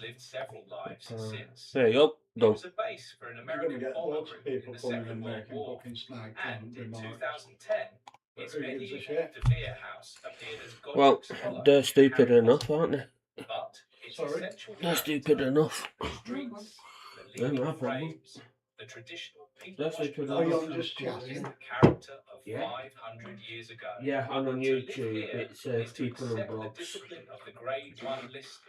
lived several lives since. There you go. It Done. was a base for an You're going to American get bomber loads of group in people the coming Second and World making War, fucking snide and in remarks. 2010, But its who gives a medieval shit? De Vere house appeared as Well, Godric's Hollow they're in stupid Harry enough, Potter. aren't they? But its Sorry? essential They're stupid character, enough. the streets, the They're leaning my problem. frames, the traditional They're pink-washed stupid Are you enough. on plaster, just is chatting? the character of Yeah. 500 years ago. Yeah, and on To live YouTube here it is says to people and accept the blogs. discipline of the Grade 1 listing.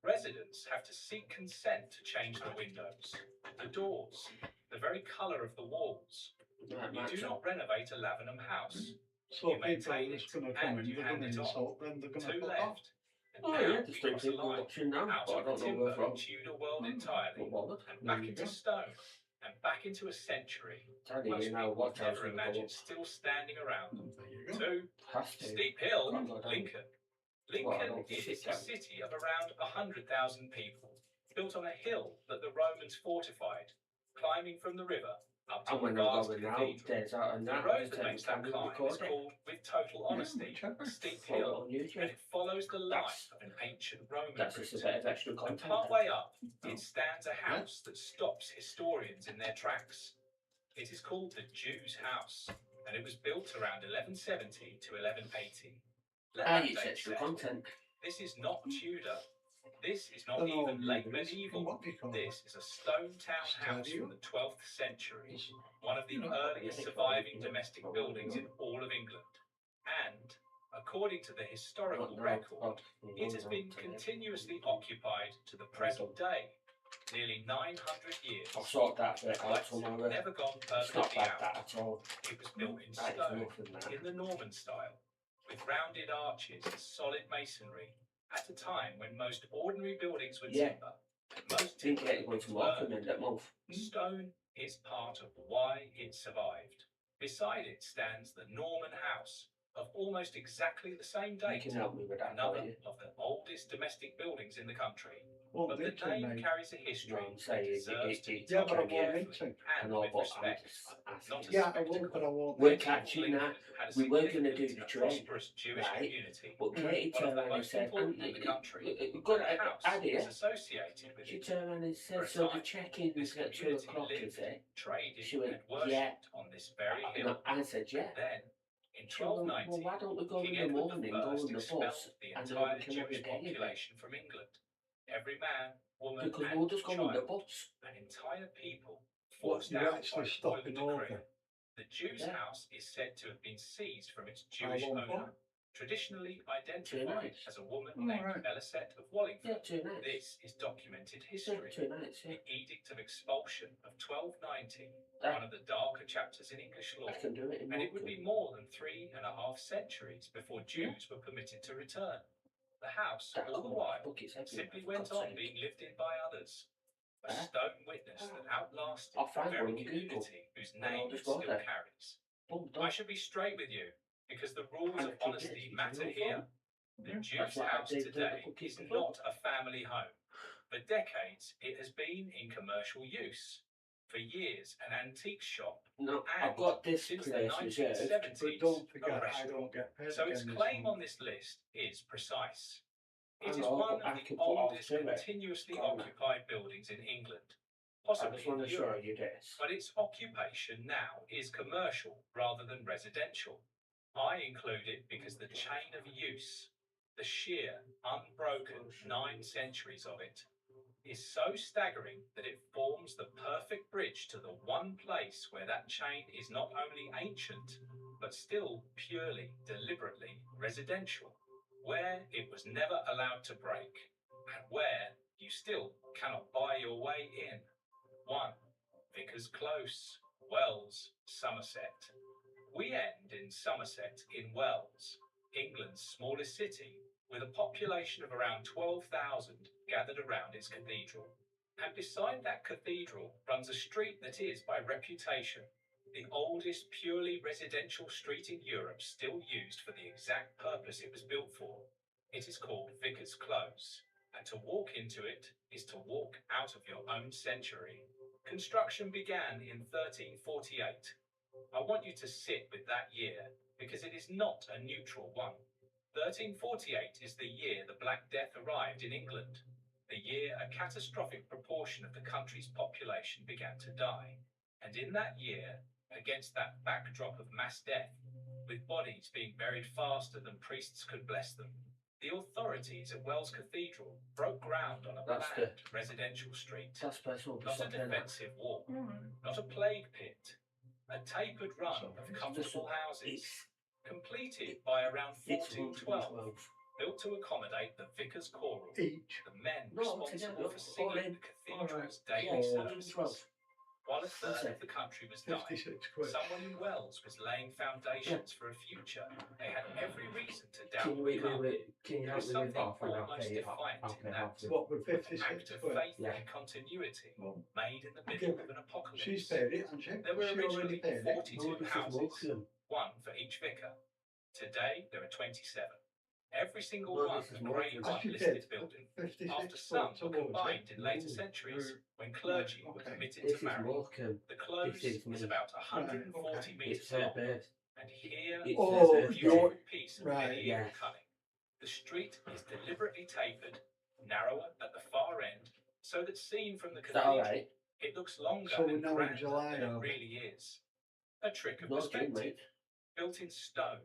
Residents have to seek consent to change the windows, the doors, the very colour of the walls. You do not renovate a Lavenham house. So You people maintain that's it going to come and in, you they're hand going it to on. insult them, they're going to Two fuck off. left. And Oh now yeah, we there's three cross a people line watching now, out but I of don't know timber where from. and Tudor world Mm. entirely, Not bothered. and There back you into go. stone, and back into a century. Tell Most you now people what house never will go imagine up. still standing around. There you go. Two, Has to. Steep Hill, Can't go down. Lincoln. Well, I Lincoln don't is sit a down. city of around 100,000 people, built on a hill that the Romans fortified, climbing from the river up to And the when I'm vast going out, cathedral. there's out and The that. road Just that take makes the that camera and climb record is it. called, with total honesty, whichever. Steep Throw it Hill, on and YouTube. it follows the life That's of an ancient Roman that's just a route. bit of extra And content. partway up, Oh. it stands a house that stops historians in their tracks. It is called the Jew's House, and it was built around 1170 to 1180. Let Ah, that it's date extra settle. content. This is not Tudor. This is not Don't know even late what it is. medieval. What do you call it? This is a stone townhouse Stadio? from the 12th century, It's- one of the You know, earliest surviving domestic buildings in all of England. And, according to the historical record, it has been continuously occupied to the present day, nearly 900 years. I'll sort that bit out Lights have tomorrow. never gone It's not perfectly bad out. that at all. It was built in That is stone, nothing that. in the Norman style, with rounded arches and solid masonry, at a time when most ordinary buildings were Yeah. timber, and most Didn't timber get going was to Morecambe burned. in that month. Stone is part of why it survived. Beside it stands the Norman House, of almost exactly the same You date, can help me with that, another can't you? of the oldest domestic buildings in the country. Won't But the need to, name mate. carries a history No, I'm that saying deserves to be Yeah, but I taken won't carefully need to. I and know, with but I'm respect. just Not asking. a Yeah, I will, spectacle. but I won't We're need to. catching Lincoln that. had a We were gonna do significant the and train, prosperous Jewish right? community. But Katie One of turned the around and most said, important in the country. good And the house idea. is associated with She it. turned around and For said, a so the time, check-in this is at 2 community o'clock, lived, is it? traded, She went, and worshipped yeah. on this very hill. No, I said, yeah. And then, in She went, well, 1290, why don't we go King in the Edward morning, I go on the expelled bus, the and then entire we can have Jewish a day again? population from England. Every man, woman, Because and we'll just go on the child, bus. an entire people, What, forced you're out by actually royal stopping decree. over? The Jew's Yeah. house is said to have been seized from its How Jewish long owner, for? traditionally 2 identified nights. as a woman Oh, named right. Belisette of Yeah, Wallingford. 2 nights. This is documented Yeah, history. 2 nights, yeah. The Edict of Expulsion of 1290, That- one of the darker chapters in English law, I can do it in and it would be Morecambe. more than 3.5 centuries before Jews were permitted to return. The house, That all the cool while, buckets everywhere, simply for went God's on sake. being lived in by others. A Huh? stone witness that outlasted I'll the find very one on Google, community whose and I'll name it just go still there. carries. Boom, I done. should be straight with you, because the rules And of I keep honesty it, matter no here. fun. The Yeah. Jew's That's what I house did today the is before. not a family home. For decades, it has been in commercial use. For years, an antique shop, No, and I've got this since the place reserved. 1970s, But don't a forget, I restaurant. don't get paid So its again this claim month. on this list is precise. I It is know, one but I of the can put all oldest to it. continuously Can't I? occupied buildings in England, I possibly just want in to show Europe. you this. But its occupation now is commercial rather than residential. I include it because the chain of use, the sheer, unbroken 9 centuries of it, is so staggering that it forms the perfect bridge to the one place where that chain is not only ancient, but still purely, deliberately residential, where it was never allowed to break, and where you still cannot buy your way in. 1. Vickers Close, Wells, Somerset. We end in Somerset in Wells, England's smallest city, with a population of around 12,000 gathered around its cathedral. And beside that cathedral runs a street that is, by reputation, the oldest purely residential street in Europe still used for the exact purpose it was built for. It is called Vickers Close, and to walk into it is to walk out of your own century. Construction began in 1348. I want you to sit with that year, because it is not a neutral one. 1348 is the year the Black Death arrived in England. the year a catastrophic proportion of the country's population began to die. And in that year, against that backdrop of mass death, with bodies being buried faster than priests could bless them, the authorities at Wells Cathedral broke ground on a That's planned residential street. That's personal. Not a defensive wall, not a plague pit, a tapered run of comfortable houses, completed by around 1412, built to accommodate the vicar's choral, the men responsible for singing the cathedral's daily services. While a third of the country was dying, someone in Wells was laying foundations for a future they had every reason to doubt would come. Can you help There's me with something half and I'll almost pay you defiant half in and that half? What, with 56 act of quid? faith Yeah. and continuity Well, made in the middle of an apocalypse. she's paid it, hasn't she? There were She already originally paid it. 42 houses, one for each vicar. Today there are 27. Every single No, one this is a more Grade than 1 Actually listed paid building. 56 After quid some were towards it. combined in later centuries, when clergy were Okay. permitted This to is marry. Morecambe. The close This is was me. about 140 Right, metres It's her long, birth. and here It's Oh, her a birthday. beautiful piece of right, medieval yeah. cunning. The street is deliberately tapered, narrower at the far end, so that seen from the Is that all cathedral, right? it looks longer So we're and now in grander July, than it are we? really is. A trick of No, June, perspective, mate. built in stone.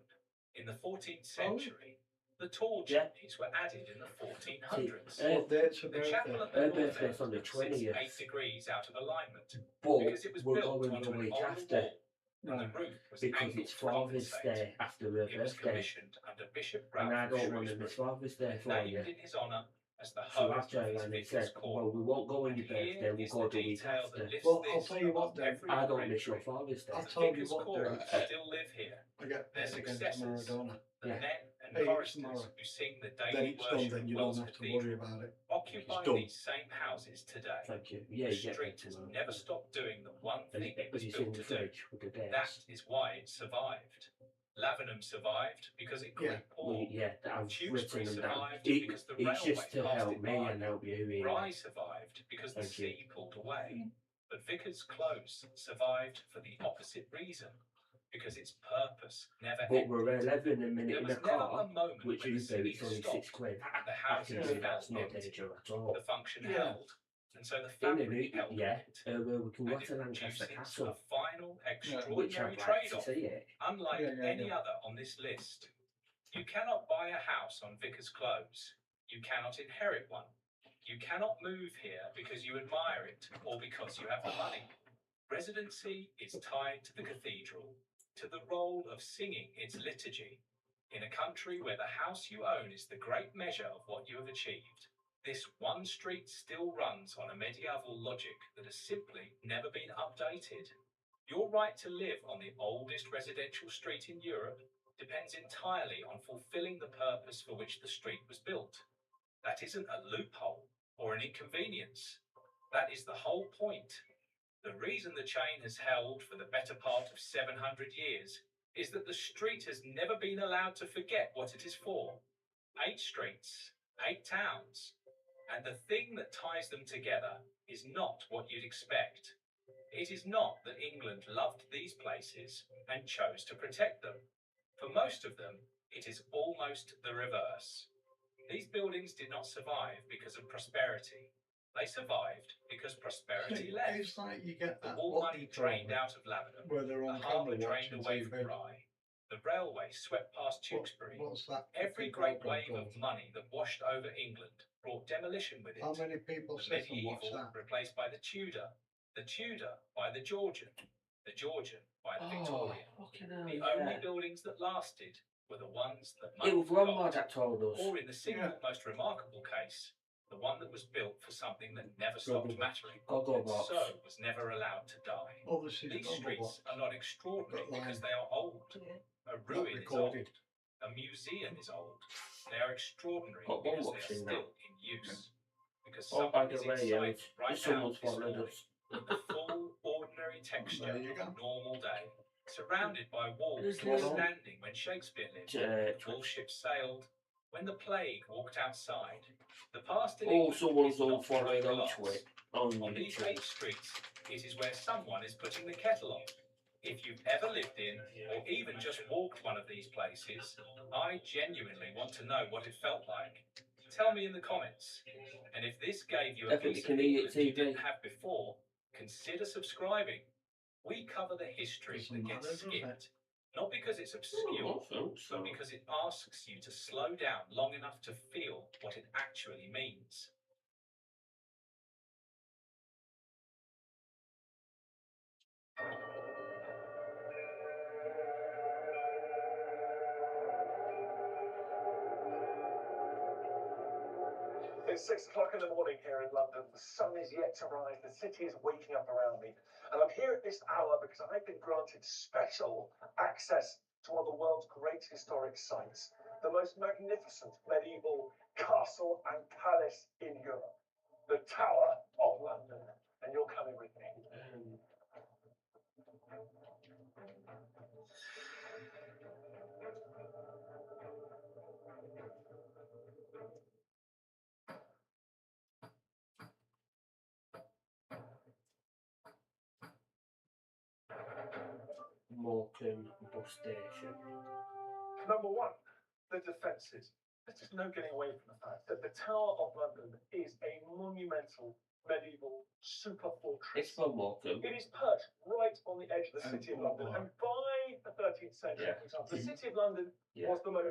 In the 14th Oh. century, the tall Yeah. chimneys were added in the 1400s. What date's her The chapel birthday? at the Her north birthday's on end the sits 20th. 8 degrees out of alignment, But because it was we're built going onto the an week older after wall, and the Right. roof was because angled it's to Father's compensate. Day after her It was birthday. commissioned under Bishop And I Ralph of don't want to miss Shrewsbury, Father's Day for named you. in his honour as the So I host of turned his around and vicar's said, well, court. we won't go on And your birthday, here we'll is go the the week detail after. that lifts Well, I'll this tell you what above then. every I don't other miss your entry. Father's Day. I'll The tell you vicar's what chorals then. still live here. I get Their paid again tomorrow, successors, don't I? the Yeah. men and Pay it choristers tomorrow. who sing the Then daily it's done, worship then of you don't Wells have to worry Cathedral, about it. occupy It's done. these same houses today. Thank you. Yeah, The you get street that has tomorrow. never stopped doing the one And thing it was it's in built the to do. fridge with the dates. That is why it survived. Lavenham survived because it grew Yeah. poor. Well, yeah, that I've Tewkesbury written them down. survived because the It's railway just to passed help it me by. and help you, really. Rye survived because the Thank you. sea pulled away. But Vicar's Close survived for the opposite reason, because its purpose never But we're ended. 11 a minute There in was a never a car, moment which when the you say it's city only stopped. £6. The I houses can see that's felt not empty. danger at all. The function Yeah. held, and so the In a fabric new, held yeah, with it. where we can go And to it Lancaster produces a Castle, final which extraordinary I'd like to trade-off. see it. Unlike Yeah, yeah, any yeah. other on this list, you cannot buy a house on Vicar's Close. You cannot inherit one. You cannot move here because you admire it or because you have the money. Residency is tied to the cathedral, to the role of singing its liturgy. In a country where the house you own is the great measure of what you have achieved, this one street still runs on a medieval logic that has simply never been updated. Your right to live on the oldest residential street in Europe depends entirely on fulfilling the purpose for which the street was built. That isn't a loophole or an inconvenience. That is the whole point. The reason the chain has held for the better part of 700 years is that the street has never been allowed to forget what it is for. 8 streets, 8 towns, and the thing that ties them together is not what you'd expect. It is not that England loved these places and chose to protect them. For most of them, it is almost the reverse. These buildings did not survive because of prosperity. They survived because prosperity left. It's like you get The that. wall What money do you call drained it? out of Lavenham. Where they're The on harbour camera drained watching away TV. from Rye. The railway swept past Tewkesbury. What's that? Every fucking great program wave of called? money that washed over England brought demolition with it. How many people The sit and watch medieval that? replaced by the Tudor by the Georgian by the Victorian. fucking hell, The yeah. only buildings that lasted were the ones that It was money Grandma forgot. that told us. Or in the single most remarkable case, the one that was built for something that never stopped Gogglebox. mattering, and Gogglebox. so was never allowed to die. Oh, this is These Gogglebox. streets are not extraordinary Got because line. they are old. A Not ruin is old. recorded. A museum is old. They are extraordinary Got one because they are watching still now. in use. Because Oh, by someone the is way, inside right now someone's this followed morning. us. The full, ordinary texture There of you a go. normal day, surrounded by walls There's were no- standing when Shakespeare lived, all ships sailed, when the plague walked outside. The past in Oh, England someone's is all not followed behind on glass. Twitter. On On these YouTube. 8 streets, it is where someone is putting the kettle on. If you've ever lived in, or even just walked one of these places, I genuinely want to know what it felt like Tell me in the comments. And if this gave you a Definitely piece of can eat it England you TV. didn't have before, consider subscribing. We cover the history Doesn't that matter, gets does it? skipped. Not because it's obscure, but because it asks you to slow down long enough to feel what it actually means. It's 6 o'clock in the morning here in London. The sun is yet to rise. The city is waking up around me. And I'm here at this hour because I've been granted special access to one of the world's great historic sites, the most magnificent medieval castle and palace in Europe, the Tower of London. And you're coming with me. Morecambe bus station. Number one, the defences. There's just no getting away from the fact that the Tower of London is a monumental medieval super fortress. It's from Morecambe. It is perched right on the edge of the city of London, and by the 13th century, Yeah. for example, the city of London was the most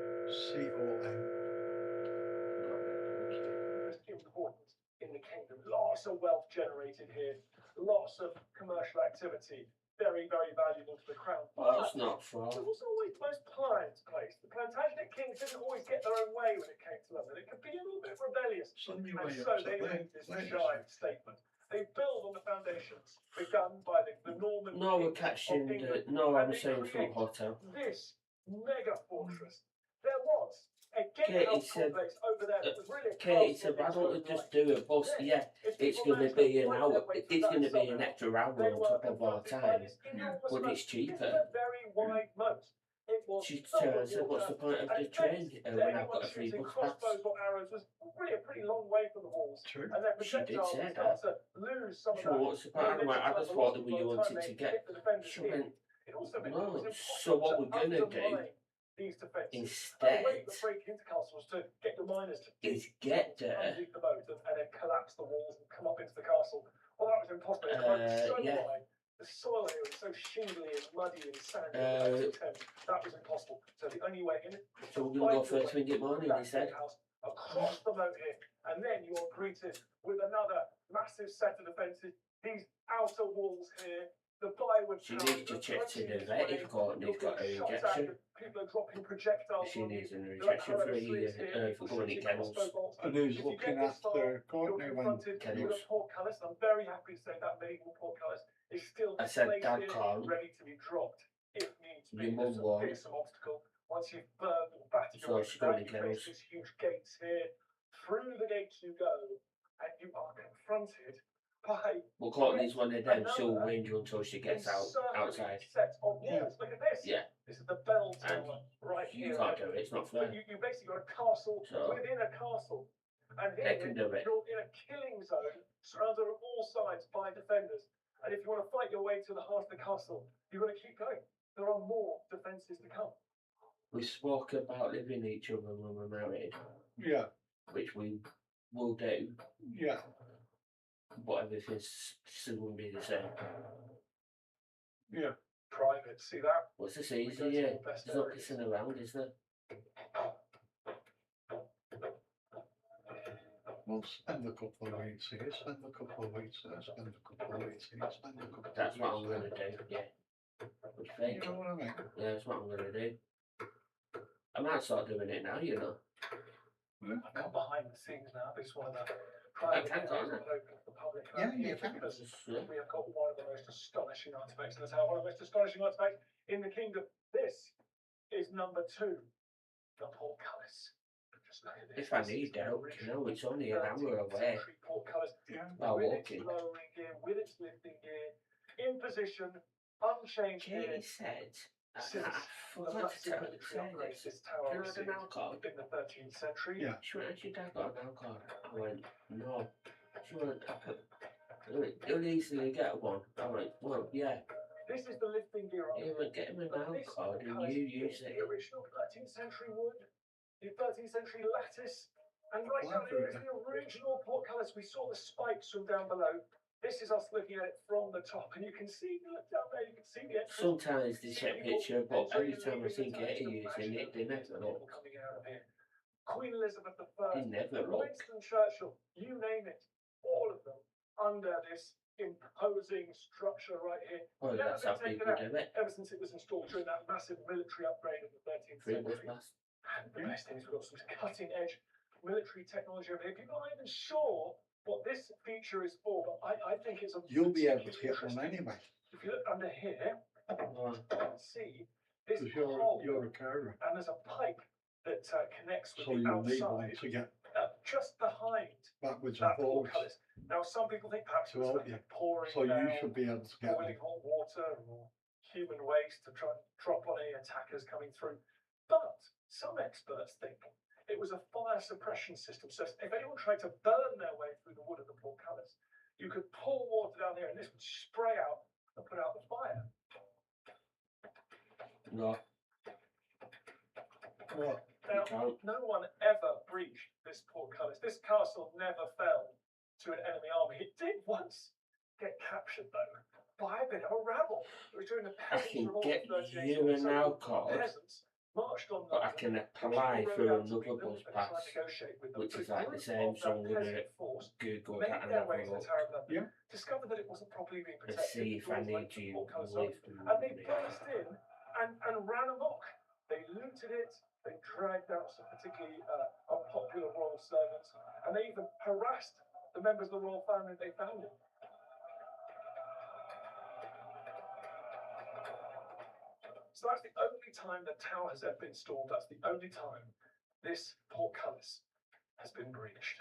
important in the kingdom. Lots of wealth generated here, lots of commercial activity, very, very valuable to the crown. That's not far. It was always the most pliant place. The Plantagenet kings didn't always get their own way when it came to London. It could be a little bit rebellious. And so they made this giant statement. They build on the foundations begun by the Norman. No, we're kings catching of England, the. No, I'm and they saying from create hotel. This mega fortress. There was a Katie gatehouse said- complex over there that was really a Katie castle said, why in don't we its just own do it? Bus, right. yeah, If it's people going to managed be an find hour. their way through It's that going to be an somehow, extra hour they on were top of our confronted by time. this enormous But moat. it's cheaper. This is a very wide moat. It was She filled with said, what's the water, point of and the it train meant when that I've anyone got a free shooting bus pass? crossbows or arrows was really a pretty long way from the walls, True. and their She did projectiles say would that. start to lose some of Sure, that. what's the point? I just thought that we wanted to get. Hit the defenders She in. went, It also meant it was no, impossible so what to we're going to do undermine these defences. And the instead way to break into castle was to get the miners to is get there. underneath the moat and then collapse the walls and come up into the castle. Well, that was impossible. It's so yeah. wide. The soil here is so shingly and muddy and sandy. That was impossible. So the only way in. So we're going to go first thing in the morning, he said. Across the moat here, and then you are greeted with another massive set of defences. These outer walls here, the plywood. She needs to check to the vet if Courtney's got her injection. People are dropping projectiles. She needs an injection for going to kennels. And who's looking after Courtney when Kennels. Portcullis. I'm very happy to say that medieval portcullis is still I said, placed Dad here, can't. ready to be dropped if needs be. Your mum There's a won't. fearsome obstacle. Once you've burned or battered So your way she's through going that, to you face kennels. these huge gates here. Through the gates you go, and you are confronted by Well, Courtney's one of them, she'll range you until she gets outside. set of walls. Look at this. Yeah. This is the bell And tower right you here. can't do it, it's not But fair. you basically got a castle So, within a castle. And they here can do it. you're in a killing zone surrounded on all sides by defenders. And if you want to fight your way to the heart of the castle, you've got to keep going. There are more defences to come. We spoke about living each other when we're married, yeah, which we will do, yeah. but everything's still going to be the same. Yeah. Private, see that? What's the We season? go to Yeah, the best there's not areas. pissing around, is there? Well, spend a couple of weeks here, spend a couple of weeks there, spend a couple of weeks here, spend a couple of That's what I'm weeks going to do, yeah. What do you think? You know what I mean? Yeah, that's what I'm going to do. I might start doing it now, you know. I've got behind the scenes now. This is one of the I private can, areas can't I? that open to the public. Yeah, here you can. because Yeah. we have got one of the most astonishing artifacts in the town, one of the most astonishing artifacts in the kingdom. This is number 2, the portcullis. Just look at this. If I This need is the help, you know, it's only an hour 13th away. century portcullis Yeah. By with walking. its lowering gear, with its lifting gear, in position, unchanged gear. Katie said, I Since forgot to massive tell military say upgrades this. this tower Can I have received an alcohol? in the 13th century. Yeah. She went, has your dad got an alcohol? I went, no. She went, you'll easily get one. I went, well, yeah. This is the lifting gear on He went, get him an But this alcohol and portcullis you is use it. the original 13th century wood, the 13th century lattice, And right down here is the original portcullis. We saw the spikes from down below. This is us looking at it from the top, and you can see, look down there, you can see the entrance. Sometimes they take picture, but every time I see Getty using it, they never look. Coming out of here. Queen Elizabeth I, They never look. Winston Churchill, you name it, all of them under this imposing structure right here. Oh, Never that's how been taken people out do it. ever since it was installed during that massive military upgrade of the 13th Free bus century. pass. And the best thing is we've got some cutting edge military technology over here. People aren't even sure what this feature is for, but I think it's a You'll be able to particularly get one interesting. anyway, If you look under here, Oh, you can see this because hole, you're a carer. and there's a pipe that connects with So the you'll need one outside, to get just behind backwards and that forwards. portcullis. Now, some people think perhaps it To was help like you. pouring So you down should be able to get boiling one. hot water or human waste to try and drop on any attackers coming through. But some experts think it was a fire suppression system. So if anyone tried to burn their way through the wood of the portcullis, you could pour water down here and this would spray out and put out the fire. no, What? Now, can't. no one ever breached this portcullis. This castle never fell to an enemy army. It did once get captured, though, by a bit of a rabble. It was during the I Peasants' can Revolt get of 1380. you an So alcohol, peasants marched on but I London, can pushed apply the road for out to another England bus and tried to pass, negotiate with them. which But is a like the group same, of so I'm that gonna peasant force Google made that and their have way a to the look Tower of London, Yeah. discovered that it wasn't properly being and protected. see if I doors need went to the you portcullis with open, and they me. burst in and ran amok. They looted it, they dragged out some particularly unpopular royal servants, and they even harassed the members of the royal family they found it. So that's the only time the tower has ever been stormed. That's the only time this portcullis has been breached.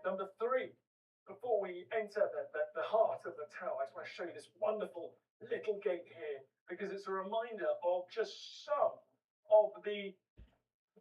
Number three, before we enter the heart of the tower, I just want to show you this wonderful little gate here because it's a reminder of just some of the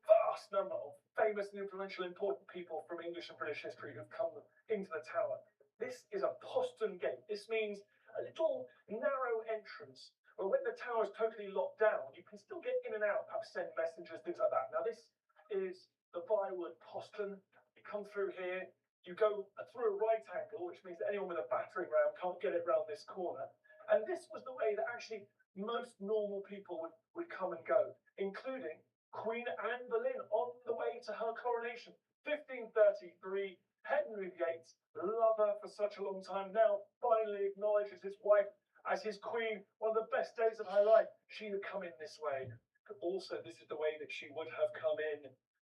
vast number of famous and influential important people from English and British history who've come into the tower. This is a postern gate. This means a little narrow entrance where when the tower is totally locked down, you can still get in and out, perhaps send messengers, things like that. Now this is the Virewood postern. You come through here, you go through a right angle, which means that anyone with a battering ram can't get it round this corner. And this was the way that actually most normal people would come and go, including Queen Anne Boleyn on the way to her coronation. 1533, Henry VIII, lover for such a long time, now finally acknowledges his wife as his queen. One of the best days of her life. She had come in this way. But also, this is the way that she would have come in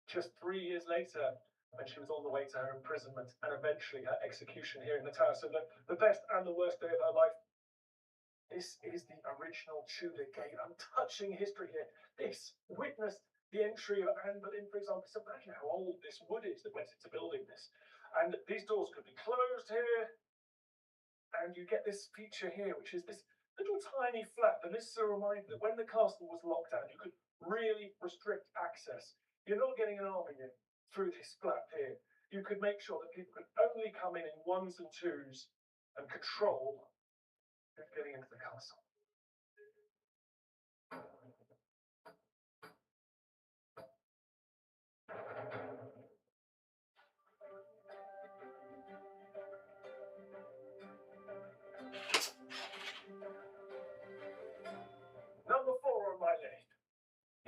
just 3 years later, when she was on the way to her imprisonment and eventually her execution here in the tower. So the best and the worst day of her life. This is the original Tudor gate. I'm touching history here. This witnessed the entry of Anne Boleyn, for example. So imagine how old this wood is that went into building this. And these doors could be closed here. And you get this feature here, which is this little tiny flap. And this is a reminder that when the castle was locked down, you could really restrict access. You're not getting an army in through this flap here. You could make sure that people could only come in ones and twos and control who's getting into the castle. Number 4 on my list.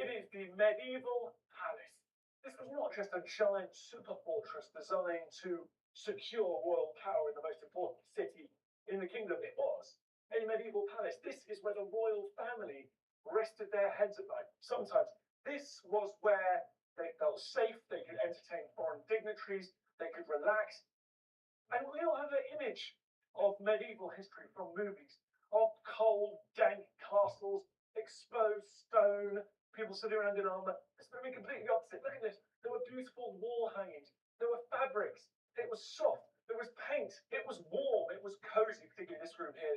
It is the medieval palace. This was not just a giant super fortress designed to secure royal power in the most important city in the kingdom. It was a medieval palace. This is where the royal family rested their heads at night. Sometimes this was where they felt safe, they could entertain foreign dignitaries, they could relax. And we all have an image of medieval history from movies, of cold, dank castles, exposed stone, people sitting around in armor. It's going to be completely opposite. Look at this. There were beautiful wall hangings. There were fabrics. It was soft. There was paint. It was warm. It was cozy, particularly this room here.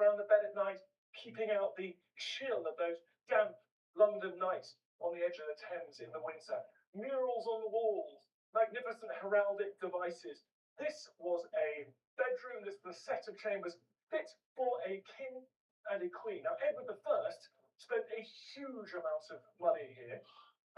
around the bed at night, keeping out the chill of those damp London nights on the edge of the Thames in the winter. Murals on the walls, magnificent heraldic devices. This was a bedroom, this was a set of chambers fit for a king and a queen. Now, Edward I spent a huge amount of money here.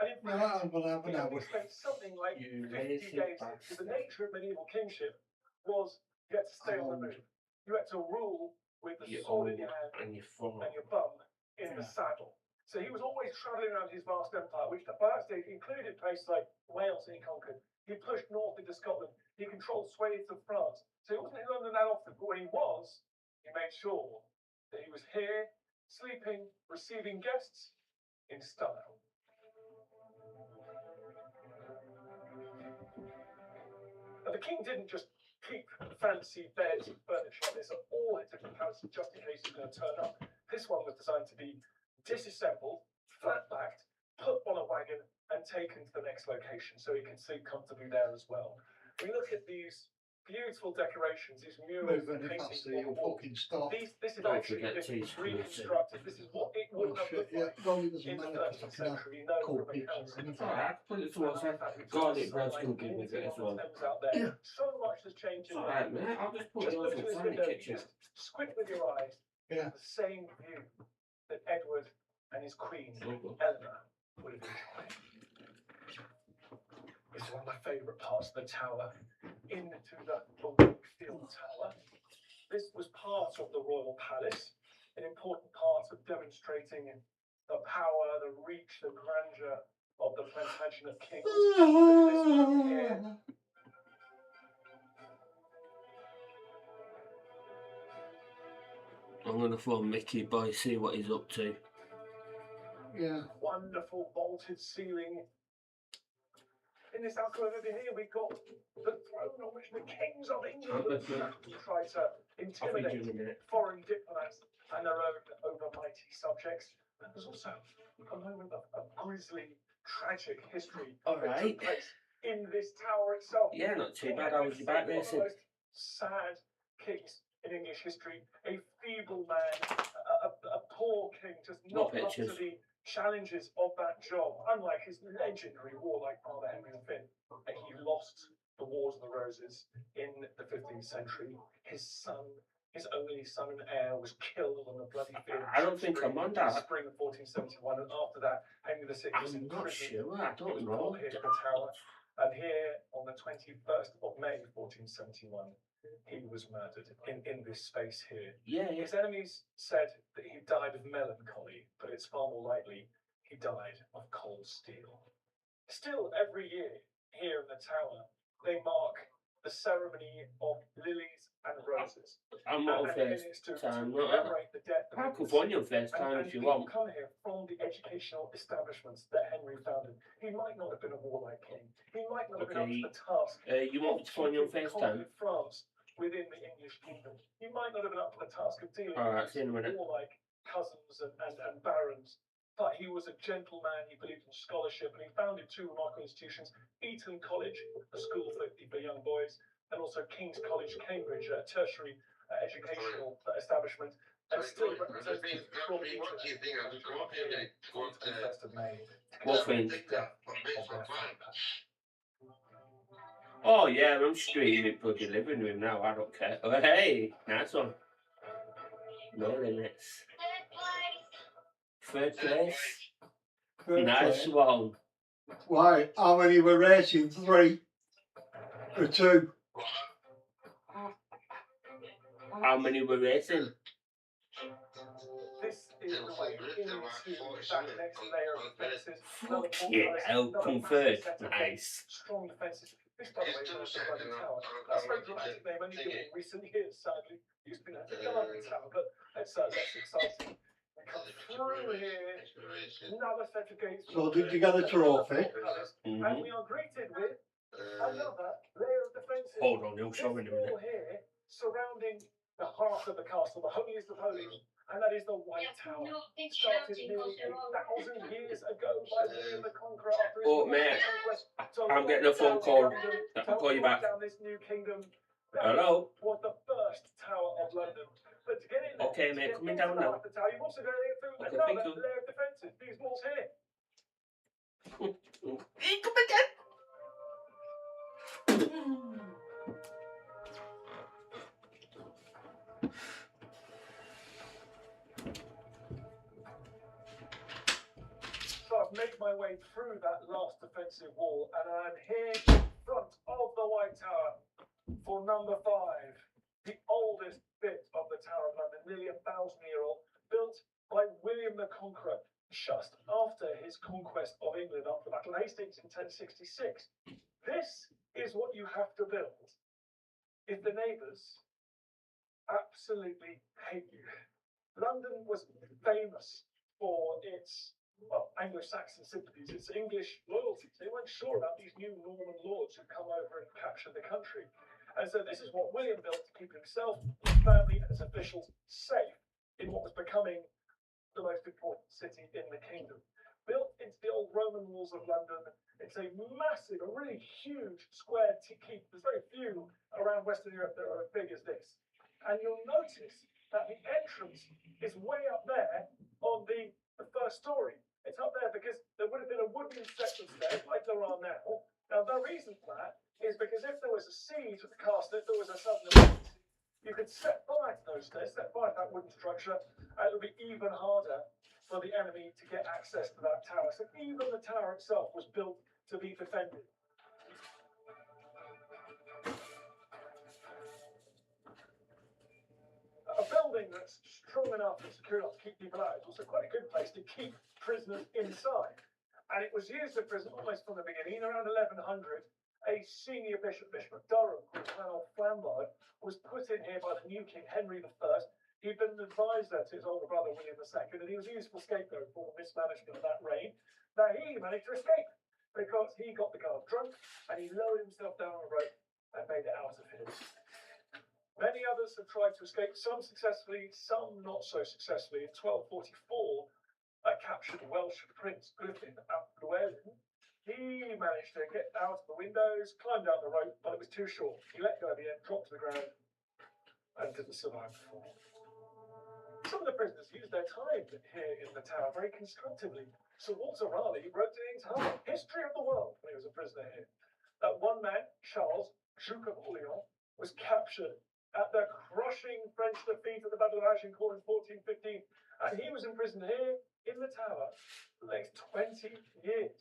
And in fact, he only spent something like You 50 lazy days here, because the bastard. nature of medieval kingship was you had to stay on the move. You had to rule with the You're sword old in your hand and you're full. and your bum in the saddle. So he was always travelling around his vast empire, which by that stage included places like Wales that he conquered. He pushed north into Scotland. He controlled swathes of France. So he wasn't in London that often, but when he was, he made sure that he was here, sleeping, receiving guests in style. Now, the king didn't just keep fancy beds and furniture like this at all in different palaces just in case he was going to turn up. This one was designed to be disassembled, flat-backed, put on a wagon, and taken to the next location so he can sleep comfortably there as well. We look at these beautiful decorations, these murals, Moving if that's paintings on the the wall. fucking stop. This is Don't actually forget been cheese reconstructed. This is what it Oh would have shit, looked yeah. like Probably doesn't in the matter 13th because I can have century. You know cold from pizza. accounts. It's alright, put it towards that. Garlic Garlic bread's gonna be with it as well. Out there. Yeah. So much has changed It's in alright, mate. I'll just put just yours look in through this the window, you kitchen. just squint with your eyes. Yeah. The same view that Edward and his queen, Lovely. Eleanor, would have enjoyed. This is one of my favourite parts of the tower, into the Wakefield Tower. This was part of the royal palace, an important part of demonstrating the power, the reach, the grandeur of the Plantagenet kings. Look at this one here. I'm gonna phone Mickey Boy, see what he's up to. Yeah. Wonderful vaulted ceiling. In this alcove over here, we've got the throne on which the kings of England try to I'll feed you intimidate in a minute. foreign diplomats and their own overmighty subjects. And there's also a moment of grisly, tragic history that Alright. took place in this tower itself. Yeah, not too King bad. How Henry was your back VIII, one of the racing? most sad kings in English history. A feeble man, a poor king, just What not up to pictures? the challenges of that job. Unlike his legendary warlike father Henry V, and he lost the Wars of the Roses in the 15th century. His son, his only son and heir, was killed on the bloody field. I don't think I'm on in that. spring of 1471, and after that, Henry VI was I'm not imprisoned. sure. I He don't was know. brought here to the tower, and here on the 21st of May 1471, he was murdered in this space here. Yeah, yeah. His enemies said that he died of melancholy, but it's far more likely he died of cold steel. Still, every year here in the tower, they mark the ceremony of lilies and roses. I'm not And on first it's to time. commemorate the death of I could his- phone you first time and if you people want. come here from the educational establishments that Henry founded. He might not have been a warlike king. He might not have been up Okay. to the task. You want me to phone you on of first conquering time? France within the English kingdom. He might not have been up to the task of dealing Alright, with see you in a minute. warlike cousins and barons. But he was a gentleman, he believed in scholarship, and he founded two remarkable institutions, Eton College, a school for young boys, and also King's College, Cambridge, a tertiary educational establishment, and still representative from Eton. What do you think of the coffee? On the 21st of May. What thing? The death of their founder. Oh yeah, I'm streaming bloody living room now. I don't care. Oh, hey, nice one. No limits. Third place. Third Nice place. one. Why? How many were racing? 3 or 2? How many were racing? This is the way into that next layer of defences. Fuck yeah, hell, come third. Nice. Strong defences. This, by the way, is the Bloody Tower. That's a very dramatic name, only given in recent years, sadly. Used to be known as the Garden Tower, but it's less exciting. We come through here, another set of gates. So did you get a trophy? Mhm. And we are greeted with another layer of defences. Hold on, you'll show me in a This wall minute. here, surrounding the heart of the castle, the holiest of holies, and that is the White Tower. Started nearly 1,000 years ago by William the Conqueror after his Oh, Norman mate, conquest. To I'm getting a lock phone down call. London, I'll call you back. Down this new kingdom. That Hello? was the first Tower of London. But to get in there, Okay, to mate, get coming into down the now. heart of the tower, you've also got to get through Okay, thank another you. layer of defences. These walls here. Hey, come again! So I've made my way through that last defensive wall, and I'm here in front of the White Tower for number 5, the oldest bit of the Tower of London, nearly 1,000-year-old, built by William the Conqueror just after his conquest of England after the Battle of Hastings in 1066. This is what you have to build if the neighbours absolutely hate you. London was famous for its Anglo-Saxon sympathies, its English loyalties. They weren't sure about these new Norman lords who come over and capture the country. And so this is what William built to keep himself, his family, and his officials safe in what was becoming the most important city in the kingdom. Built into the old Roman walls of London, it's a massive, a really huge square keep. There's very few around Western Europe that are as big as this. And you'll notice that the entrance is way up there on the first story. It's up there because there would have been a wooden set of stairs like there are now. Now, the reason for that is because if there was a siege of the castle, if there was a sudden emergency, you could set fire to those stairs, set fire to that wooden structure, and it would be even harder for the enemy to get access to that tower. So even the tower itself was built to be defended. A building that's strong enough and secure enough to keep people out is also quite a good place to keep prisoners inside. And it was used for prison almost from the beginning. Around 1100, a senior bishop, Bishop of Durham, called Colonel Flambard, was put in here by the new king, Henry I. He'd been an advisor to his older brother, William II, and he was used for scapegoat for the mismanagement of that reign. Now, he managed to escape because he got the guard drunk and he lowered himself down on a rope and made it out of here. Many others have tried to escape, some successfully, some not so successfully. In 1244, a captured Welsh prince, Griffin ap Llewellyn, he managed to get out of the windows, climbed out the rope, but it was too short. He let go at the end, dropped to the ground, and didn't survive the fall. Some of the prisoners used their time here in the tower very constructively. Sir Walter Raleigh wrote the entire history of the world when he was a prisoner here. That one man, Charles, Duke of Orleans, was captured at the crushing French defeat at the Battle of Agincourt in 1415, and he was imprisoned here in the tower for the next 20 years.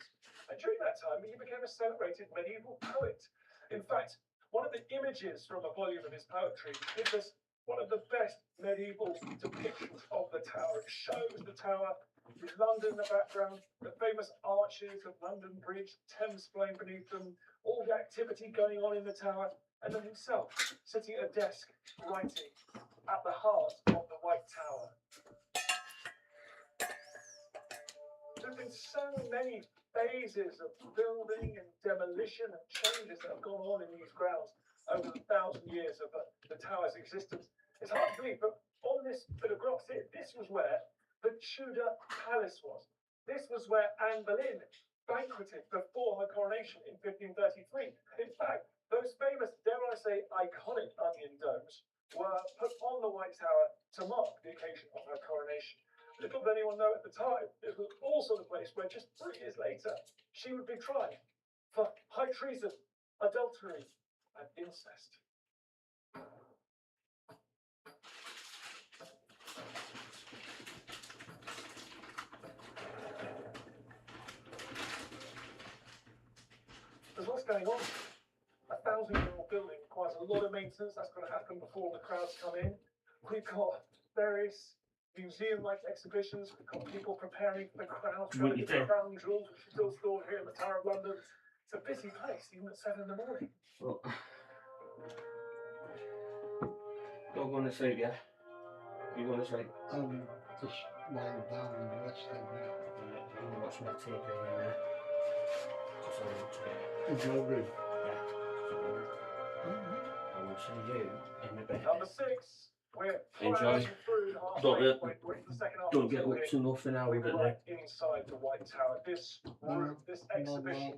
And during that time, he became a celebrated medieval poet. In fact, one of the images from a volume of his poetry gives us one of the best medieval depictions of the tower. It shows the tower with London in the background, the famous arches of London Bridge, Thames flowing beneath them, all the activity going on in the tower, and then himself sitting at a desk writing at the heart of the White Tower. There have been so many phases of building and demolition and changes that have gone on in these grounds over the 1,000 years of the tower's existence. It's hard to believe, but on this bit of grass here, this was where the Tudor Palace was. This was where Anne Boleyn banqueted before her coronation in 1533. In fact, those famous, dare I say, iconic onion domes were put on the White Tower to mark the occasion of her coronation. Little did anyone know at the time, it was also the place where just 3 years later, she would be tried for high treason, adultery, and incest. There's lots going on. A 1,000-year-old building requires a lot of maintenance. That's going to happen before the crowds come in. We've got various museum-like exhibitions. We've got people preparing for the crowd. The crown jewels, which are still stored here in the Tower of London. It's a busy place, even at 7 in the morning. Well, you're going to sleep, yeah? You're going to sleep? Just lying down and resting, yeah. I'm going to watch my TV in there. Just on the In your room? Yeah. I will see you in the bed. Number 6, we're Enjoy. plowing through the halfway Don't point. We're in the second half don't get up to nothing out we're of it. right inside the White Tower. This room, this exhibition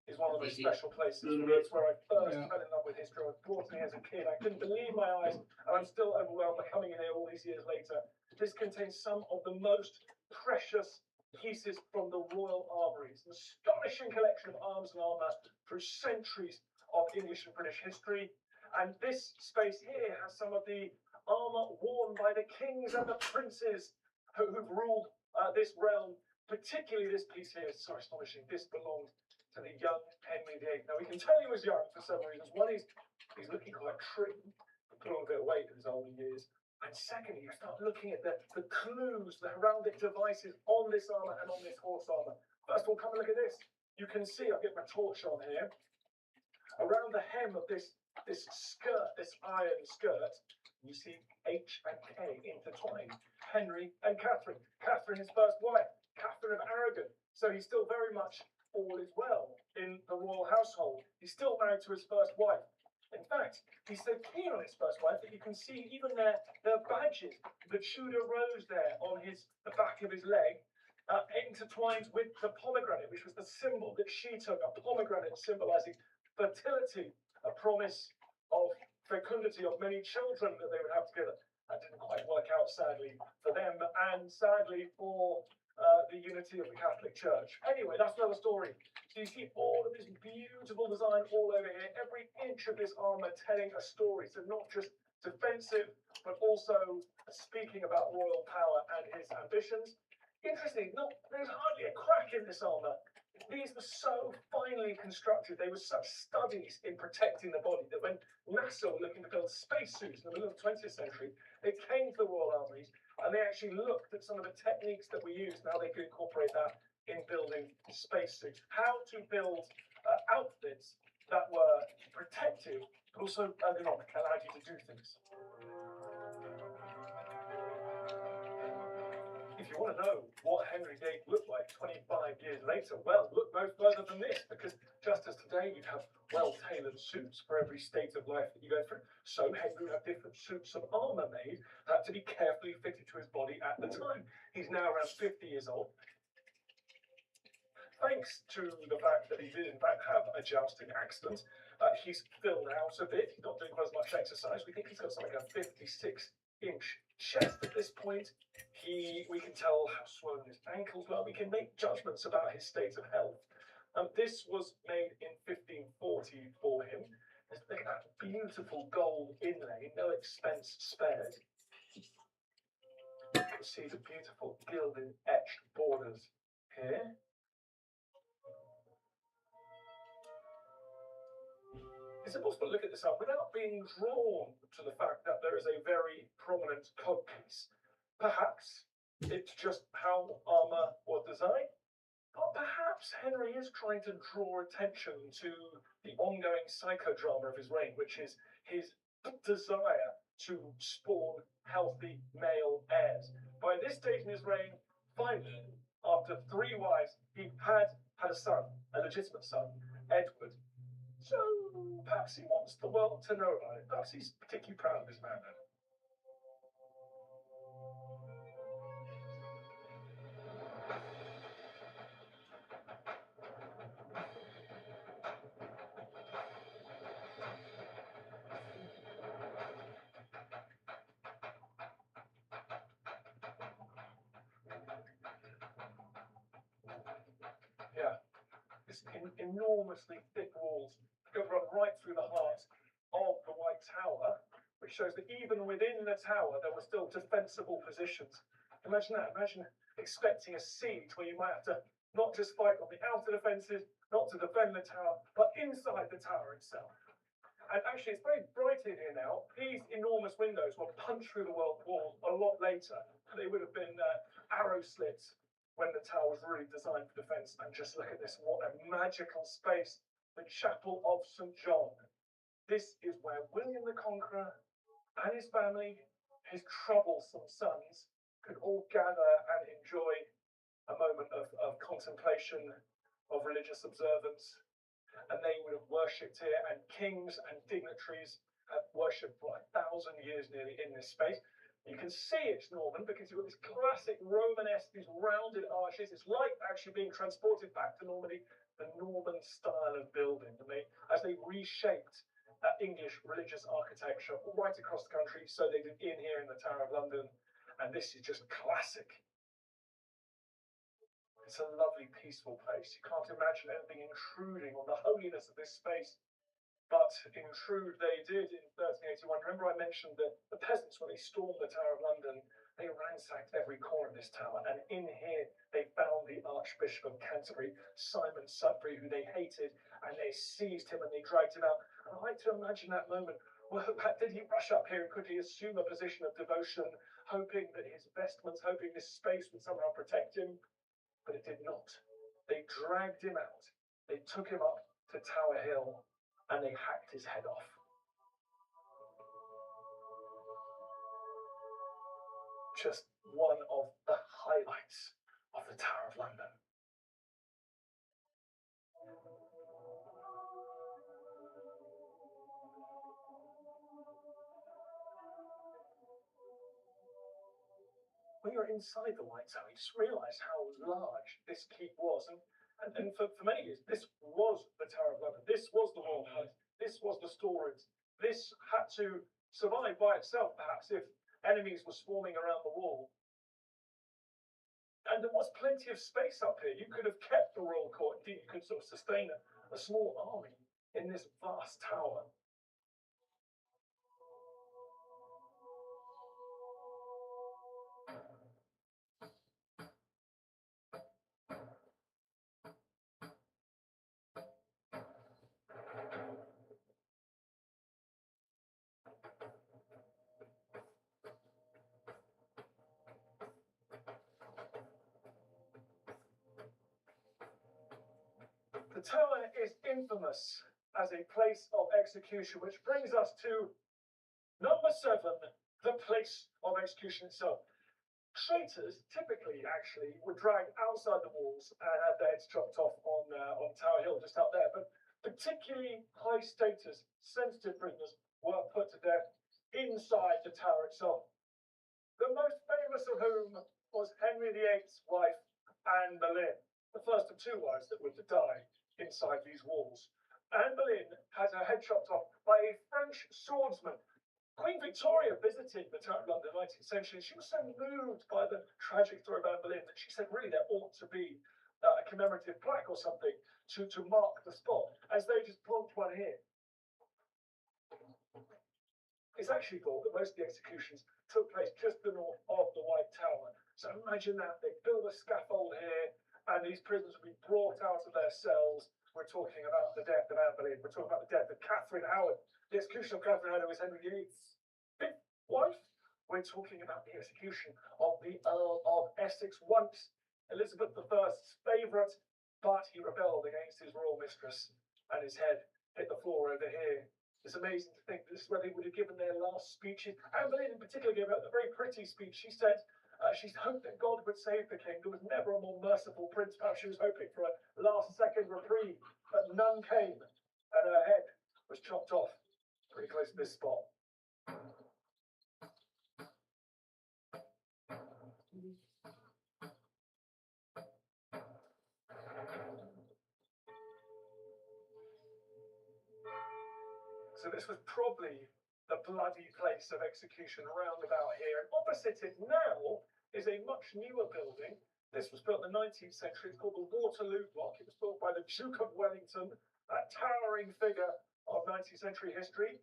is one of those special places for me. It's where I first fell in love with history. I was brought in here as a kid. I couldn't believe my eyes, and I'm still overwhelmed by coming in here all these years later. This contains some of the most precious pieces from the Royal Armouries, an astonishing collection of arms and armour through centuries of English and British history. And this space here has some of the armour worn by the kings and the princes who've ruled this realm. Particularly this piece here is so astonishing. This belonged to the young Henry VIII. Now we can tell he was young for several reasons. One is he's looking quite trim, put on a bit of weight in his older years. And secondly, you start looking at the clues, the heraldic devices on this armour and on this horse armour. First of all, come and look at this. You can see, I'll get my torch on here, around the hem of this skirt, this iron skirt, you see H and K intertwined. Henry and Catherine. Catherine, his first wife. Catherine of Aragon. So he's still very much all is well in the royal household. He's still married to his first wife. In fact, he's so keen on his first wife that you can see even their badges, the Tudor rose there on the back of his leg, intertwined with the pomegranate, which was the symbol that she took, a pomegranate symbolising fertility, a promise of fecundity of many children that they would have together. That didn't quite work out, sadly, for them, and sadly for the unity of the Catholic Church. Anyway, that's another story. So you see all of this beautiful design all over here, every inch of this armour telling a story. So not just defensive, but also speaking about royal power and his ambitions. Interesting, there's hardly a crack in this armour. These were so finely constructed, they were such studies in protecting the body that when NASA were looking to build spacesuits in the middle of the 20th century, they came to the Royal Armouries and they actually looked at some of the techniques that we use and how they could incorporate that in building spacesuits. How to build outfits that were protective, but also ergonomic, allowed you to do things. If you want to know what Henry VIII looked like 25 years later, well, look no further than this, because just as today you'd have well-tailored suits for every state of life that you go through, so Henry would have different suits of armour made that had to be carefully fitted to his body at the time. He's now around 50 years old. Thanks to the fact that he did in fact have a jousting accident, he's filled out a bit, he's not doing quite as much exercise. We think he's got something like a 56-inch chest at this point. We can tell how swollen his ankles were. We can make judgments about his state of health. This was made in 1540 for him. Look at that beautiful gold inlay, no expense spared. You can see the beautiful gilded etched borders here. It's impossible to look at this up without being drawn to the fact that there is a very prominent codpiece. Perhaps it's just how armour was designed, but perhaps Henry is trying to draw attention to the ongoing psychodrama of his reign, which is his desire to spawn healthy male heirs. By this stage in his reign, finally, after 3 wives, he had a son, a legitimate son, Edward. So perhaps he wants the world to know about it. Perhaps he's particularly proud of his man. Yeah, it's enormously thick walls go right through the heart of the White Tower, which shows that even within the tower there were still defensible positions. Imagine that. Imagine expecting a siege where you might have to not just fight on the outer defences, not to defend the tower, but inside the tower itself. And actually, it's very bright in here now. These enormous windows were punched through the walls a lot later. They would have been arrow slits when the tower was really designed for defence. And just look at this, what a magical space. The Chapel of St. John. This is where William the Conqueror and his family, his troublesome sons, could all gather and enjoy a moment of contemplation, of religious observance. And they would have worshipped here, and kings and dignitaries have worshipped for 1,000 years nearly in this space. You can see it's Norman because you've got this classic Romanesque, these rounded arches. It's like actually being transported back to Normandy, the Norman style of building. And as they reshaped English religious architecture right across the country, so they did in here in the Tower of London. And this is just classic. It's a lovely, peaceful place. You can't imagine anything intruding on the holiness of this space. But intrude they did in 1381. Remember I mentioned that the peasants, when they stormed the Tower of London, they ransacked every corner of this tower. And in here, they found the Archbishop of Canterbury, Simon Sudbury, who they hated, and they seized him and they dragged him out. And I like to imagine that moment. Well, did he rush up here and could he assume a position of devotion, hoping that his vestments, hoping this space would somehow protect him? But it did not. They dragged him out. They took him up to Tower Hill and they hacked his head off. Just one of the highlights of the Tower of London. When you're inside the White Tower, you just realise how large this keep was. And for many years, this was the Tower of London. This was the Royal Palace. This was the storerooms. This had to survive by itself, perhaps, if enemies were swarming around the wall. And there was plenty of space up here. You could have kept the royal court. Indeed, you could sort of sustain a small army in this vast tower. The Tower is infamous as a place of execution, which brings us to number 7, the place of execution itself. Traitors typically actually were dragged outside the walls and had their heads chopped off on Tower Hill, just out there. But particularly high status, sensitive prisoners were put to death inside the tower itself. The most famous of whom was Henry VIII's wife, Anne Boleyn, the first of 2 wives that were to die inside these walls. Anne Boleyn had her head chopped off by a French swordsman. Queen Victoria visited the Tower of London in the 19th century, and she was so moved by the tragic story of Anne Boleyn that she said, really, there ought to be a commemorative plaque or something to mark the spot, as they just plonked one here. It's actually thought that most of the executions took place just to the north of the White Tower. So imagine that, they build a scaffold here, and these prisoners will be brought out of their cells. We're talking about the death of Anne Boleyn. We're talking about the death of Catherine Howard. The execution of Catherine Howard was Henry VIII's fifth wife. We're talking about the execution of the Earl of Essex, once Elizabeth I's favourite, but he rebelled against his royal mistress, and his head hit the floor over here. It's amazing to think this is where they would have given their last speeches. Anne Boleyn in particular gave a very pretty speech. She said, she hoped that God would save the king. There was never a more merciful prince. Perhaps she was hoping for a last-second reprieve, but none came, and her head was chopped off pretty close to this spot. So this was probably the bloody place of execution around about here. And opposite it now is a much newer building. This was built in the 19th century. It's called the Waterloo Block. It was built by the Duke of Wellington, that towering figure of 19th century history.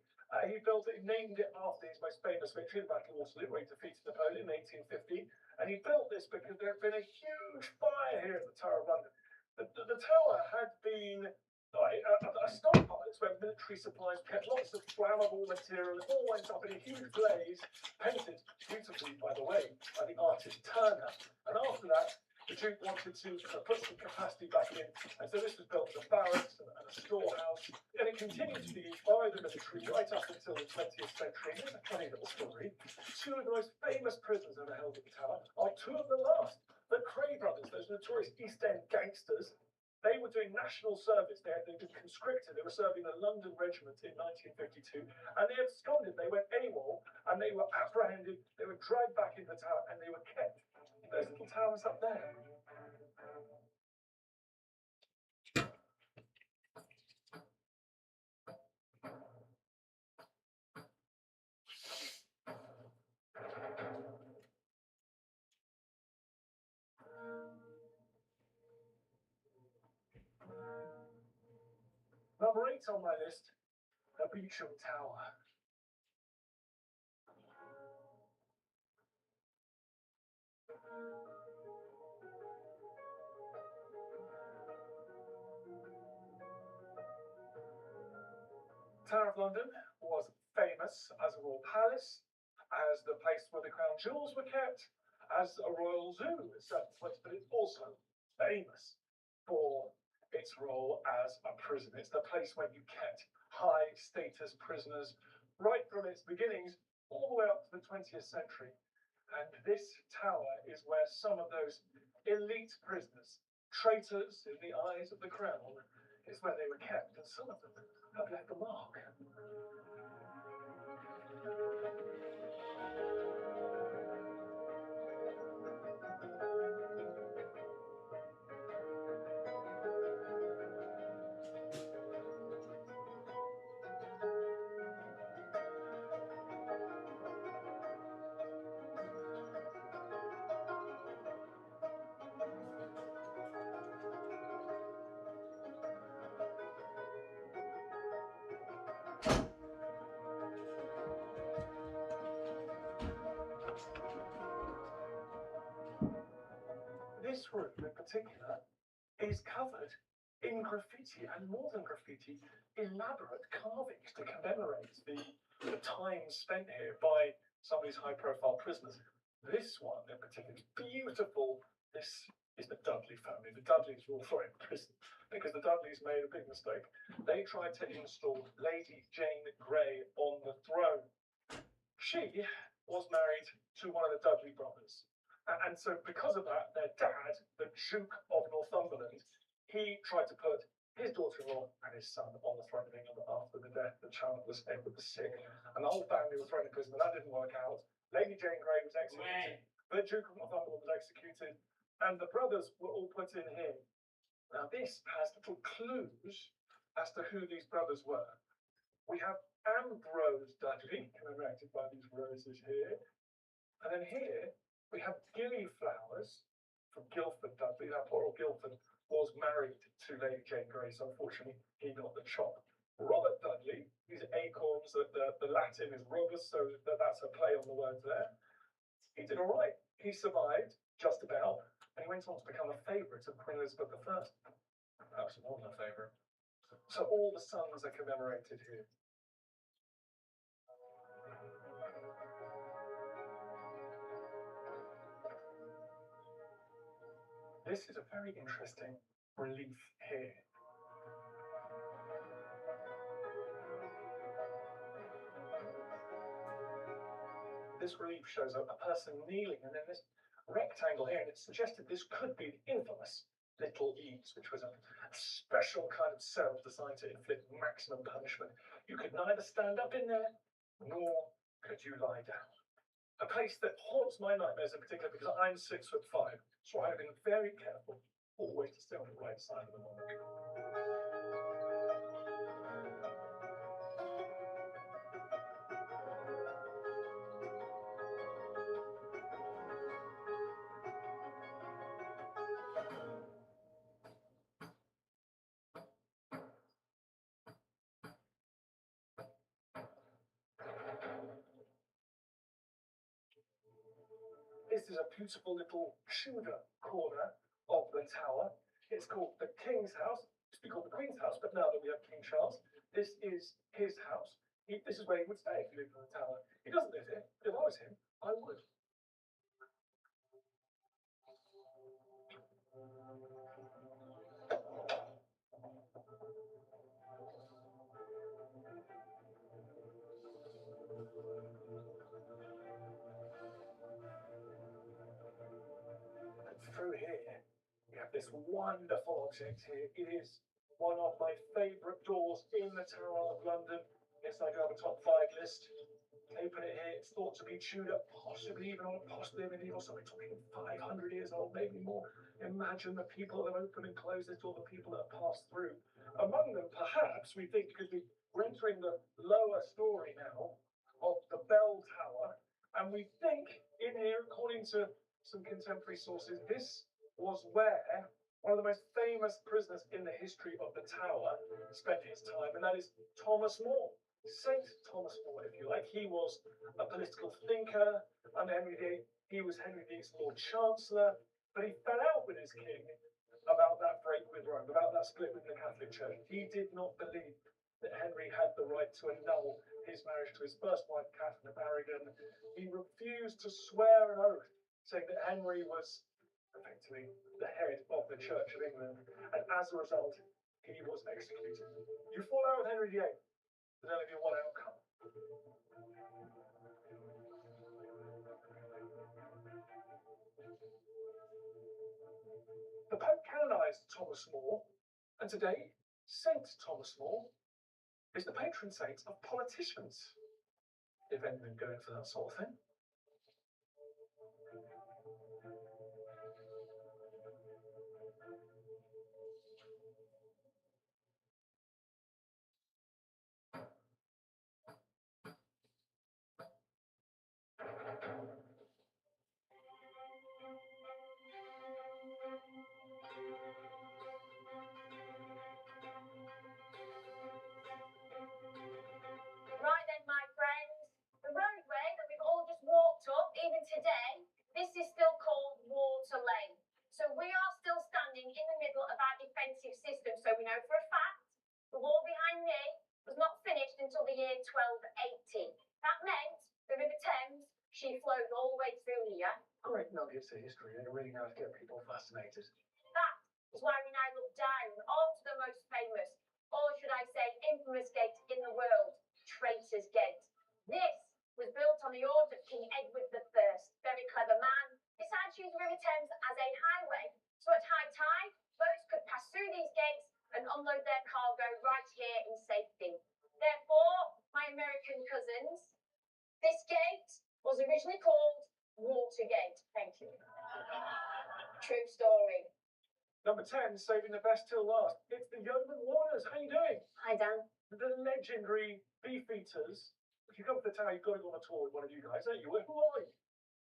He built it, named it after his most famous victory, the Battle of Waterloo, where he defeated Napoleon in 1850. And he built this because there had been a huge fire here at the Tower of London. The tower had been a stockpile. It's where military supplies kept, lots of flammable material. It all went up in a huge blaze, painted beautifully, by the way, by the artist Turner. And after that, the Duke wanted to put some capacity back in, and so this was built as a barracks and a storehouse, and it continued to be used by the military right up until the 20th century. Here's a funny little story. 2 of the most famous prisoners ever held at the tower are 2 of the last. The Cray brothers, those notorious East End gangsters. They were doing national service. They'd been conscripted. They were serving the London Regiment in 1952, and they absconded. They went AWOL, and and they were apprehended, they were dragged back into the tower, and they were kept in those little towers up there. Number 8 on my list, the Beauchamp Tower. Tower of London was famous as a royal palace, as the place where the crown jewels were kept, as a royal zoo at certain points, but it's also famous for its role as a prison. It's the place where you kept high status prisoners right from its beginnings all the way up to the 20th century. And this tower is where some of those elite prisoners, traitors in the eyes of the crown, is where they were kept, and some of them have left a mark. This room in particular is covered in graffiti, and more than graffiti, elaborate carvings to commemorate the time spent here by some of these high-profile prisoners. This one in particular is beautiful. This is the Dudley family. The Dudleys were all in prison because the Dudleys made a big mistake. They tried to install Lady Jane Grey on the throne. She was married to one of the Dudley brothers. And so because of that, their dad, the Duke of Northumberland, he tried to put his daughter-in-law and his son on the throne of England after the death. The child was Edward VI, and the whole family was thrown in prison, but that didn't work out. Lady Jane Grey was executed, the Duke of Northumberland was executed, and the brothers were all put in here. Now this has little clues as to who these brothers were. We have Ambrose Dudley, commemorated by these roses here, and then here we have gillyflowers from Guildford Dudley. Now, poor old Guildford was married to Lady Jane Grey, so unfortunately he got the chop. Robert Dudley, these acorns, the Latin is robus, so that's a play on the words there. He did all right. He survived, just about, and he went on to become a favourite of Queen Elizabeth I. Perhaps more than a favourite. So all the sons are commemorated here. This is a very interesting relief here. This relief shows a person kneeling, and then this rectangle here, and it suggested this could be the infamous Little Ease, which was a special kind of cell designed to inflict maximum punishment. You could neither stand up in there, nor could you lie down. A place that haunts my nightmares in particular because I'm 6'5", so I have been very careful always to stay on the right side of the monarch. This is a beautiful little Tudor corner of the tower. It's called the King's House. It used to be called the Queen's House, but now that we have King Charles, this is his house. This is where he would stay if he lived in the tower. He doesn't live here. If I was him, I would. Through here, we have this wonderful object here. It is one of my favourite doors in the Tower of London. Yes, I do have a top 5 list. They put it here, it's thought to be Tudor, possibly even on a posthume medieval, so we're talking 500 years old, maybe more. Imagine the people that have opened and closed this door, the people that have passed through. Among them, perhaps, we think, because we're entering the lower story now of the bell tower, and we think in here, according to some contemporary sources, this was where one of the most famous prisoners in the history of the tower spent his time, and that is Thomas More. Saint Thomas More, if you like. He was a political thinker under Henry VIII. He was Henry VIII's Lord Chancellor, but he fell out with his king about that break with Rome, about that split with the Catholic Church. He did not believe that Henry had the right to annul his marriage to his first wife, Catherine of Aragon. He refused to swear an oath saying that Henry was effectively the head of the Church of England, and as a result, he was executed. You fall out with Henry VIII. There's only been one outcome. The Pope canonised Thomas More, and today, Saint Thomas More is the patron saint of politicians, if anyone going for that sort of thing. Right then, my friends, the roadway that we've all just walked up, even today, this is still called Water Lane. So we are still standing in the middle of our defensive system. So we know for a fact the wall behind me was not finished until the year 1280. That meant the River Thames, she flowed all the way through here. Great nuggets of history, they really know how to get people fascinated. That is why we now look down onto the most famous, or should I say infamous gate in the world, Traitor's Gate. This was built on the order of King Edward I, very clever man, decided to use the River Thames as a highway. So at high tide, boats could pass through these gates and unload their cargo right here in safety. Therefore, my American cousins, this gate was originally called Watergate. Thank you. True story. Number 10, saving the best till last. It's the Yeoman Warners. How you doing? Hi, Dan. The legendary Beefeaters. If you come to the tower, you've got to go on a tour with one of you guys, ain't you? Who are you?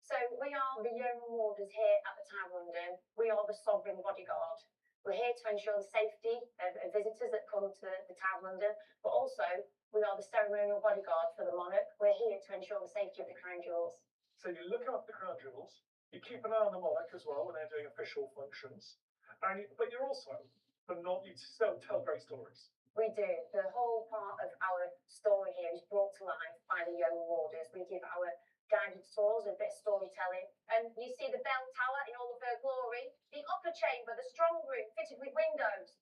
So we are the Yeoman Warders here at the Tower of London. We are the sovereign bodyguard. We're here to ensure the safety of visitors that come to the Tower of London, but also we are the ceremonial bodyguard for the monarch. We're here to ensure the safety of the crown jewels. So you look after the crown jewels, you keep an eye on the monarch as well when they're doing official functions, but you're also, you still tell great stories. We do. The whole part of our story here is brought to life by the Yeoman Warders. We give our guided tours, a bit of storytelling, and you see the bell tower in all of her glory, the upper chamber, the strong room fitted with windows.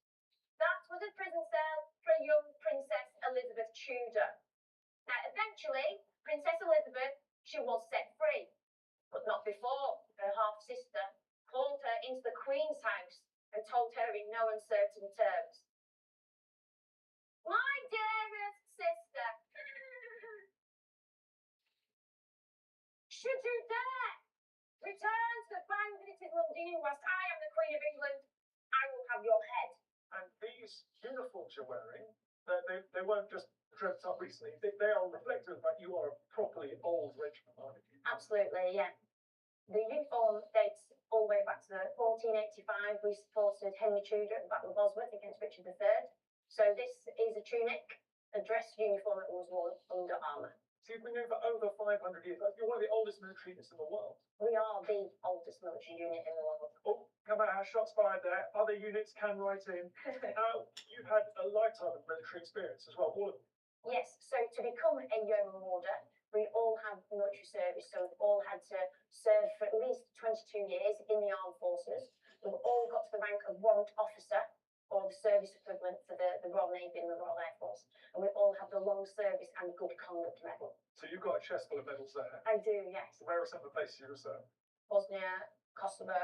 That was a prison cell for a young Princess Elizabeth Tudor. Now, eventually, Princess Elizabeth, she was set free, but not before her half-sister called her into the Queen's house and told her in no uncertain terms, "My dearest sister, should you dare return to the fine visited London whilst I am the Queen of England, I will have your head." And these uniforms you're wearing, they weren't just dreamt up recently. They are reflective of the fact you are a properly old regiment, aren't you? Absolutely, yeah. The uniform dates all the way back to 1485. We supported Henry Tudor at the Battle of Bosworth against Richard III. So this is a tunic, a dress uniform that was worn under armour. So you've been doing it for over 500 years. You're one of the oldest military units in the world. We are the oldest military unit in the world. Oh, come out, shots fired there. Other units can write in. You've had a lifetime of military experience as well, all of them. Yes, so to become a Yeoman Warder, we all have military service, so we've all had to serve for at least 22 years in the armed forces. We've all got to the rank of warrant officer, or the service equivalent for the Royal Navy and the Royal Air Force. And we all have the long service and good conduct medal. So you've got a chest full of medals there. I do, yes. Where are some of the places you were served? Bosnia, Kosovo,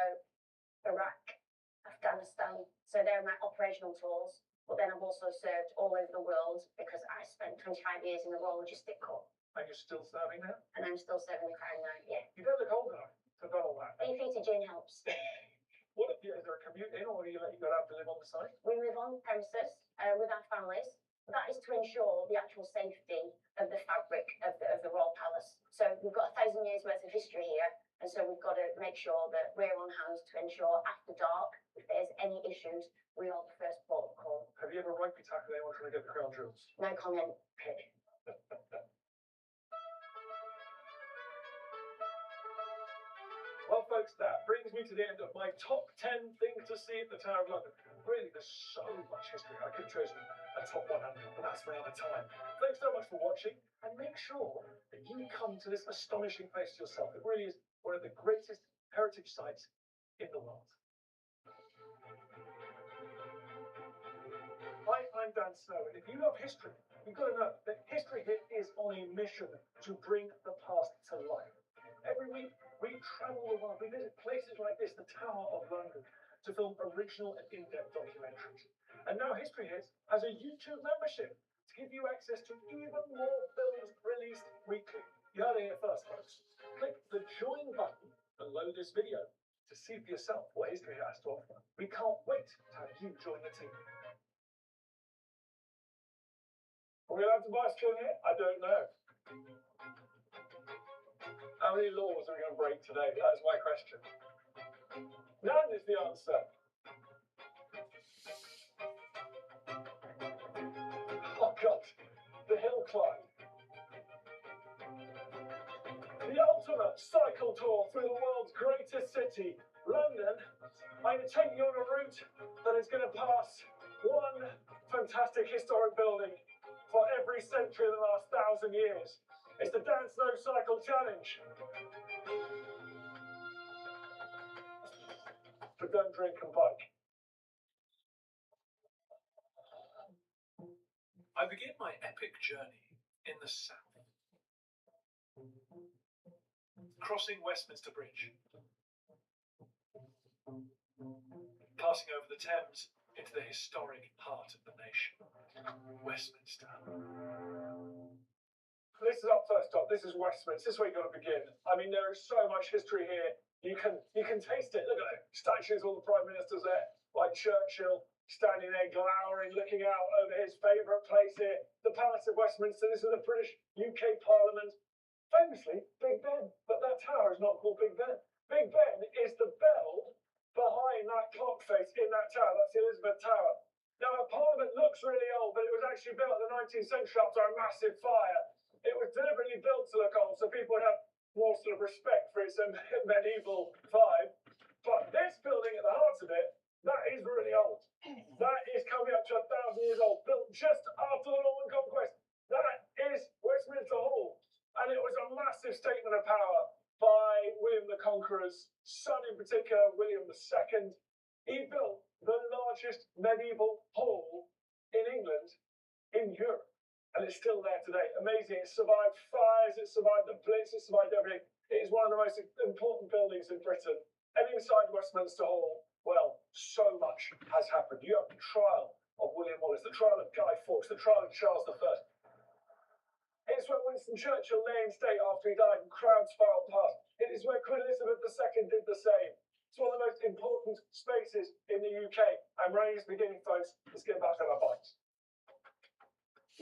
Iraq, Afghanistan. So they're my operational tours. But then I've also served all over the world because I spent 25 years in the Royal Logistic Corps. And you're still serving now? And I'm still serving the crown now, yeah. You don't look old enough to have done all that. Beefeater gin helps. What if you, is there a commute in, or do you let you go out to live on the site? We live on premises with our families. That is to ensure the actual safety of the fabric of the Royal Palace. So we've got 1,000 years worth of history here, and so we've got to make sure that we're on hand to ensure after dark, if there's any issues, we are the first port of call. Have you ever rugby tackled anyone trying to get the crown jewels? No comment. Well, folks, that brings me to the end of my top 10 things to see at the Tower of London. Really, there's so much history. I could have chosen a top 100, but that's for another time. Thanks so much for watching, and make sure that you come to this astonishing place yourself. It really is one of the greatest heritage sites in the world. Hi, I'm Dan Snow, and if you love history, you've got to know that History Hit is on a mission to bring the past to life. Every week, we travel the world. We visit places like this, the Tower of London, to film original and in-depth documentaries. And now History Hit has a YouTube membership to give you access to even more films released weekly. You heard it here first, folks. Click the join button below this video to see for yourself what History Hit has to offer. We can't wait to have you join the team. Are we allowed to bicycle here? I don't know. How many laws are we going to break today? That is my question. None is the answer. Oh God, the hill climb. The ultimate cycle tour through the world's greatest city, London. I'm going to take you on a route that is going to pass one fantastic historic building for every century of the last 1,000 years. It's the Dan Snow Cycle Challenge. But don't drink and bike. I begin my epic journey in the south, crossing Westminster Bridge, passing over the Thames into the historic heart of the nation, Westminster. This is our first stop. This is Westminster. This is where you've got to begin. I mean, there is so much history here. You can taste it. Look at it. Statues of all the prime ministers there, like Churchill, standing there glowering, looking out over his favourite place here, the Palace of Westminster. This is the British UK Parliament. Famously, Big Ben. But that tower is not called Big Ben. Big Ben is the bell behind that clock face in that tower. That's the Elizabeth Tower. Now, the Parliament looks really old, but it was actually built in the 19th century after a massive fire. It was deliberately built to look old so people would have more sort of respect for its medieval vibe. But this building at the heart of it, that is really old. That is coming up to 1,000 years old, built just after the Norman Conquest. That is Westminster Hall. And it was a massive statement of power by William the Conqueror's son in particular, William II. He built the largest medieval hall in England, in Europe. And it's still there today. Amazing. It survived fires, it survived the Blitz, it survived everything. It is one of the most important buildings in Britain. And inside Westminster Hall, well, so much has happened. You have the trial of William Wallace, the trial of Guy Fawkes, the trial of Charles I. It's where Winston Churchill lay in state after he died and crowds filed past. It is where Queen Elizabeth II did the same. It's one of the most important spaces in the UK. And running is beginning, folks. Let's get back on our bikes.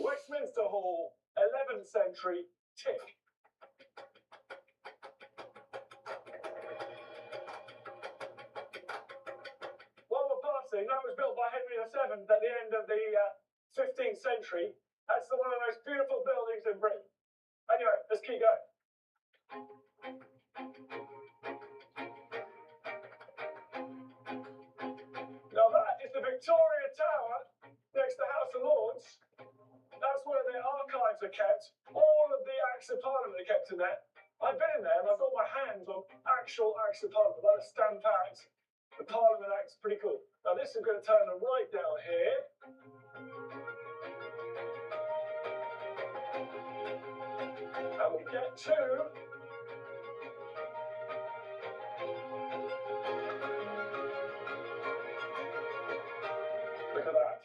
Westminster Hall, 11th century, tick. While we're passing, that was built by Henry VII at the end of the 15th century. That's one of the most beautiful buildings in Britain. Anyway, let's keep going. Now that is the Victoria Tower next to the House of Lords. That's where their archives are kept. All of the Acts of Parliament are kept in there. I've been in there and I've got my hands on actual Acts of Parliament, like the Stamp Act, the Parliament Act's pretty cool. Now this is going to turn them right down here. And we get to look at that.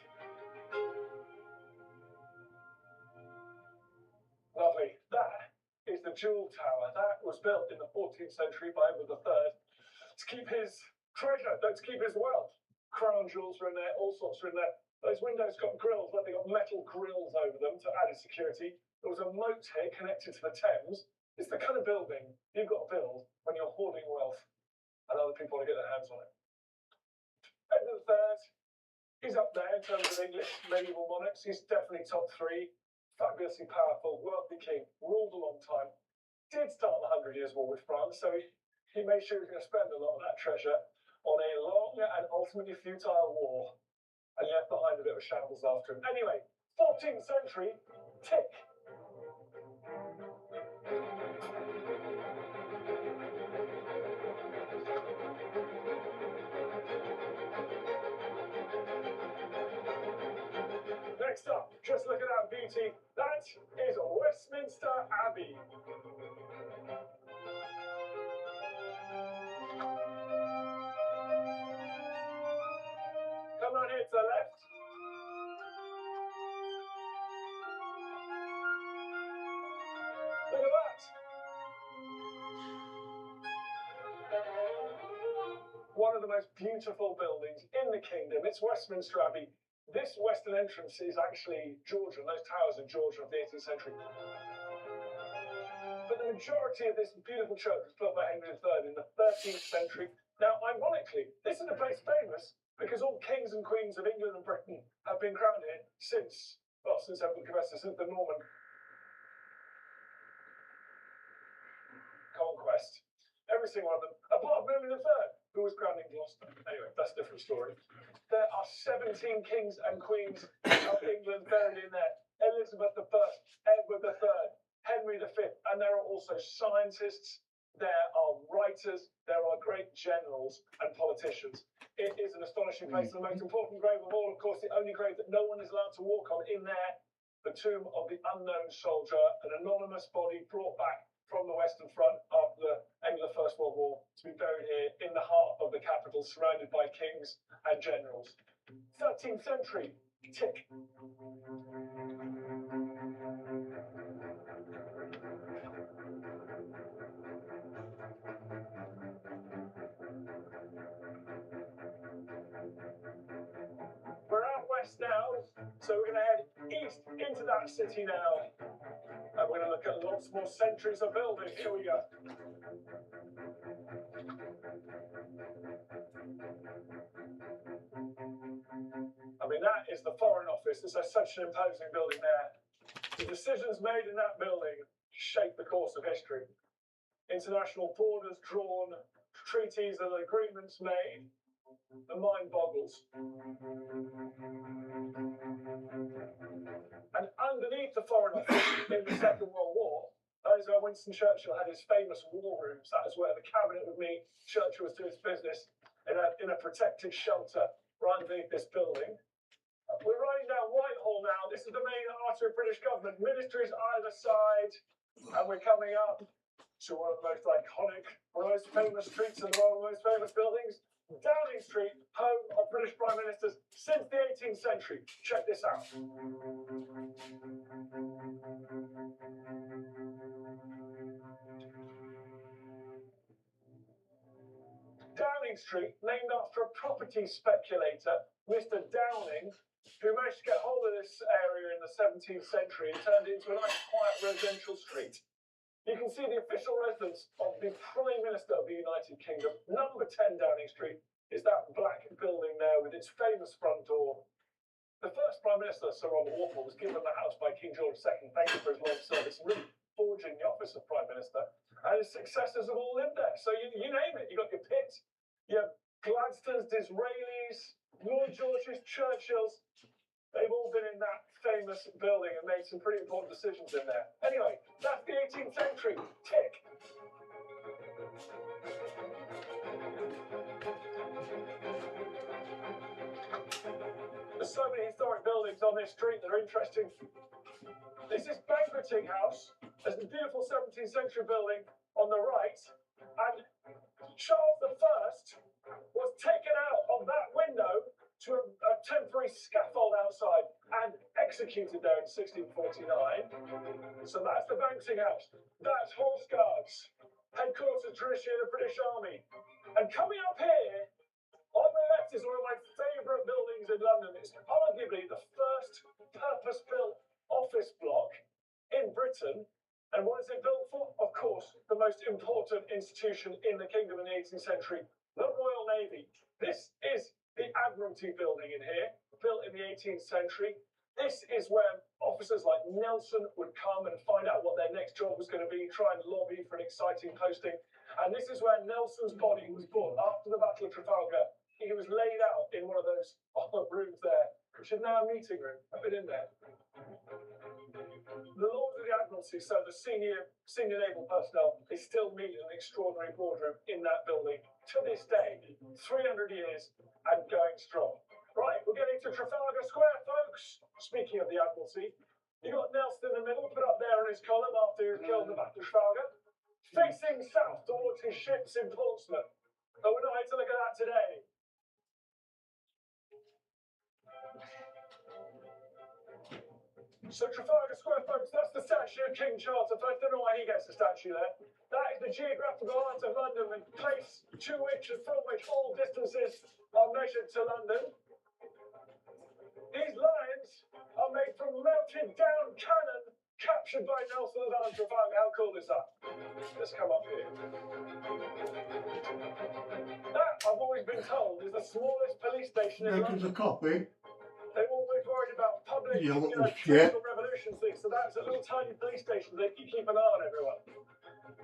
Lovely. That Jewel Tower. That was built in the 14th century by Edward III to keep his treasure, to keep his wealth. Crown jewels are in there, all sorts are in there. Those windows got grills, but they got metal grills over them to added security. There was a moat here connected to the Thames. It's the kind of building you've got to build when you're hoarding wealth and other people want to get their hands on it. Edward III, he's up there in terms of English medieval monarchs. He's definitely top three. Fabulously powerful, wealthy king, ruled a long time. Did start the 100 Years' War with France, so he made sure he was going to spend a lot of that treasure on a long and ultimately futile war, and left behind a bit of a shambles after him. Anyway, 14th century, tick. Next up, just look at that beauty. That is Westminster Abbey. Come on here to the left. Look at that. One of the most beautiful buildings in the kingdom. It's Westminster Abbey. This western entrance is actually Georgian. Those towers are Georgian of the 18th century. But the majority of this beautiful church was built by Henry III in the 13th century. Now, ironically, this is a place famous because all kings and queens of England and Britain have been crowned here since Edward Confessor, since the Norman conquest. Every single one of them, apart from Henry III, who was crowned in Gloucester. Anyway, that's a different story. There are 17 kings and queens of England buried in there. Elizabeth I, Edward III, Henry V, and there are also scientists, there are writers, there are great generals and politicians. It is an astonishing place. The most important grave of all, of course, the only grave that no one is allowed to walk on in there, the tomb of the unknown soldier, an anonymous body brought back from the Western Front after the end of the First World War to be buried here in the heart of the capital, surrounded by kings and generals. 13th century, tick. We're out west now, so we're going to head east into that city now. And we're going to look at lots more centuries of building. Here we go. I mean, that is the Foreign Office. It's such an imposing building there. The decisions made in that building shape the course of history. International borders drawn, treaties and agreements made. The mind boggles. And underneath the Foreign Office in the Second World War, that is where Winston Churchill had his famous war rooms. That is where the cabinet would meet. Churchill was doing his business in a protected shelter right underneath this building. We're riding down Whitehall now. This is the main artery of British government. Ministries either side. And we're coming up to one of the most iconic, one of the most famous streets in the world, one of the most famous buildings. Downing Street, home of British Prime Ministers since the 18th century. Check this out. Downing Street, named after a property speculator, Mr. Downing, who managed to get hold of this area in the 17th century and turned it into a nice, quiet residential street. You can see the official residence of the Prime Minister of the United Kingdom. Number 10 Downing Street is that black building there with its famous front door. The first Prime Minister, Sir Robert Walpole, was given the house by King George II. Thank you for his long service and really forging the office of Prime Minister. And his successors have all lived there. So you name it. You got your Pitt, your Gladstones, Disraelis, Lloyd Georges, Churchills. They've all been in that famous building and made some pretty important decisions in there. Anyway, that's the 18th century. Tick. There's so many historic buildings on this street that are interesting. This is Banqueting House. There's a beautiful 17th century building on the right. And Charles I was taken out of that window to a temporary scaffold outside and executed there in 1649. So that's the Banqueting House. That's Horse Guards, headquarters traditionally of the British Army. And coming up here, on the left is one of my favourite buildings in London. It's arguably the first purpose-built office block in Britain. And what is it built for? Of course, the most important institution in the kingdom in the 18th century, the Royal Navy. This is the Admiralty building in here, built in the 18th century. This is where officers like Nelson would come and find out what their next job was going to be, try and lobby for an exciting posting. And this is where Nelson's body was brought after the Battle of Trafalgar. He was laid out in one of those rooms there, which is now a meeting room. I've been in there. The Lords of the Admiralty, so the senior naval personnel, they still meet in an extraordinary boardroom in that building to this day, 300 years and going strong. Right, we're getting to Trafalgar Square, folks. Speaking of the Admiralty, you got Nelson in the middle, put up there on his column after he was killed in the Battle of Trafalgar, facing south towards his ships in Portsmouth. But we're not here to look at that today. So Trafalgar Square, folks, that's the statue of King Charles I. Don't know why he gets a statue there. That is the geographical heart of London, the place to which and from which all distances are measured to London. These lines are made from melted down cannon captured by Nelson of Allen Trafalgar. How cool is that? Let's come up here. That, I've always been told, is the smallest police station in There's London. a copy. They're always worried about public, Yeah, what was political revolution things, so that's a little tiny police station. They keep an eye on everyone.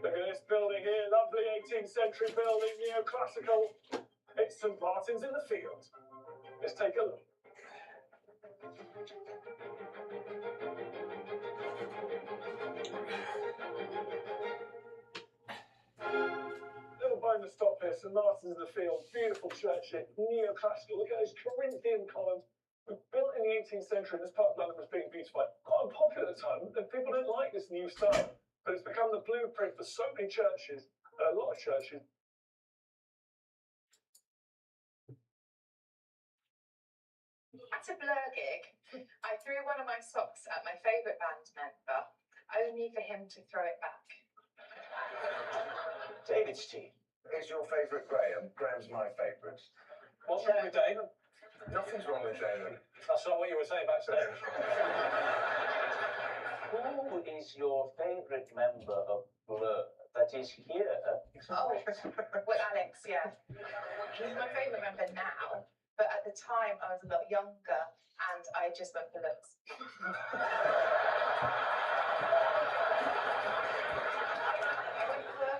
Look at this building here, lovely 18th century building, neoclassical. It's St. Martin's in the Field. Let's take a look. Little bonus stop here, St. Martin's in the Field. Beautiful church here, neoclassical. Look at those Corinthian columns. Built in the 18th century, this part of London was being beautified. Quite unpopular at the time, and people didn't like this new style. But it's become the blueprint for so many churches, a lot of churches. At a Blur gig, I threw one of my socks at my favourite band member, only for him to throw it back. David's team. Is your favourite Graham? Graham's my favourite. What's wrong with David? Nothing's wrong with David. That's not what you were saying backstage. Who is your favourite member of Blur that is here? Oh, well, Alex, yeah. He's my favourite member now, but at the time I was a lot younger and I just went for looks. I went for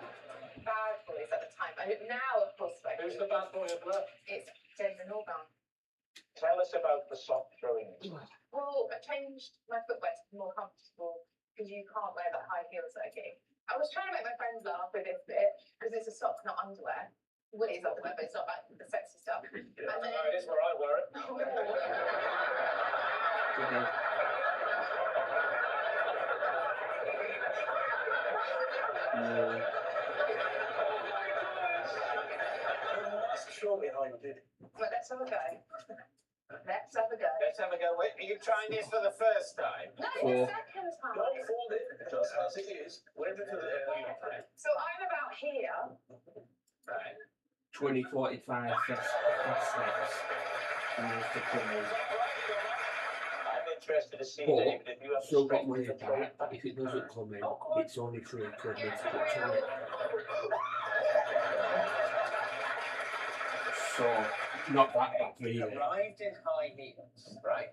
bad boys at the time. Now, of course, Who's the bad boy of Blur? it's Damon Albarn. Tell us about the sock throwing. Well, I changed my footwear to be more comfortable because you can't wear that high heels at a gig. I was trying to make my friends laugh with this bit because it's a sock, not underwear. Well, it is underwear, but it's not like the sexy stuff. And then, It is where I wear it. Okay. Sure behind it. Well, let's have a go. Let's have a go. Let's have a go. Wait, are you trying this for the first time? No, Four. the second time. Don't fold it, just as it is. Whatever to the So I'm about here. Right. 20, 45 fast steps. And there's the corners. I'm interested to see, But David, if you have still the got money strength to throw back. it back. If it doesn't come in, it's only £3 to put on it. So, not that bad really. Arrived in high heels, right?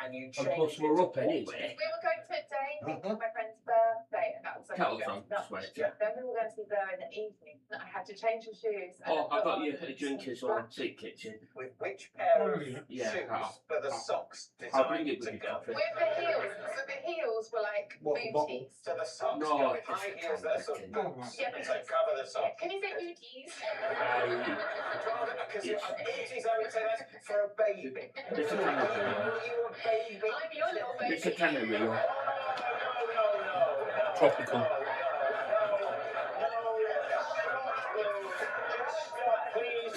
And you And changed plus we're up anyway. We were going to Dane for my friend's birthday, and that was like Kettle from that- Sweat. Then we were going to see Blur in the evening, and I had to change the shoes. and Oh, I put got on you a these drinkers on Tea Kitchen. with which pair of Yeah, shoes I'll- for the socks I'll bring designed it with to you, go? coffee. With the heels, so the heels were like What, booties. So the socks No, go with it's high heels, they're sort of boots, Yeah, so cover the socks. Can you say booties? Because booties, I would say that's for a baby. It's a canary. Are you a baby? I'm your little baby. It's a canary. No. Tropical. No, just stop, please.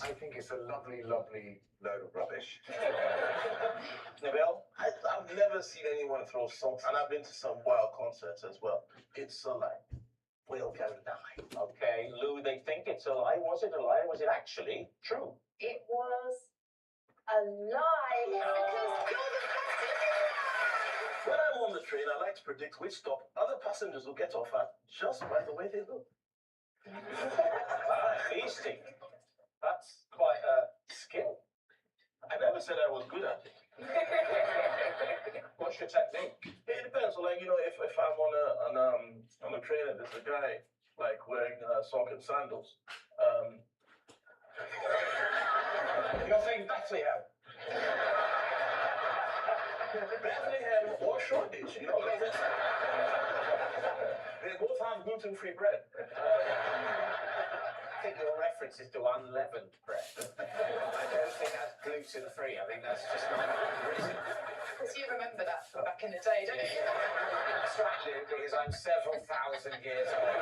I think it's a lovely, lovely load of rubbish. Nabil? I've never seen anyone throw salt, and I've been to some wild concerts as well. It's a lie. We'll go die. Okay, Lou, they think it's a lie. Was it a lie? Was it actually true? It was a lie. Because you're the passenger. When I'm on the train, I like to predict which stop other passengers will get off at just by the way they look. Beastie. That's quite a skill. I never said I was good at it. What's your technique? It depends. So, like, you know, if I'm on a train and there's a guy like wearing sock and sandals, You're saying Bethlehem. Bethlehem or Shoreditch, you know, they both have gluten-free bread. I think your reference is to unleavened bread. I don't think that's gluten-free. I think that's just not reason. Because you remember that from back in the day, don't you? That's right, Lou, because I'm several thousand years old.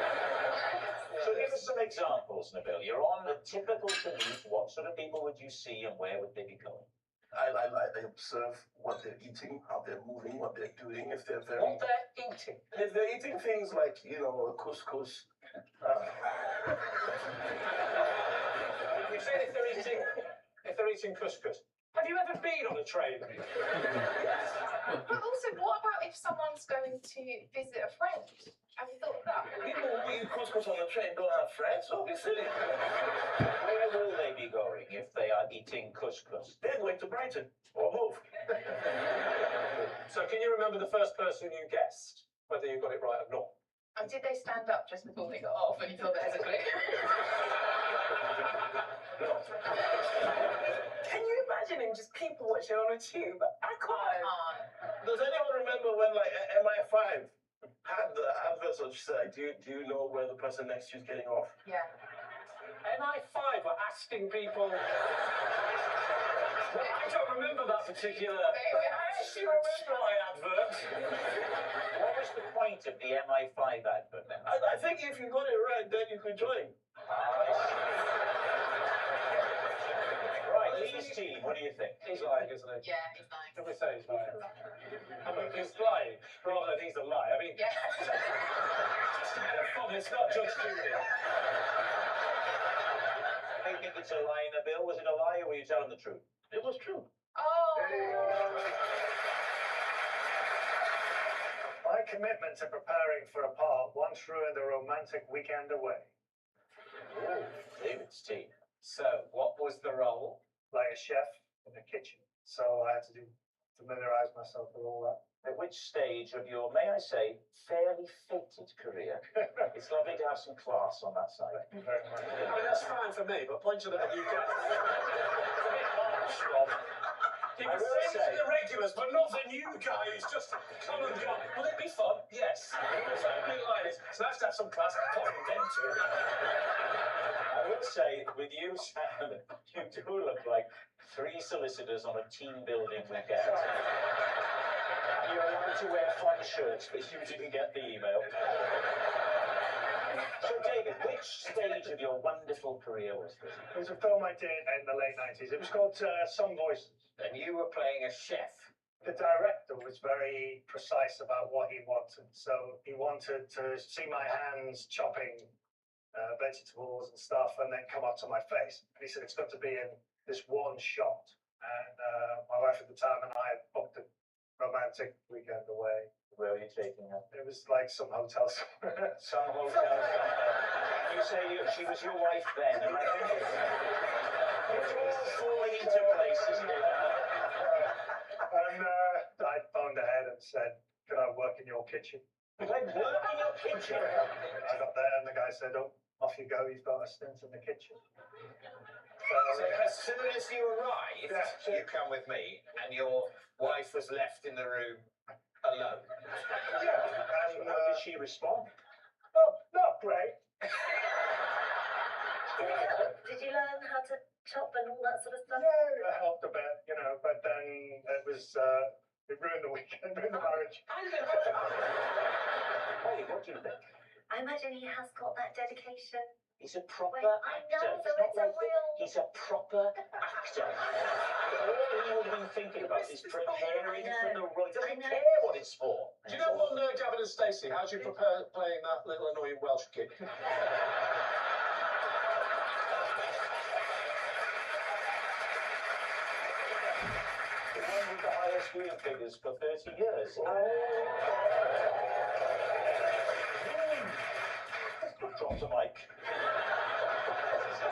So give us some examples, Nabil. You're on a typical commute. What sort of people would you see and where would they be going? I observe what they're eating, how they're moving, what they're doing, if they're very... What they're eating. If they're eating things like, you know, couscous. You said if they're eating couscous. Have you ever been on a train? But also, what about if someone's going to visit a friend? Have you thought of that? People who eat couscous on the train don't have friends, so be silly. Where will they be going if they are eating couscous? They're going to Brighton, or Hove. So can you remember the first person you guessed, whether you got it right or not? And did they stand up just before they got off and you thought there was a clue? Can you imagine him just people watching on a tube? I can't. Does anyone remember when, like, MI5 had the adverts which said, do you know where the person next to you is getting off? Yeah. MI5 were asking people. Well, I don't remember that particular. I actually remember my advert. What was the point of the MI5 advert then? I think if you got it right, then you could join. Right, Lee's team, what do you think? He's lying, isn't he? Yeah, he's lying. Can we say he's lying? I mean, he's lying rather than he's a lie. I mean, Yeah. it's not Judge Judy. I think it's a lie, Nabil. Was it a lie or were you telling the truth? It was true. Oh. My commitment to preparing for a part once ruined a romantic weekend away. Oh, David's team. So, what was the role? Like a chef in the kitchen. So I had to familiarise myself with all that. At which stage of your, may I say, fairly fated career? It's lovely to have some class on that side. Thank you very much. I mean, that's fine for me, but point to the new guy. It's a bit harsh, Rob. You I can will say say- to the regulars, but not the new guy who's just come and gone. Will it be fun? Yes. It's opening line is. It's nice to have some class. I can't condemn to it. I will say, with you, Sam, you do look like 3 solicitors on a team building weekend. You're allowed to wear fun shirts, but you didn't get the email. So, David, which stage of your wonderful career was this? It was a film I did in the late 90s. It was called Some Voices. And you were playing a chef. The director was very precise about what he wanted. So he wanted to see my hands chopping vegetables and stuff and then come up to my face. And he said, it's got to be in this one shot. And my wife at the time and I booked a romantic weekend away. Where were you taking her? It was like some hotel somewhere. Some hotel. You say she was your wife then, and I think it's all falling into place, isn't it? And I phoned ahead and said, could I work in your kitchen? Could I work in your kitchen? I got there and the guy said, oh, off you go, you've got a stint in the kitchen. So as soon as you arrived, you come with me, and your wife was left in the room alone. Yeah, and How did she respond? oh, not great. Did you learn how to chop and all that sort of stuff? Yeah, it helped a bit, you know, but then it was, it ruined the weekend, ruined the marriage. Hey, what do you think? I imagine he has got that dedication. He's a proper Wait, I actor. know, so He's not it's a real- He's a proper actor. All he will be thinking about is preparing for the role. He doesn't care what it's for. Do you know what, Gavin and Stacey? How do you prepare playing that little annoying Welsh kid? The one with the highest viewing figures for 30 years. Drop the mic.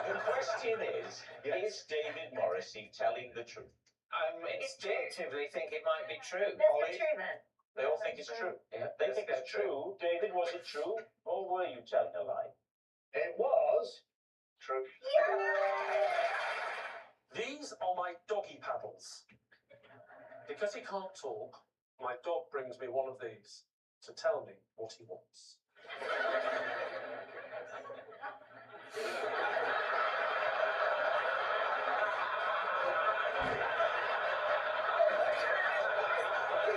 The question is David Morrissey telling the truth? I instinctively think it might be true. Let's Ollie? be true then. They all think it's true. Yeah, They think it's true. David, was it true? Or were you telling a lie? It was true. These are my doggy paddles. Because he can't talk, my dog brings me one of these to tell me what he wants.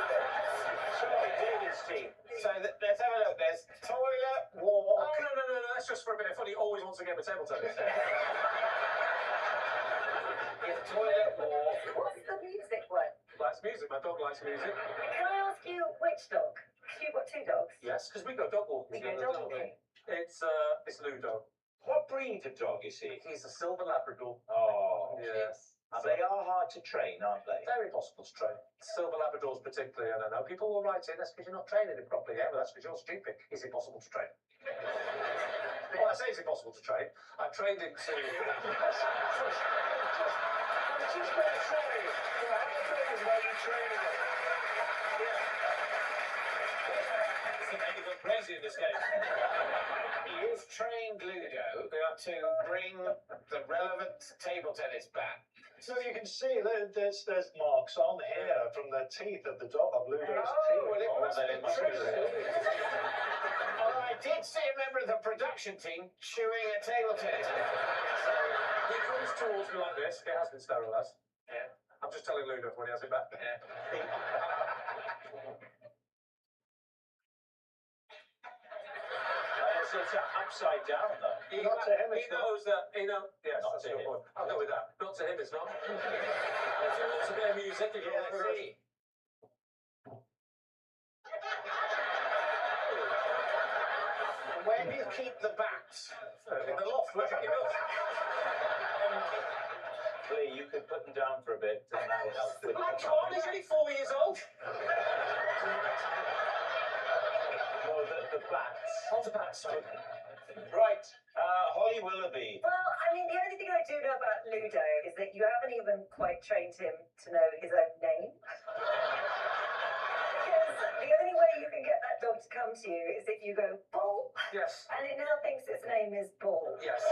Sorry, David's team. So let's have a look. There's toilet, walk. Oh, no, that's just for a bit of fun. He always wants a game of table tennis. There's toilet, walk. What's the music one? Likes music. My dog likes music. Can I ask you which dog? 'Cause you've got two dogs. Yes, because we go dog walking We go together, dog don't we? walking. It's Ludo. What breed of dog is he? He's a silver Labrador. Oh. Yes. And they are hard to train, aren't they? Very possible to train. Silver Labradors particularly, I don't know. People will write in, that's because you're not training him properly. Yeah, well, that's because you're stupid. Is it possible to train? Well, I say it's impossible to train. I trained him to... Just get trained. The whole thing is about you training it. It's the making of crazy in this game. You've trained Ludo to bring the relevant table tennis bat. So you can see there's marks on here from the teeth of the dog of Ludo's teeth. Well, it must then be it must true. be true. Well, I did see a member of the production team chewing a table tennis bat. He comes towards me like this. It has been sterilised. Yeah. I'm just telling Ludo when he has it back. It's upside down, though. He it's not. knows that. He knows. Yes, Not that's to a good him. point. I'll go with that. Not to him, it's not. If he wants a bit of music, he Yeah, goes see. Where do you keep the bats? in the loft. Where's he goes? Lee, you could put them down for a bit, and that will help with I can't. He's only 4 years old. No, the bats. On the bat, sorry. Right, Holly Willoughby. Well, I mean, the only thing I do know about Ludo is that you haven't even quite trained him to know his own name. Because the only way you can get that dog to come to you is if you go, Bull, Yes. and it now thinks its name is Bull. Yes.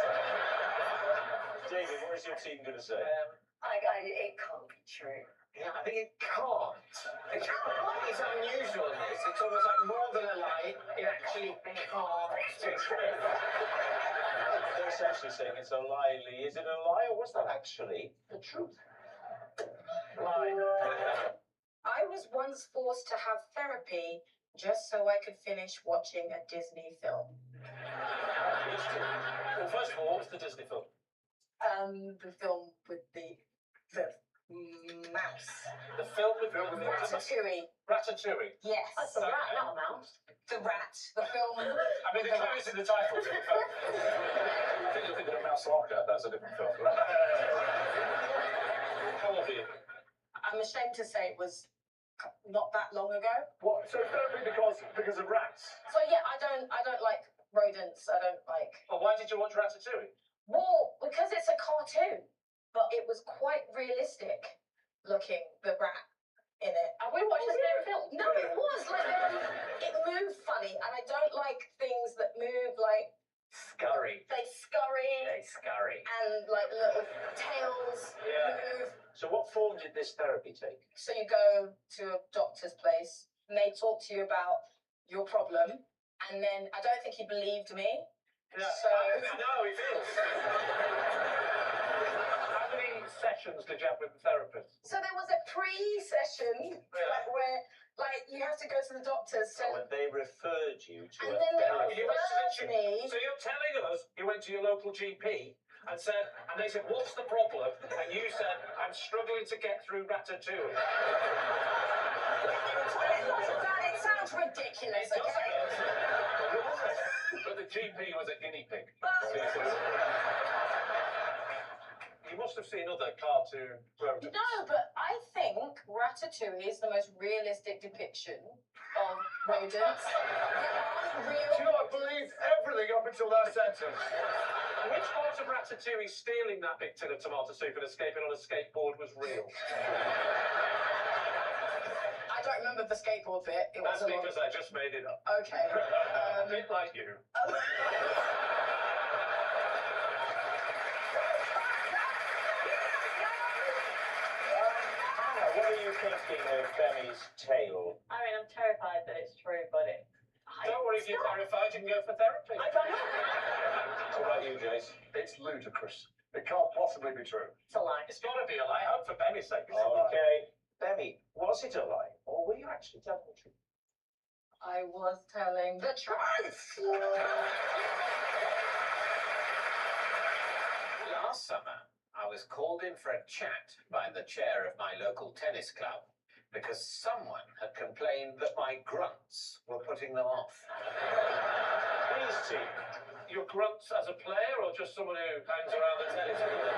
David, what is your team going to say? It can't be true. Yeah, I think it can't. What is unusual in this? It's almost like more than a lie. It actually can't be true. They're essentially saying it's a lie, Lee. Is it a lie, or was that actually the truth? Lie. I was once forced to have therapy just so I could finish watching a Disney film. Well, first of all, what's the Disney film? The film with the mouse. The film with the Ratatouille. Ratatouille. Yes. That's a rat, not a mouse. The rat. The film. I mean, the clue is in the title. To be fair. I think you're thinking of Mouse Larker. That's a different film. How old are you? I'm ashamed to say it was not that long ago. What? So therapy because of rats? So yeah, I don't like rodents. I don't like. Well, why did you watch Ratatouille? Well, because it's a cartoon, but it was quite realistic looking, the rat in it. And we watched the same film. No, it was like it moved funny, and I don't like things that move like Scurry. they scurry They scurry. and like little tails move. So what form did this therapy take? So you go to a doctor's place, and they talk to you about your problem, and then I don't think he believed me. Yeah. So No, he feels. sessions did you have with the therapist? So there was a pre-session where you have to go to the doctors. So When they referred you to and a then they therapist. referred me. So you're telling us you went to your local GP and they said, what's the problem? And you said, I'm struggling to get through Ratatouille. It sounds ridiculous, okay? But the GP was a guinea pig. You must have seen other cartoon rodents. No, but I think Ratatouille is the most realistic depiction of rodents. Real. Do you not believe everything up until that sentence? Which part of Ratatouille stealing that big tin of tomato soup and escaping on a skateboard was real? I don't remember the skateboard bit. It That's was a lot. because I just made it up. Okay. A bit like you. Hannah, what are you thinking of Bemmy's tale? I mean, I'm terrified that it's true, but Don't worry, if you're terrified, you can go for therapy. I don't know. What about you, Jace? It's ludicrous. It can't possibly be true. It's a lie. It's got to be a lie. I hope for Bemmy's sake it's a lie. Okay, Bemmy, was it a lie, or were you actually telling the truth? I was telling the truth. Last summer, I was called in for a chat by the chair of my local tennis club because someone had complained that my grunts were putting them off. Please, team. Your grunts as a player or just someone who hangs around the tennis court?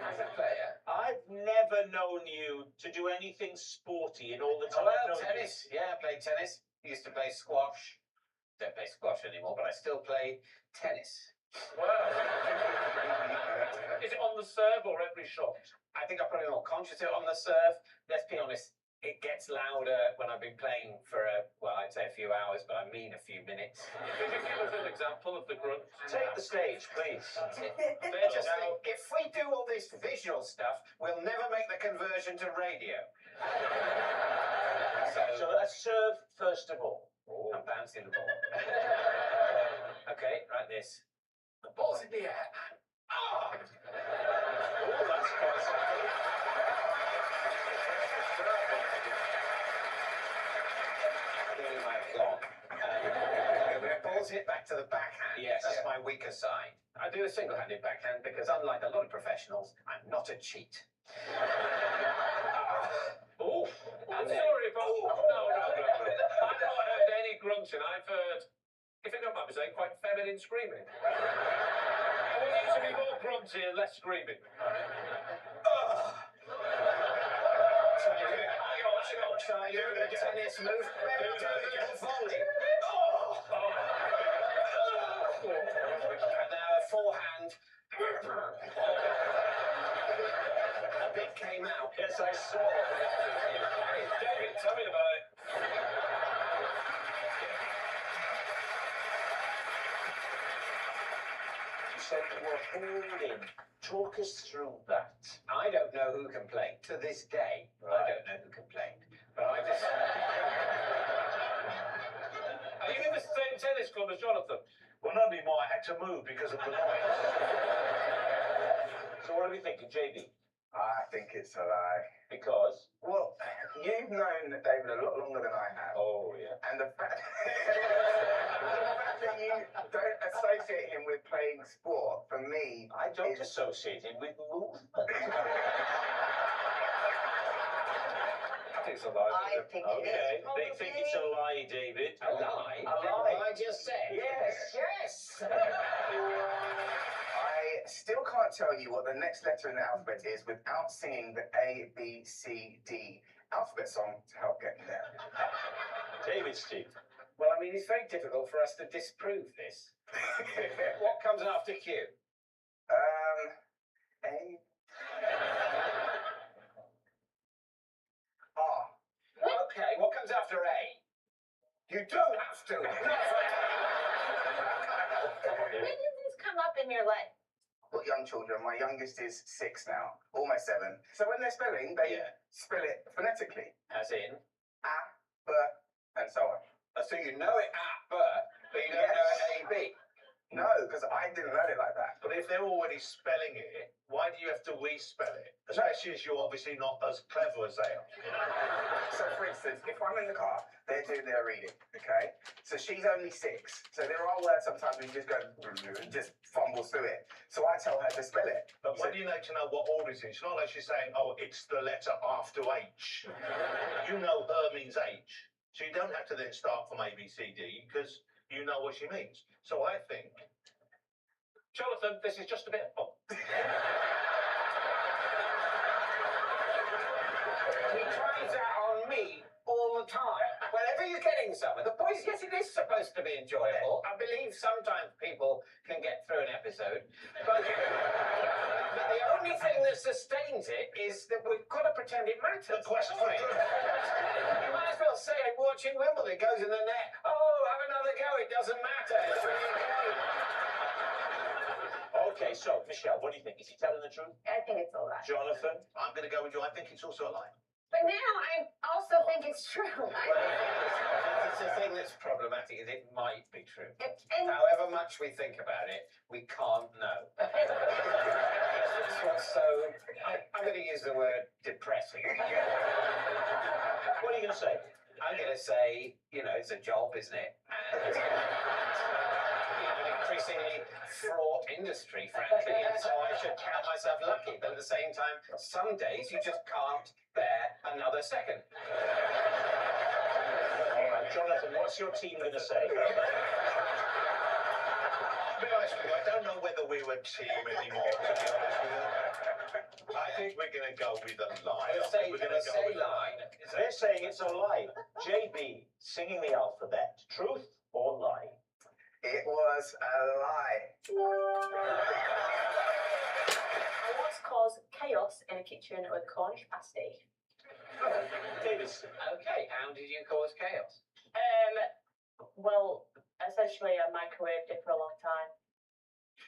As a player. I've never known you to do anything sporty in all the time. I've known you. Tennis. Yeah, I played tennis. Used to play squash. Don't play squash anymore, but I still play tennis. Wow. Is it on the serve or every shot? I think I'm probably more conscious of it on the serve. Let's be honest, it gets louder when I've been playing for I'd say a few hours, but I mean a few minutes. Could you give us an example of the grunt? Take the stage, please. They just think, if we do all this visual stuff, we'll never make the conversion to radio. So let's serve first of all. I'm bouncing the ball. Okay, like this. The ball's in the air. Oh, That's quite something. really might have gone. The ball's hit back to the backhand. Yes. That's my weaker side. I do a single-handed backhand because, unlike a lot of professionals, I'm not a cheat. Oh, I'm sorry, but no. I've not heard any grunting. I've heard, if you don't mind me saying, quite feminine screaming. I want you to be more grunty and less screaming. Try doing the tennis move. Maybe I'll do a little volley. And now a forehand. A bit came out. Yes, I saw. David, tell me about it. You said you were hauled in. Talk us through that. I don't know who complained. To this day, I don't know who complained. But I just... Are you in the same tennis club as Jonathan? Well, none of you might had to move because of the noise. So what are we thinking, JB? I think it's a lie. Because? Well, you've known David a lot longer than I have. Oh, yeah. And the fact that you don't associate him with playing sport, for me, I don't associate him with movement. I think it's a lie. I think it is. Okay, they think it's a lie, David. A lie? A lie. I just said. Yes. I still can't tell you what the next letter in the alphabet is without singing the A, B, C, D alphabet song to help get me there. David, Steve. Well, I mean, it's very difficult for us to disprove this. What comes after Q? A, R. Okay, what comes after A? You don't have to. When did this come up in your life? Got young children. My youngest is 6 now, almost 7. So when they're spelling, they spell it phonetically. As in? A, B, and so on. So you know it at birth, but you don't know it A, B. No, because I didn't learn it like that. But if they're already spelling it, why do you have to respell it? Especially as you're obviously not as clever as they are. So, for instance, if I'm in the car, they're doing their reading, okay? So she's only 6. So there are words sometimes we just go and just fumble through it. So I tell her to spell it. But when you need to know what order it is, it's not like she's saying, oh, it's the letter after H. You know her means H. So you don't have to then start from A, B, C, D, because you know what she means. So I think... Jonathan, this is just a bit of fun. He tries that on me all the time. Whenever you're getting somewhere, the point is, yes, it is supposed to be enjoyable. I believe sometimes people can get through an episode, but the only thing that sustains it is that we've got to pretend it matters. The question You might as well say I'm watching Wimbledon. It goes in the net. Oh, have another go. It doesn't matter. It's really great. Okay, so, Michelle, what do you think? Is he telling the truth? I think it's all right. Jonathan? I'm going to go with you. I think it's also a lie. But now I also think it's true. It's the thing that's problematic is it might be true. And However much we think about it, we can't know. That's what's so... I'm going to use the word depressing. What are you going to say? I'm going to say, you know, it's a job, isn't it? And an increasingly fraught industry, frankly, and so I should count myself lucky. But at the same time, some days you just can't bear another second. All right, Jonathan, what's your team going to say? To be honest with you, I don't know whether we're a team anymore, to be honest with you. I think we're going to go with a lie. We're going to say lie. They're saying it's a lie. JB, singing the alphabet. Truth or lie? It was a lie. I once caused chaos in a kitchen with Cornish pasty. Davis. Okay, how did you cause chaos? Well, essentially I microwaved it for a long time.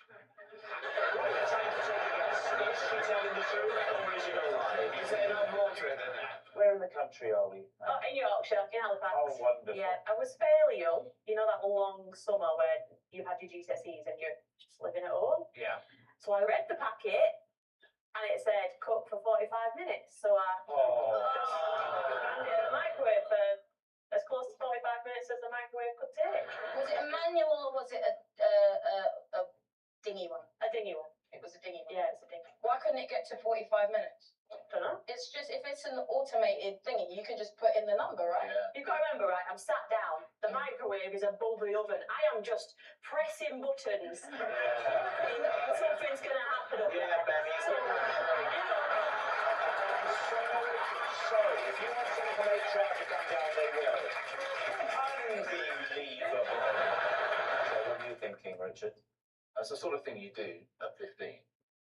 Right, you're trying to take a guess. Is she telling the truth or is it a lie? Is there no more to it than that? Where in the country are we? Oh, in Yorkshire, in Halifax. Oh, wonderful. Yeah, I was fairly young. You know that long summer when you've had your GCSEs and you're just living at home? Yeah. So I read the packet and it said cook for 45 minutes. So I just ran it in the microwave for as close to 45 minutes as the microwave could take. was it a manual or was it a dingy one? A dingy one. It was a dingy one. Yeah, it's a dingy. Why couldn't it get to 45 minutes? Don't know. It's just, if it's an automated thingy, you can just put in the number, right? You've got to remember, right, I'm sat down, the microwave is above the oven, I am just pressing buttons. Something's going to happen up there. Benny. Sorry, if you want some of Trump to come down, they will. Unbelievable. So what are you thinking, Richard? That's the sort of thing you do at 15.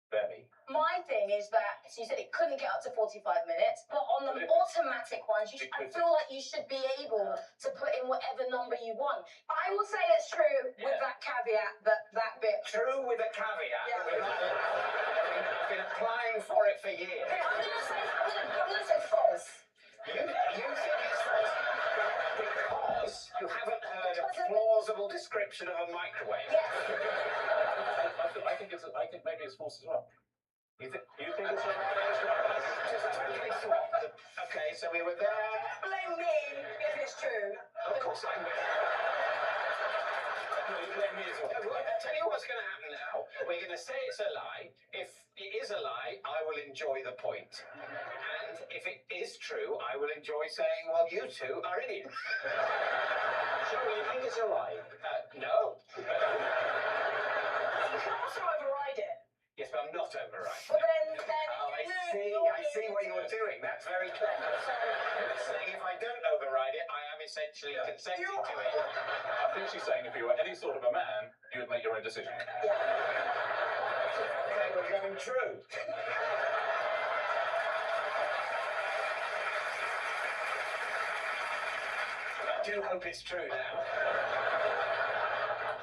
Benny. My thing is that, so you said it couldn't get up to 45 minutes, but on the automatic ones, I feel like you should be able to put in whatever number you want. I will say it's true with that caveat, that bit. True with a caveat. Yeah. I've been applying for it for years. Okay, I'm gonna say false. You think it's false because you haven't heard a plausible description of a microwave. Yes. I think maybe it's false as well. You think it's a lie as well? Just totally swapped. Okay, so we were there. Blame me if it's true. Of course I will. No, you blame me as well. I'll tell you what's going to happen now. We're going to say it's a lie. If it is a lie, I will enjoy the point. And if it is true, I will enjoy saying, well, you two are idiots. So you think it's a lie? No. You can also override it. Yes, but I'm not overriding. Well, then Oh, I see what you're doing. That's very clever. So, saying if I don't override it, I am essentially consenting to it. I think she's saying if you were any sort of a man, you would make your own decision. Okay, we're going true. I do hope it's true now.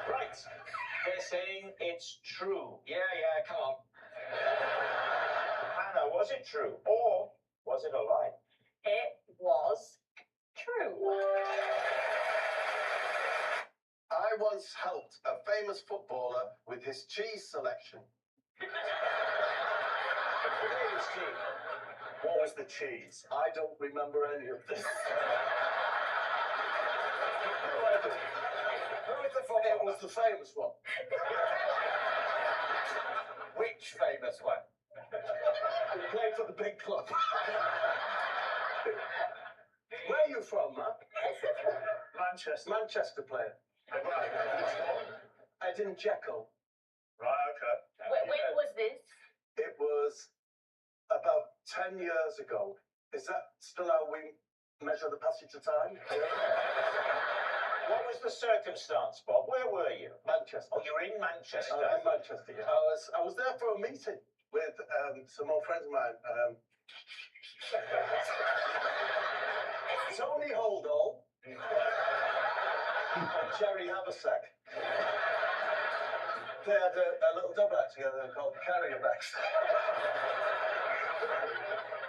Right. They're saying it's true. Yeah, come on. Hannah, was it true or was it a lie? It was true. I I once helped a famous footballer with his cheese selection. What was the cheese? I don't remember any of this. Who was the It footballer? was the famous one. Which famous one? He played for the big club. Where are you from, man? Manchester. Manchester player. Edin Dzeko. Right, okay. When was this? It was about 10 years ago. Is that still how we measure the passage of time? What was the circumstance, Bob? Where were you? Manchester. Oh, you're in Manchester. In Manchester, yeah. I was there for a meeting with some old friends of mine. Tony Holdall and Jerry Haversack. They had a little double act together called Carrier Backs.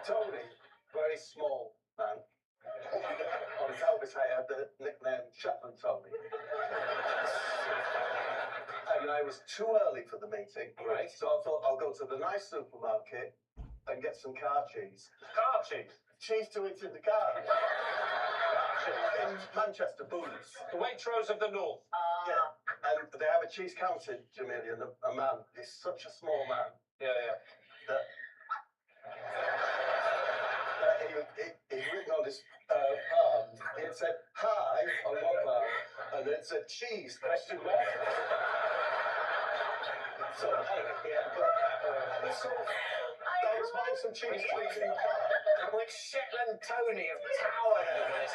Tony, very small man. On his Elvis hat, had the nickname Shetland Tony. And I was too early for the meeting, right? So I thought I'll go to the nice supermarket and get some car cheese. Car cheese. Cheese to eat in the car. In Manchester, Boots. The Waitrose of the North. Yeah. And they have a cheese counter, Jamili, and a man. He's such a small man. Yeah. That he'd written on his palm, it said hi on one palm, and it said cheese, question mark. So, I was buying some cheese treats in the car. Which Shetland Tony of Tower knows?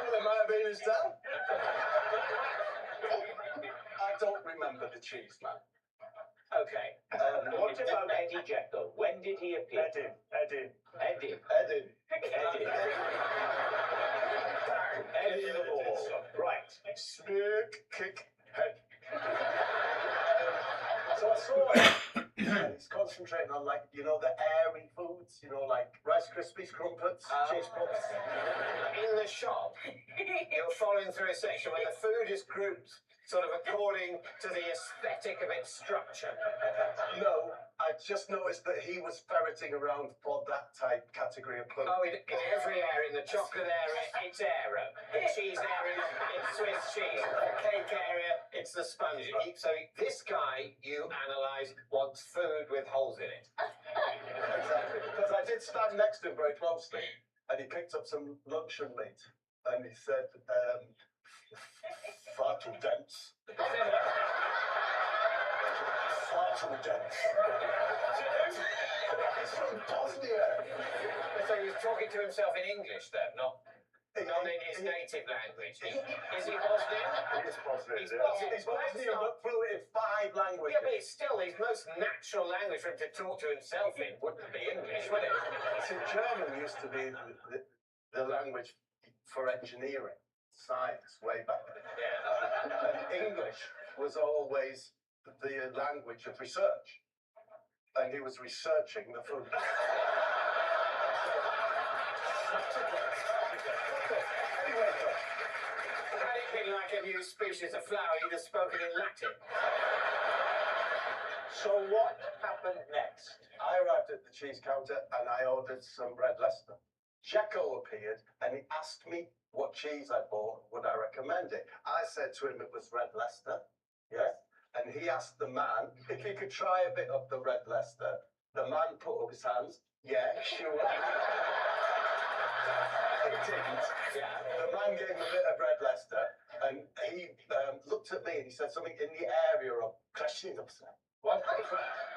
Well, it might have been his dad. I don't remember the cheese, man. Okay. What about Eddie Jekyll? When did he appear? Edin. Eddie the ball. Right. Stick, kick, head. So I saw it. And he's concentrating on, like, you know, the airy foods, you know, like Rice Krispies, crumpets, cheese puffs. In the shop, you're following through a section where the food is grouped sort of according to the aesthetic of its structure. No, I just noticed that he was ferreting around for that type category of food. Oh, in every area, in the chocolate area, it's Aero. The cheese area, it's Swiss cheese. The cake area, it's the sponge. So this guy, you analyse, wants food with holes in it. Exactly. Because I did stand next to him very closely, and he picked up some luncheon meat, and he said, far too dense. Far too dense. It's from Bosnia. So he was talking to himself in English then, not in his native language. Is he Bosnian? He is Bosnian. He's He's Bosnian, but fluent in 5 languages. Yeah, but it's still his most natural language for him to talk to himself in wouldn't be English, would it? See, German used to be the language for engineering, science, way back then. Yeah. And English was always the language of research. And he was researching the food. Anyway, Had it been like a new species of flower, you'd have spoken in Latin. So what happened next? I arrived at the cheese counter and I ordered some red Leicester. Jacko appeared and he asked me what cheese I bought, would I recommend it? I said to him it was red Leicester, yes. And he asked the man if he could try a bit of the red Leicester. The man put up his hands, yeah, sure. He didn't. Yeah. The man gave him a bit of red Leicester and he looked at me and he said something in the area of Krashinovse. What?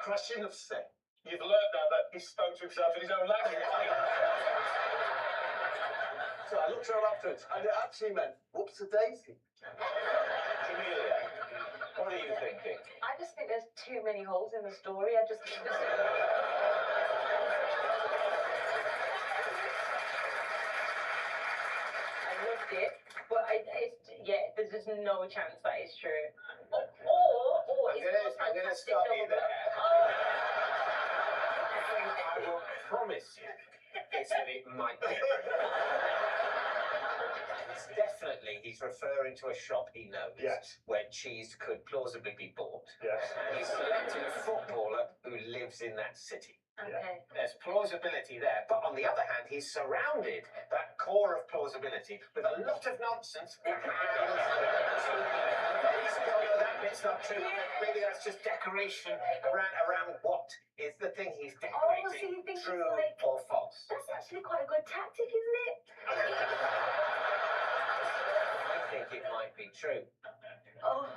Krashinovse. You've learned now that he spoke to himself in his own language. So I looked at her afterwards, and it actually meant whoops-a-daisy. Amelia, what are you thinking? I just think there's too many holes in the story. I loved it, but there's just no chance that it's true. Or I'm going to stop you there. I will promise you that it might be. Definitely, he's referring to a shop he knows. Yes. Where cheese could plausibly be bought. Yes. He's selected a footballer who lives in that city. Okay. There's plausibility there, but on the other hand, he's surrounded that core of plausibility with a lot of nonsense. And he says, oh no, that bit's not true. Maybe that's just decoration around what is the thing he's Oh, so decorating, you think true it's like... or false? That's actually quite a good tactic, isn't it? I think it might be true. Oh.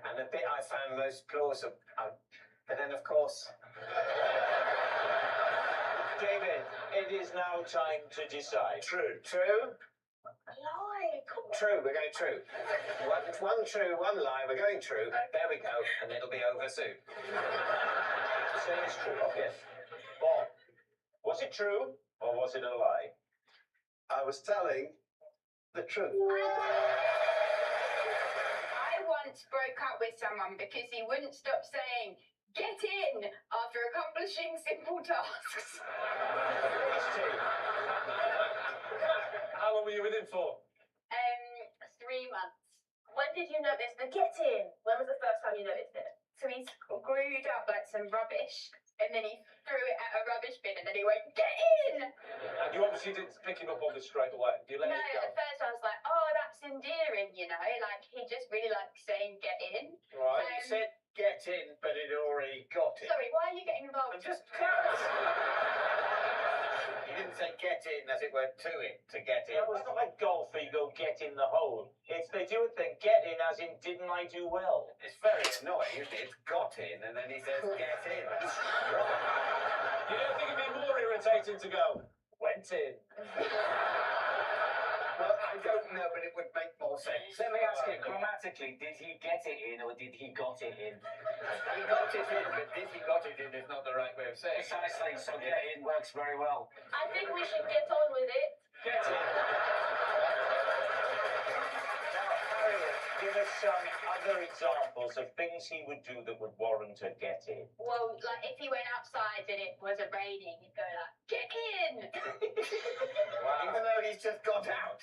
And the bit I found most plausible, but then of course... David, it is now time to decide. True. True? Lie. Come on. True, we're going true. One true, one lie, we're going true. There we go, and it'll be over soon. Say it's true. Yes. Bob, was it true or was it a lie? I was telling the truth. I once broke up with someone because he wouldn't stop saying, "Get in," after accomplishing simple tasks. How long were you with him for? 3 months. When did you notice the get in? When was the first time you noticed it? So he screwed up like some rubbish, and then he threw it at a rubbish bin, and then he went, "Get in!" And you obviously didn't pick him up on this straight away. You let No, it go. at first I was like, "Oh, that's endearing," you know, like he just really likes saying "get in." Right. You said get in, but it already got in. Sorry, why are you getting involved? Just curious. You didn't say get in, as it were, to it, to get in. Yeah, well, it's not like golf where you go get in the hole. It's they do it then get in as in didn't I do well? It's very annoying, isn't it? It's got in, and then he says get in. You don't think it'd be more irritating to go, went in? Well, I don't know, but it would make more sense. Let me ask you, grammatically, did he get it in or did he got it in? He got it in, but did he got it in is not the right way of saying it. Precisely, so get in works very well. I think we should get on with it. Get in. Now, Harriet, give us some other examples of things he would do that would warrant a get in. Well, like if he went outside and it was raining, he'd go like, "Get in!" Even though he's just got out.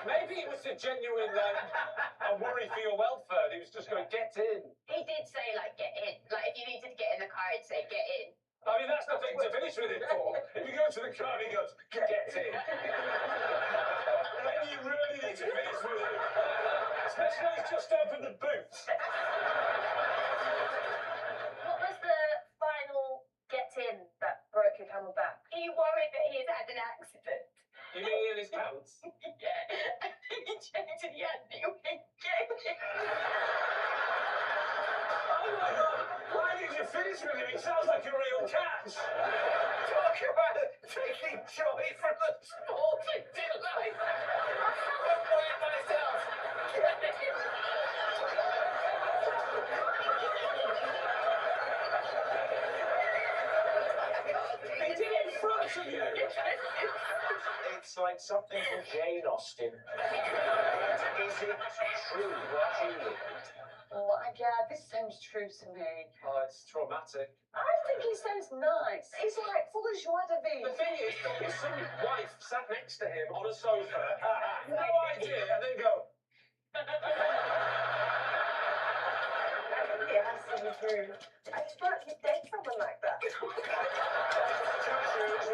Maybe it was a genuine a worry for your welfare. He was just going, get in. He did say like "get in." Like if you needed to get in the car, he'd say "get in." I mean, that's the thing to finish with it for. If you go to the car and he goes, get in. Then you really need to finish with it. Especially when he's just opened the boot. What was the final get in that broke your camel back? He worried that he had had an accident. You mean in his pants? Yeah. I think he checked and he had the wing. Get in. Oh my God! Why did you finish with him? He sounds like a real catch. Talk about taking joy from the sporting delight. I'm by myself. Get in. He did it in front of you. It's like something from Jane Austen. Is it true what you live? Oh my God, this sounds true to me. Oh, it's traumatic. I think he sounds nice. He's like full of joie de The vivre. thing is, his some wife sat next to him on a sofa, no idea, and then go, Yeah, I see you through. I thought you'd date someone like that. What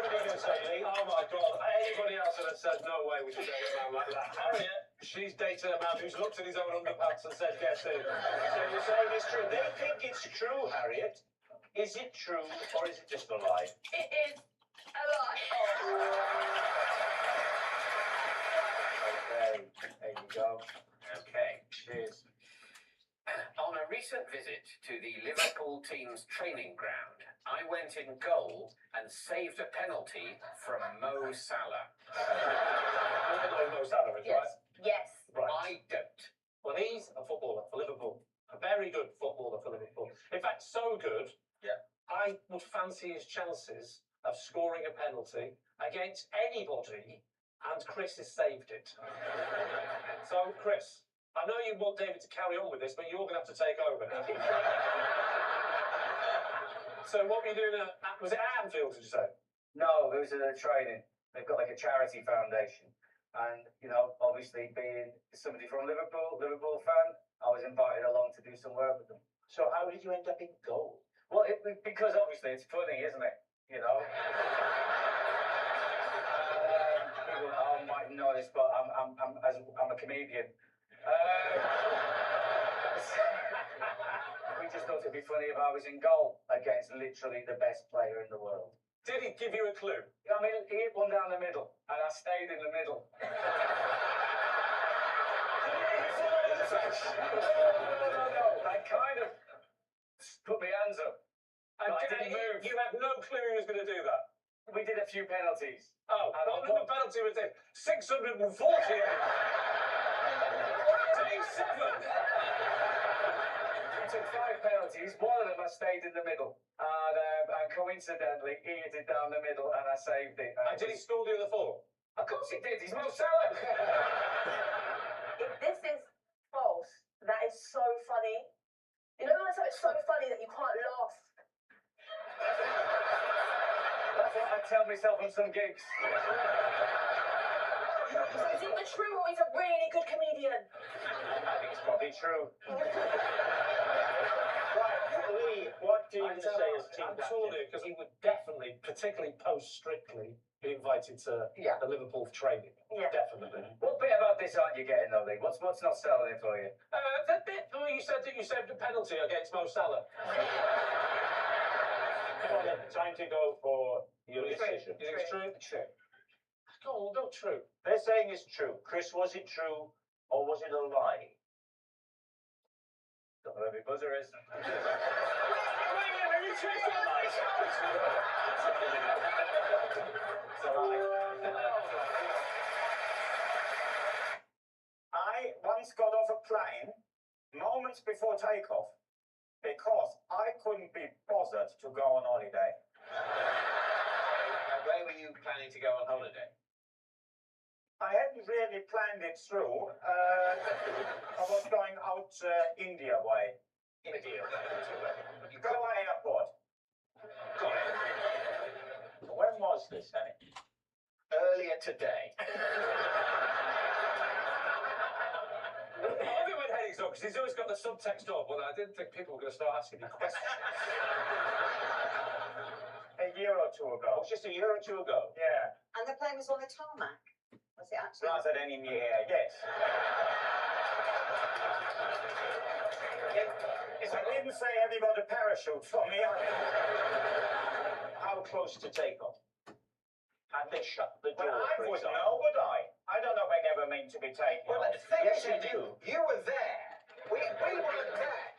are you going to say, Lee? oh my God, anybody else would have said, no way we should date a man like that. Harriet, she's dated a man who's looked at his own underpants and said, get in. So you're saying it's true. They think it's true, Harriet. Is it true or is it just a lie? It is a lie. Okay, there you go. Okay. Cheers. On a recent visit to the Liverpool team's training ground, I went in goal and saved a penalty from Mo Salah. You know Mo Salah is, right? Yes. I don't. Well, he's a footballer for Liverpool. A very good footballer for Liverpool. In fact, so good, I would fancy his chances of scoring a penalty against anybody, and Chris has saved it. So, Chris, I know you want David to carry on with this, but you're going to have to take over now. So what were you doing was it at Anfield, did you say? No, it was in a training. They've got like a charity foundation. And, you know, obviously being somebody from Liverpool fan, I was invited along to do some work with them. So how did you end up in goal? Well, because obviously it's funny, isn't it? You know? People at home might know this, but I'm a comedian. We just thought it'd be funny if I was in goal against literally the best player in the world. Did he give you a clue? I mean, he hit one down the middle, and I stayed in the middle. No. I kind of put my hands up. And But I didn't move. You had no clue he was going to do that. We did a few penalties. Oh, And what number penalty was it? 648. 87. We took 5 penalties. One of them I stayed in the middle. And coincidentally, he hit it down the middle and I saved it. And did he score the other 4? Of course he did. He's Mo Salah. If this is false, that is so funny. You know when something's so funny that you can't laugh? That's what I tell myself on some gigs. So is it the true or he's a really good comedian? I think it's probably true. Lee, what do you say as team I'm captain? told you because he would definitely, particularly post Strictly, be invited to the Liverpool training. Yeah. Definitely. What bit about this aren't you getting though, Lee? What's not selling it for you? The bit where you said that you saved a penalty against Mo Salah. Come on then, time to go for your decision. You think it's true? True. No, not true. They're saying it's true. Chris, was it true or was it a lie? Don't know where my buzzer is. I once got off a plane moments before takeoff because I couldn't be bothered to go on holiday. Where were you planning to go on holiday? I hadn't really planned it through. I was going out India way. India. Goa Airport. When was this, Henny? Earlier today. I think when Henny's on, because he's always got the subtext on, but I didn't think people were going to start asking him questions. A year or two ago. Oh, just a year or two ago. Yeah. And the plane was on the tarmac. Was it actually? Rather than in the air, yes. I didn't say have you got a parachute for me. How close to takeoff? Had they shut the door, Well, I for wouldn't example? know, would I? I don't know when they were meant to be taken. Well, off. the thing Yes, is, you do. you were there. We weren't there.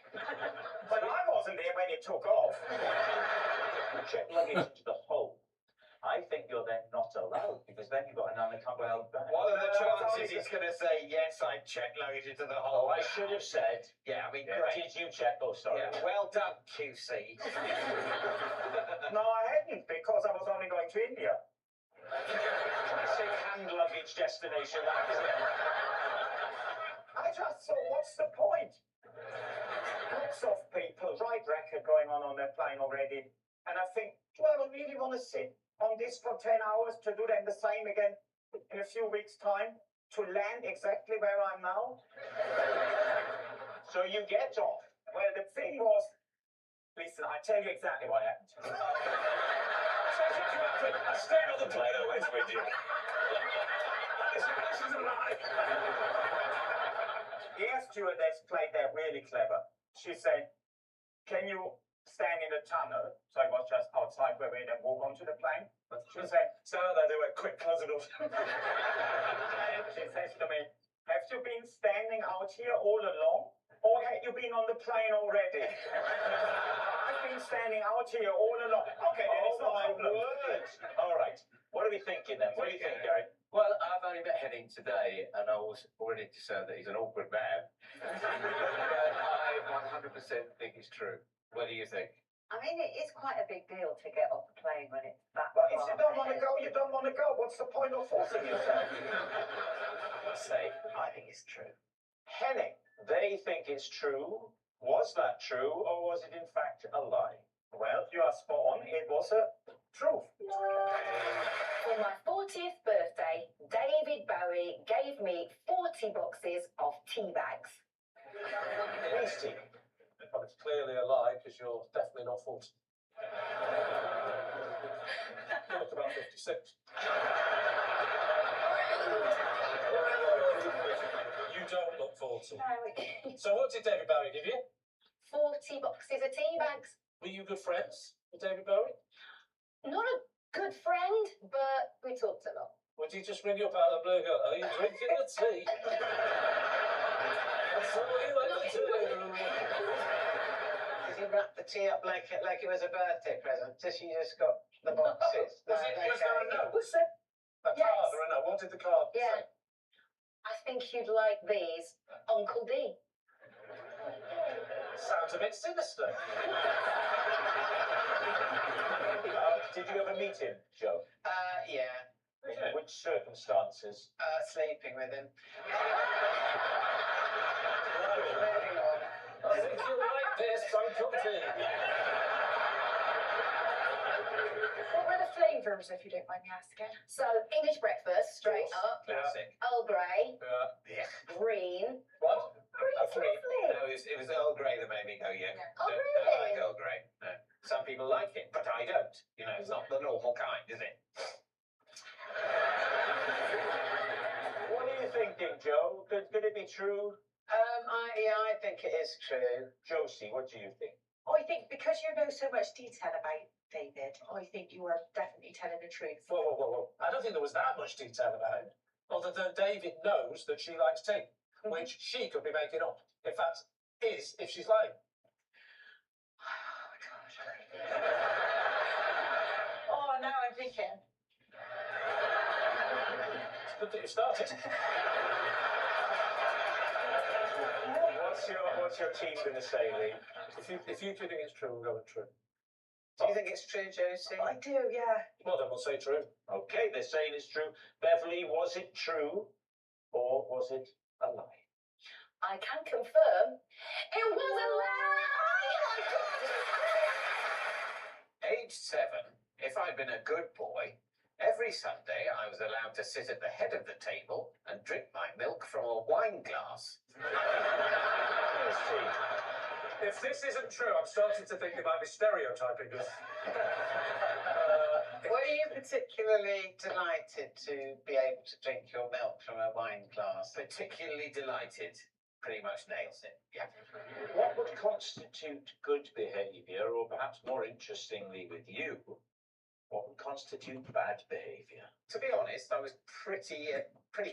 But I wasn't there when it took off. Check luggage to the hold. I think you're then not allowed because then you've got an unaccompanied bag. What are the No, chances he's going to say, yes, I checked luggage into the Oh, hole? I should have said. Yeah, I mean, Yeah, great. did you check? Oh, sorry. Yeah, well done, QC. No, I hadn't because I was only going to India. Classic hand luggage destination, that isn't it? I just thought, what's the point? Lots of people, right record going on their plane already. And I think, do I really want to sit on this for 10 hours to do then the same again in a few weeks' time to land exactly where I'm now? So you get off. Well, the thing was, listen, I tell you exactly what happened. I stayed on the plane I went with you. This is a lie. The air stewardess played that really clever. She said, can you stand in the tunnel? So I was just outside where we then walk onto the plane. She said, Stand there, they went, quick, close the door. she says to me, have you been standing out here all along? Or have you been on the plane already? I've been standing out here all along. Okay, then it's not Oh, my a problem. word. All right. What are we thinking then? What do you think, Gary? Well, I've only met Henning today, and I was already discerned that he's an awkward man. But I 100% think it's true. What do you think? I mean, it is quite a big deal to get off a plane when it's that But if far you don't want to ahead. go, you don't want to go. What's the point of forcing yourself? I think it's true. Henning, they think it's true. Was that true, or was it in fact a lie? Well, you are spot on. It was a Truth. For my 40th birthday, David Bowie gave me 40 boxes of tea bags. Please, tea. Well, it's clearly a lie because you're definitely not 40. You look about 56. You don't look 40. No. So what did David Bowie give you? 40 boxes of tea bags. Were you good friends with David Bowie? Not a good friend, but we talked a lot. Would you just ring you up out of the blue and go, are you drinking the tea? That's all you like to do. Did you wrap the tea up like it was a birthday present? Just you just got the boxes. Was there a note? Was it? A Yes. card or a note? What did the card Yeah. say? I think you'd like these, Uncle D. Sounds a bit sinister. Did you ever meet him, Joe? Yeah. In which circumstances? Sleeping with him. Moving on. I think you like this, Uncle D. What were the flavours, if you don't mind me asking? So, English breakfast, straight up. Classic. Earl Grey, Yeah. green. What? Green's lovely. No, it was Earl Grey that made me go, yeah. Oh, Don't really? like Earl Grey. No. Some people like it, but I don't. You know, it's not the normal kind, is it? What are you thinking, Joe? Could it be true? I think it is true. Josie, what do you think? I think because you know so much detail about David, I think you are definitely telling the truth. Whoa. I don't think there was that much detail about it. Other than David knows that she likes tea, which she could be making up. In fact, is if she's lying. Oh, now I'm thinking. It's good that you started. What's your team going to say, Lee? If you two think it's true, we'll go with true. Do you think it's true, Josie? I do, yeah. Well, then we'll say true. Okay, they're saying it's true. Beverly, was it true or was it a lie? I can confirm it was a lie. Age 7, if I'd been a good boy, every Sunday I was allowed to sit at the head of the table and drink my milk from a wine glass. If this isn't true, I'm starting to think it might be stereotyping us. Were you particularly delighted to be able to drink your milk from a wine glass? Particularly delighted. Pretty much nails it, yeah. What would constitute good behaviour, or perhaps more interestingly with you, what would constitute bad behaviour? To be honest, I was pretty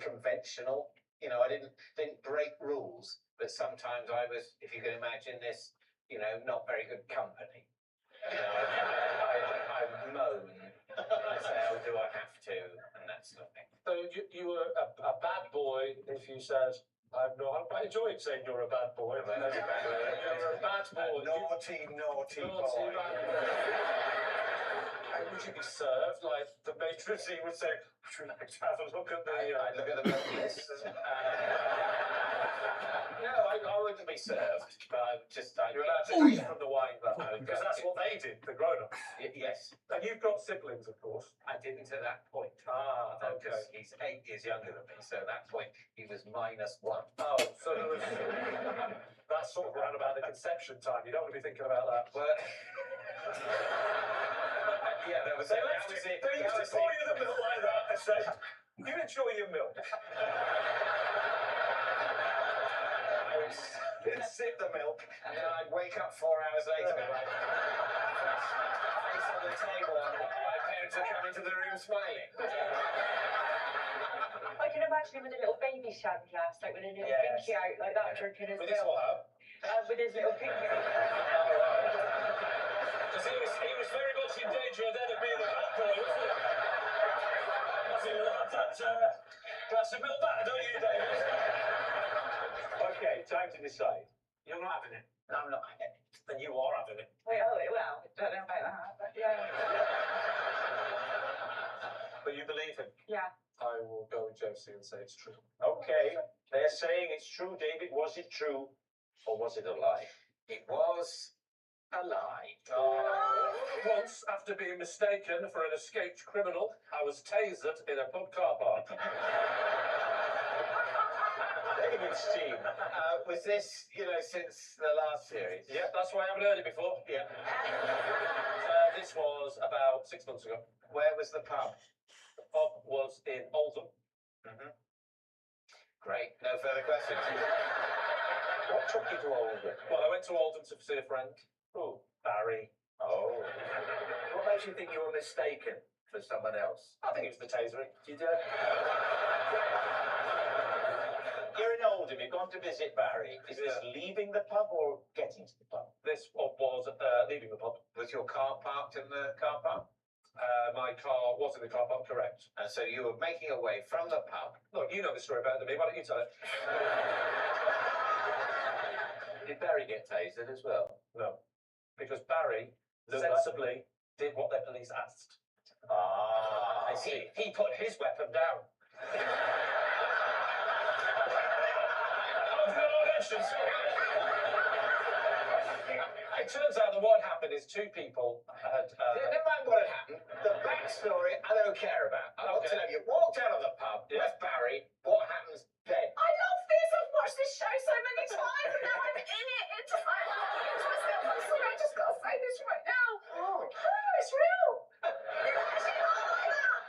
conventional. You know, I didn't break rules, but sometimes I was, if you can imagine this, you know, not very good company. You know, I moan. I say, oh, do I have to? And that sort of thing. So you were a bad boy if you said, I'm not. I enjoyed saying you're a bad boy. You're a bad boy. Naughty boy. Bad boy. And would you be served like the matron would say? Would you like to have a look at the? I'd look at the milk list. No, I wouldn't be served, but You're allowed to drink from the wine glass because that's what they did, the grown-ups. Yes. And you've got siblings, of course. I didn't at that point. Because he's 8 years younger than me, so at that point he was -1. Oh, so there was, that's sort of around about the conception time. You don't want to be thinking about that. Well, yeah, that was They it. used to pour you the milk like that and say, you enjoy your milk. I'd sip the milk, and then I'd wake up 4 hours later with my face on the table, and my parents would come into the room smiling. I can imagine him with a little baby shag glass, like with a little pinky out, like that, drinking his With his milk. what? With his little pinky out. Because he was very much in danger then of being a bad boy, wasn't he? I think that's a milk back, don't you, David? Okay, time to decide. You're not having it. No, I'm not having it. And you are having it. Well, I don't know about that, but yeah. But you believe him. Yeah. I will go with Josie and say it's true. Okay, they're saying it's true, David. Was it true or was it a lie? It was a lie. Once, after being mistaken for an escaped criminal, I was tasered in a pub car park. David's team. Was this, since the last series? Yeah, that's why I haven't heard it before. Yeah. This was about 6 months ago. Where was the pub? The pub was in Oldham. Great. No further questions. What took you to Oldham? Well, I went to Oldham to see a friend. Oh, Barry. Oh. What makes you think you were mistaken for someone else? I think it was the tasering. You're in Oldham, you've gone to visit Barry. Is this leaving the pub or getting to the pub? This was leaving the pub. Was your car parked in the car park? My car was in the car park, correct. And so you were making away from the pub. Look, you know the story better than me. Why don't you tell it? Did Barry get tasered as well? No. Because Barry sensibly did what the police asked. Ah, I see. He put his weapon down. It turns out that what happened is two people had. Never mind what had happened. The backstory I don't care about. I want to know you walked out of the pub with Barry. What happens then? I love this. I've watched this show so many times and now I'm in it. It's like, I'm sorry, I just got to say this right now. Oh, it's real. It's actually not like that.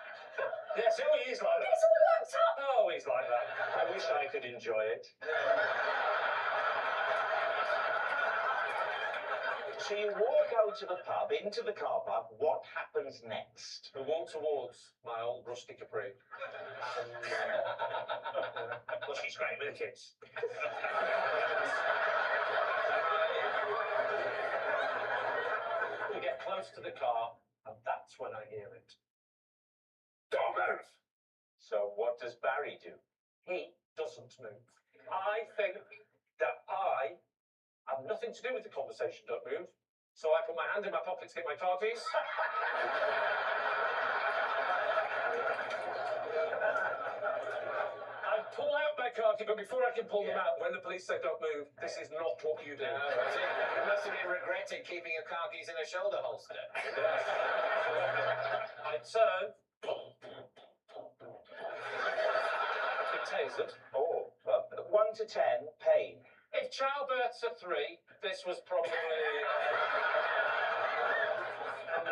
Yes, oh, he's like that. It's all worked up. Oh, he's like that. I wish I could enjoy it. So you walk out of the pub, into the car park, what happens next? We walk towards my old rusty Capri. Well, she's great with the kids. We get close to the car, and that's when I hear it. Don't move! So what does Barry do? He doesn't move. I think that I have nothing to do with the conversation, don't move. So I put my hand in my pocket to get my car keys. I pull out my car keys, but before I can pull them out, when the police say don't move, this is not what you do. No, you must have been regretting keeping your car keys in a shoulder holster. I turn. Been tasered. Oh, 1 to 10, pain. If childbirth's a 3, this was probably a 9.5.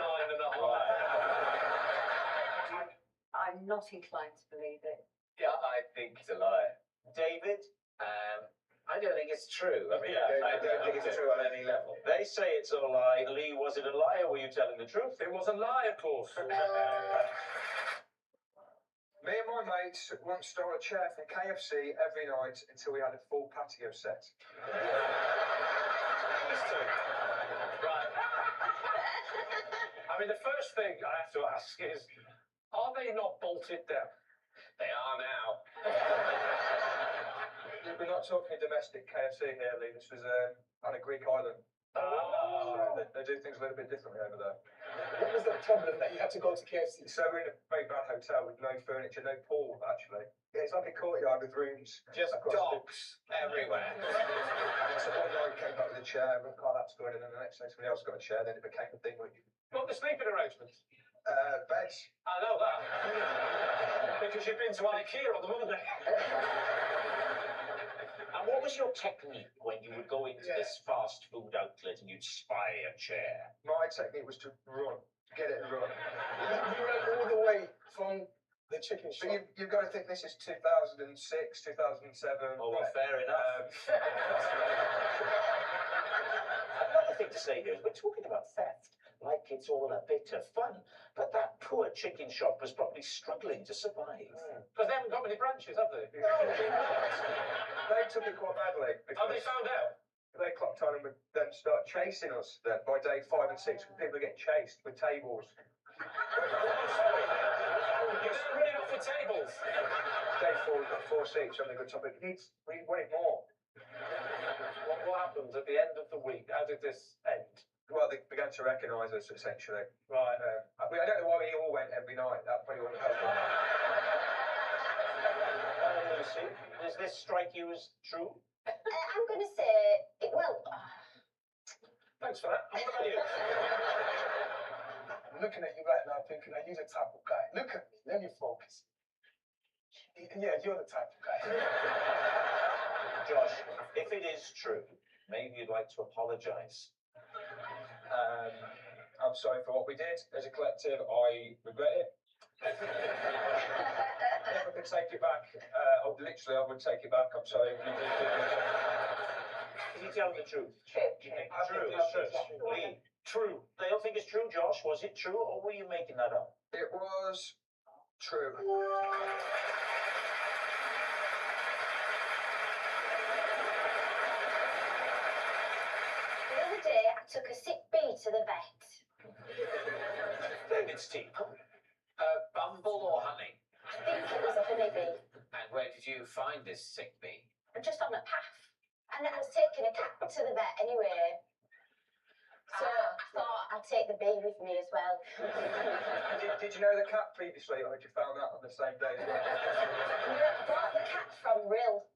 I'm not inclined to believe it. Yeah, I think it's a lie. David? I don't think it's true. I mean, Yeah, I don't think it's true on any level. They say it's a lie. Lee, was it a lie or were you telling the truth? It was a lie, of course. Me and my mates once stole a chair from KFC every night until we had a full patio set. Right. I mean, the first thing I have to ask is, are they not bolted down? They are now. We're not talking domestic KFC here, Lee. This was on a Greek island. They do things a little bit differently over there. What was the problem that you had to go to KFC? So we're in a very bad hotel with no furniture, no pool, actually. Yeah, it's like a courtyard with rooms. Just dogs everywhere. So one guy came back with a chair, and oh, that's good, and then the next day somebody else got a chair, then it became a thing where you... What the sleeping arrangements? Beds. I know that. Because you've been to IKEA on the Monday. And what was your technique when you would go into this fast food outlet and you'd spy a chair? My technique was to run. Get it and run. You ran all the way from the chicken shop. But you've got to think this is 2006, 2007. Oh, well, fair enough. Another thing to say here is we're talking about theft like it's all a bit of fun, but that poor chicken shop was probably struggling to survive. Because they haven't got many branches, have they? No, they took it quite badly. Oh, they found out? They clocked on and would then start chasing us. Then by day 5 and 6, people are getting chased with tables. You're running off with tables. Day 4, we've got 4 seats on the good topic. We wanted more. What happened at the end of the week? How did this end? Well, they began to recognise us, essentially. Right. I don't know why we all went every night. That probably wouldn't help. Lucy, does this strike you as true? I'm going to say, Thanks for that. And what about you? I'm looking at you right now thinking, are you the type of guy? Look at me, let me focus. Yeah, you're the type of guy. Josh, if it is true, maybe you'd like to apologise. I'm sorry for what we did. As a collective, I regret it. If I could take it back, I would take it back. I'm sorry. Is he telling the truth? True. True. Lee, true. They all think it's true, Josh. Was it true, or were you making that up? It was true. The other day, I took a sick bee to the vet. David's team. Bumble or honey? I think it was a honeybee. And where did you find this sick bee? Just on a path. And I was taking a cat to the vet anyway. So I thought I'd take the bee with me as well. Did you know the cat previously, or had you found out on the same day as well? I brought the cat from Rill.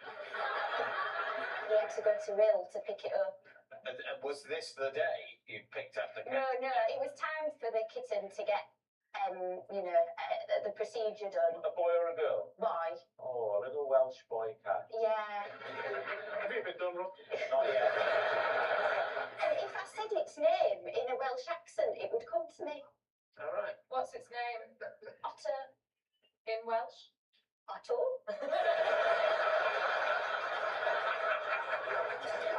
He had to go to Rill to pick it up. And was this the day you picked up the cat? No, it was time for the kitten to get, the procedure done. A boy or a girl? Boy. Oh, a little Welsh boy cat. Yeah. Have you been done, Rob? Not yet. And if I said its name in a Welsh accent, it would come to me. All right. What's its name? Otter. In Welsh? Otto.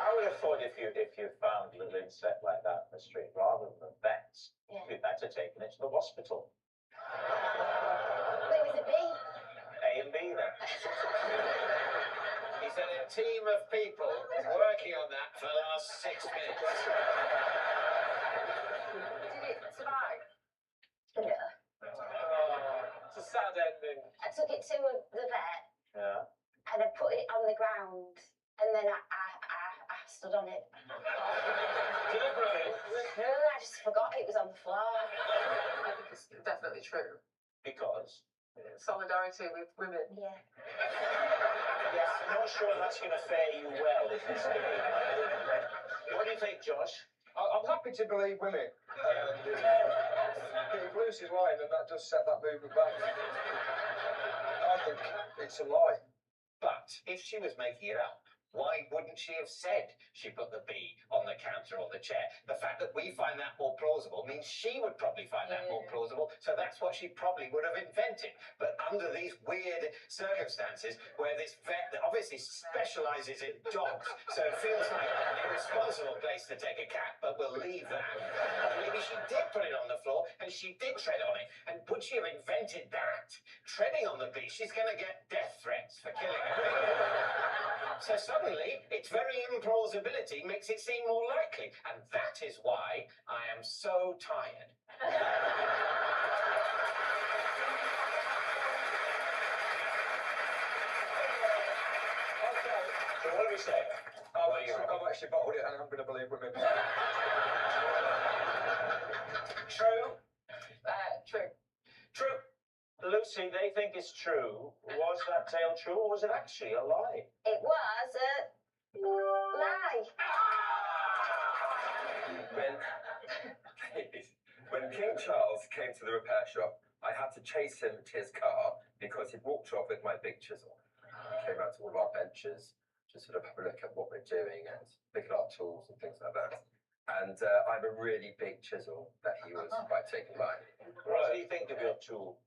I would have thought if you found a little insect like that in the street, rather than the vets, you'd better taken it to the hospital. But it was a bee. A and B then. He said a team of people working on that for the last 6 minutes. Did it survive? No. It's a sad ending. I took it to the vet Yeah. and I put it on the ground and then I stood on it. Deliberately. No, I just forgot it was on the floor. I think it's definitely true. Because? Solidarity with women. Yeah. Yes, I'm not sure that's going to fare you well in this debate. What do you think, Josh? I'm happy to believe women. He blew his line, and that does set that movement back. I think it's a lie. But if she was making it up, why wouldn't she have said she put the bee on the counter or the chair? The fact that we find that more plausible means she would probably find that more plausible, so that's what she probably would have invented. But under these weird circumstances, where this vet that obviously specialises in dogs, so it feels like an irresponsible place to take a cat, but we'll leave that. Maybe she did put it on the floor, and she did tread on it. And would she have invented that? Treading on the bee, she's going to get death threats for killing a bee. So suddenly, its very implausibility makes it seem more likely. And that is why I am so tired. So what do we say? I've actually bottled it, and I'm going to believe women. True? True. True. Lucy, they think it's true. Was that tale true, or was it actually a lie? It was a lie. When King Charles came to the repair shop, I had to chase him to his car because he'd walked off with my big chisel. He came out to all of our benches to sort of have a look at what we're doing and look at our tools and things like that. And I have a really big chisel that he was quite taken by. What did he think of your tool?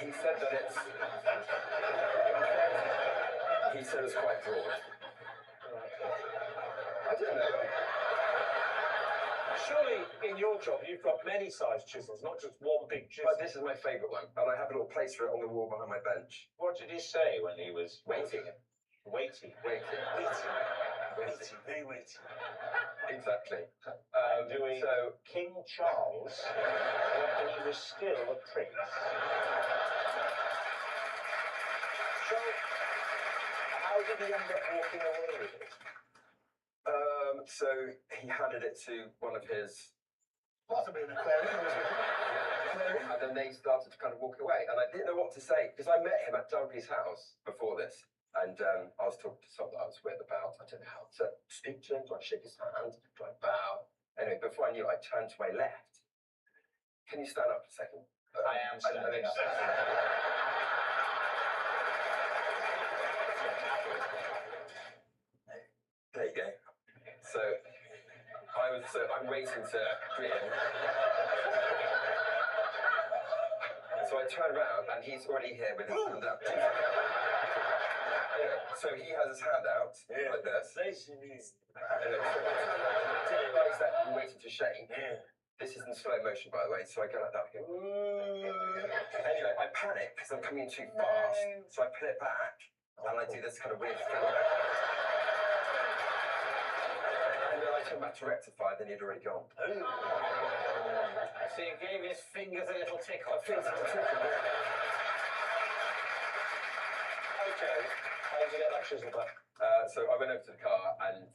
He said that it's. He said it's quite broad. I don't know. Surely, in your job, you've got many sized chisels, not just one big chisel. But this is my favourite one, and I have a little place for it on the wall behind my bench. What did he say when he was Waiting. Waiting. Very waiting. Exactly. Doing so King Charles when he was still a prince. So, how did he end up walking away with it? So he handed it to one of his. Possibly an aquarium. And then they started to kind of walk away, and I didn't know what to say because I met him at Dougie's house before this, and I was talking to someone that I was with about I don't know how to speak to him? Do I shake his hand? Do I bow? Anyway, before I knew it, I turned to my left. Can you stand up for a second? I am standing up. There you go. So I'm waiting to greet him. So I turn around and he's already here with his hand up. So he has his hand out like this. And then to realise that I'm waiting to shake. This is in slow motion, by the way, so I go like that. I go, anyway, I panic because I'm coming in too fast, so I pull it back and I do this kind of weird thing. And then I turn back to rectify, then he'd already gone. So you gave his fingers a little tickle. Fingers a little tickle. Okay. How did you get that chisel back? So I went over to the car and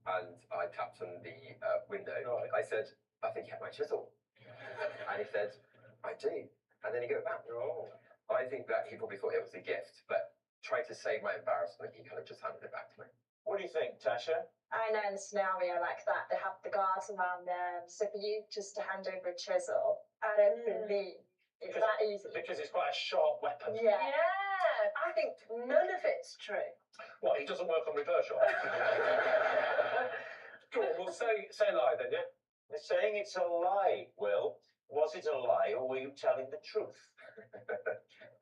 I tapped on the window. Right. I said, I think you have my chisel. And he said, I do. And then he got it back. Oh. I think that he probably thought it was a gift, but tried to save my embarrassment. He kind of just handed it back to me. What do you think, Tasha? I know in a scenario like that, they have the guards around them. So for you just to hand over a chisel, I don't believe it's that easy. Because it's quite a sharp weapon. Yeah. I think none of it's true. What, he doesn't work on reverse shot? Go on, well, say lie then, yeah? They're saying it's a lie, Will. Was it a lie or were you telling the truth?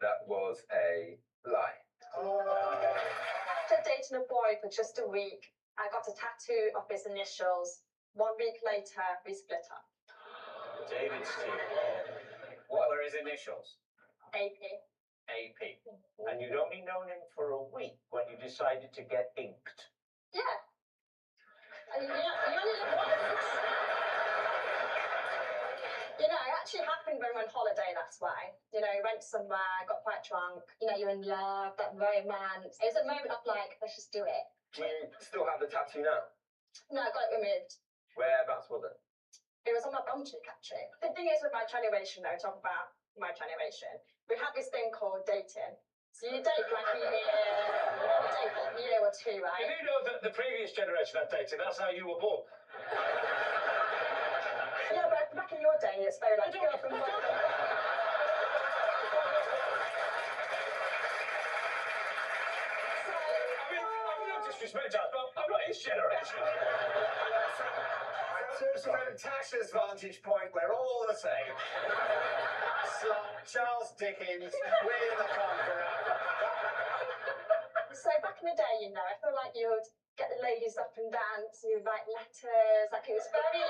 That was a lie. After dating a boy for just a week, I got a tattoo of his initials. 1 week later, we split up. David's team. What were his initials? AP. AP. And you'd only known him for a week when you decided to get inked. Yeah. You only live once. You know, it actually happened when we went on holiday, that's why. You know, we went somewhere, got quite drunk, you know, you're in love, that romance. It was a moment of like, let's just do it. Do you still have the tattoo now? No, I got it removed. Whereabouts was it? It was on my bum cheek, actually. The thing is with my generation, though, talk about my generation, we have this thing called dating. So you date like a year or two, right? You do know that the previous generation had dated, that's how you were born. Yeah, but back in your day, it's very like girlfriend, boyfriend. I'm not disrespect, Jazz, but I'm not his generation. From Tasha's vantage point, we're all the same. Slot, Charles Dickens, William the Conqueror. So back in the day, you know, I feel like you would get the ladies up and dance, and you'd write letters, like it was very...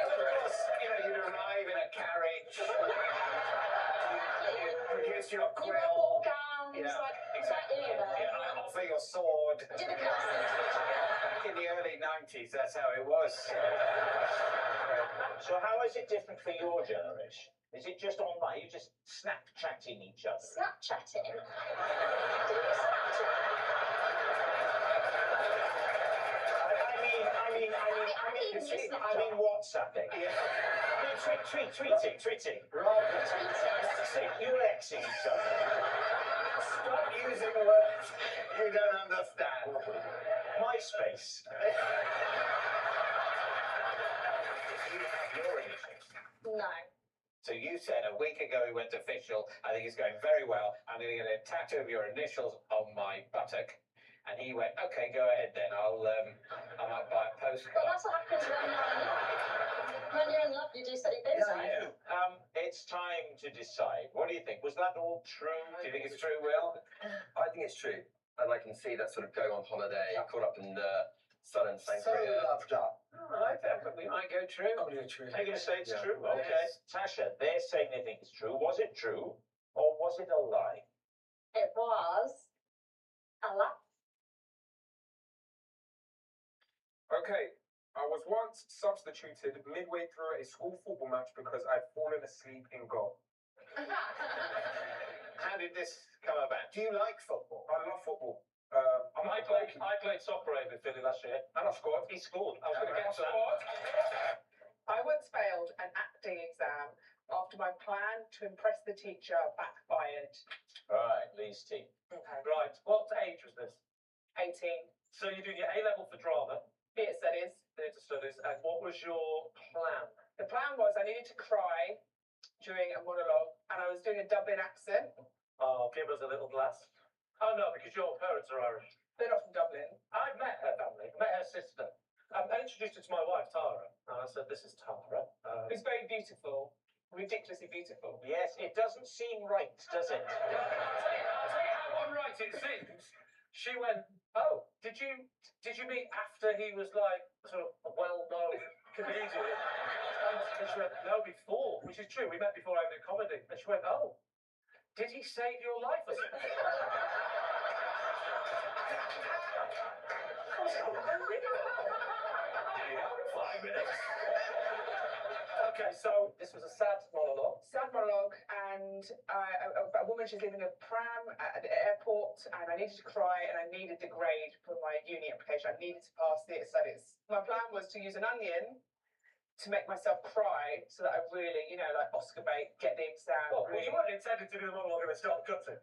Of course, you know, you'd arrive in a carriage, you'd produce your You wore quill, ball gowns, like, exactly. offer your sword. Do the classics. Back in the early 90s, that's how it was. So how is it different for your generation? Is it just online? You just Snapchatting each other? Snapchatting? Do you Snapchat? I mean WhatsApping. Yeah. No, tweeting. Right. You're Xing each other. Stop using words you don't understand. MySpace. Your initials. No. So you said a week ago we went official. I think it's going very well. I'm going to get a tattoo of your initials on my buttock. And he went, okay, go ahead then. I might buy a postcard. But that's what happens when you're in love. When you're in love, you do silly things, right? It's time to decide. What do you think? Was that all true? Do you think it's true, Will? I think it's true. And I can see that sort of going on holiday, caught up in the sun and So sangria. loved up. All right, then, but we might go true. Oh, yeah, true. They're going to say it's Yeah. true. Okay. Tasha, they're saying they think it's true. Was it true? Or was it a lie? It was a lie. Okay, I was once substituted midway through a school football match because I'd fallen asleep in goal. How did this come about? Do you like football? I love football. I played soccer over in Philly last year, and I scored. He scored. I was going to get to that. I once failed an acting exam after my plan to impress the teacher backfired. Right, Lee's team. Okay. Right, what age was this? 18. So you're doing your A-level for drama, Theatre studies. theatre studies, and what was your plan? The plan was I needed to cry during a monologue, and I was doing a Dublin accent. Oh, give us a little glass. Oh no, because your parents are Irish. They're not from Dublin. I've met her family, met her sister. I introduced her to my wife, Tara, and I said, this is Tara. Who's very beautiful, ridiculously beautiful. Yes, it doesn't seem right, does it? I'll tell you how unright it seems. She went, oh, did you meet after he was like sort of a well-known comedian? And she went, no, before, which is true. We met before I did comedy. And she went, oh, did he save your life or something? Okay, so this was a sad monologue. Sad monologue, and a woman, she's leaving a pram at the airport, and I needed to cry, and I needed the grade for my uni application. I needed to pass theatre studies. My plan was to use an onion to make myself cry, so that I really, you know, like Oscar bait, get the exam. Well, you weren't intended to do the monologue and then start cutting.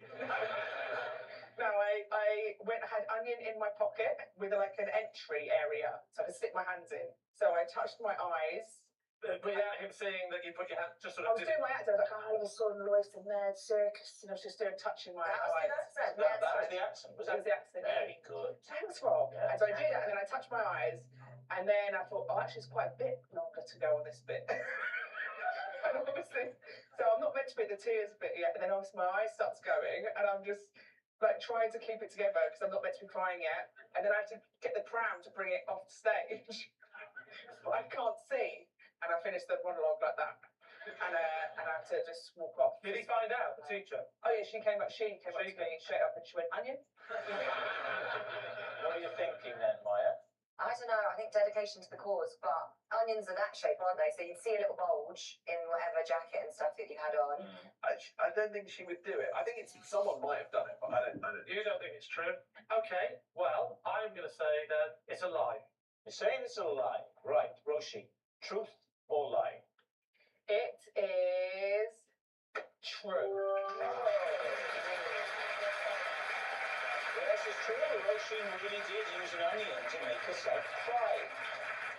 No, I had onion in my pocket with like an entry area, so I could stick my hands in. So I touched my eyes. Without him saying that you put your hand just sort I of. was doing my accent. I was like, all of a sudden, Lois and Ned Circus, and I was just doing touching my eyes. No, that was the accent. Was That was the accent. Very good. Thanks, Rob. And so I did that, and then I touched my eyes, and then I thought, oh, actually, it's quite a bit longer to go on this bit. And obviously, so I'm not meant to be at the tears bit yet, and then obviously my eye starts going, and I'm just like trying to keep it together because I'm not meant to be crying yet, and then I have to get the pram to bring it off stage, but I can't see, and I finished the monologue like that, and I had to just walk off. Did he find out, the teacher? Oh yeah, she came up to me straight up, and she went, onion. What are you thinking then, Maya? I don't know, I think dedication to the cause, but onions are that shape, aren't they? So you'd see a little bulge in whatever jacket and stuff that you had on. I don't think she would do it. I think someone might have done it, but I don't. You don't think it's true? Okay, well, I'm going to say that it's a lie. You're saying it's a lie. Right, Roshi. Truth or lie? It is true. Yes, it's true. Roshi really did use an onion to make herself cry.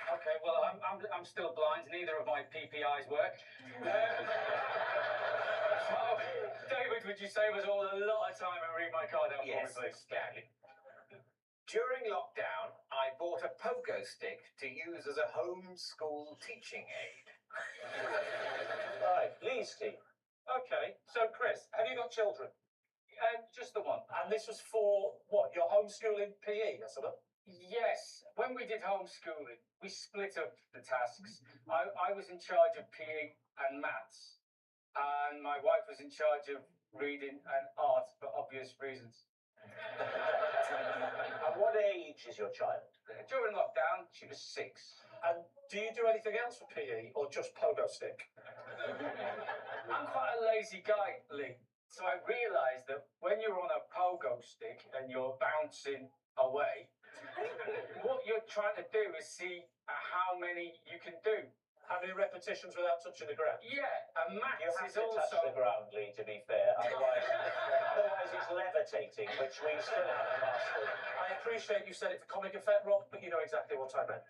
Okay, well, I'm still blind. Neither of my PPIs work. So, David, would you say was all a lot of time and read my card out Yes, for me, please? During lockdown, I bought a pogo stick to use as a homeschool teaching aid. Right, Lee's team. Okay, so Chris, have you got children? Just the one. And this was for what? Your homeschooling PE or something? Yes, when we did homeschooling, we split up the tasks. I was in charge of PE and maths, and my wife was in charge of reading and art for obvious reasons. And what age is your child? During lockdown, she was 6. And do you do anything else for PE or just pogo stick? I'm quite a lazy guy, Lee. So I realised that when you're on a pogo stick and you're bouncing away, what you're trying to do is see how many you can do. How many repetitions without touching the ground? Yeah, and maths You have is to touch also... the ground, Lee, to be fair. Otherwise it's levitating, which we still haven't mastered. I appreciate you said it for comic effect, Rob, but you know exactly what I meant.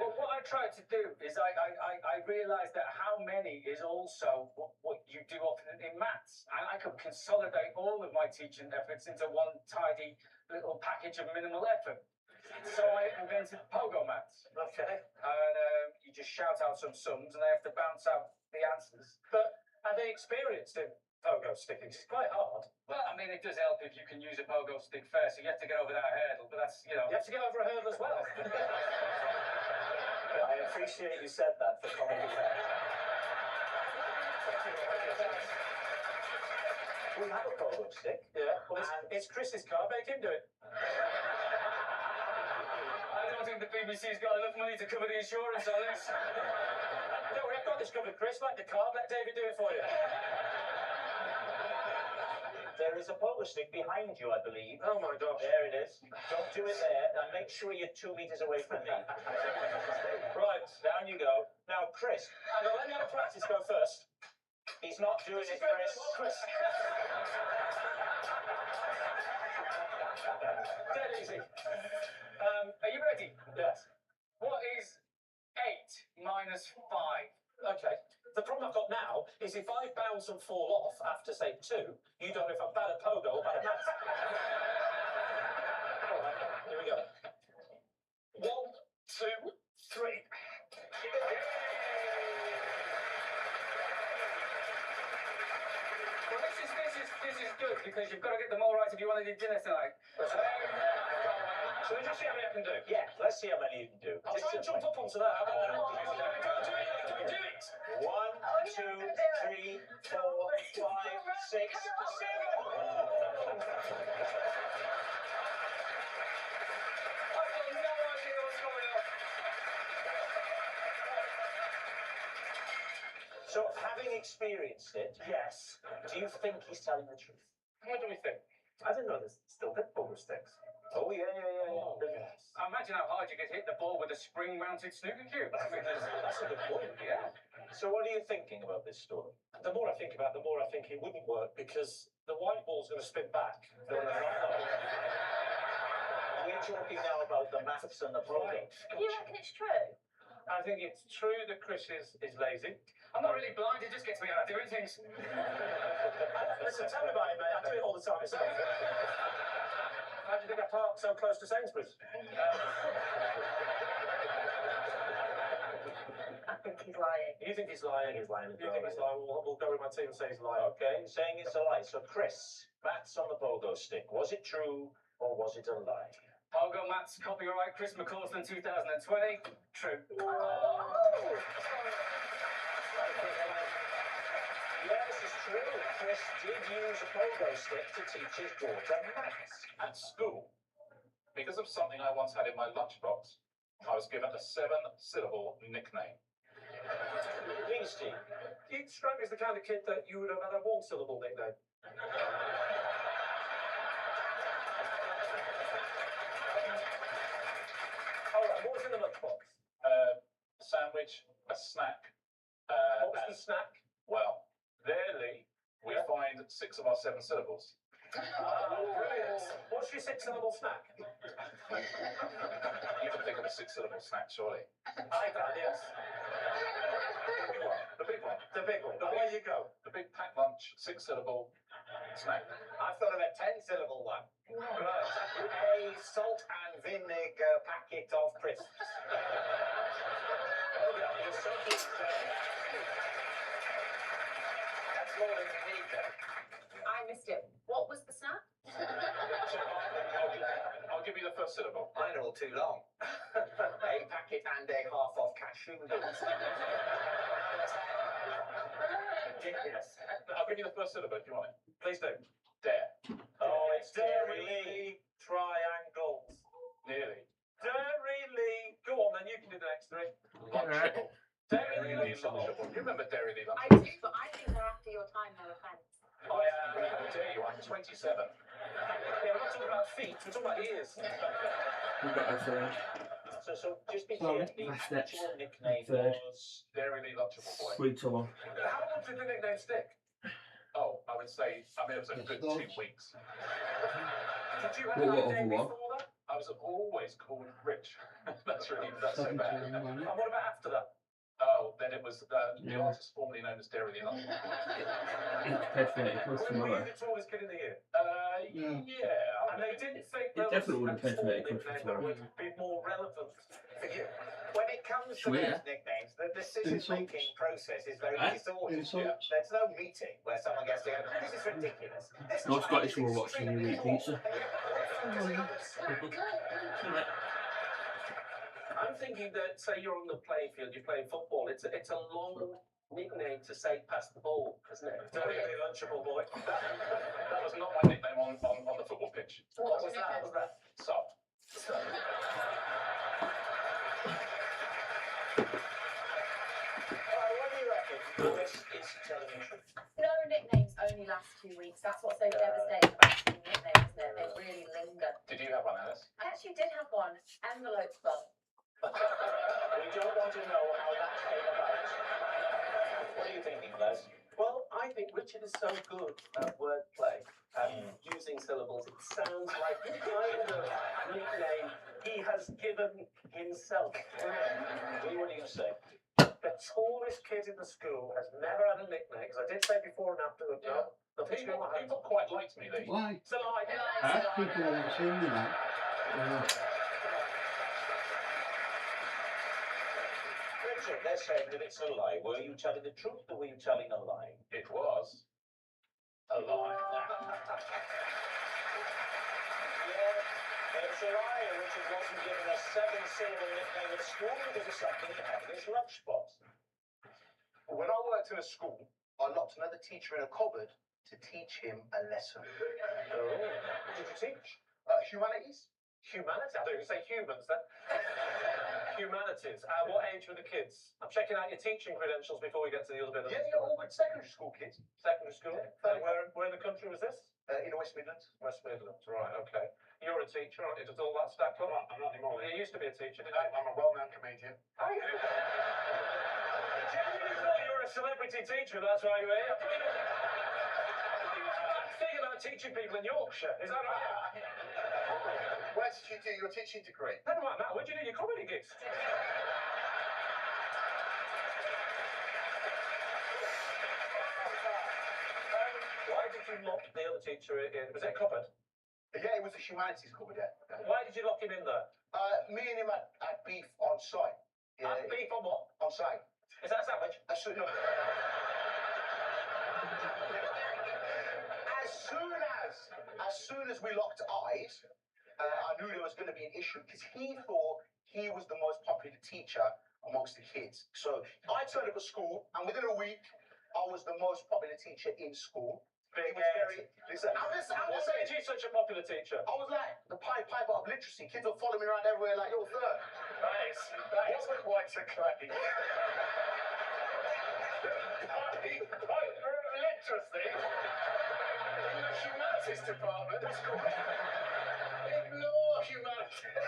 Well, what I tried to do is I realised that how many is also what you do often in maths. And I could consolidate all of my teaching efforts into one tidy little package of minimal effort. So I invented pogo maths. Okay. And you just shout out some sums and they have to bounce out the answers. But are they experienced in pogo sticking? It's quite hard. Well, I mean, it does help if you can use a pogo stick first. So you have to get over that hurdle, but that's, you know... You have to get over a hurdle as well. I appreciate you said that for comic effect. We have a pogo stick. Yeah, well, it's Chris's car, make him do it. I don't think the BBC's got enough money to cover the insurance on this. Don't worry, I've got this covered, Chris. Like the car, let David do it for you. There is a pogo stick behind you, I believe. Oh my gosh. There it is. Don't do it there, and make sure you're 2 meters away from me. Right, down you go. Now, Chris. Hang on, let me have a practice go first. He's not doing it, Chris. Dead easy. Are you ready? Yes. What is 8 minus 5? Okay. The problem I've got now is if I bounce and fall off after, say, 2, you don't know if I'm bad at pogo or bad at maths. All right, here we go. 1, 2, 3. Well, this is good because you've got to get them all right if you want to do dinner tonight. Shall we just see how many I can do? Yeah, let's see how many you can do. I'll try and jump up onto that. Don't do it. 1, 2, 3, 4, 5, 6, 7. So, having experienced it, Yes. do you think he's telling the truth? What do we think? I didn't know there's still bit ball sticks. Oh, yeah. Yes. Imagine how hard you could hit the ball with a spring-mounted snooker cube. I mean, That's a good point. yeah. So, what are you thinking about this story? The more I think about it, the more I think it wouldn't work because the white ball's going to spin back. We're talking now about the maths and the problem. Do you reckon it's true? I think it's true that Chris is lazy. I'm not really blind, it just gets me out of doing things. Listen, tell me about it, mate. I do it all the time myself. How do you think I park so close to Sainsbury's? I think he's lying. You think he's lying? He's lying. You think he's lying? We'll go with my team and say he's lying. Okay, saying it's a lie. So, Chris, maths on the pogo stick. Was it true or was it a lie? Pogo Mats, copyright Chris McCausland 2020. True. Yes, it's true. Chris did use a pogo stick to teach his daughter maths. At school, because of something I once had in my lunchbox, I was given a 7-syllable nickname. Please, Steve. You strike me as the kind of kid that you would have had a 1-syllable nickname. All right, what was in the lunchbox? A sandwich, a snack. What was the snack? Well, there, Lee, we find 6 of our 7 syllables. Brilliant. What's your 6-syllable snack? You can think of a 6-syllable snack, surely. I can, yes. The big one. The big one. Away you go. The big packed lunch, 6-syllable snack. I've thought of a 10-syllable one. Right. A salt and vinegar packet of crisps. That's more than you need then. I missed it. What was the snack? I'll give you the first syllable. Mine are all too long. A packet and a half of cashew nuts. Ridiculous. I'll give you the first syllable if you want it. Please do. Dare. Oh, it's Dairy Lee triangles. Nearly. Dairy Lee. Go on then, you can do the next 3. Lunchable. Dairy Dairy Lee Lee Lunchable. You remember Dairy Lee I Lunchable? do, but I think they're after your time, no offence. How dare you? I'm 27. Yeah, we're not talking about feet, we're talking about ears. We've got a third. So just be Sorry, clear, the my steps. actual nickname Third. was... Dairy Lee Lunchable boy. 3 to 1. How long did the nickname stick? Oh, I would say, I mean, it was a good 2 weeks. Did you have What a nickname other one? before that? I was always called Rich. That's so bad. And what about after that? Oh, then it was the Yeah. artist formerly known as Dairy Lee Lunchable. Definitely, close Were you tomorrow. the tallest kid in the year? Yeah. And they didn't think It there was definitely would a have been tall very close nickname to that tomorrow. would be more relevant for you. When it comes to Swear. these nicknames, the decision-making process is very Eh? disordered. Insult. There's no meeting where someone gets to go, this is ridiculous. This No child Scottish is were watching you eat extremely pizza. I'm thinking that, say you're on the playing field, you're playing football, it's a long nickname to say pass the ball, isn't it? Dairy Lee Lunchable boy. That was not my nickname on the football pitch. What was that? What was that? Soft. What do you reckon? Chris is telling the truth. No nicknames only last 2 weeks. That's what's so devastating about nicknames, isn't it? They really linger. Did you have one, Alice? I actually did have one. Envelope Club. We don't want to sounds like the kind of nickname he has given himself. What are you going to say? The tallest kid in the school has never had a nickname, because I did say before and after that, no, nothing's going to happen. People quite liked me, Lee. Why? It's a lie. People haven't seen me now. Richard, let's say that it's a lie. Were you telling the truth or were you telling a lie? It was a lie. Yeah, it's a lie. Richard wasn't given a 7-syllable nickname at school because of something he had in his lunchbox. When I worked in a school, I locked another teacher in a cupboard to teach him a lesson. Oh. What did you teach? Humanities. Humanities? I thought you were going to say humans then. Humanities. What age were the kids? I'm checking out your teaching credentials before we get to the other bit of Yeah, all good secondary school kids. Secondary school? Yeah. Where in the country was this? In the West Midlands. West Midlands, right, okay. You're a teacher, aren't you? Does all that stack up? I'm not anymore. You used to be a teacher, didn't you? I'm a well-known comedian. Are you? I genuinely thought you were a celebrity teacher, that's why you're here. You have that thing about teaching people in Yorkshire, is that right? Where did you do your teaching degree? Never mind that, where do you do your comedy gigs? Why did you lock the other teacher in? Was it a cupboard? Yeah, it was a humanities cupboard, yeah. Why did you lock him in there? Me and him had beef on site. Yeah, Beef on what? on site. Is that a sandwich? As soon as we locked eyes, I knew there was going to be an issue because he thought he was the most popular teacher amongst the kids. So I turned up at school, and within a week, I was the most popular teacher in school. Big It was very. Listen, I'm just What saying. made you such a popular teacher? I was like the Piper of literacy. Kids were following me around everywhere like, yo, third. That is quite a claim. Literacy? In the humanities department? That's correct. Ignore humanities.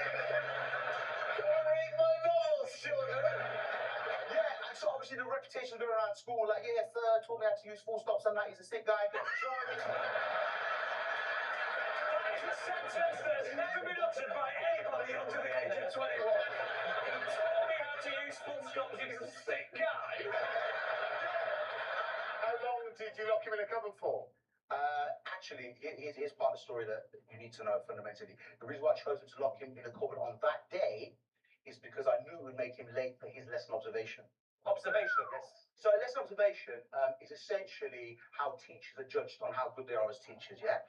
Go and read my novels, children. Yeah, and so obviously the reputation going around school, like, yeah, third, taught me how to use full stops and that, he's a sick guy. That is a sentence that has never been uttered by anybody under the age of 21. He taught me how to use full stops, he's a sick guy. How long did you lock him in a cupboard for? Actually, here's part of the story that you need to know fundamentally. The reason why I chose to lock him in a cupboard on that day is because I knew it would make him late for his lesson observation. Observation, yes. So a lesson observation is essentially how teachers are judged on how good they are as teachers, yeah?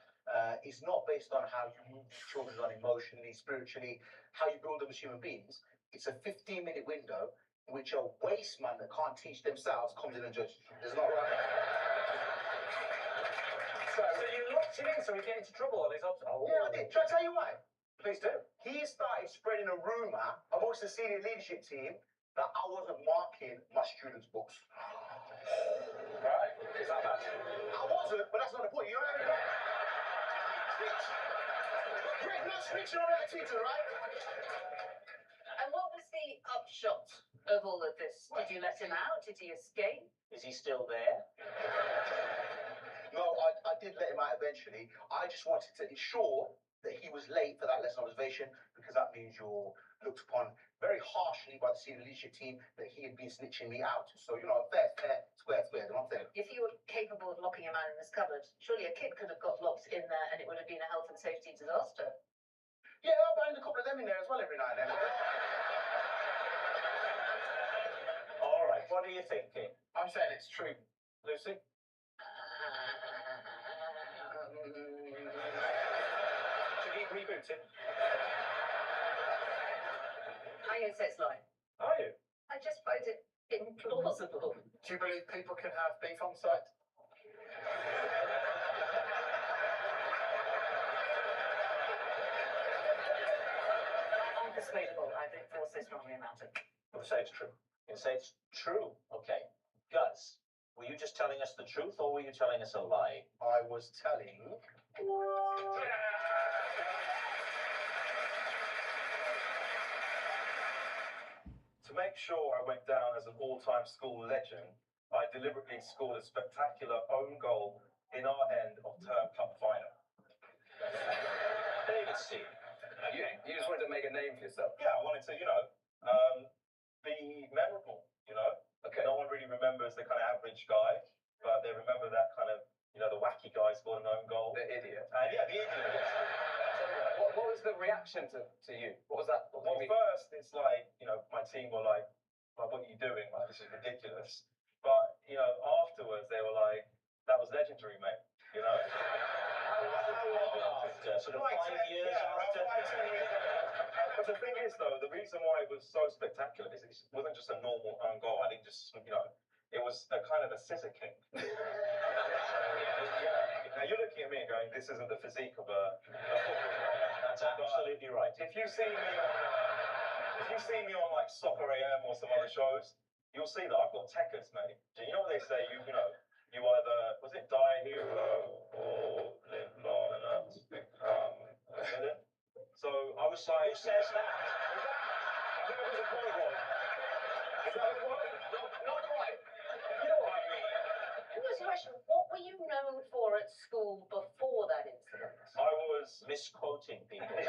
It's not based on how you move children on emotionally, spiritually, how you build them as human beings. It's a 15-minute window in which a waste man that can't teach themselves comes in and judges. It's not right. So you locked him in so he'd get into trouble on his Yeah, I did. Should I tell you why? Please do. He started spreading a rumour amongst the senior leadership team that I wasn't marking my students' books. Right? Is that bad? I wasn't, but that's not the point. You know what I mean? Great, not snitching on that teacher, right? And what was the upshot of all of this? Did you let him out? Did he escape? Is he still there? No, I did let him out eventually. I just wanted to ensure that he was late for that lesson observation because that means you're looked upon very harshly by the senior leadership team that he had been snitching me out. So, you know, fair, square, you know what I'm saying? If you were capable of locking a man in this cupboard, surely a kid could have got locked in there and it would have been a health and safety disaster. Yeah, I'll find a couple of them in there as well every now and then. All right, what are you thinking? I'm saying it's true. Lucy? To keep rebooting. I'm going to say it's lying. Are you? I just find it implausible. Do you believe people can have beef on site? Unpersuadable. I think feel so strongly about it. You'll say it's true. You'll say it's true. Okay. Gus, were you just telling us the truth or were you telling us a lie? I was telling. To make sure I went down as an all-time school legend, I deliberately scored a spectacular own goal in our end of term cup final. scene. You just wanted to make a name for yourself. Yeah, I wanted to, be memorable, Okay. No one really remembers the kind of average guy, but they remember that kind of, the wacky guy scoring an own goal. The idiot. And yeah, the idiot. What was the reaction to you? What was that? Well, first, it's like, my team were like, what are you doing? Like, this is ridiculous. But, afterwards, they were like, that was legendary, mate, After sort of 5 years after. But the thing is, though, the reason why it was so spectacular is it wasn't just a normal own goal. I didn't just, it was a kind of a scissor kick. Now you're looking at me and going, this isn't the physique of a football player. That's absolutely right. If you see me on like Soccer AM or some other shows, you'll see that I've got techers, mate. Do you know what they say? You either, was it die a hero or live long enough to become a villain? So I was like, who says that? I think it was a volleyball. Is that a volleyball? Not quite. You know what I mean? Can I ask you a question? What were you known for at school before that incident? I was misquoting people. I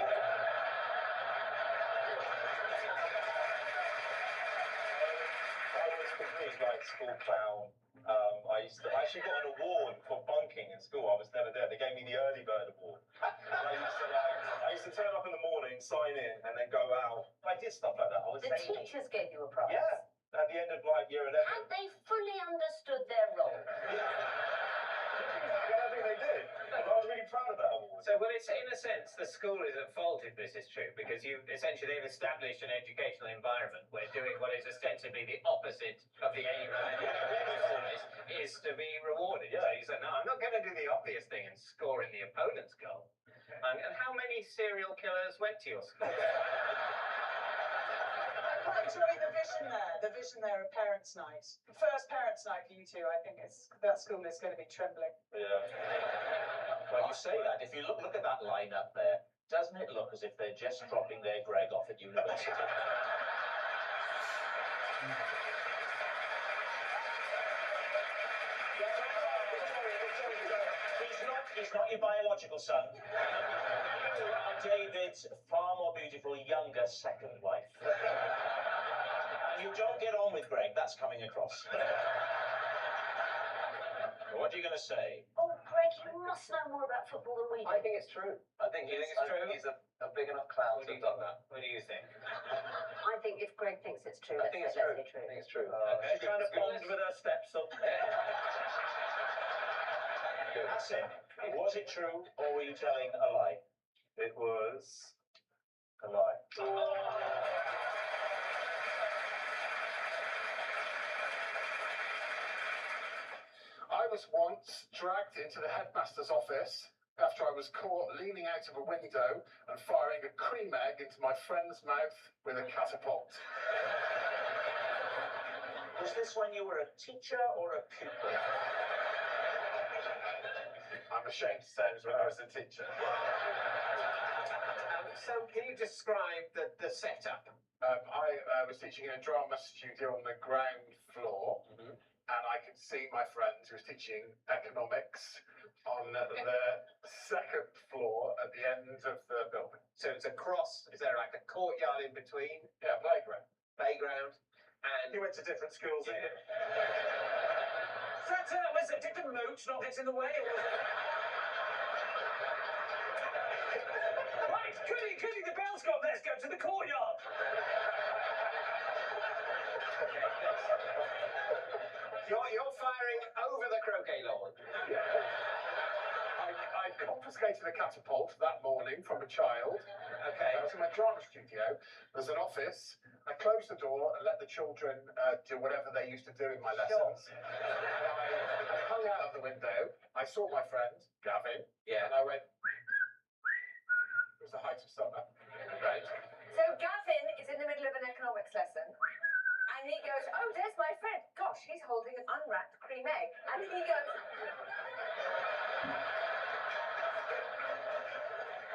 was complete like school clown. I actually got an award for bunking in school. I was never there. They gave me the early bird award. And I used to turn up in the morning, sign in, and then go out. I did stuff like that. I was The teachers gave you a prize? Yeah. At the end of like year 11. Had they fully understood their role? I don't think they did. I was really proud of that award. So, well, it's in a sense the school is at fault if this is true, because you essentially they've established an educational environment where doing what is ostensibly the opposite of the aim of education is to be rewarded. So you said, no, I'm not going to do the obvious thing and score in the opponent's goal. And how many serial killers went to your school? I quite enjoy the vision there of Parents' Night. First Parents' Night for you two, I think that school is going to be trembling. Yeah. Well, you say that. If you look at that lineup there, doesn't it look as if they're just dropping their Greg off at university? He's not your biological son. You are David's far more beautiful, younger second wife. And you don't get on with Greg, that's coming across. What are you going to say? Oh, Greg, you must know more about football than we do. I think it's true. I think You think it's true? He's a big enough clown to have done that. What do you think? I think if Greg thinks it's true, I let's think it's say true. true. I think it's true. She's trying to bond with her stepson. That's it. Was it true, or were you telling a lie? It was a lie. I was once dragged into the headmaster's office after I was caught leaning out of a window and firing a cream egg into my friend's mouth with a catapult. Was this when you were a teacher or a pupil? I'm ashamed to say it was when I was a teacher. So can you describe the setup? I was teaching in a drama studio on the ground floor, and I could see my friend who was teaching economics on the second floor at the end of the building. So it's across, is there like a courtyard in between? Yeah, playground. Playground. And You went to different schools, didn't you? Did the mooch not get in the way? Right, goody, the bell's gone, let's go to the courtyard. You're firing over the croquet lawn. I confiscated a catapult that morning from a child. Okay. I was in my drama studio. There's an office. I closed the door and let the children do whatever they used to do in my lessons. I hung out of the window. I saw my friend, Gavin. Yeah. And I went... It was the height of summer. Right. So Gavin is in the middle of an economics lesson, and he goes, "Oh, there's my friend. Gosh, he's holding an unwrapped cream egg." And he goes,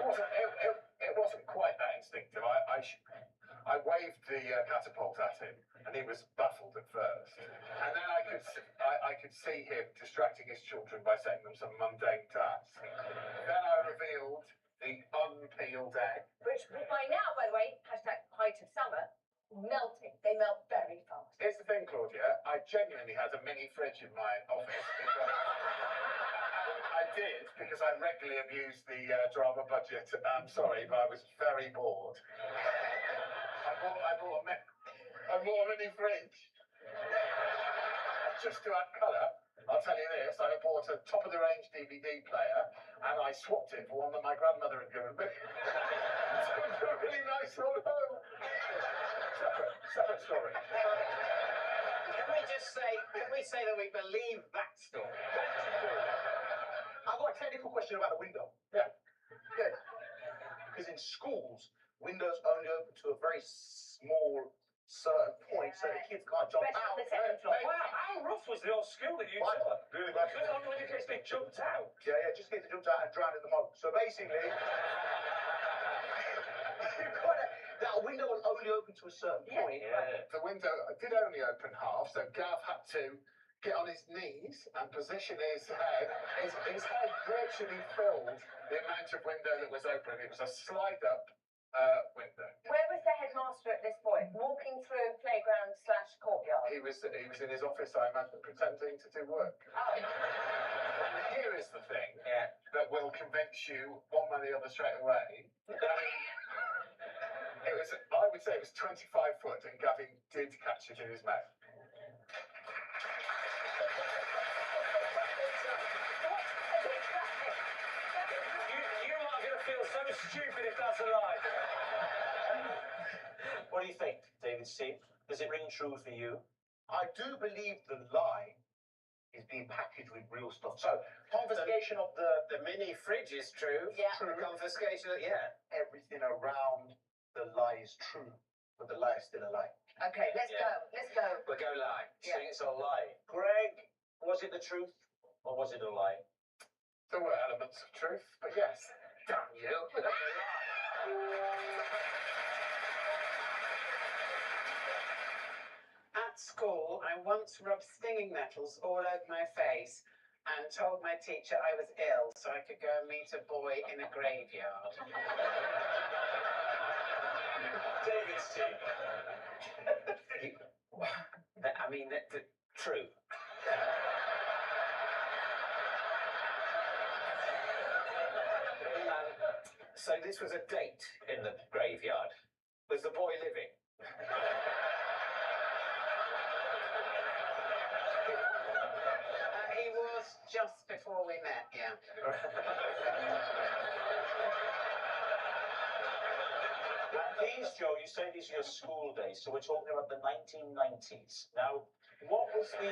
It wasn't quite that instinctive. I waved the catapult at him, and he was baffled at first. And then I could see him distracting his children by setting them some mundane tasks. Then I revealed the unpaid sunny all day. Which by now, by the way, hashtag height of summer, melting. They melt very fast. Here's the thing, Claudia. I genuinely had a mini fridge in my office because I did, because I regularly abused the drama budget. I'm sorry, but I was very bored. I bought a mini fridge. Just to add colour, I'll tell you this, I bought a top-of-the-range DVD player and I swapped it for one that my grandmother had given me. It's a really nice old home. Separate story. Can we say that we believe that story? I've got a technical question about the window. Yeah. Good. Because in schools, windows only open to a very small certain point, so the kids can't jump out. Wow, how rough was the old school that you taught? Really bad. Good on when you guys they jumped out. Yeah, just get jumped out and drown in the mud. So basically, that window will only open to a certain point. Yeah. The window did only open half, so Gav had to get on his knees and position his head. His head virtually filled the amount of window that was open. It was a slide-up window. Where was the headmaster at this point? Walking through a playground / courtyard? He was in his office, I imagine, pretending to do work. Oh. And here is the thing that will convince you one way or the other straight away. I would say it was 25 foot, and Gavin did catch it in his mouth. You are going to feel so stupid if that's a lie. What do you think, David C? Does it ring true for you? I do believe the lie is being packaged with real stuff. So, confiscation of the mini fridge is true. Yeah. True. Confiscation, Everything around the lie is true, but the lie is still a lie. Okay, let's go. Let's go. We'll go lie. Yeah. So it's a lie. Greg, was it the truth or was it a lie? There were elements of truth, but yes. Damn you. At school, I once rubbed stinging nettles all over my face and told my teacher I was ill so I could go and meet a boy in a graveyard. David C. I mean, true. So this was a date in the graveyard. Was the boy living? He was just before we met, yeah. These, Joe, you say these are your school days, so we're talking about the 1990s. Now, what was the...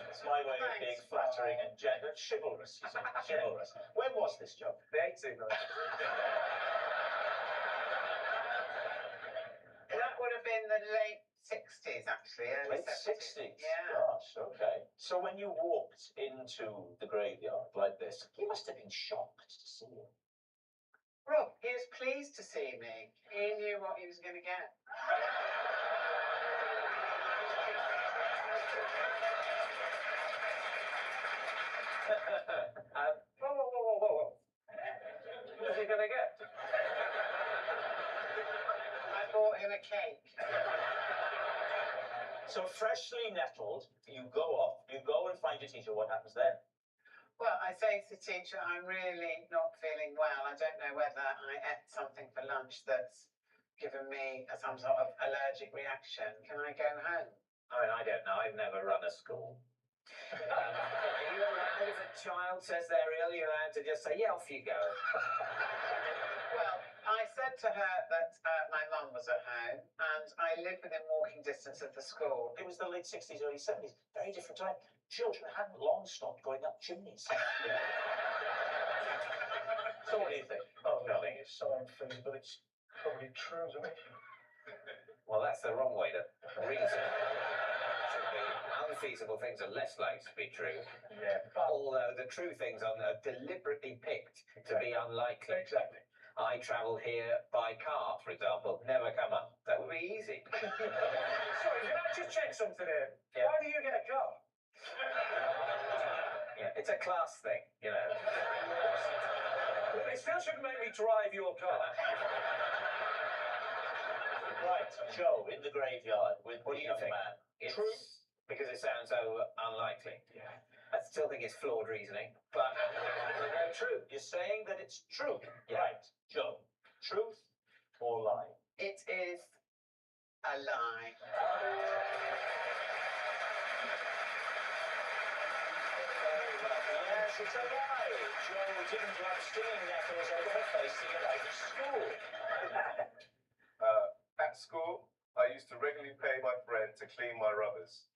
It's my way of being flattering and chivalrous, you say, chivalrous. When was this, Joe? The 1890s. That would have been the late 60s, actually. Late 60s? Yeah. Gosh, okay. So when you walked into the graveyard like this, you must have been shocked to see him. Rob, he was pleased to see me. He knew what he was going to get. Whoa. What's he going to get? I bought him a cake. So freshly nettled, you go and find your teacher. What happens then? Well, I say to the teacher, I'm really not feeling well. I don't know whether I ate something for lunch that's given me some sort of allergic reaction. Can I go home? I mean, I don't know. I've never run a school. Are you allowed, if a child says they're ill, you're allowed to just say, yeah, off you go? Well, I said to her that my mum was at home and I lived within walking distance of the school. It was the late 60s, early 70s. Very different time. Children hadn't long stopped going up chimneys. So what do you think? Oh, nothing is so unfeasible. It's probably true to me. Well, that's the wrong way to reason. Unfeasible things are less likely to be true. Yeah. Although the true things are deliberately picked to be unlikely. Exactly. I travel here by car, for example. Never come up. That would be easy. Sorry, can I just check something here? Yeah. Why do you get a car? Yeah, it's a class thing, you know. shouldn't make me drive your car. Right, Joe, in the graveyard with What the do you young think? man. It's True. because it sounds so unlikely. Yeah. I still think it's flawed reasoning, but True. You're saying that it's true. Yeah. Right, Joe. Truth or lie? It is a lie. Yes, it's a lie. Joe didn't have stinging nettles over her face to get out of school. At school, I used to regularly pay my friend to clean my rubbers.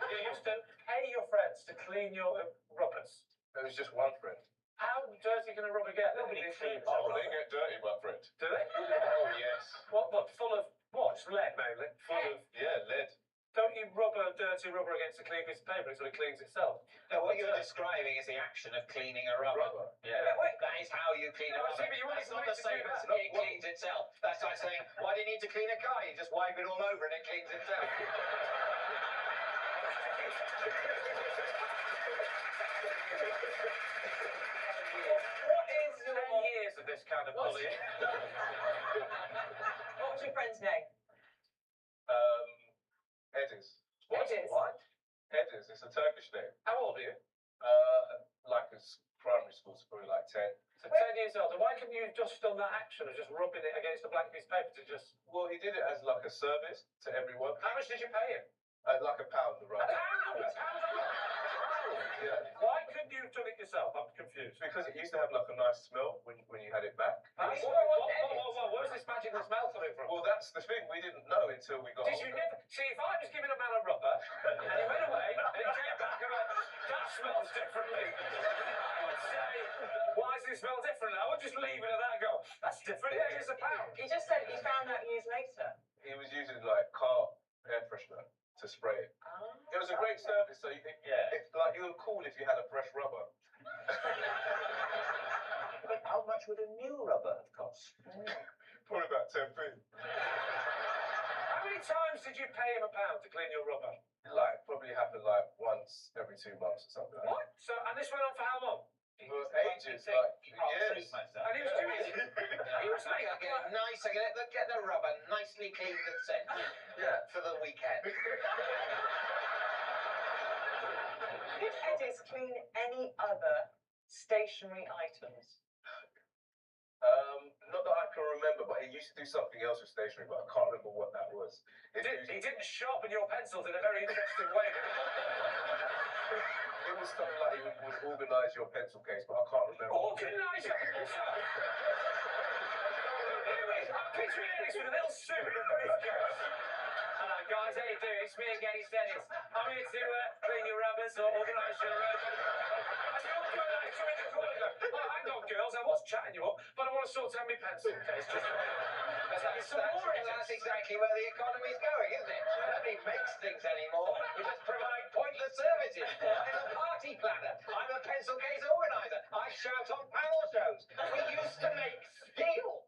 You used to pay your friends to clean your rubbers. It was just one friend. How dirty can a rubber get? Nobody cleans Oh, they get dirty, my friend. Do they? Oh, yes. What, full of what? Just lead, mainly? Full of, yeah, lead. Don't you rub a dirty rubber against a clean piece of paper until it cleans itself? no, what you're describing is the action of cleaning a rubber. Yeah, that is how you clean a No, rubber. see, but you That's wouldn't not the need to do same that. as it cleans itself. That's like saying, why do you need to clean a car? You just wipe it all over and it cleans itself. What is 10 years of this kind of bullying? What was your friend's name? Edis. Edis? What? Edis, it's a Turkish name. How old are you? Like primary school, so probably like 10. So 10 years old. And why couldn't you have just done that action of just rubbing it against a blank piece of paper to just... Well, he did it as like a service to everyone. How much did you pay him? Like £1 the rubber. Yeah. Why couldn't you have done it yourself? I'm confused. Because it used to have like a nice smell when you had it back. Where's this magical smell coming from? Well, that's the thing. We didn't know until we got Did you never... See, if I was giving a man a rubber, and he went away, and he came back and went, that smells differently, I would say, why does it smell different? I would just leave it at that and go, that's different, yeah, here's a pound. He just said he found out years later. He was using like car air freshener to spray it. It was a great service. So like you were cool if you had a fresh rubber. But how much would a new rubber have cost? Probably about 10p. How many times did you pay him £1 to clean your rubber? Like probably happened like once every 2 months or something like that. What? So, and this went on for how long? For ages, like years. And he was doing it. He was like, Get it nice, get the rubber nicely cleaned and sent. Yeah. For the weekend. Did Edis clean any other stationary items? Not that I can remember, but he used to do something else with stationery, but I can't remember what that was. He didn't sharpen your pencils in a very interesting way. It was something like he would organise your pencil case, but I can't remember. Organise your pencil? I'm picturing Edis with a little suit and a briefcase. Hello guys, how you doing? It's me again, it's Dennis. I'm here to clean your rubbers or organise your... Hang on, girls, I was chatting you up, but I want to sort out my pencil case. That's exactly where the economy's going, isn't it? Nobody makes things anymore. We just provide pointless services. I'm a party planner. I'm a pencil case organiser. I shout on panel shows. We used to make steel.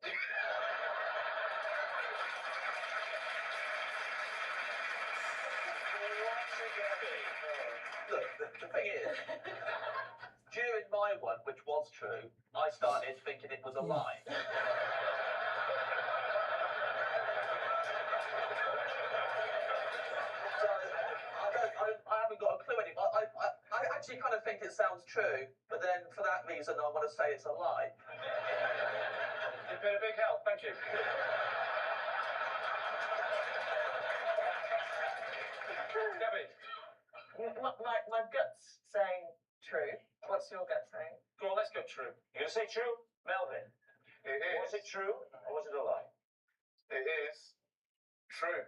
Look, the thing is, during my one, which was true, I started thinking it was a lie. I haven't got a clue anymore. I actually kind of think it sounds true, but then for that reason, I want to say it's a lie. You've been a big help, thank you. Debbie. My gut's saying true. What's your gut saying? Go on, let's go true. You're going to say true? Melvin? It is. Was it true or was it a lie? It is true.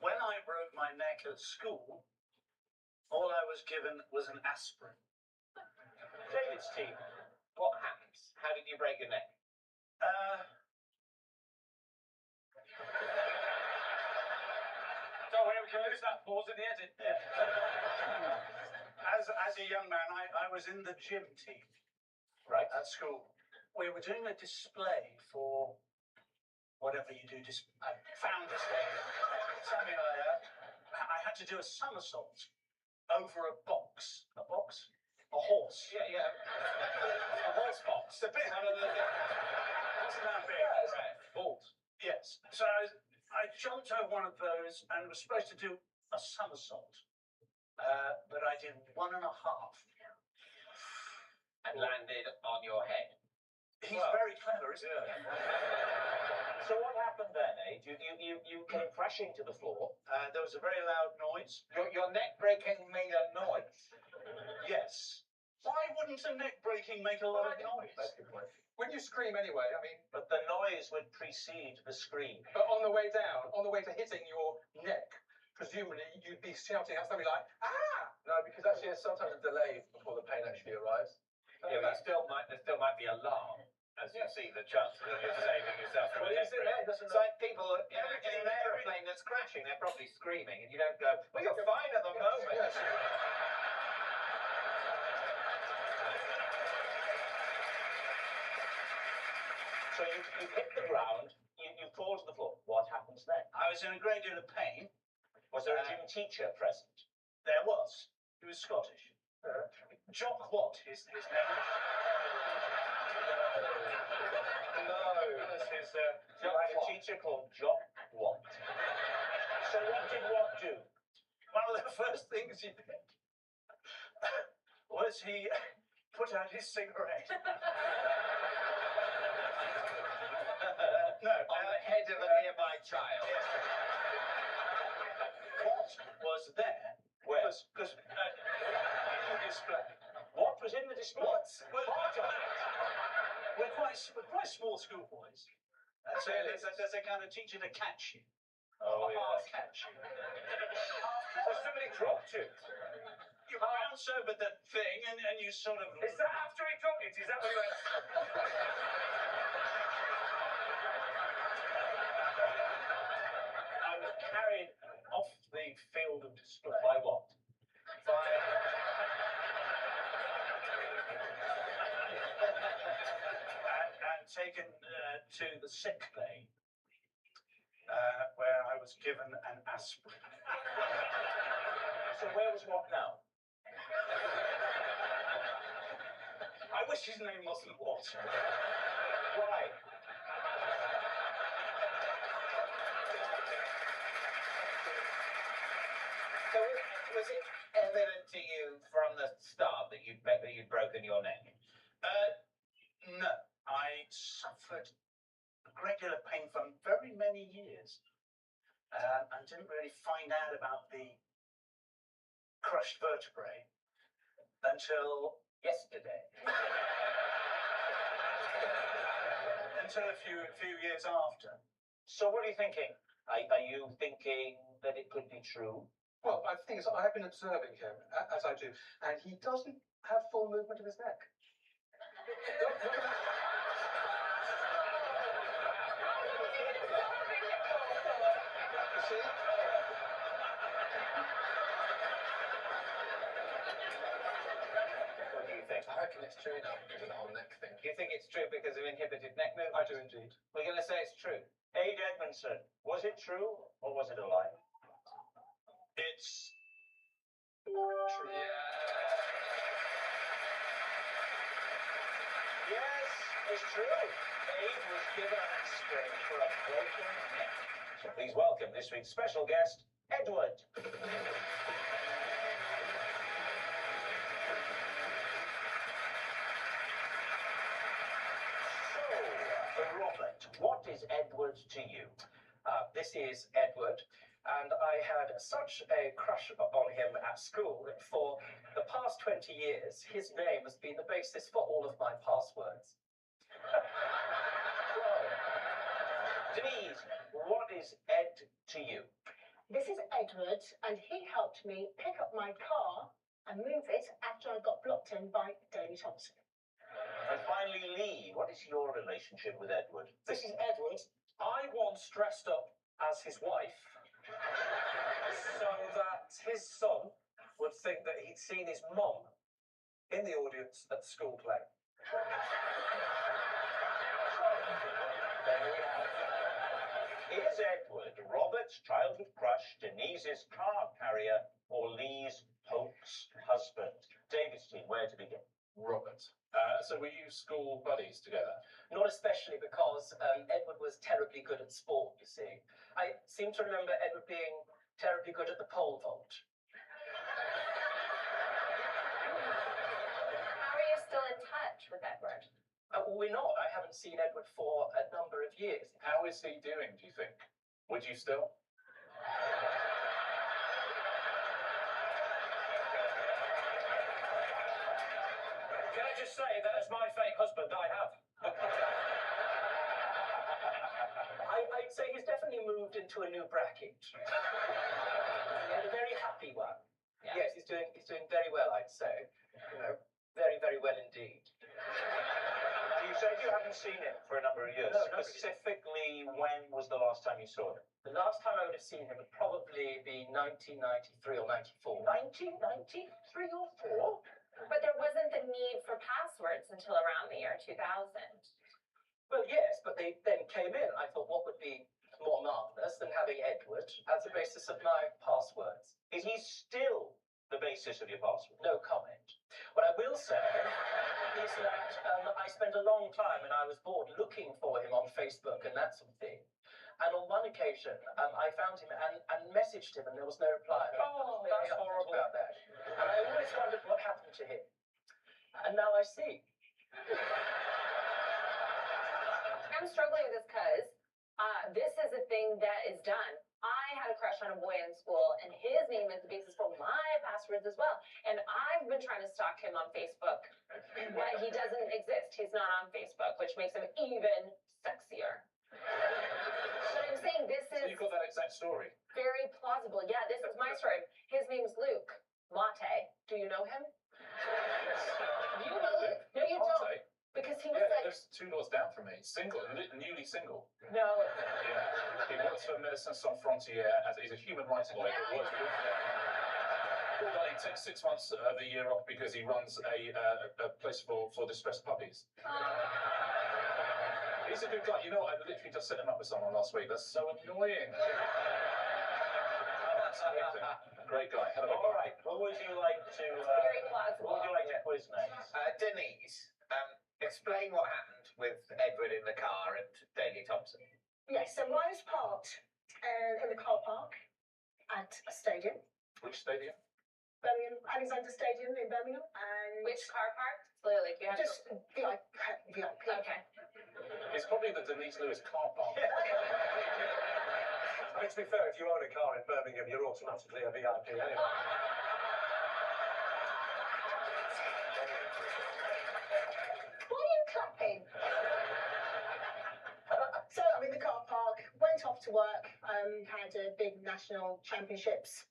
When I broke my neck at school, all I was given was an aspirin. David's team. What happened? How did you break your neck? Don't worry, we can lose that pause in the edit. As a young man, I was in the gym team. Right. At school. We were doing a display for whatever you do, I found this thing, something like that. I had to do a somersault over a box. A box? A horse. Yeah. A horse box. The bit. Wasn't that big? Right. Vault. Yes. So I jumped over one of those and was supposed to do a somersault. But I did 1.5. And landed on your head. He's very clever, isn't he? So what happened then, Ade? You came crashing to the floor. There was a very loud noise. Your neck breaking made a noise. Yes. Why wouldn't a neck breaking make a lot of noise? When you scream anyway, I mean, But the noise would precede the scream. but on the way down, on the way to hitting your neck, presumably you'd be shouting out something like, ah! No, because actually there's sometimes a delay before the pain actually arrives. Yeah, but there still might be alarm as you see the chances of you saving yourself from Well, a is it neck break. there? It's like people in an aeroplane that's crashing, they're probably screaming, and you don't go, well, you're fine at the moment. So you hit the ground, you fall to the floor. What happens then? I was in a great deal of pain. Was there a gym teacher present? There was. He was Scottish. Jock Watt, his name. No, this is a teacher called Jock Watt. So what did Watt do? One of the first things he did was he put out his cigarette. No, On the head of a nearby child. Watt was there. Where? Because in the display. What was in the display? We're quite small schoolboys. So there's a kind of teacher to catch you. Oh, Half yes. catch you. So somebody dropped it. You bounce over the thing and you sort of. Is that after he dropped it? Is that what he went? I was carried off the field of display. By what? And taken to the sick bay, where I was given an aspirin. So where was Watt now? I wish his name wasn't Watt. Why? So was it evident to you from the start that you'd broken your neck? No, I suffered a great deal of pain for very many years, and didn't really find out about the crushed vertebrae until Yesterday. until a few years after. So what are you thinking? Are you thinking that it could be true? Well, I think I have been observing him, as I do, and he doesn't have full movement of his neck. Look at that. You see? What do you think? I reckon it's true now because of the whole neck thing. Do you think it's true because of inhibited neck movement? I do indeed. We're going to say it's true. Ade Edmondson, was it true or was it a lie? It's True. Yes, it's true. Ade was given an aspirin for a broken neck. So please welcome this week's special guest, Edward. So, Robert, what is Edward to you? This is Edward, and I had such a crush on him at school that for the past 20 years, his name has been the basis for all of my passwords. Denise, what is Ed to you? This is Edward, and he helped me pick up my car and move it after I got blocked in by Davy Thompson. And finally, Lee, what is your relationship with Edward? This is Edward. I once dressed up as his wife so that his son would think that he'd seen his mum in the audience at the school play. There we have it. Edward's childhood crush, Denise's car carrier, or Lee's hoax husband? David's team, where to begin? Robert. So were you school buddies together? Not especially because Edward was terribly good at sport, you see. I seem to remember Edward being terribly good at the pole vault. How are you still in touch with Edward? We're not. I haven't seen Edward for a number of years. How is he doing, do you think? Would you still? Can I just say that as my fake husband, I have. I'd say he's definitely moved into a new bracket. And a very happy one. Yeah. Yes, he's doing very well, I'd say. You know, very, very well indeed. You said you haven't seen him for a number of years. No, not Specifically, when was the last time you saw him? The last time I would have seen him would probably be 1993 or 94. 1993 or 4? But there wasn't the need for passwords until around the year 2000. Well, yes, but they then came in. I thought, what would be more marvellous than having Edward as the basis of my passwords? Is he still the basis of your password? No comment. What I will say is that I spent a long time when I was bored looking for him on Facebook and that sort of thing. And on one occasion, I found him and messaged him, and there was no reply. Oh, that's horrible. About that. And I always wondered what happened to him. And now I see. I'm struggling with this because this is a thing that is done. I had a crush on a boy in school, and his name is the basis for my passwords as well. And I've been trying to stalk him on Facebook, but he doesn't exist. He's not on Facebook, which makes him even sexier. But I'm saying this So is you've got that exact story. very plausible. Yeah, this is my story. His name's Luke Latte. Do you know him? You know Luke? No, you don't. Latte? Because he was Yeah, like, lives 2 doors down from me. Single, newly single. no. Yeah. He works for Médecins Sans Frontières as he's a human rights lawyer. He works with, well, he takes 6 months of the year off because he runs a place for distressed puppies. He's a good guy. You know, I literally just set him up with someone last week. That's so annoying. Great guy. Hell of a All guy. right. Who would you like to? Very plausible. Who would you like to quiz next? Denise, explain what happened with Edward in the car and Daley Thompson. Yes, so I was parked in the car park at a stadium, Which stadium? Birmingham, Alexander Stadium in Birmingham, and Which car park? Clearly, you have just VIP. Okay. It's probably the Denise Lewis car park. I mean, to be fair, if you own a car in Birmingham, you're automatically a VIP anyway. Why are you clapping? So I'm in the car park, went off to work, had a big national championships,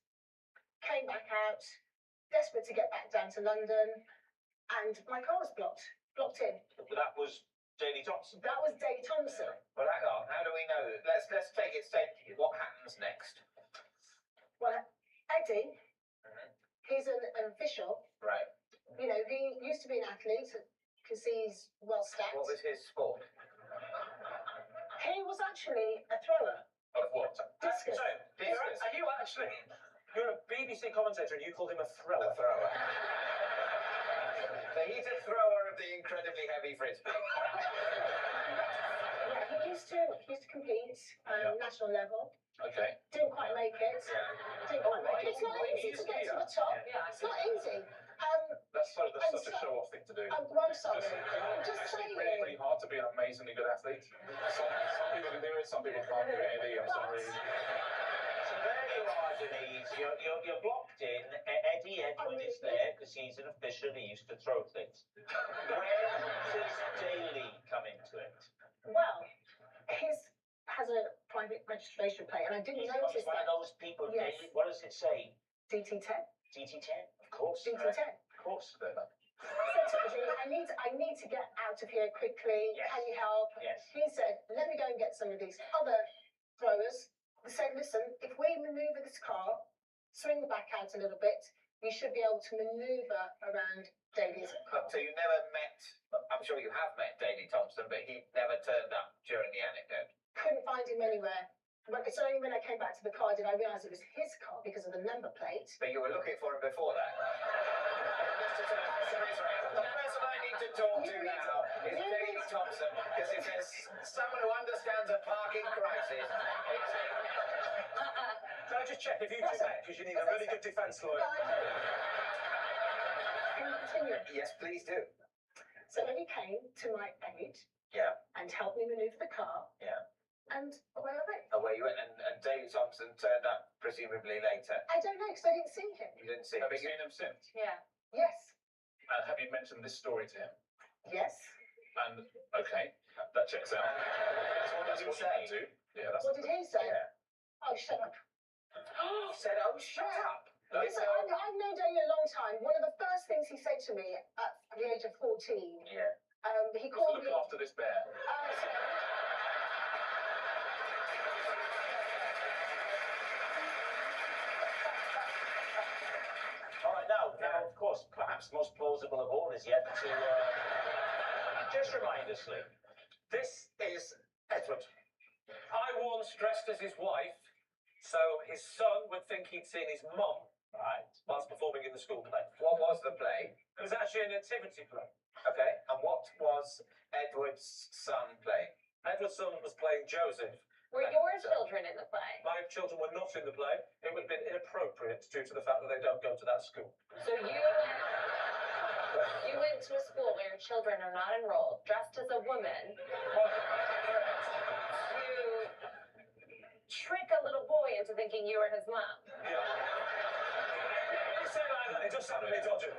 came back out, desperate to get back down to London, and my car was blocked in. That was Daley Thompson. That was Dave Thompson. Well, hang on. How do we know that? Let's take it step. What happens next? Well, Eddie, he's an official. Right. You know, he used to be an athlete because he's well stacked. What was his sport? He was actually a thrower. Of what? Discus. So, are you actually? You're a BBC commentator, and you called him a thrower. A thrower. So he's a thrower of the incredibly heavy frisbee. Yeah, he used to compete national level. Okay. Didn't quite make it. Didn't quite make it. It's not easy to get to the top. Yeah, It's not easy. That's such a show-off thing to do. I'm sorry. I'm just Actually, saying. really, really hard to be an amazingly good athlete. Some people can do it, some people can't do it. Eddie, I'm sorry. So there you are, Denise. You're blocked in. Eddie Edward is there because he's an official. He used to throw things. Where does Daley come into it? Well, his has a private registration plate, and I didn't He's notice one of that. those people. Yes. Daley, what does it say? DT10. DT10, of course. DT10. Of course. I said to Eddie, I need to get out of here quickly. Yes. Can you help? Yes. He said, let me go and get some of these other throwers. He said, listen, if we maneuver this car, swing the back out a little bit, we should be able to maneuver around Daley's car. So you never met, I'm sure you have met Daley Thompson, but he never turned up during the anecdote. Couldn't find him anywhere. But it's only when I came back to the car did I realise it was his car because of the number plate. But you were looking for him before that. The person I need to talk to now is Dave Thompson, because if there's someone who understands a parking crisis, it's him. Can I just check if you two met, because you need a really good defence lawyer. Can I continue? Yes, please do. So then he came to my aid Yeah, and helped me manoeuvre the car, yeah. and away I went. Away you went, and Dave Thompson turned up presumably later. I don't know, because I didn't see him. You didn't see him. Have you seen him since? Yeah. Yes. And have you mentioned this story to him? Yes. And okay, that checks out. That's what you can do. Yeah, that's What did he say? Yeah. Oh, shut up. He said, "Oh, shut up." Listen, I've known Danny a long time. One of the first things he said to me at the age of 14, Yeah. he called Look me. after this bear. All right, now, of course, perhaps the most plausible of all is yet to just remind us, Lee. This is Edward. I once dressed as his wife, so his son would think he'd seen his mum, right, whilst performing in the school play. What was the play? It was actually a nativity play. Okay, and what was Edward's son playing? Edward's son was playing Joseph. Were your children in the play? My children were not in the play. It would have been inappropriate due to the fact that they don't go to that school. So you went to a school where your children are not enrolled, dressed as a woman, to trick a little boy into thinking you were his mom. Yeah. You say like that, it just sounded a bit dodgy.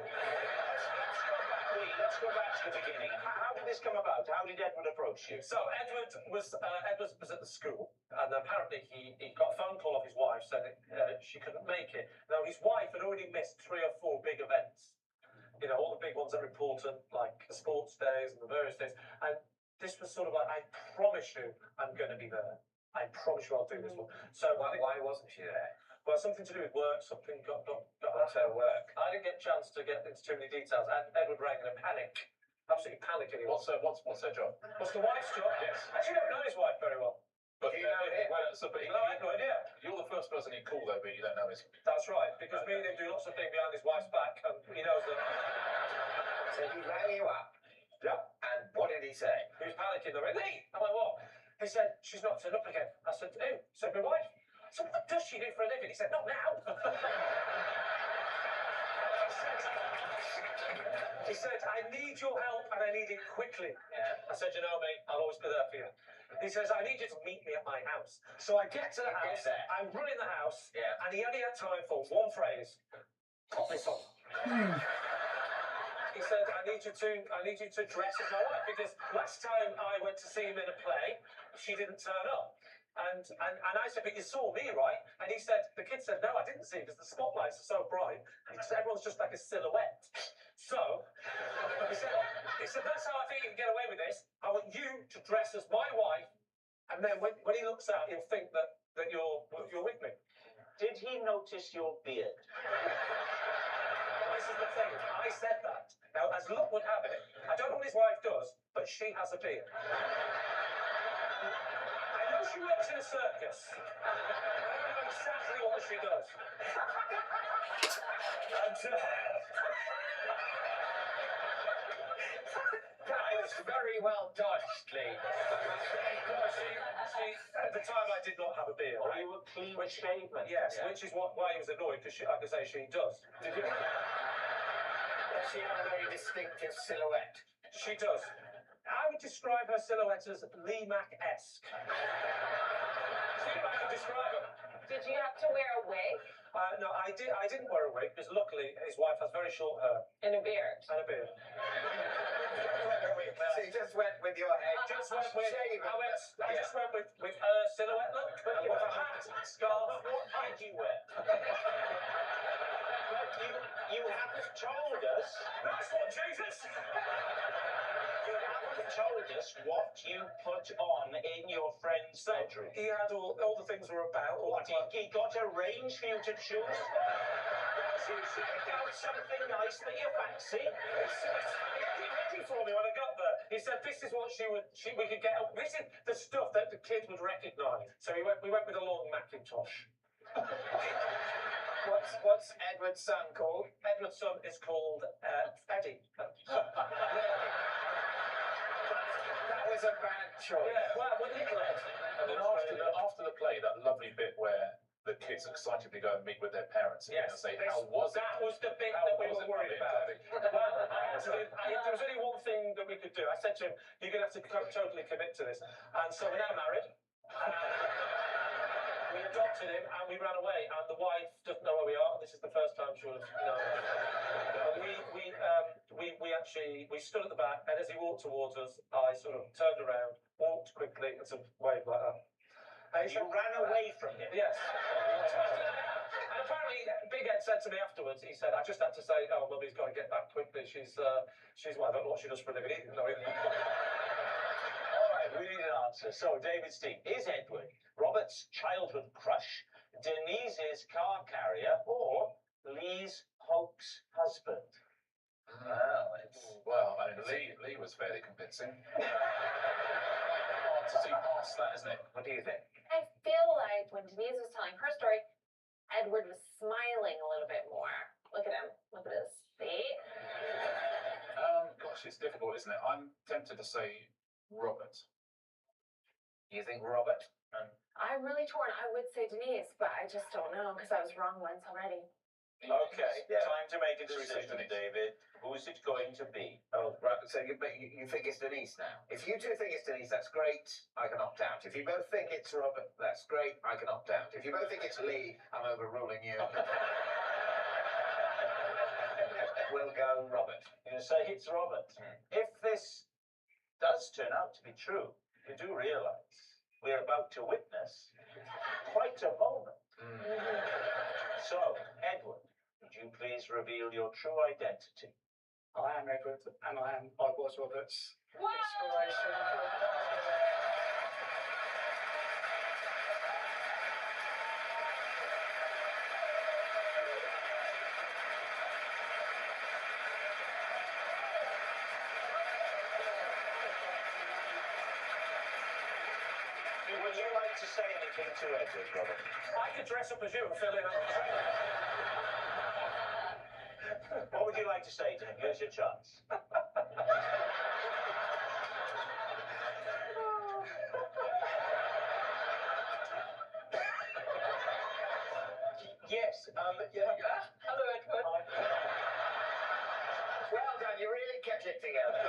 Let's go back to the beginning. How did this come about? How did Edward approach you? So Edward was at the school, and apparently he got a phone call off his wife saying that she couldn't make it. Now his wife had already missed 3 or 4 big events. You know, all the big ones that are important, like the sports days and the various days. And this was sort of like, I promise you, I'm going to be there. I promise you, I'll do this one. So why wasn't she there? Well, something to do with work. Something got What's her work? I didn't get a chance to get into too many details. Edward rang in a panic, absolutely panicking. What's her job? What's the wife's job? Yes. Actually, I don't know his wife very well. But you know him? well, so, but No, I have no idea. You're the first person he'd call though, but you don't know his. That's right, because me and him do lots of things behind his wife's back, and he knows that. So he rang you up. Yeah. And what did he say? He was panicking. They went, Lee! I'm like, what? He said, she's not turned up again. I said, who? He said, my wife. I said, what does she do for a living? He said, not now. He said, I need your help and I need it quickly. Yeah. I said, you know, mate, I'll always be there for you. He says, I need you to meet me at my house. So I get to the house, I'm running the house, and he only had time for one phrase. Pop this on. He said, I need you to dress as my wife, because last time I went to see him in a play, she didn't turn up. And I said, but you saw me, right? And he said, the kid said, no, I didn't see, because the spotlights are so bright. Everyone's just like a silhouette. So, he said, that's how I think you can get away with this. I want you to dress as my wife, and then when he looks out, he'll think that you're with me. Did he notice your beard? This is the thing, I said that. Now, as luck would have it, I don't know what his wife does, but she has a beard. I know she works in a circus. I don't know exactly what she does. And, That was very well dodged, Lee. At the time, I did not have a beard. Oh, you were clean shaven. Yes, which is why he was annoyed, because, like I say, she does. Did you? Does she have a very distinctive silhouette? She does. I would describe her silhouette as Lee Mack-esque. See if I can describe her. Did you have to wear a wig? No, I didn't wear a wig, because luckily his wife has very short hair. And a beard. And a beard. So you just went with your head Just went with, shaven. I just went with her silhouette look. With a hat, scarf. What did you wear? You haven't told us. That's what Jesus. You haven't told us what you put on in your friend's bedroom. He had all the things were about. What, he got a range for you to choose? About something nice that you fancy. He ready for me when I got there. He said this is what we could get. This is the stuff that the kids would recognise. So we went with a long Macintosh. What's Edward's son called? Edward's son is called Eddie. That was a bad choice. Yeah, well, little Ed. And then after the play, that lovely bit where the kids excitedly go and meet with their parents again and say, "How was it?" That was the bit that we were worried about. Well, there was only one thing that we could do. I said to him, "You're going to have to totally commit to this." And so we're now married. We adopted him and we ran away. And the wife doesn't know where we are. And this is the first time she would have known. We stood at the back, and as he walked towards us, I sort of turned around, walked quickly, and sort of waved like that. You ran away from him? Yes. And apparently, Big Ed said to me afterwards, he said, "I just had to say, oh, Mummy's got to get back quickly. She's well, I don't know what she does for a living." He didn't know either. All right, we need an answer. So, David's team, is Edward Robert's childhood crush, Denise's car carrier, or Lee's hoax husband? Well, I mean, Lee was fairly convincing. Hard to see past that, isn't it? What do you think? I feel like when Denise was telling her story, Edward was smiling a little bit more. Look at him. Look at his feet. Gosh, it's difficult, isn't it? I'm tempted to say Robert. You think Robert? I'm really torn. I would say Denise, but I just don't know because I was wrong once already. Okay, time to make a decision, David. Who's it going to be? Oh, right. So you think it's Denise now? If you two think it's Denise, that's great. I can opt out. If you both think it's Robert, that's great. I can opt out. If you both think it's Lee, I'm overruling you. We'll go Robert. You say it's Robert. If this does turn out to be true, you do realise we're about to witness quite a moment. So, Edward, would you please reveal your true identity? I am Edward, and I was Robert's inspiration. Would you like to say anything to Edward, Robert? I could dress up as you and fill in on the train. What would you like to say to him? Here's your chance. Yes, hello, Edward. Well done, you really kept it together.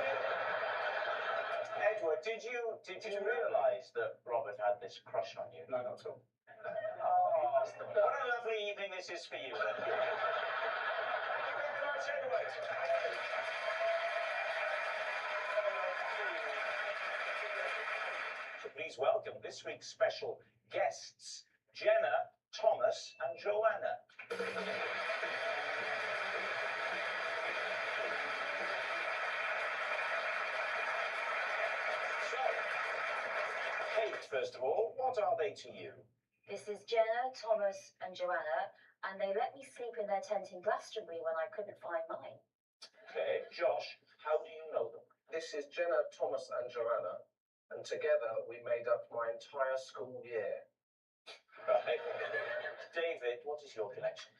Edward, did you realise that Robert had this crush on you? No, not at all. What a lovely evening this is for you, then. Thank you very much, Edward. So please welcome this week's special guests, Jenna, Thomas, and Joanna. Kate, first of all, what are they to you? This is Jenna, Thomas, and Joanna, and they let me sleep in their tent in Glastonbury when I couldn't find mine. Okay, Josh, how do you know them? This is Jenna, Thomas, and Joanna, and together we made up my entire school year. Right. David, what is your connection?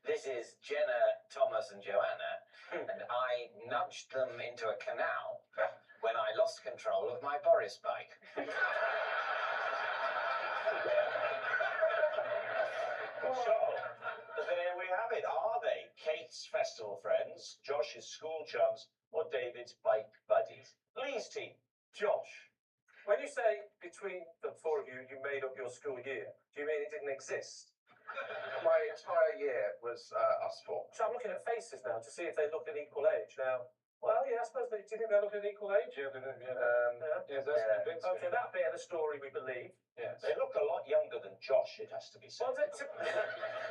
This is Jenna, Thomas, and Joanna, and I nudged them into a canal when I lost control of my Boris bike. So, there we have it. Are they Kate's festival friends, Josh's school chums, or David's bike buddies? Lee's team. Josh, when you say between the four of you, you made up your school year, do you mean it didn't exist? My entire year was us four. So I'm looking at faces now to see if they look at equal age. Now, well, yeah, I suppose do you think they look at equal age? Yeah, Yes, that's convincing. Okay, that bit of the story we believe. Yes. They look a lot younger than Josh, it has to be said.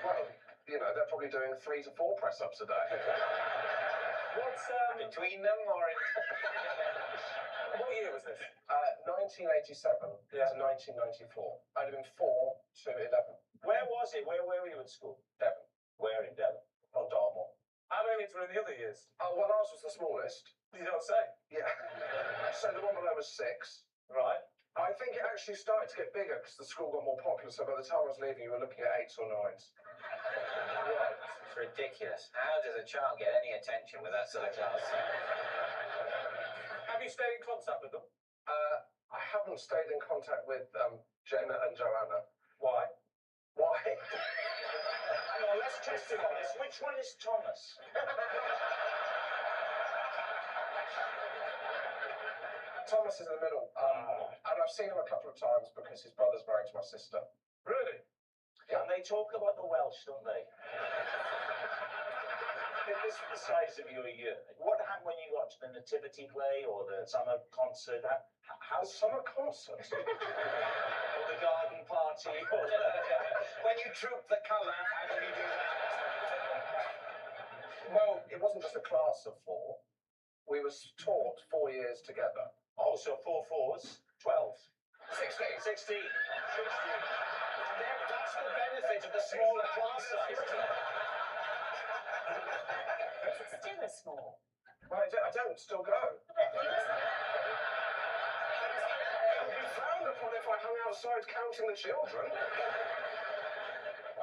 Well, you know, they're probably doing 3 to 4 press-ups a day. What's between them or in... What year was this? 1987 to 1994. I'd have been 4 to 11. Where was it? Where were you at school? Devon. Where in Devon? On Dartmoor. How many kids were in the other years? Oh, well, ours was the smallest. You don't say. Yeah. So the one below was 6. Right. I think it actually started to get bigger because the school got more popular. So by the time I was leaving, you were looking at 8s or 9s. Right. It's ridiculous. How does a child get any attention with that sort of class? Have you stayed in contact with them? I haven't stayed in contact with Jenna and Joanna. Why? Why? Hang on, let's test him on this. Which one is Thomas? Thomas is in the middle. And I've seen him a couple of times because his brother's married to my sister. Really? Yeah. And they talk about the Welsh, don't they? This is the size of your year. What happened when you watched the nativity play or the summer concert? How summer concert? Or the garden party? When you troop the colour, how do you do that? Well, it wasn't just a class of 4. We were taught 4 years together. Oh, so 4 4s, 12. 16. 16. That's the benefit of the smaller class size. It's still a small. Well, I don't still go. I'd be frowned upon if I hung outside counting the children.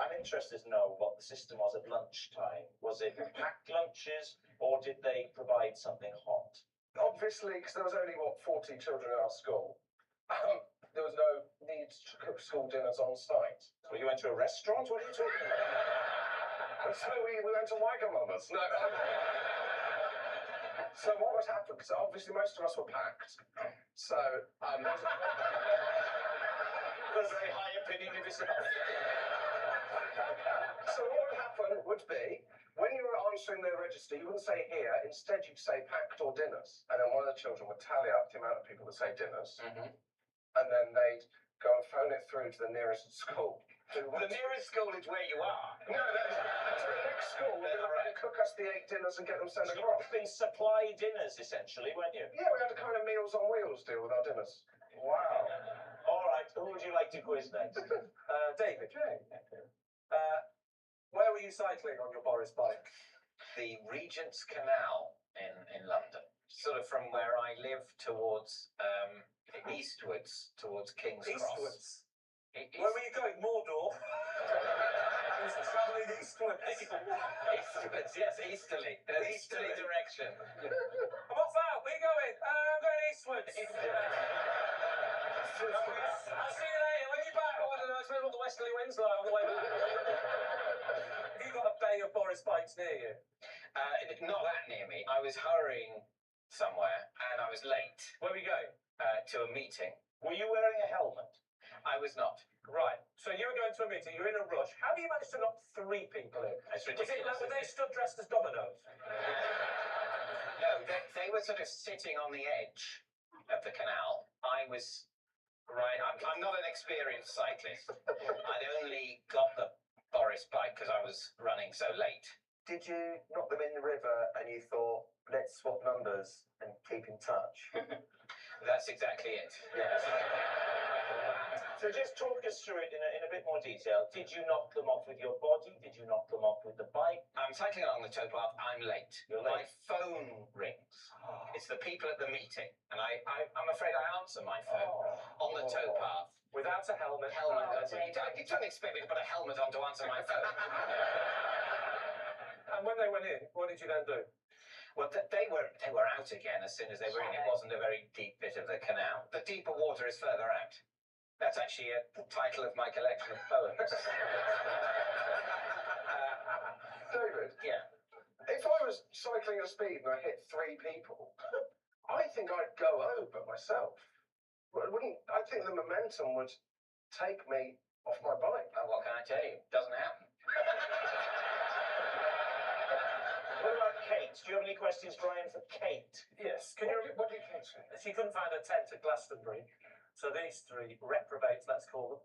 I'm interested to know what the system was at lunchtime. Was it packed lunches or did they provide something hot? Obviously, because there was only, 40 children in our school, there was no need to cook school dinners on site. So you went to a restaurant? What are you talking about? So we went to Wagamama's. No. So what would happen? Because obviously most of us were packed. So Because a high opinion of yourself. So what would happen would be, when you were answering their register, you wouldn't say here, instead you'd say packed or dinners. And then one of the children would tally up the amount of people that say dinners. And then they'd go and phone it through to the nearest school. The nearest school is where you are. No, to the next school, and cook us the 8 dinners and get them sent across. You've been supply dinners, essentially, weren't you? Yeah, we had a kind of Meals on Wheels deal with our dinners. Wow. All right, who would you like to quiz next? David. Where were you cycling on your Boris bike? The Regent's Canal in London. Sort of from where I live towards eastwards, towards King's Cross. Eastwards? Where were you going? Mordor? Travelling eastwards. Eastwards, yes, easterly. Easterly direction. What's that? Where are you going? I'm going eastwards. I'll see you later. When you're back, I don't know, it's what the westerly winds like on the way back. Have you got a bay of Boris bikes near you? Not that near me. I was hurrying somewhere and I was late. Where were you going? To a meeting. Were you wearing a helmet? I was not. Right. So you were going to a meeting, you're in a rush. How do you manage to knock 3 people in? It's Was it ridiculous. like, were they stood dressed as dominoes? No, they were sort of sitting on the edge of the canal. I was right. I'm not an experienced cyclist. I'd only got the Boris bike because I was running so late. Did you knock them in the river and you thought, let's swap numbers and keep in touch? That's exactly it. Yes. So just talk us through it in a bit more detail. Did you knock them off with your body? Did you knock them off with the bike? I'm cycling along the towpath. I'm late. You're My late. phone rings. It's the people at the meeting, and I'm afraid I answer my phone on the towpath. Without a helmet. You don't expect me to put a helmet on to answer my phone. And when they went in, what did you then do? Well, they were out again as soon as they were in. It wasn't a very deep bit of the canal. The deeper water is further out. That's actually the title of my collection of poems. David? Yeah. If I was cycling at speed and I hit 3 people, I think I'd go over myself. I think the momentum would take me off my bike. What can I tell you? Doesn't happen. What about Kate? Do you have any questions, Brian, for Kate? Yes. What did Kate say? She couldn't find a tent at Glastonbury, so these 3 reprobates, let's call them,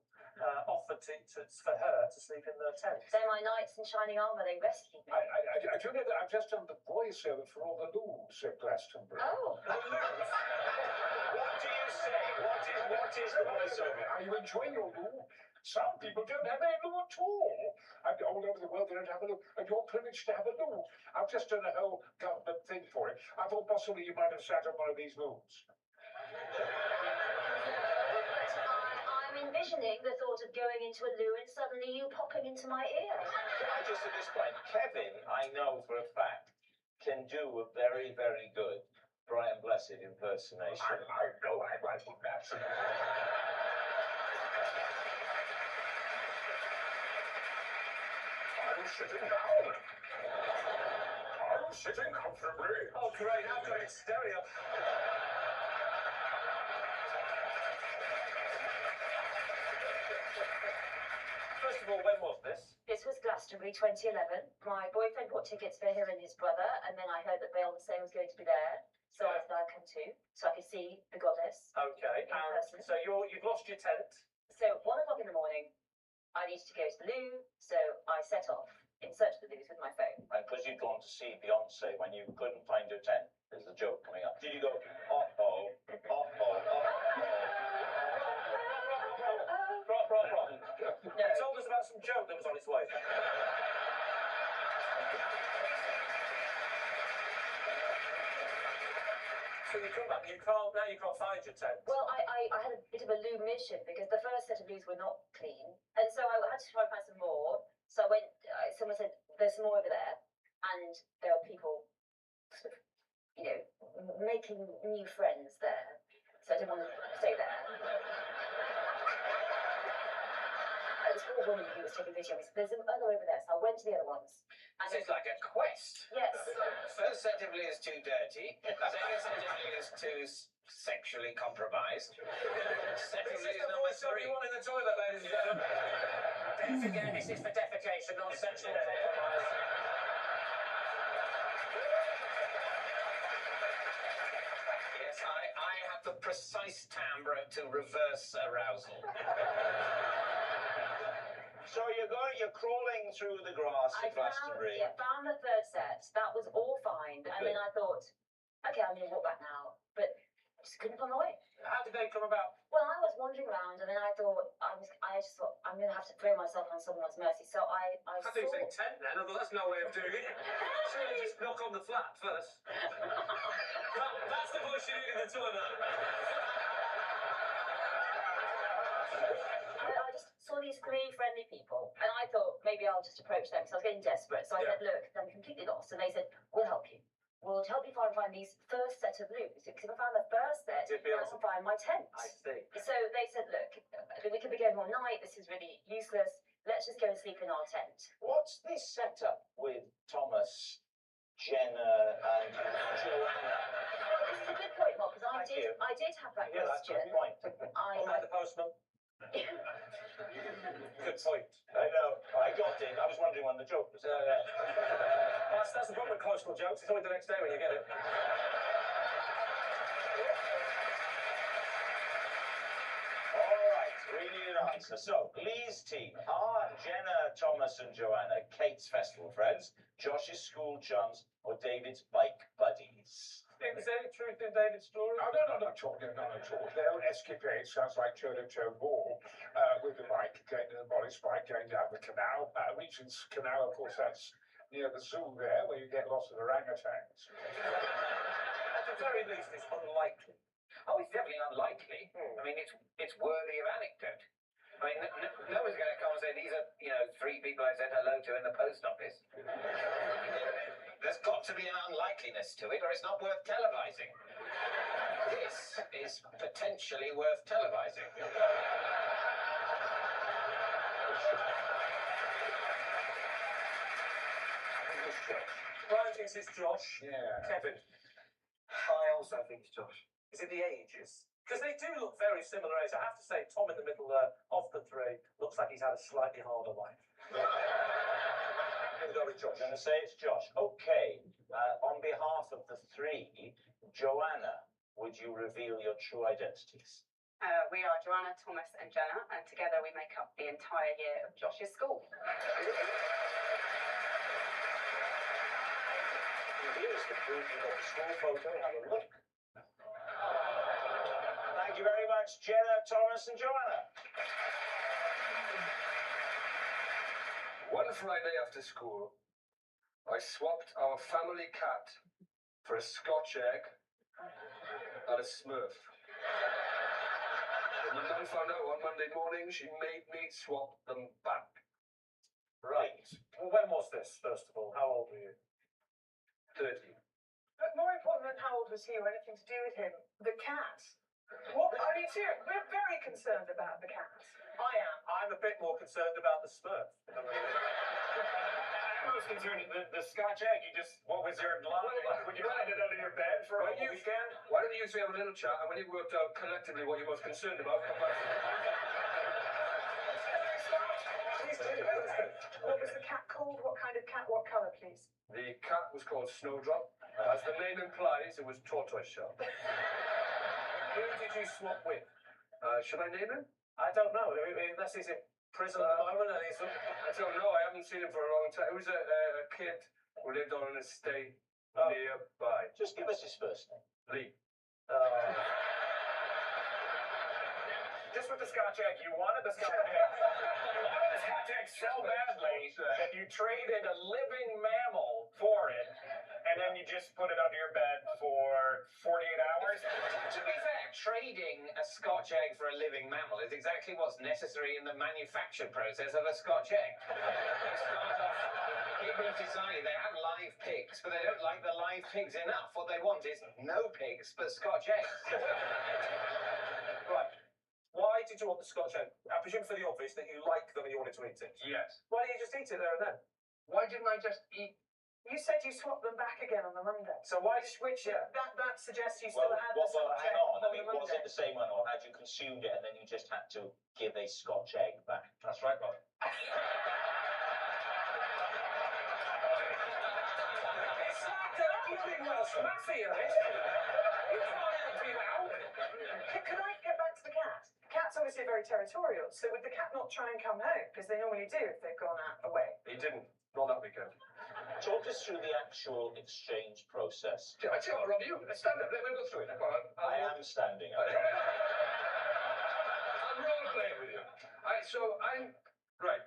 offered for her to sleep in their tent. They're my knights in shining armour, they rescued me. I do know that I've just done the voiceover for all the looms at Glastonbury. Oh. What do you say? What is the voiceover? Are you enjoying your loo? Some people don't have any loo at all. all over the world they don't have a loo, and you're privileged to have a loo. I've just done a whole government thing for it. I thought possibly you might have sat on one of these loos. I'm envisioning the thought of going into a loo and suddenly you popping into my ear. Just at this point, Kevin, I know for a fact, can do a very, very good Brian Blessed impersonation. I know I might do that. I'm sitting down. I'm sitting comfortably. Oh, great, I've got it stereo. First of all, when was this? This was Glastonbury 2011. My boyfriend bought tickets for him and his brother, and then I heard that Bale the Same was going to be there. So I said I'd come too, so I could see the goddess. Okay, in person. so you've lost your tent. So 1 o'clock in the morning, I needed to go to the loo, so I set off in search of the loos with my phone. And because you'd gone to see Beyonce when you couldn't find your tent, there's a joke coming up. Did you go, uh-oh, uh-oh, Rob. You told us about some joke that was on its way. So you come back, you can't find your tent. Well, I had a bit of a loo mission because the first set of loos were not clean, and so I had to try and find some more. So I went. Someone said there's some more over there, and there were people, sort of, making new friends there. So I didn't want to stay there. This poor woman who was taking video, there's some other over there, so I went to the other ones. This is like a quest. Yes. First set of is too dirty. Second set of is too sexually compromised. Set of is number 3. Everyone in the toilet, ladies and gentlemen. Don't forget, this is for defecation, not sexual compromise. Yes, I have the precise timbre to reverse arousal. So you're crawling through the grass at Glastonbury. I found the third set. That was all fine, and then I thought, okay, I'm going to walk back now, but I just couldn't find my way. How did they come about? Well, I was wandering around, and then I just thought I'm going to have to throw myself on someone's mercy. So I think you said tent then. I thought that's no way of doing it. Surely just knock on the flat first. That's the voice you need in the toilet. I just saw these 3 friendly people, and I thought maybe I'll just approach them because I was getting desperate. So I said, look, I'm completely lost, and they said, we'll help you. We'll help you find these first set of loos. Because if I found the first set, I can find my tent. I see. So they said, look, we could be going all night. This is really useless. Let's just go and sleep in our tent. What's this setup with Thomas, Jenna, and Joanna? This is a good point, Mark, because I did have that Yeah, that's question. your point. Unlike the postman. Good point. I know. I got it. I was wondering when the joke was. That's the problem with coastal jokes. It's always the next day when you get it. All right, we need an answer. So, Lee's team are Jenna, Thomas, and Joanna Kate's festival friends, Josh's school chums, or David's bike buddies? Is there any truth in David's story? No, not at all. Their own escapade sounds like Churchill Ball with the bike, going to the Morris bike, going down the canal. Regent's Canal, of course, that's near the zoo there, where you get lots of orangutans. At the very least, it's unlikely. Oh, it's definitely unlikely. I mean, it's worthy of anecdote. I mean, no one's going to come and say these are, 3 people I said hello to in the post office. There's got to be an unlikeliness to it, or it's not worth televising. This is potentially worth televising. Brian thinks it's Josh. Yeah. Kevin. I also think it's Josh. Is it the ages? Because they do look very similar age. I have to say, Tom in the middle of the 3 looks like he's had a slightly harder life. I'm going to say it's Josh. Okay. On behalf of the 3, Joanna, would you reveal your true identities? We are Joanna, Thomas, and Jenna, and together we make up the entire year of Josh's school. Here's the proof of the school photo. Have a look. Thank you very much, Jenna, Thomas, and Joanna. 100 One Friday after school, I swapped our family cat for a Scotch egg and a Smurf. When my mum found out on Monday morning, she made me swap them back. Right. Well, when was this, first of all? How old were you? 30. But more important than how old was he or anything to do with him, the cat. What? I mean, seriously, we're very concerned about the cat. I am. I'm a bit more concerned about the Smurf. I'm most concerned the Scotch egg. What was your line? Would you hide it under your bed for a weekend? Why don't you three have a little chat, and when you've worked out collectively what you're most concerned about, come back. Please do. What was the cat called? What kind of cat? What colour, please? The cat was called Snowdrop. As the name implies, it was tortoise shell. Who did you swap with? Should I name him? I don't know, unless he's in prison at the moment and he's... I don't know, I haven't seen him for a long time. It was a kid who lived on an estate nearby. Just give us his first name. Lee. Just with the Scotch egg, you wanted the Scotch egg. You wanted the Scotch egg so badly that you traded a living mammal for it, and then you just put it under your bed for 48 hours. To be fair, trading a Scotch egg for a living mammal is exactly what's necessary in the manufacture process of a Scotch egg. They start off, people have decided they have live pigs, but they don't like the live pigs enough. What they want is no pigs, but Scotch eggs. Right. Why did you want the Scotch egg? I presume for the obvious that you like them and you wanted to eat it. Yes. Why didn't you just eat it there and then? Why didn't I just eat? You said you swapped them back again on the Monday. So why? That suggests you still had the Well, Scotch hang egg on. I on mean, the was Monday. it the same one, or had you consumed it and then you just had to give a Scotch egg back? That's right, Bob. It's like that bloody Welsh Mafia, this. You can't help me now. Could I get back to the cat? Cats obviously very territorial, so would the cat not try and come home? Because they normally do if they've gone out away. He didn't. Not that weekend. Talk us through the actual exchange process. I tell you what, Rob, you stand up. Let me go through it. I am standing. I'm role playing with you. Right.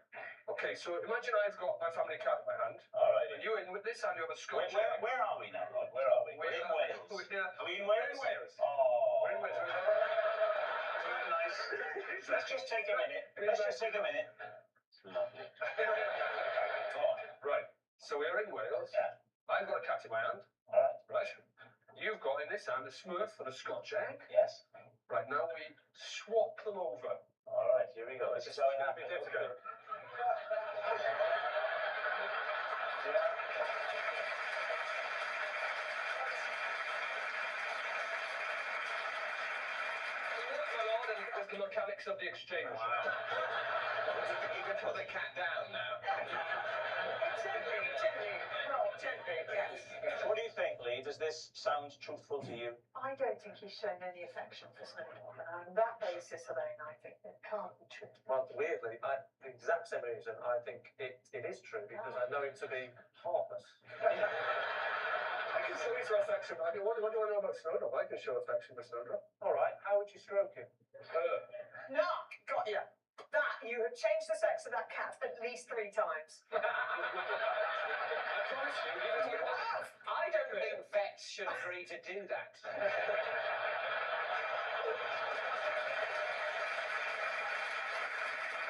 Okay, so imagine I've got my family cat in my hand. All right. And you in with this hand, you have a Scotch. Where are we now, Rod? Where are we? We're in Wales. Are we in Wales? We're in Wales. Oh. We're in Wales. Very nice. Let's just take a minute. It's lovely. Go on. Right. So we're in Wales. Yeah. I've got a cat in my hand. All right. Right. You've got in this hand a Smurf and a Scotch egg. Yes. Right, now we swap them over. All right, here we go. This is how it happens. That's the mechanics of the exchange. Wow. You can put the cat down now. What do you think, Lee? Does this sound truthful to you? I don't think he's shown any affection for Snowdrop, and on that basis alone, I think it can't be true. Well, weirdly, the exact same reason, I think it is true, because I know him to be heartless. I can show you affection. What do I know about Snowdrop? I can show affection for Snowdrop. All right, how would you stroke him? No, got ya. That, you have changed the sex of that cat at least 3 times. I don't think vets should agree to do that.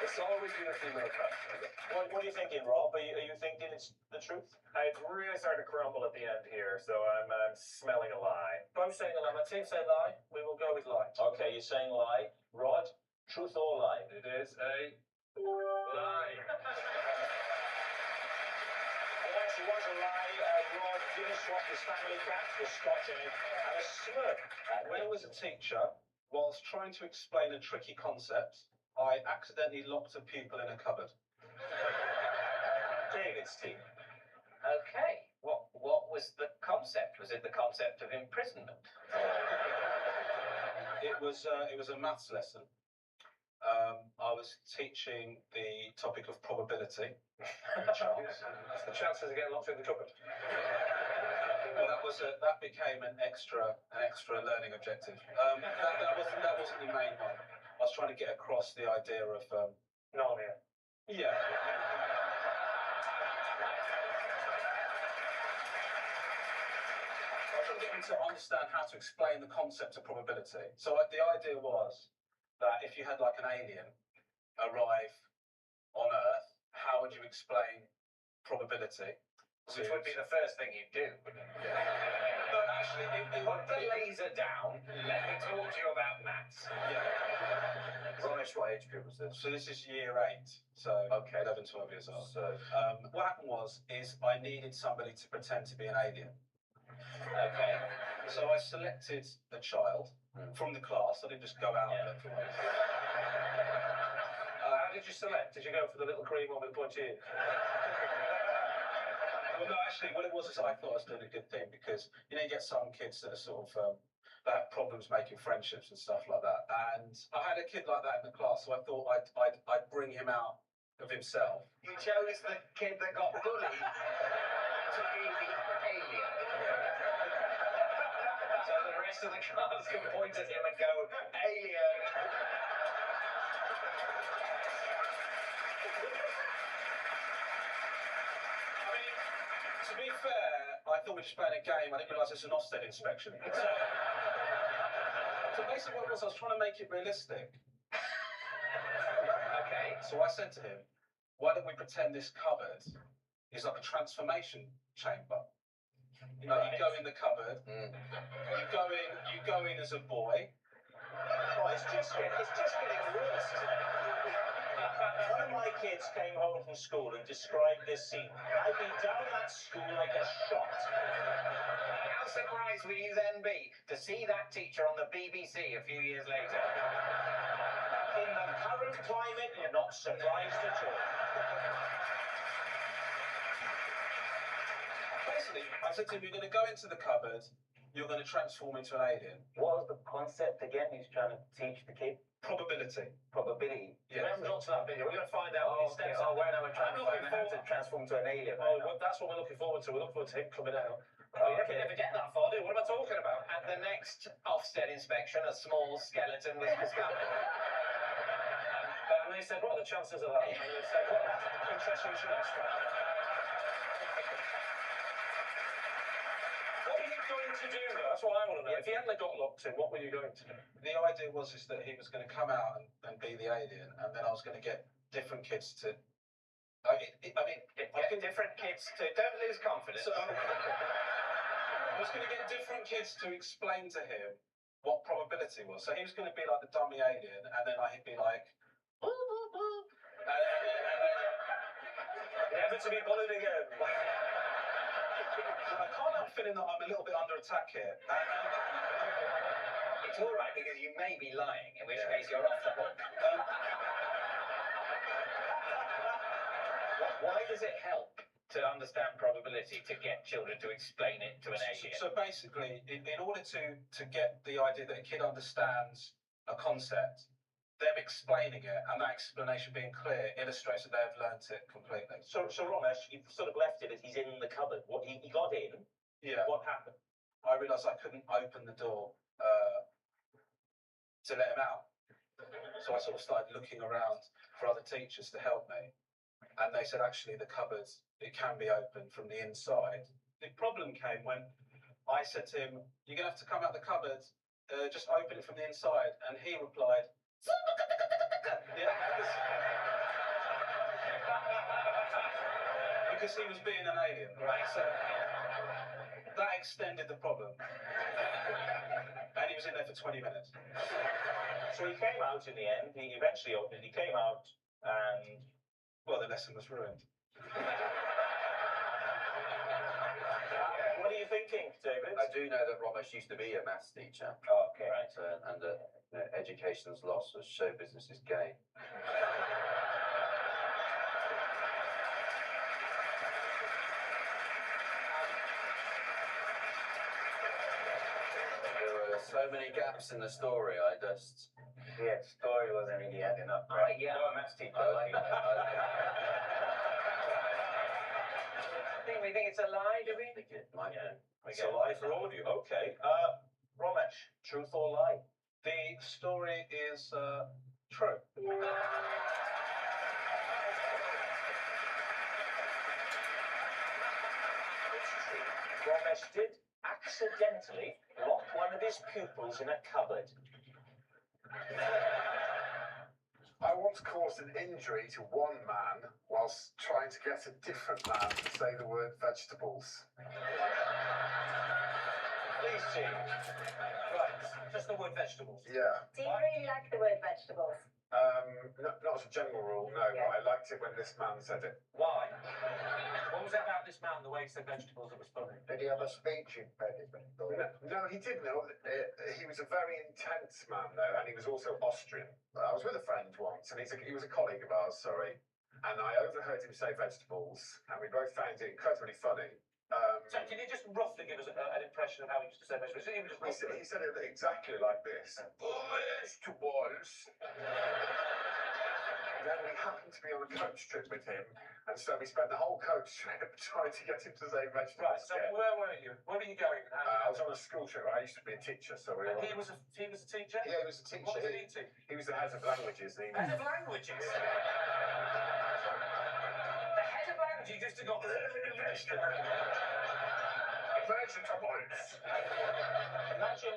It's always been a female cat. What are you thinking, Rob? Are you thinking it's the truth? It's really starting to crumble at the end here, so I'm smelling a lie. Both saying a lie. My team say lie. We will go with lie. Okay, you're saying lie. Rod, truth or lie? It is a lie. Yes, it was a lie. Rod didn't swap his family cat for Scotch egg and a Smurf. When I was a teacher, whilst trying to explain a tricky concept, I accidentally locked a pupil in a cupboard. David's team. Okay. What was the concept? Was it the concept of imprisonment? It was a maths lesson. I was teaching the topic of probability. That's the chances of getting locked in the cupboard. Well, that became an extra learning objective. That wasn't the main one. I was trying to get across the idea of Narnia. Yeah. couldn't get him to understand how to explain the concept of probability. So the idea was that if you had like an alien arrive on Earth, how would you explain probability? Which would be the first thing you'd do, wouldn't it? No, actually, Put the laser down, let me talk to you about maths. Ramesh, what age group was this? So this is year 8, so 11, 12 years old. So what happened is I needed somebody to pretend to be an alien. Okay. So I selected a child from the class. I didn't just go out and look for one. How did you select? Did you go for the little green one with the pointy ears? Well, no, actually, what it was is I thought I was doing a good thing because you get some kids that are sort of that have problems making friendships and stuff like that. And I had a kid like that in the class, so I thought I'd bring him out of himself. You chose the kid that got bullied to be the alien. So the rest of the class can point at him and go, alien. To be fair, I thought we were just playing a game. I didn't realise it's an Ofsted inspection. So basically what it was, I was trying to make it realistic. Okay. So I said to him, why don't we pretend this cupboard is like a transformation chamber? You know, you go in the cupboard, you go in as a boy. Oh, it's just getting worse, isn't it? One of my kids came home from school and described this scene. I'd be down that school like a shot. How surprised will you then be to see that teacher on the BBC a few years later? In the current climate, you're not surprised at all. Basically, I said to him, you're going to go into the cupboard, you're going to transform into an alien. What was the concept again he's trying to teach the kid? Probability. Probability. We haven't got to that video. We're going to find out what these steps are. When I was trying to find out how to transform to an alien. Oh, well, that's what we're looking forward to. We're looking forward to him coming out. We never get that far, do we? What am I talking about? At the next Ofsted inspection, a small skeleton was discovered. And they said, what are the chances of that? And they said, well, interesting choice. What were you going to do, though? That's what I want to know. If he hadn't got locked in, what were you going to do? The idea was that he was going to come out and be the alien, and then I was going to get different kids to. Different kids to. Don't lose confidence. So, I was going to get different kids to explain to him what probability was. So he was going to be like the dummy alien, and then I'd be like. Never to be bullied again. I can't help feeling that I'm a little bit under attack here. It's all right because you may be lying, in which case you're off the hook. Why does it help to understand probability to get children to explain it to an alien? So basically, in order to get the idea that a kid understands a concept, them explaining it and that explanation being clear illustrates that they've learnt it completely. So Ramesh, you've sort of left it as he's in the cupboard. What he got in. Yeah. What happened? I realised I couldn't open the door to let him out. So I sort of started looking around for other teachers to help me. And they said, actually, the cupboard, it can be opened from the inside. The problem came when I said to him, you're going to have to come out the cupboard, just open it from the inside. And he replied, because he was being an alien, right? So that extended the problem. And he was in there for 20 minutes. So he came out in the end. He eventually opened. He came out and. Well, the lesson was ruined. What are you thinking, David? I do know that Ramesh used to be a maths teacher. Oh, okay. Right. And that education's loss was show business's gain. There were so many gaps in the story, I just... Yeah, the story wasn't really adding up. Right? Yeah. No, a maths teacher. We think it's a lie, do we? I think it might be. It's a lie for all of you. Okay. Ramesh, truth or lie? The story is true. Ramesh did accidentally locked one of his pupils in a cupboard? I once caused an injury to one man whilst trying to get a different man to say the word vegetables. Please, Jean. Right, just the word vegetables. Yeah. Do you really like the word vegetables? Not as a general rule, no, but I liked it when this man said it. Why? What was it about this man, the way he said vegetables, that was funny? Did he have a speech impediment? No, he didn't. He was a very intense man, though, and he was also Austrian. I was with a friend once, and he was a colleague of ours, sorry, and I overheard him say vegetables, and we both found it incredibly funny. So can you just roughly give us an impression of how he used to say vegetables? Even just He said it exactly like this. Vegetables. And then we happened to be on a coach trip with him, and so we spent the whole coach trip trying to get him to say vegetables. Right, so where were you? Where were you going? I was on a school trip. I used to be a teacher, so we were. And he was a teacher? Yeah, he was a teacher. What did he teach? He was the head of languages. Head of languages? The head of languages used to go.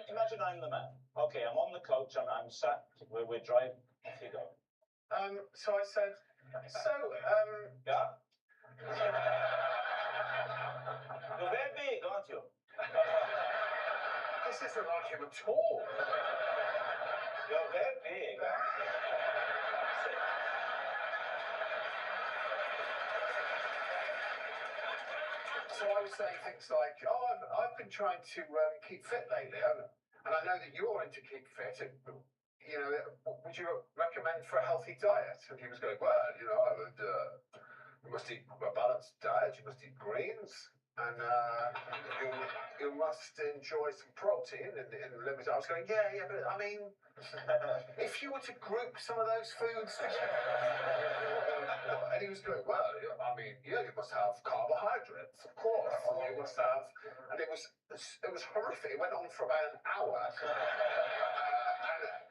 Imagine I'm the man. Okay, I'm on the coach. I'm sat. We're driving. Off you go. So I said, Yeah. You're very big, aren't you? This isn't like him at all. You're very big. So I was saying things like, I've been trying to keep fit lately, and I know that you're into keep fit. You know, would you recommend for a healthy diet? And he was going, well, you know, I would. You must eat a balanced diet. You must eat greens, and you must enjoy some protein in limit. I was going, yeah, but I mean, if you were to group some of those foods together, and he was going, well, I mean, yeah, you must have carbohydrates, of course. And you must have, and it was horrific. It went on for about an hour.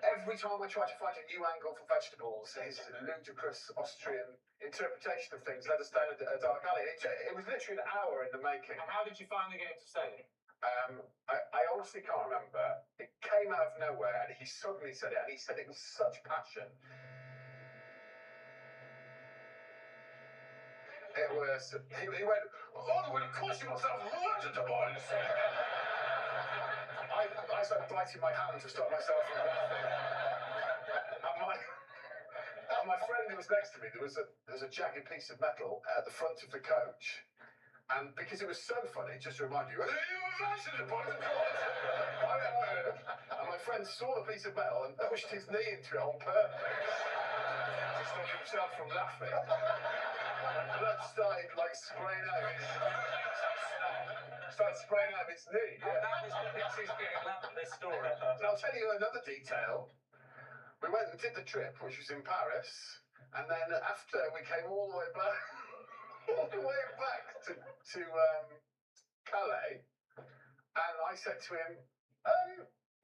Every time I tried to find a new angle for vegetables, his ludicrous Austrian interpretation of things led us down a dark alley. It was literally an hour in the making. And how did you finally get him to say it? I honestly can't remember. It came out of nowhere, and he suddenly said it, and he said it with such passion. It was. He went, oh, well, of course you must have vegetables. I started biting my hand to stop myself from laughing. And my friend who was next to me, there was a jagged piece of metal at the front of the coach. And because it was so funny, just to remind you, you were vegetables, of course. And my friend saw the piece of metal and pushed his knee into it on purpose to stop himself from laughing. And blood started like spraying out his knee. This story. And I'll tell you another detail. We went and did the trip, which was in Paris, and then after we came all the way back, to Calais, and I said to him,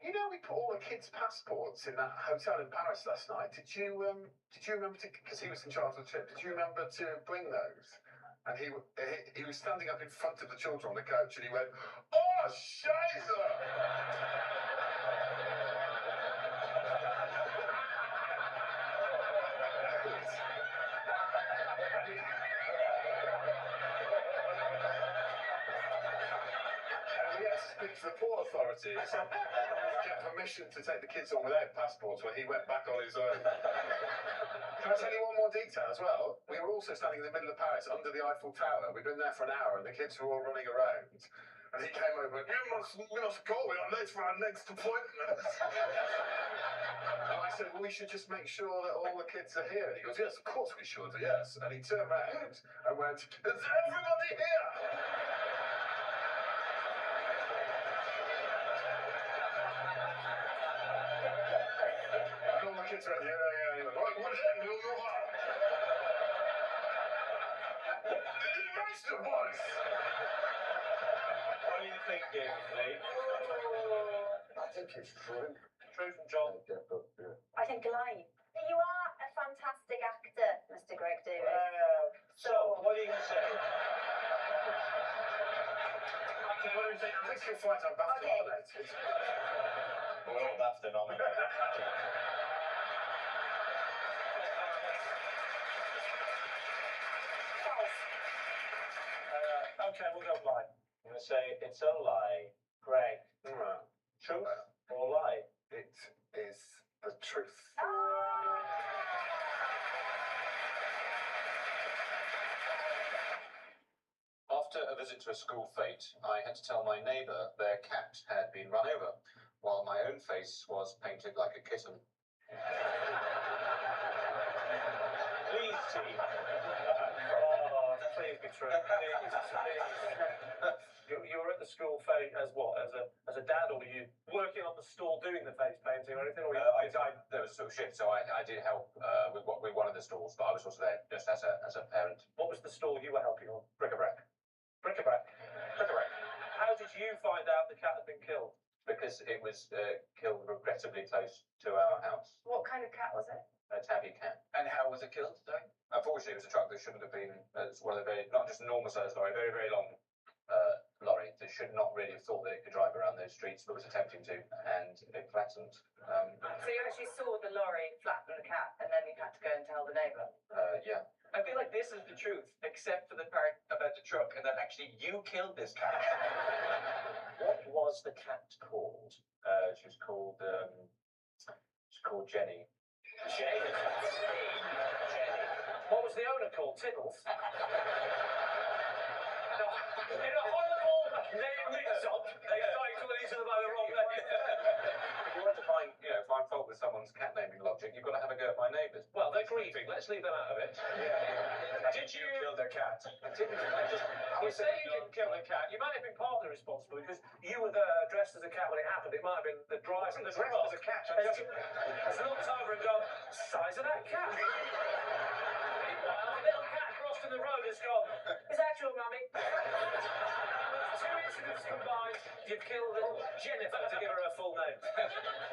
you know, we put all the kids' passports in that hotel in Paris last night. Did you remember to? Because he was in charge of the trip. Did you remember to bring those? And he was standing up in front of the children on the coach, and he went, "Oh, Scheiße!" Speak to the port authorities, get permission to take the kids on without passports when he went back on his own. Can I tell you one more detail as well? We were also standing in the middle of Paris under the Eiffel Tower. We'd been there for an hour and the kids were all running around. And he came over and, we must go, we are late for our next appointment. And I said, well, we should just make sure that all the kids are here. And he goes, yes, of course we should, yes. And he turned around and went, is everybody here? Kids went, yeah. He went, what happened? Vegetables! What do you think, Lee? I think it's true. True from John? I think lying. You are a fantastic actor, Mr. Greg Davis. So, what are you going to say? I think you'll find I'm BAFTA nominated. We're all BAFTA nominated. Okay, we'll go lie. I'm going to say it's a lie. Greg. Truth or lie? It is the truth. After a visit to a school fete, I had to tell my neighbour their cat had been run over, while my own face was painted like a kitten. Please, team. Oh, please be true. You were at the school fete as what? As a dad, or were you working on the stall doing the face painting or anything? Or There was sort of shift, so I did help with one of the stalls, but I was also there just as a parent. What was the stall you were helping on? Bric-a-brac. Bric-a-brac. Bric-a-brac. How did you find out the cat had been killed? Because it was killed regrettably close to our house. What kind of cat was it? A tabby cat. And how was it killed, though? Unfortunately, it was a truck that shouldn't have been. It's one of the very, not just a normal sized lorry, very, very long lorry that should not really have thought that it could drive around those streets, but was attempting to, and it flattened. So you actually saw the lorry flatten the cat, and then you had to go and tell the neighbour? Yeah. I feel like this is the truth, except for the part about the truck, and that actually you killed this cat. What was the cat called? She was called Jenny. Jenny. What was the owner called? Tiddles? No, in a horrible name mix-up, they tried to lead to the wrong name. If you want to find fault with someone's cat naming logic, you've got to have a go at my neighbours. Well, they're grieving. Let's leave them out of it. Did you kill their cat? You say you didn't kill the cat. You might have been partly responsible because you were dressed as a cat when it happened. It might have been the driver of the truck. Dressed as a cat. Has looked over and gone, size of that cat. Meanwhile, the little cat crossed in the road has gone, is that your mummy? Two incidents combined, you've killed little Jennifer, to give her a full name.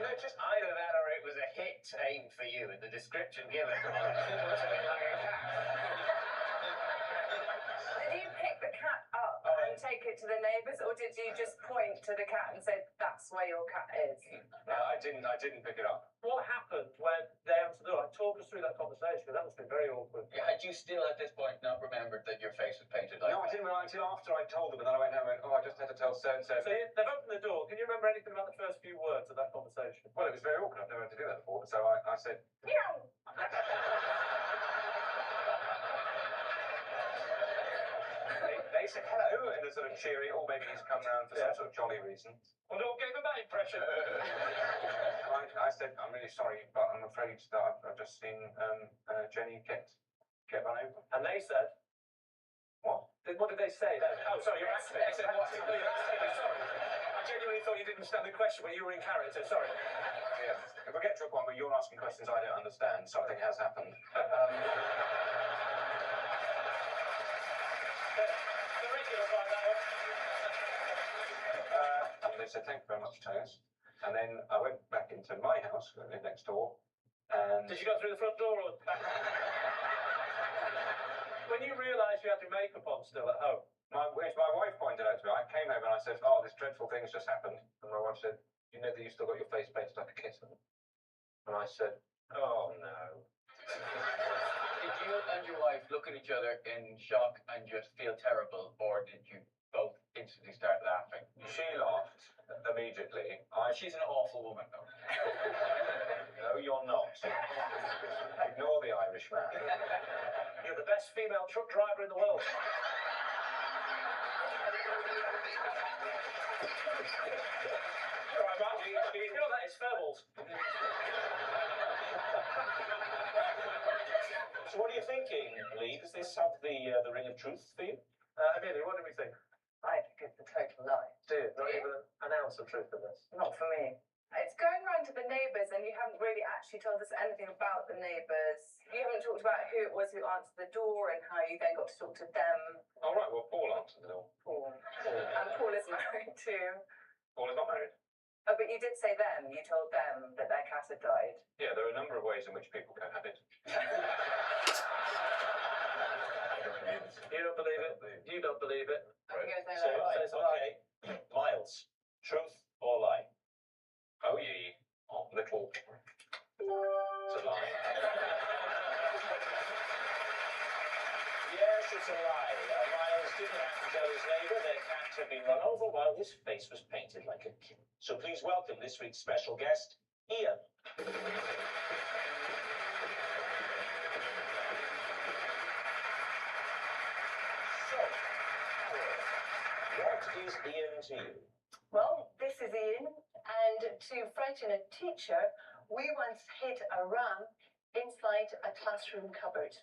No, just either that or it was a hit aimed for you in the description given. It looks a bit like a cat. Did you pick the cat up and take it to the neighbours, or did you just point to the cat and say, that's where your cat is? No, I didn't pick it up. What happened when they answered the door? Talk us through that conversation, because that must have been very awkward. Had you still at this point not remembered that your face was painted like No, I didn't realise until after I told them, and then I went home and went, oh, I just had to tell so-and-so. So they've opened the door. Can you remember anything about the first few words of that conversation? Well, it was very awkward. I've never had to do that before, so I said, Meow! they said hello in a sort of cheery, or maybe he's come round for some sort of jolly reason. Well, don't give them that impression. I said, I'm really sorry, but I'm afraid that I've just seen Jenny get run over. And they said, what? What did they say then? Oh, sorry, you're acting. They said what? Oh, you're acting. Sorry. I genuinely thought you didn't understand the question, but you were in character. Sorry. Yeah. If I get to a point where you're asking questions I don't understand, something has happened. The regulars like that. And they said, thank you very much, Toes. And then I went back into my house, next door, and... Did you go through the front door or back? When you realised you had your makeup on still at home? My wife pointed out to me, I came home and I said, oh, this dreadful thing has just happened. And my wife said, you know that you still got your face painted like a kitten? And I said, oh, no. Did you and your wife look at each other in shock and just feel terrible, or did you both instantly start laughing? She laughed immediately. She's an awful woman, though. No, you're not. Ignore the Irish man. You're the best female truck driver in the world. Right, Matt, you know that is fables. So what are you thinking, Lee? Does this have the ring of truth for you? Amelia, what do we think? I think it's a total lie. Do you? Not even an ounce of truth in this? Not for me. It's going round to the neighbours, and you haven't really actually told us anything about the neighbours. You haven't talked about who it was who answered the door and how you then got to talk to them. All right, well, Paul answered the door. Paul. And Paul is married too. Paul is not married. Oh, but you did say them. You told them that their cat had died. Yeah, there are a number of ways in which people cohabit. You don't believe it? You don't believe it? I'm going to say So, that. okay, it's a lie. Miles didn't have to tell his neighbour their cat had been run over while his face was painted like a kitten. So please welcome this week's special guest, Ian. What is Ian to you? Well, this is Ian, and to frighten a teacher, we once hid a ram inside a classroom cupboard.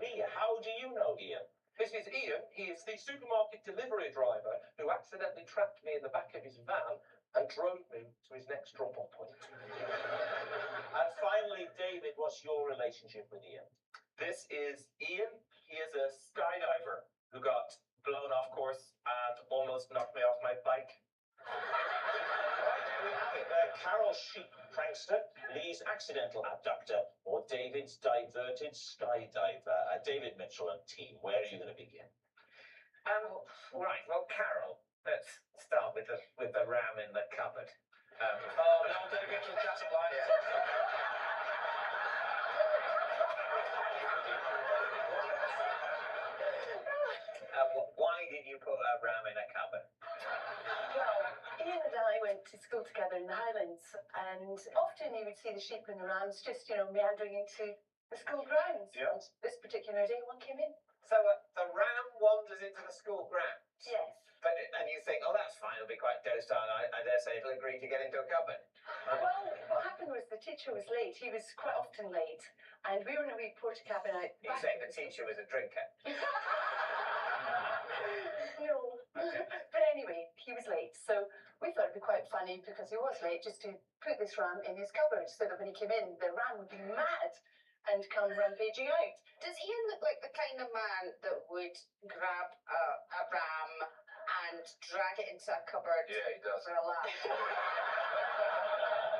Lee, how do you know Ian? This is Ian. He is the supermarket delivery driver who accidentally trapped me in the back of his van and drove me to his next drop-off point. And finally, David, what's your relationship with Ian? This is Ian. He is a skydiver who got blown off course and almost knocked me off my bike. We have it. Carol Sheep, prankster, Lee's accidental abductor, or David's diverted skydiver. David Mitchell and team, where are you going to begin? Right, well, Carol, let's start with the ram in the cupboard. Oh, no, David, that's a lie. Why did you put a ram in a cupboard? Well, Ian and I went to school together in the Highlands, and often you would see the sheep and the rams just, meandering into the school grounds. Yeah. And this particular day, one came in. So the ram wanders into the school grounds? Yes. And you think, oh, that's fine, it'll be quite docile. I dare say it'll agree to get into a cupboard. Well, what happened was the teacher was late. He was quite often late, and we were in a wee porta cabin out. You saying the teacher was a drinker? No. But anyway, he was late, so we thought it'd be quite funny because he was late just to put this ram in his cupboard so that when he came in, the ram would be mad and come rampaging out. Does Ian look like the kind of man that would grab a ram and drag it into a cupboard Yeah, he does. for a laugh?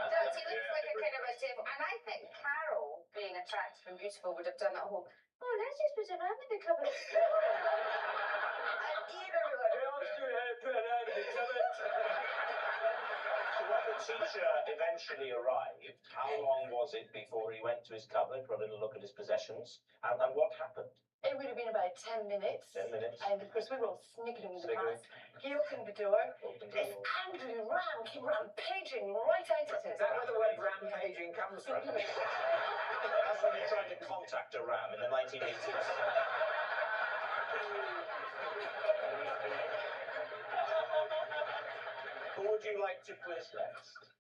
Does he look like a kind of a devil? And I think Carol, being attractive and beautiful, would have done that whole, oh, let's just put a ram in the cupboard. And Ian would be like, Put a ram in the cupboard. So when the teacher eventually arrived, how long was it before he went to his cupboard for a little look at his possessions? And what happened? It would have been about 10 minutes. 10 minutes. And of course, we were all sniggering in the Sniggering. class. He opened the door. This angry ram came rampaging right out at us. Is that where the word rampaging comes from? That's when you tried to contact a ram in the 1980s. Who would you like to quiz next?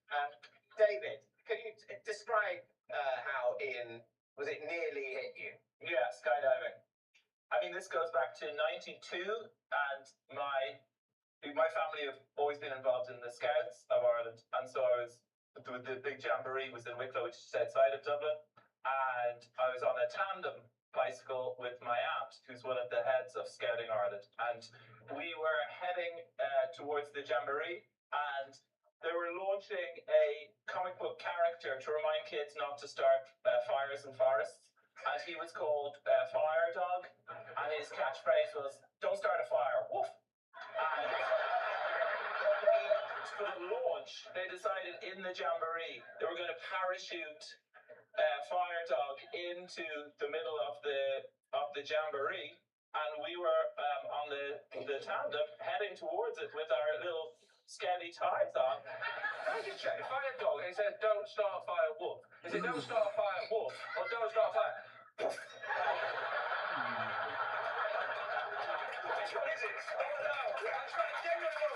David, could you describe how Ian, was it nearly hit you? Yeah, skydiving. I mean, this goes back to 92, and my family have always been involved in the Scouts of Ireland, and so the big jamboree was in Wicklow, which is outside of Dublin, and I was on a tandem bicycle with my aunt, who's one of the heads of Scouting Ireland, and we were heading towards the jamboree, and they were launching a comic book character to remind kids not to start fires in forests. And he was called Fire Dog, and his catchphrase was, "Don't start a fire, woof." And for the launch, they decided in the jamboree they were going to parachute Fire Dog into the middle of the jamboree, and we were on the tandem heading towards it with our little scabby ties on. Can I just check? Fire Dog, and it says, don't start a fire, woof. Is it don't start a fire, woof, or don't start a fire? Which one is it? Oh no! I'm trying to genuinely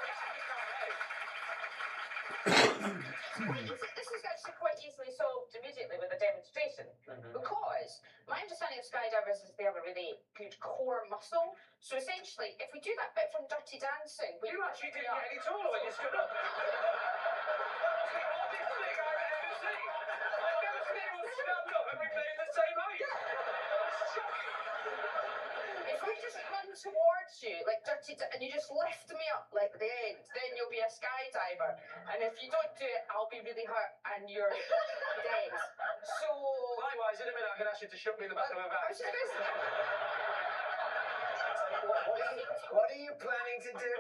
This is actually quite easily solved immediately with a demonstration, because my understanding of skydivers is they have a really good core muscle. So essentially, if we do that bit from Dirty Dancing, You actually didn't get any taller when you stood up. If I just run towards you like and you just lift me up like the end, then you'll be a skydiver. And if you don't do it, I'll be really hurt and you're dead. So likewise, in a minute I'm gonna ask you to shoot me in the back of my back. What are you planning to do?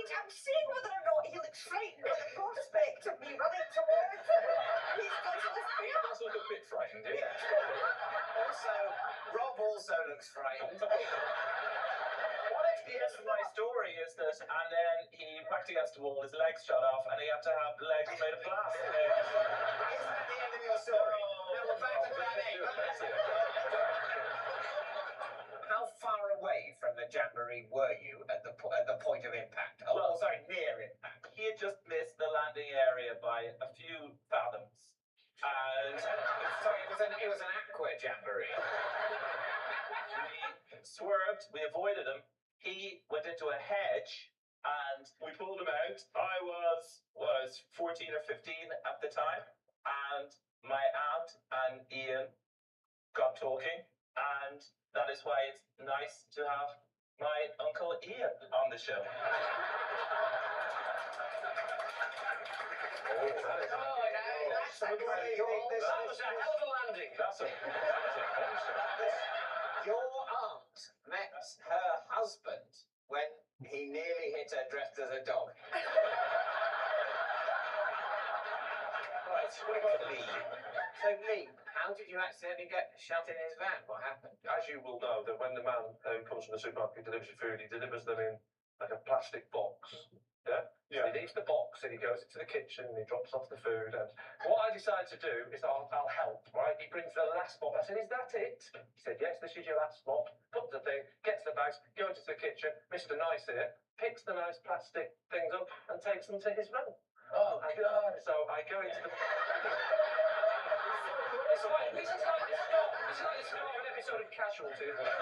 I'm seeing whether or not he looks frightened by the prospect of me running towards him. He's going to lift me up. He does look a bit frightened, yeah. Rob also looks frightened. What if the end of my story is that, and then he whacked against the wall, his legs shot off, and he had to have legs made of glass? Is that the end of your story? No, we're back to plan A. How far away from the jamboree were you at the point of impact? Oh, sorry, near impact. He had just missed the landing area by a few fathoms. And sorry, it was an aqua jamboree. We swerved, we avoided him. He went into a hedge and we pulled him out. I was 14 or 15 at the time, and my aunt and Ian got talking, and that is why it's nice to have my uncle Ian on the show. That was a hell of a landing. Your aunt met her husband when he nearly hit her dressed as a dog. Right, what about Lee? So Lee, how did you accidentally get shut in his van? What happened? As you will know, that when the man who comes from the supermarket delivers your food, he delivers them in like a plastic box. Yeah? So he leaves the box and he goes into the kitchen and he drops off the food. And what I decided to do is I'll help, right? He brings the last box. I said, is that it? He said, yes, this is your last box. Puts the thing, gets the bags, goes into the kitchen. Mr. Nice here picks the nice plastic things up and takes them to his van. Oh, God. So I go into the... This is like the start of an episode of Casualty, isn't it?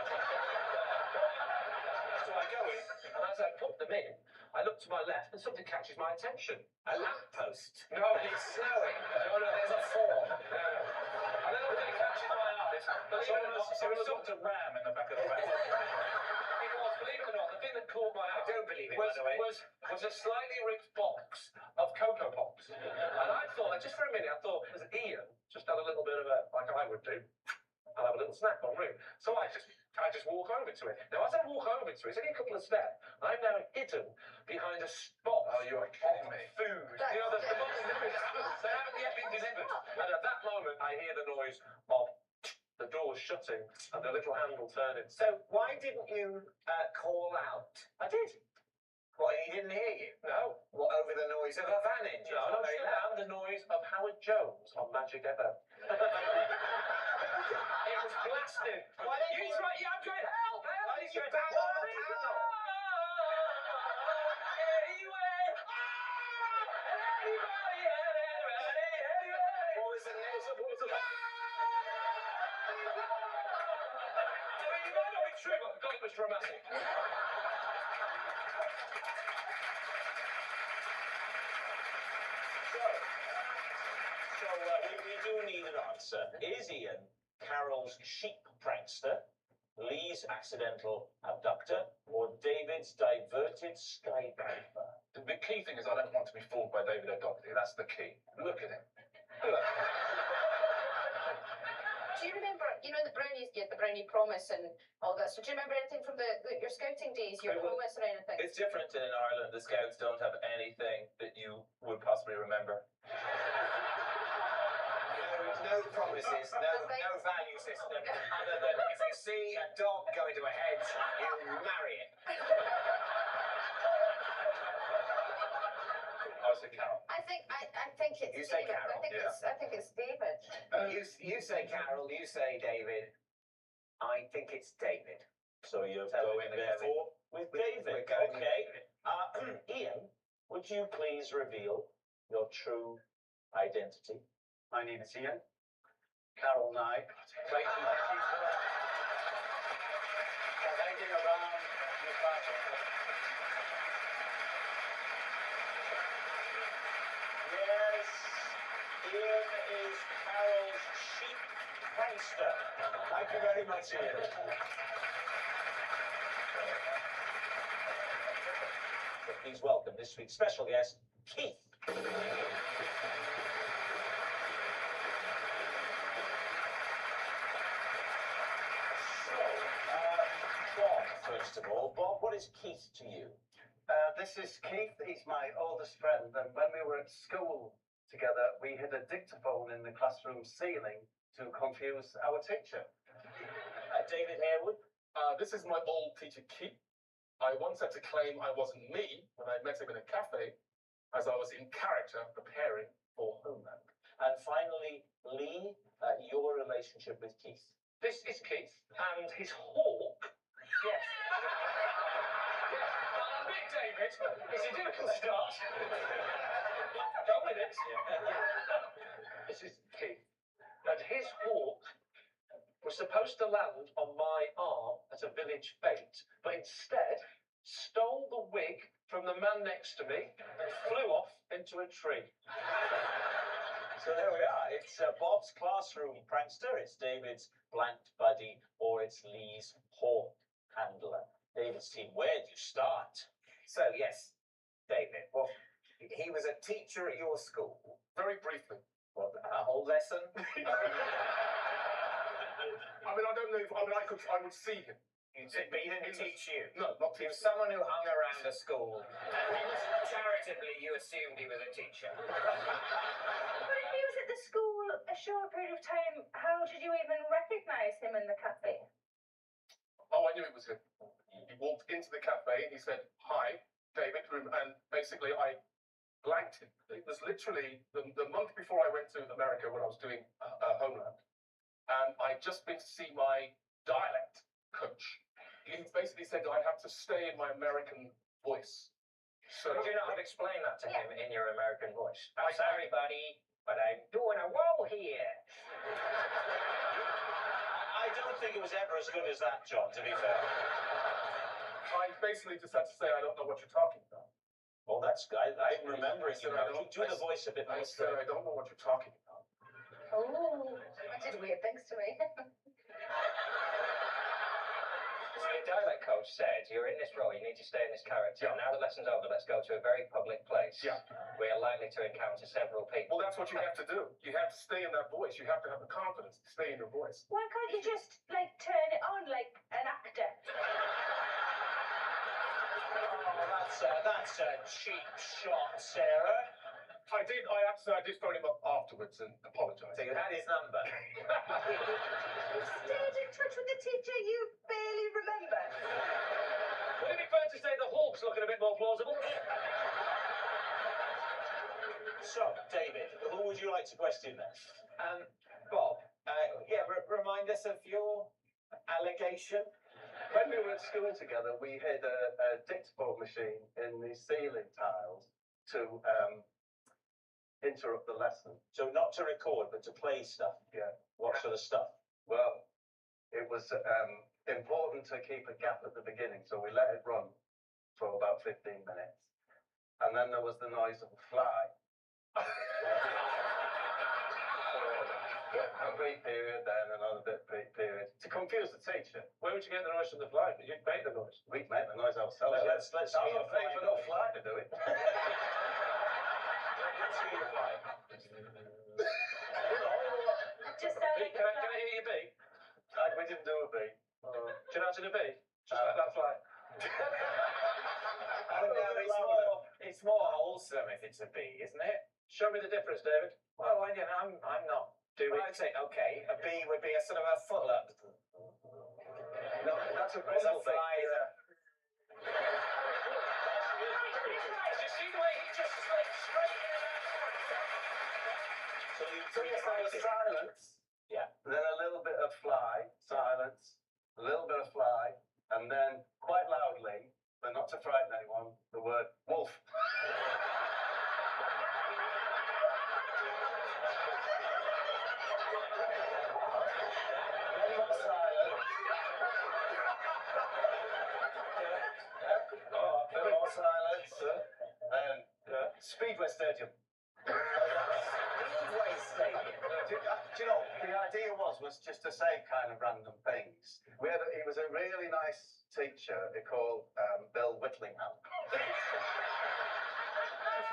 So I go in, and as I put them in, I look to my left, and something catches my attention. A lamppost. No, it's snowing. No, there's a form. I don't know if it catches my eyes. Someone's got a ram in the back of the van. It was, believe it or not, the thing that caught my eye. I don't believe it, by the way. Was a slightly ripped box of Cocoa Pops. And I thought, just for a minute, I thought, as Ian just had a little bit of a, like I would do, I'll have a little snack en route. So I just walk over to it. Now, as I walk over to it, it's only a couple of steps. I'm now hidden behind a spot. Oh, you're kidding me. Food. You know, the boxes they haven't yet been delivered. And at that moment, I hear the noise of the doors shutting and the little handle turning. So why didn't you call out? I did. What, he didn't hear you? No. What, over the noise of a van engine? No, and the noise of Howard Jones on Magic FM. It was blasting. Why didn't He's right, yeah, I'm going, help, help. Why didn't you bang on the panel? What was the news? What was the... I mean, it might not be true, but God, it was dramatic. So we do need an answer. Is Ian Carol's sheep prankster, Lee's accidental abductor, or David's diverted skydiver? The key thing is I don't want to be fooled by David O'Doherty. That's the key. Look at him. Do you remember, you know, the brownies, you had the brownie promise and all that. So do you remember anything from your scouting days, your promise or anything? It's different in Ireland. The Scouts don't have anything that you would possibly remember. No promises, no value system, other than if you see a dog go into a hedge, you marry it. I say Carol. I think it's You say David. Carol, I think it's David. You say Carol, you say David. I think it's David. So you're going therefore with David. We're going Okay. Ian, would you please reveal your true identity? My name is Ian. Carol Nye. Parading around Newcastle. Yes, Ian is Carol's sheep prankster. Thank you very much, Ian. Please welcome this week's special guest, Keith. Bob, first of all. Bob, what is Keith to you? This is Keith. He's my oldest friend. And when we were at school together, we hid a dictaphone in the classroom ceiling to confuse our teacher. David Harewood. This is my old teacher, Keith. I once had to claim I wasn't me when I met him in a cafe, as I was in character preparing for Homeland. And finally, Lee, your relationship with Keith. This is Keith, and his hawk. Yes. Yes. I'll admit, David, it's a difficult start. Go with it. This is Keith, and his hawk was supposed to land on my arm at a village fete, but instead stole the wig from the man next to me and flew off into a tree. So there we are. It's Bob's classroom prankster. It's David's blanked buddy, or it's Lee's hawk handler. David's team, where do you start? So, yes, David, well, he was a teacher at your school. Very briefly. What, a whole lesson? I mean, I don't know if I would see him. But he didn't teach you? No, not He was someone who hung around the school, and charitably you assumed he was a teacher. But if he was at the school a short period of time, how did you even recognise him in the cafe? Oh, I knew it was him. He walked into the cafe and he said, "Hi, David," and basically I blanked him. It was literally the month before I went to America when I was doing Homeland. And I'd just been to see my dialect coach. He basically said that I have to stay in my American voice. So Would you not have explained that to him in your American voice? I'm sorry, buddy, but I'm doing a roll here. I don't think it was ever as good as that, John, to be fair. I basically just had to say, "I don't know what you're talking about." Well, I'm remembering you now. Do the voice a bit more. I said, "I don't know what you're talking about." Oh, that did weird things to me. So your dialect coach said, you're in this role, you need to stay in this character. Now the lesson's over, let's go to a very public place. Yeah. We are likely to encounter several people. Well, that's what you have to do. You have to stay in that voice. You have to have the confidence to stay in your voice. Why can't you just, like, turn it on like an actor? Oh, that's a cheap shot, Sarah. I did phone him up afterwards and apologised. So you had his number? Stayed in touch with the teacher you barely remember. Would it be fair to say the hawk's looking a bit more plausible? So, David, who would you like to question next? Bob, remind us of your allegation. When we were at school together, we hid a dictaphone machine in the ceiling tiles to interrupt the lesson. So not to record, but to play stuff. Yeah. What sort of stuff? Well, it was important to keep a gap at the beginning, so we let it run for about 15 minutes. And then there was the noise of a fly. A brief period, then another brief period, to confuse the teacher. Where would you get the noise from the fly? You'd make the noise. We'd make the noise ourselves. Well, let's I'm hear not paying for no fly to do it. Let's hear the fly. Just sound like Can I hear you beat? We didn't do a beat. Do you know how to do a beat? Just like that fly. It's more wholesome if it's a bee, isn't it? Show me the difference, David. Well, I'm not doing. I'd say okay. A bee would be a sort of a foot up. No, that's a Whereas a buzz thing. fly is a. Did you see the way he just like straight in and So you So yes, there was silence. Yeah. Then a little bit of fly, silence, a little bit of fly, and then quite loudly, but not to frighten anyone, the word wolf. Then more silence. Then more silence. Then Speedway Stadium. Speedway Stadium. Do you know, the idea was just to say kind of random things. He was a really nice teacher called Bill Whitlingham.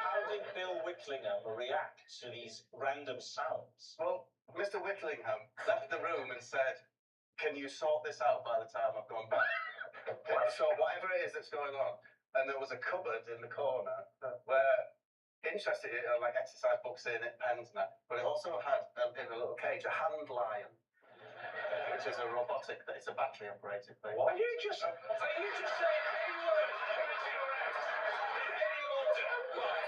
How did Bill Whitlingham react to these random sounds? Well, Mr. Whitlingham left the room and said, "Can you sort this out by the time I've gone back?" So whatever it is that's going on. And there was a cupboard in the corner where, interestingly, like exercise books in it, pens and that, but it also had, in a little cage, a hand lion. which is a robotic, it's a battery operated thing. Are you just saying any word into your head? Any order? Right.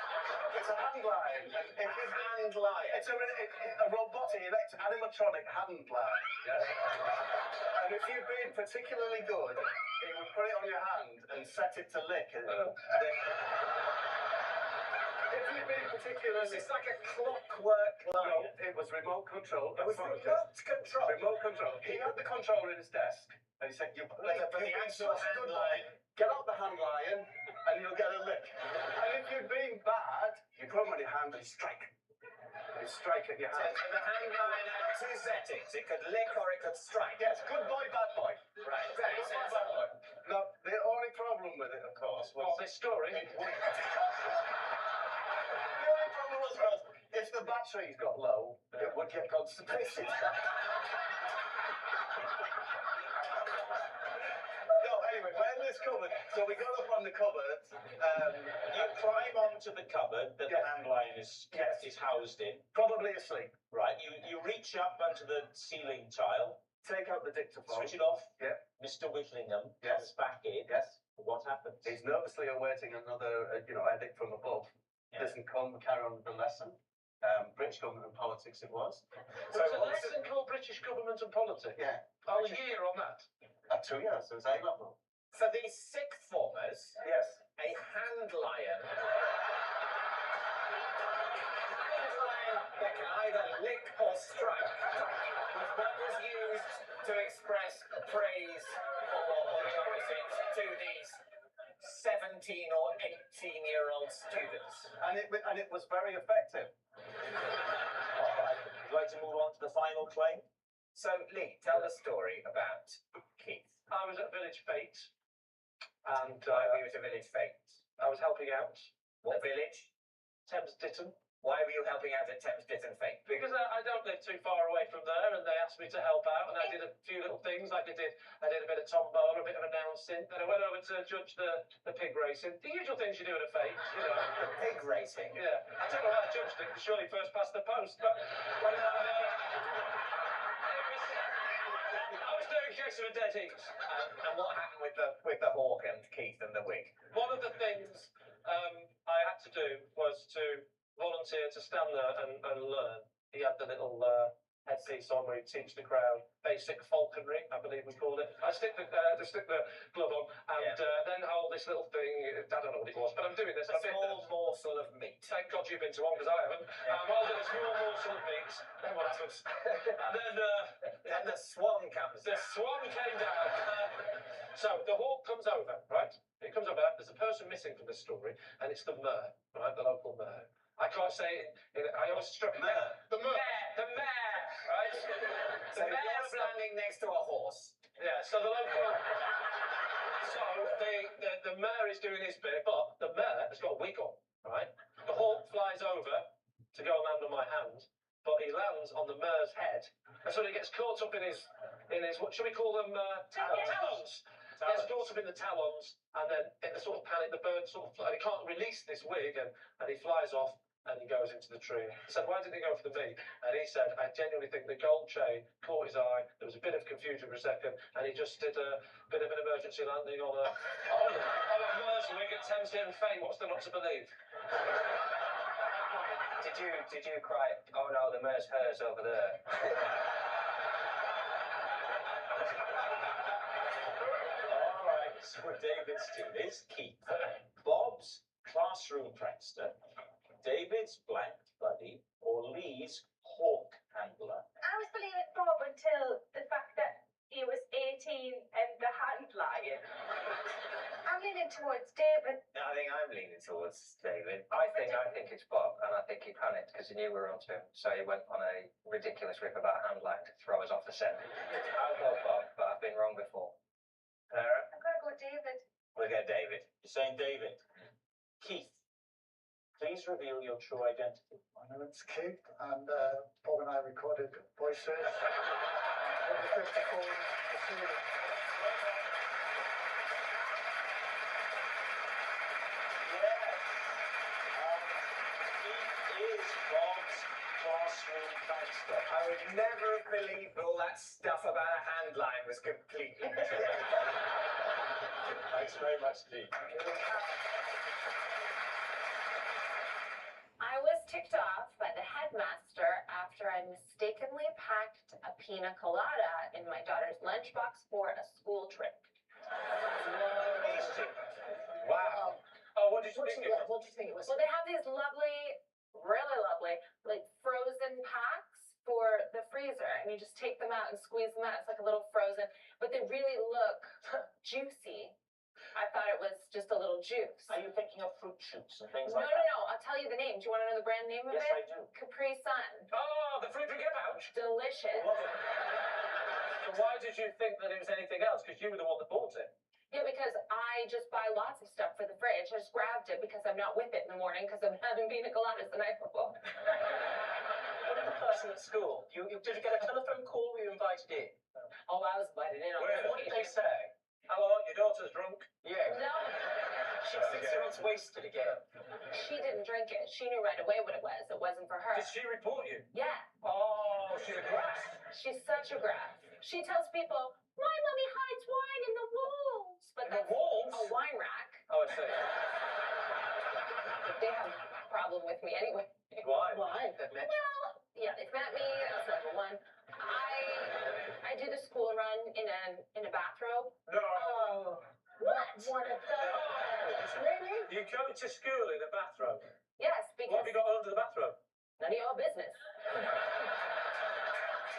It's a hand line. Hand line. It's a robotic, animatronic hand line. Yes. And if you've been particularly good, it would put it on your hand and set it to lick. If you've been particularly... It's like a clockwork line. No, it was remote control. It was remote control. Remote control. He had the controller in his desk, and he said, "You've But the actual hand line. Get out the hand lion, and you'll get a lick." And if you've been bad, you put him on your hand and strike. You strike at your hand. So the hand line had two settings. It could lick or it could strike. Yes, good boy, bad boy. Right, very Good boy, sensible. bad boy. Now, the only problem with it, of course, was... This story? The only problem was, if the batteries got low, it would get constipated. No, anyway, when this cupboard, so we got up on the cupboard. You climb onto the cupboard that the hand line is housed in. Probably asleep. Right, you reach up onto the ceiling tile. Take out the dictaphone. Switch it off. Yeah. Mr. Whitlingham Yes. comes back in. Yes. What happens? He's nervously awaiting another, edict from above. Doesn't come, carry on with the lesson. British government and politics it was. So it's a lesson called British government and politics? Yeah. Oh, a year on that? 2 years, so it's A level. For these sixth formers, Yes. a hand lion. Hand lion that can either lick or strike. That was used to express praise or the opposite to these 17 or 18-year-old students. And it was very effective. All right. Would you like to move on to the final claim? So, Lee, tell the story about Keith. I was at Village Fete, and Why were you at a village fete? I was helping out. What village? Thames Ditton. Why were you helping out at Thames Ditton fete? Because I don't live too far away from there, and they asked me to help out, and I did a few little things. Like I did a bit of tombola, a bit of announcing. Then I went over to judge the pig racing. The usual things you do at a fete, The pig racing? Yeah. I don't know how I judged it, surely first past the post, but when I was doing a case of a dead heat. And what happened with the hawk and Keith and the wig? One of the things I had to do was to volunteer to stand there and learn. He had the little headpiece on where he teach the crowd basic falconry, I believe we called it. I stick the glove on and then hold this little thing. I don't know what it was, but I'm doing this. A small morsel of meat. Thank God you've been to one because I haven't. I'm holding a small morsel of meat. Then what happens? And then the swan comes down. The swan came down. So the hawk comes over, right? It comes over. There's a person missing from this story, and it's the mayor, right? The local mayor. I can't say it. I always struggle. The mayor, right? So you're standing next to a horse. Yeah. So the local. So the mayor is doing his bit, but the mayor has got a wig on, right? The hawk flies over to go and land on my hand, but he lands on the mayor's head, and so he gets caught up in his what should we call them? Talons. He gets caught up in the talons, and then in the sort of panic, the bird sort of he can't release this wig, and he flies off. And he goes into the tree. I said, why didn't he go for the meat? And he said, I genuinely think the gold chain caught his eye. There was a bit of confusion for a second, and he just did a bit of an emergency landing on a mayor's wig at Thames Ditton Fete. What's there not to believe? Did you cry? Oh no, the mayor's hers over there. All right. So David's team is Keith, Bob's classroom prankster, David's blank buddy, or Lee's hawk handler. I was believing Bob until the fact that he was 18 and the hand lion. I'm leaning towards David. I think I'm leaning towards David. I think it's Bob, and I think he panicked because he knew we were onto him, so he went on a ridiculous rip about a hand line to throw us off the scent. I'll go Bob, but I've been wrong before. Clara? I'm gonna go David. We'll go David. You're saying David. Keith, please reveal your true identity. My name's Keith, and Bob and I recorded voices. Over 54 proceedings. Keith is Bob's classroom prankster. I would never have believed all that that stuff about a hand line was completely true. Thanks very much, Dean. I was ticked off by the headmaster after I mistakenly packed a pina colada in my daughter's lunchbox for a school trip. Wow. Oh, what did you think it was? What do you think it was? Well, they have these lovely, really lovely, like frozen packs for the freezer, and you just take them out and squeeze them out. It's like a little frozen, but they really look juicy. I thought it was just a little juice. Are you thinking of fruit shoots and things No, like no, that? no. I'll tell you the name. Do you want to know the brand name of Yes, it? I do. Capri Sun. Oh, the fruit drinking pouch. Delicious. So why did you think that it was anything else? Because you were the one that bought it. Yeah, because I just buy lots of stuff for the fridge. I just grabbed it because I'm not with it in the morning because I'm having pina coladas the night before. What did the person at school? Did you get a telephone call? Were you invited in? Oh, I was invited in. What did they say? Hello, your daughter's drunk. Yeah. No. She thinks it's wasted again. She didn't drink it. She knew right away what it was. It wasn't for her. Did she report you? Yeah. Oh, she's a grass. She's such a grass. She tells people, my mummy hides wine in the walls. But In the that's walls? a wine rack. Oh, I see. They have a problem with me anyway. Why? Why? Well, yeah, they've met me. That's number one. I do the school run in a bathrobe. No. Oh. What? What a Really? You go to school in a bathrobe. Yes, What because have you got under the bathrobe? none of your business.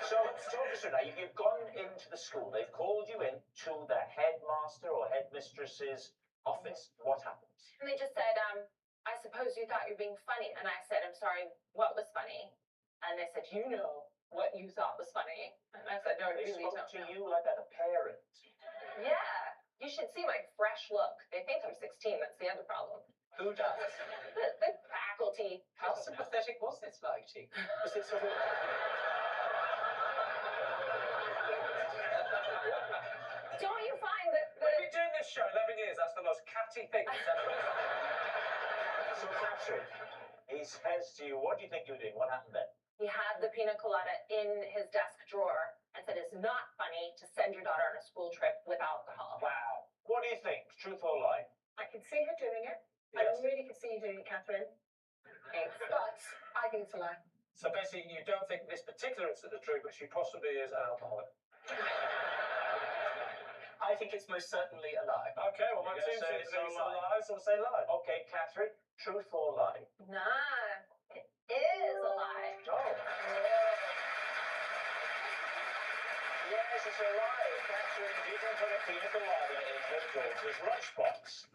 So, talk us through now. You've gone into the school. They've called you in to the headmaster or headmistress's office. What happens? And they just said, I suppose you thought you were being funny. And I said, I'm sorry, what was funny? And they said, you know what you thought was funny. And I said, no, I They really spoke don't to know. you like that, a parent. Yeah, you should see my fresh look. They think I'm 16. That's the other problem. Who does? The faculty. How sympathetic was this lady? Was it sort of... Don't you find that We've been doing this show 11 years. That's the most catty thing that's ever been. So, Catherine, he says to you, what do you think you're doing? What happened then? he had the pina colada in his desk drawer and said it's not funny to send your daughter on a school trip with alcohol. Wow. What do you think? Truth or lie? I can see her doing it. Yes. I really can see you doing it, Catherine. Thanks. But I think it's a lie. So basically, you don't think this particular incident is true, but she possibly is an alcoholic. I think it's most certainly a lie. Okay, well, my You're team gonna thinks say it's it's a a lie, so we'll say lie. Okay, Catherine, truth or lie? Nah, it is a lie. Oh. Yes, it's a lie. Catherine didn't put a pina colada in her daughter's lunchbox.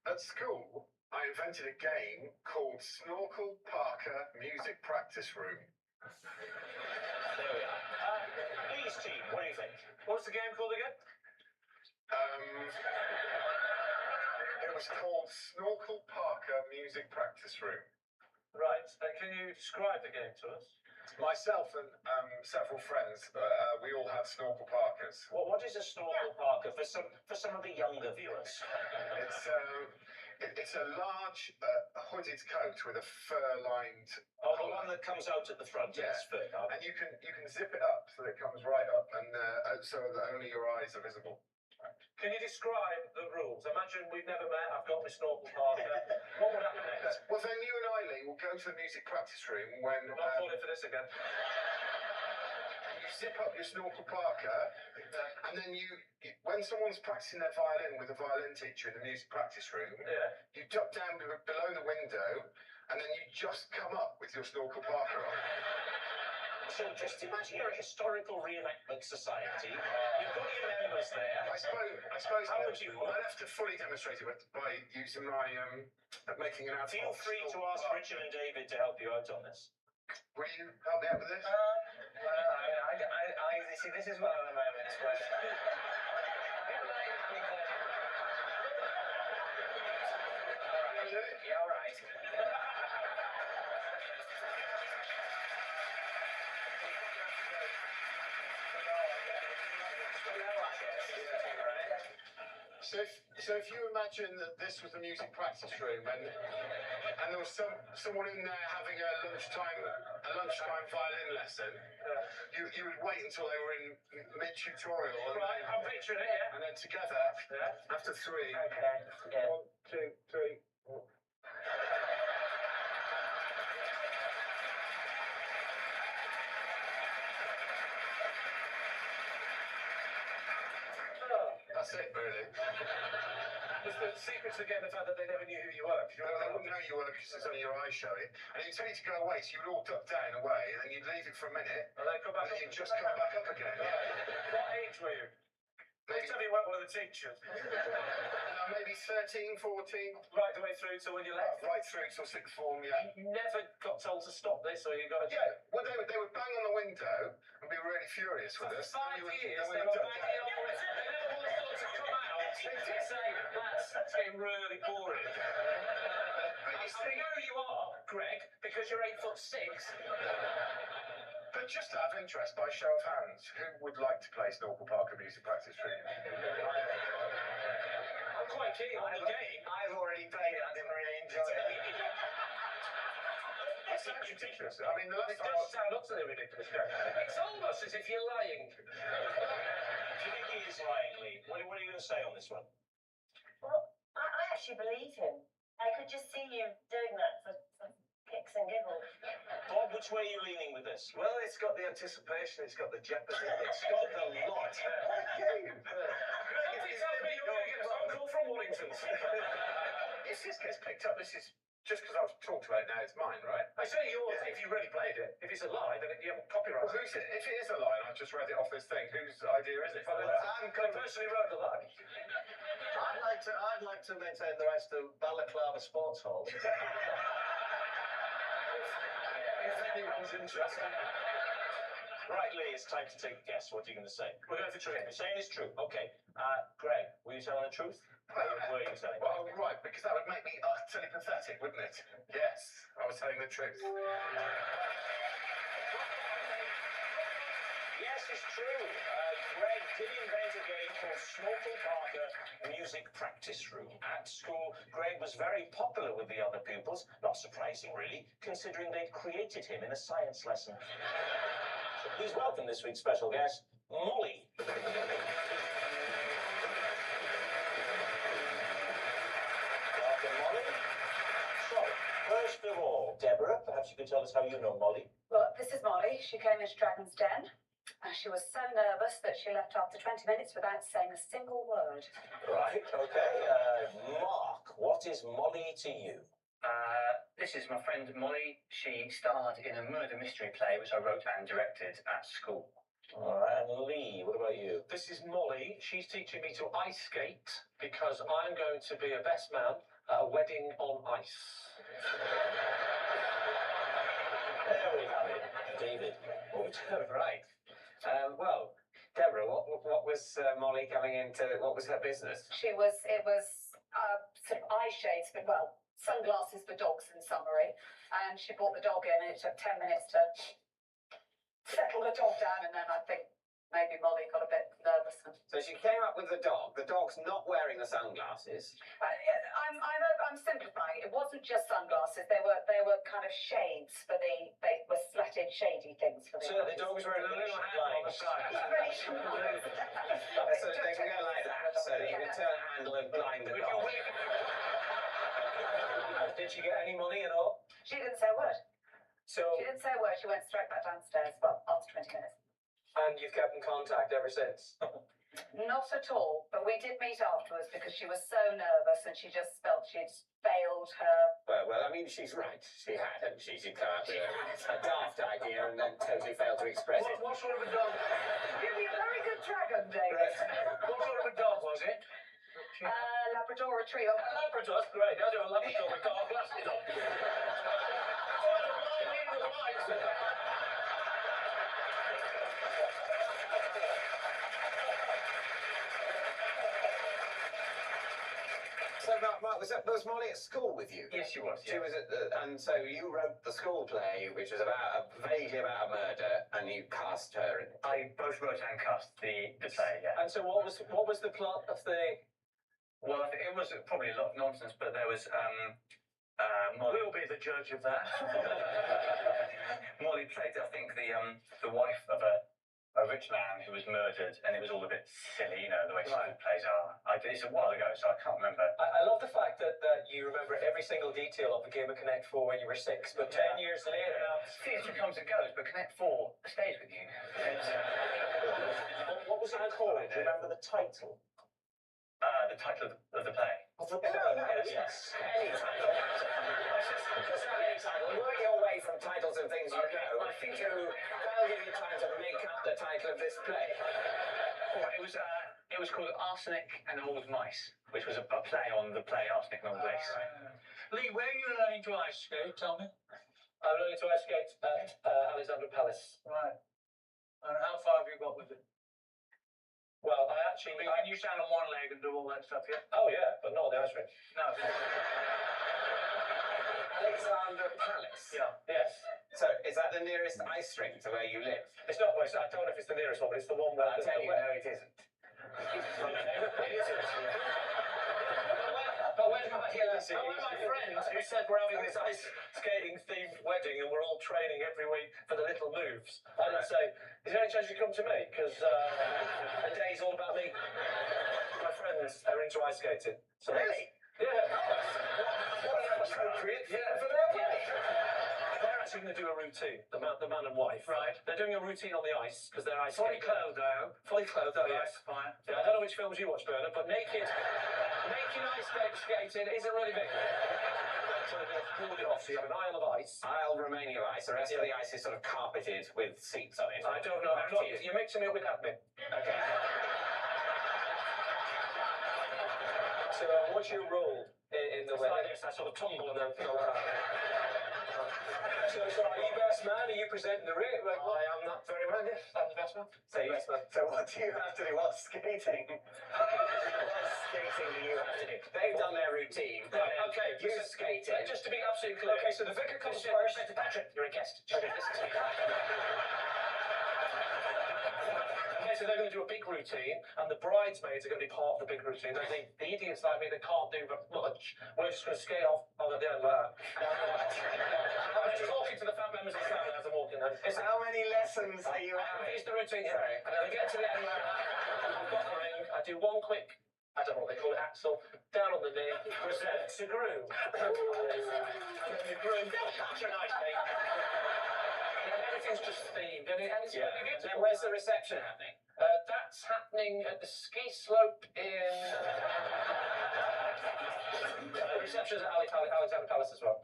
At school, I invented a game called Snorkel Parker Music Practice Room. There we are. Please, team, what do you think? What's the game called again? It was called Snorkel Parker Music Practice Room. Right, can you describe the game to us? Myself and several friends, we all had Snorkel Parkers. What is a snorkel parker for some of the younger viewers? It's a large hooded coat with a fur-lined. Oh, the one that comes out at the front. Yeah. It's fur. And you can zip it up so that it comes right up, and so that only your eyes are visible. Can you describe the rules? Imagine we've never met, I've got my snorkel parker. What would happen next? Well, then you and Eileen will go to the music practice room when I'm not falling for this again. you zip up your Snorkel Parker, and then when someone's practicing their violin with a violin teacher in the music practice room, you duck down below the window, and then you just come up with your Snorkel Parker on. So just imagine you're a historical reenactment society. You've got your members there. I suppose How would you? I'd have to fully demonstrate it by using my making an ad. Feel free to ask Richard and David to help you out on this. Will you help me out with this? I see. This is one of the moments where. Yeah, all right. So if you imagine that this was the music practice room and there was someone in there having a lunchtime violin lesson, you would wait until they were in mid-tutorial. Right, I'm picturing it, yeah. And then together, after 3. Okay. Yeah. 1, 2, 3. That's it, really. Was the secret to getting the fact that they never knew who you were? No, they wouldn't know you were because it's only your eyes showing. And you'd tell you to go away, so you would all duck down away, and then you'd leave it for a minute. And then come back and up. you'd just come back up again. What age were you? Maybe tell me you weren't one of the teachers. Maybe 13, 14. Right the way through to when you left? Right through till sixth form, yeah. You never got told to stop this, or you got a... Yeah, well, they would bang on the window and be really furious with us. 5 years, and we they would were duck banging down. on the window. They never once thought to come out and say, that's getting really boring. I know you are, Greg, because you're 8'6". But just out of interest, by show of hands, who would like to play Snorkel Parker Music Practice Room? I'm quite keen on the game. I've already played it. I didn't really enjoy it. That sounds ridiculous. I mean, the last It time does sound utterly ridiculous, Greg. It's almost as if you're lying. Do you think he is lying, Lee? What are you going to say on this one? Well, I actually believe him. I could just see you doing that for kicks and giggles. Bob, which way are you leaning with this? Well, it's got the anticipation, it's got the jeopardy, it's got the lot. Don't tell me you're going to get a phone call from Wallington. if this gets picked up, this is just because I've talked about it now, it's mine, right? I say yours if you really played it. If it's a lie, then you haven't copyright. Well, who's it? If it is a lie, and I've just read it off this thing, whose idea is it? I personally wrote the lie. I'd like to maintain the rights to Balaclava Sports Hall. If anyone's interested. Right, Lee, it's time to take a guess. What are you going to say? We're going for truth. You're saying it's true. Okay. Greg, were you telling the truth? Were you telling? Well, right, because that would make me utterly pathetic, wouldn't it? Yes, I was telling the truth. Yes, it's true. Greg did invent a game called Snorkel Parker Music Practice Room. At school, Greg was very popular with the other pupils. Not surprising, really, considering they'd created him in a science lesson. So please welcome this week's special guest, Molly. Welcome, Molly. So, first of all, Deborah, perhaps you could tell us how you know Molly. Well, this is Molly. She came into Dragon's Den. And she was so nervous that she left after 20 minutes without saying a single word. Right, okay. Mark, what is Molly to you? This is my friend Molly. She starred in a murder mystery play which I wrote and directed at school. All right, and Lee, what about you? This is Molly. She's teaching me to ice skate because I'm going to be a best man at a wedding on ice. There we have it. David. Right. Well, Deborah, what was Molly coming into? What was her business? It was sort of eye shades, but well, sunglasses for dogs in summary. And she brought the dog in, and it took 10 minutes to settle the dog down, and then I think maybe Molly got a bit nervous. And... So she came up with the dog. The dog's not wearing the sunglasses. I'm simplifying. It wasn't just sunglasses. They were kind of shades for they were slatted shady things for the. So the dog was wearing a little hat on the side. So they can go like that, so that you can turn a handle and blind the dog. Did she get any money at all? She didn't say a word. So. She didn't say a word. She went straight back downstairs. Well, after 20 minutes. And you've kept in contact ever since? Not at all, but we did meet afterwards because she was so nervous and she just felt she'd failed her. Well, I mean, she's right. She had, hadn't she? She'd come up with a daft idea and then totally failed to express it. What sort of a dog? Give me a very good dragon, David. What sort of a dog was it? Labrador Retriever. Labrador, that's great. I do a Labrador with dark glasses on. So, Mark, was Molly at school with you? Yes, she was. She was at and so you wrote the school play, which was vaguely about a murder, and you cast her in it. I both wrote and cast the play, yeah. And so what was the plot of the... Well, it was probably a lot of nonsense, but there was Molly. We'll be the judge of that. Molly played, I think, the wife of a rich man who was murdered, and it was all a bit silly, you know, the way school plays are. It's a while ago, so I can't remember. I love the fact that you remember every single detail of the game of Connect 4 when you were 6, but 10 years later... Theatre comes and goes, but Connect 4 stays with you. What was it called? Do you remember the title? The title of the play. Of the play? Yes. Any title. Just not any title. Work your way from titles and things you know. I think that'll give you time to make up the title of this play. It was called Arsenic and Old Mice, which was a play on the play Arsenic and Old Mice. Lee, where are you learning to ice skate? Tell me. I'm learning to ice skate at Alexandra Palace. Right. And how far have you got with it? Well, I actually... Can you stand on one leg and do all that stuff, yeah? Oh, yeah, but not on the ice rink. No. Alexandra Palace? Yeah, yes. So, is that the nearest ice rink to where you live? It's not, I don't know if it's the nearest one, but it's the one where... I tell you, no, it isn't. It isn't. But where's my friends who said we're having this ice skating themed wedding and we're all training every week for the little moves? I didn't say, is there any chance you come to me? Because the day's all about me. My friends are into ice skating. So really? Yeah. What an appropriate for their wedding. They're actually going to do a routine, the man and wife. Right. They're doing a routine on the ice because they're ice skating. Fully clothed, though, yes. Fine. Yeah, I don't know which films you watch, Bernard, but naked ice skating isn't really big. So they've pulled it off, so you have an aisle of ice. I'll remain your ice. The rest of the ice is sort of carpeted with seats on it. I don't know. You're mixing it up with admin. Okay. So what's your role in the wedding? I sort of tumble and then throw it out. So are you best man? Are you presenting the ring? Like, I am not very well, yes. I'm the best man. So what do you have to do? What skating? What skating do you have to do? They've done their routine. Right, okay. You skated. Just to be absolutely clear. Okay, so the vicar comes first. Patrick, you're a guest. Okay, listen to me. Okay, so they're going to do a big routine, and the bridesmaids are going to be part of the big routine. They're the idiots like me that can't do much. We're just going to skate off on the end like that. I'm just talking to the fat members of the family as I'm walking there. How many lessons are you having? Here's the routine here. And then I get to the end like that. I've got the ring. I do one quick, I don't know what they call it, axel, down on the knee, present to groom. The groom, such a nice thing. Everything's just themed, and it's really good. Then where's the reception happening? That's happening at the ski slope in... the reception's at Alexandra Palace as well.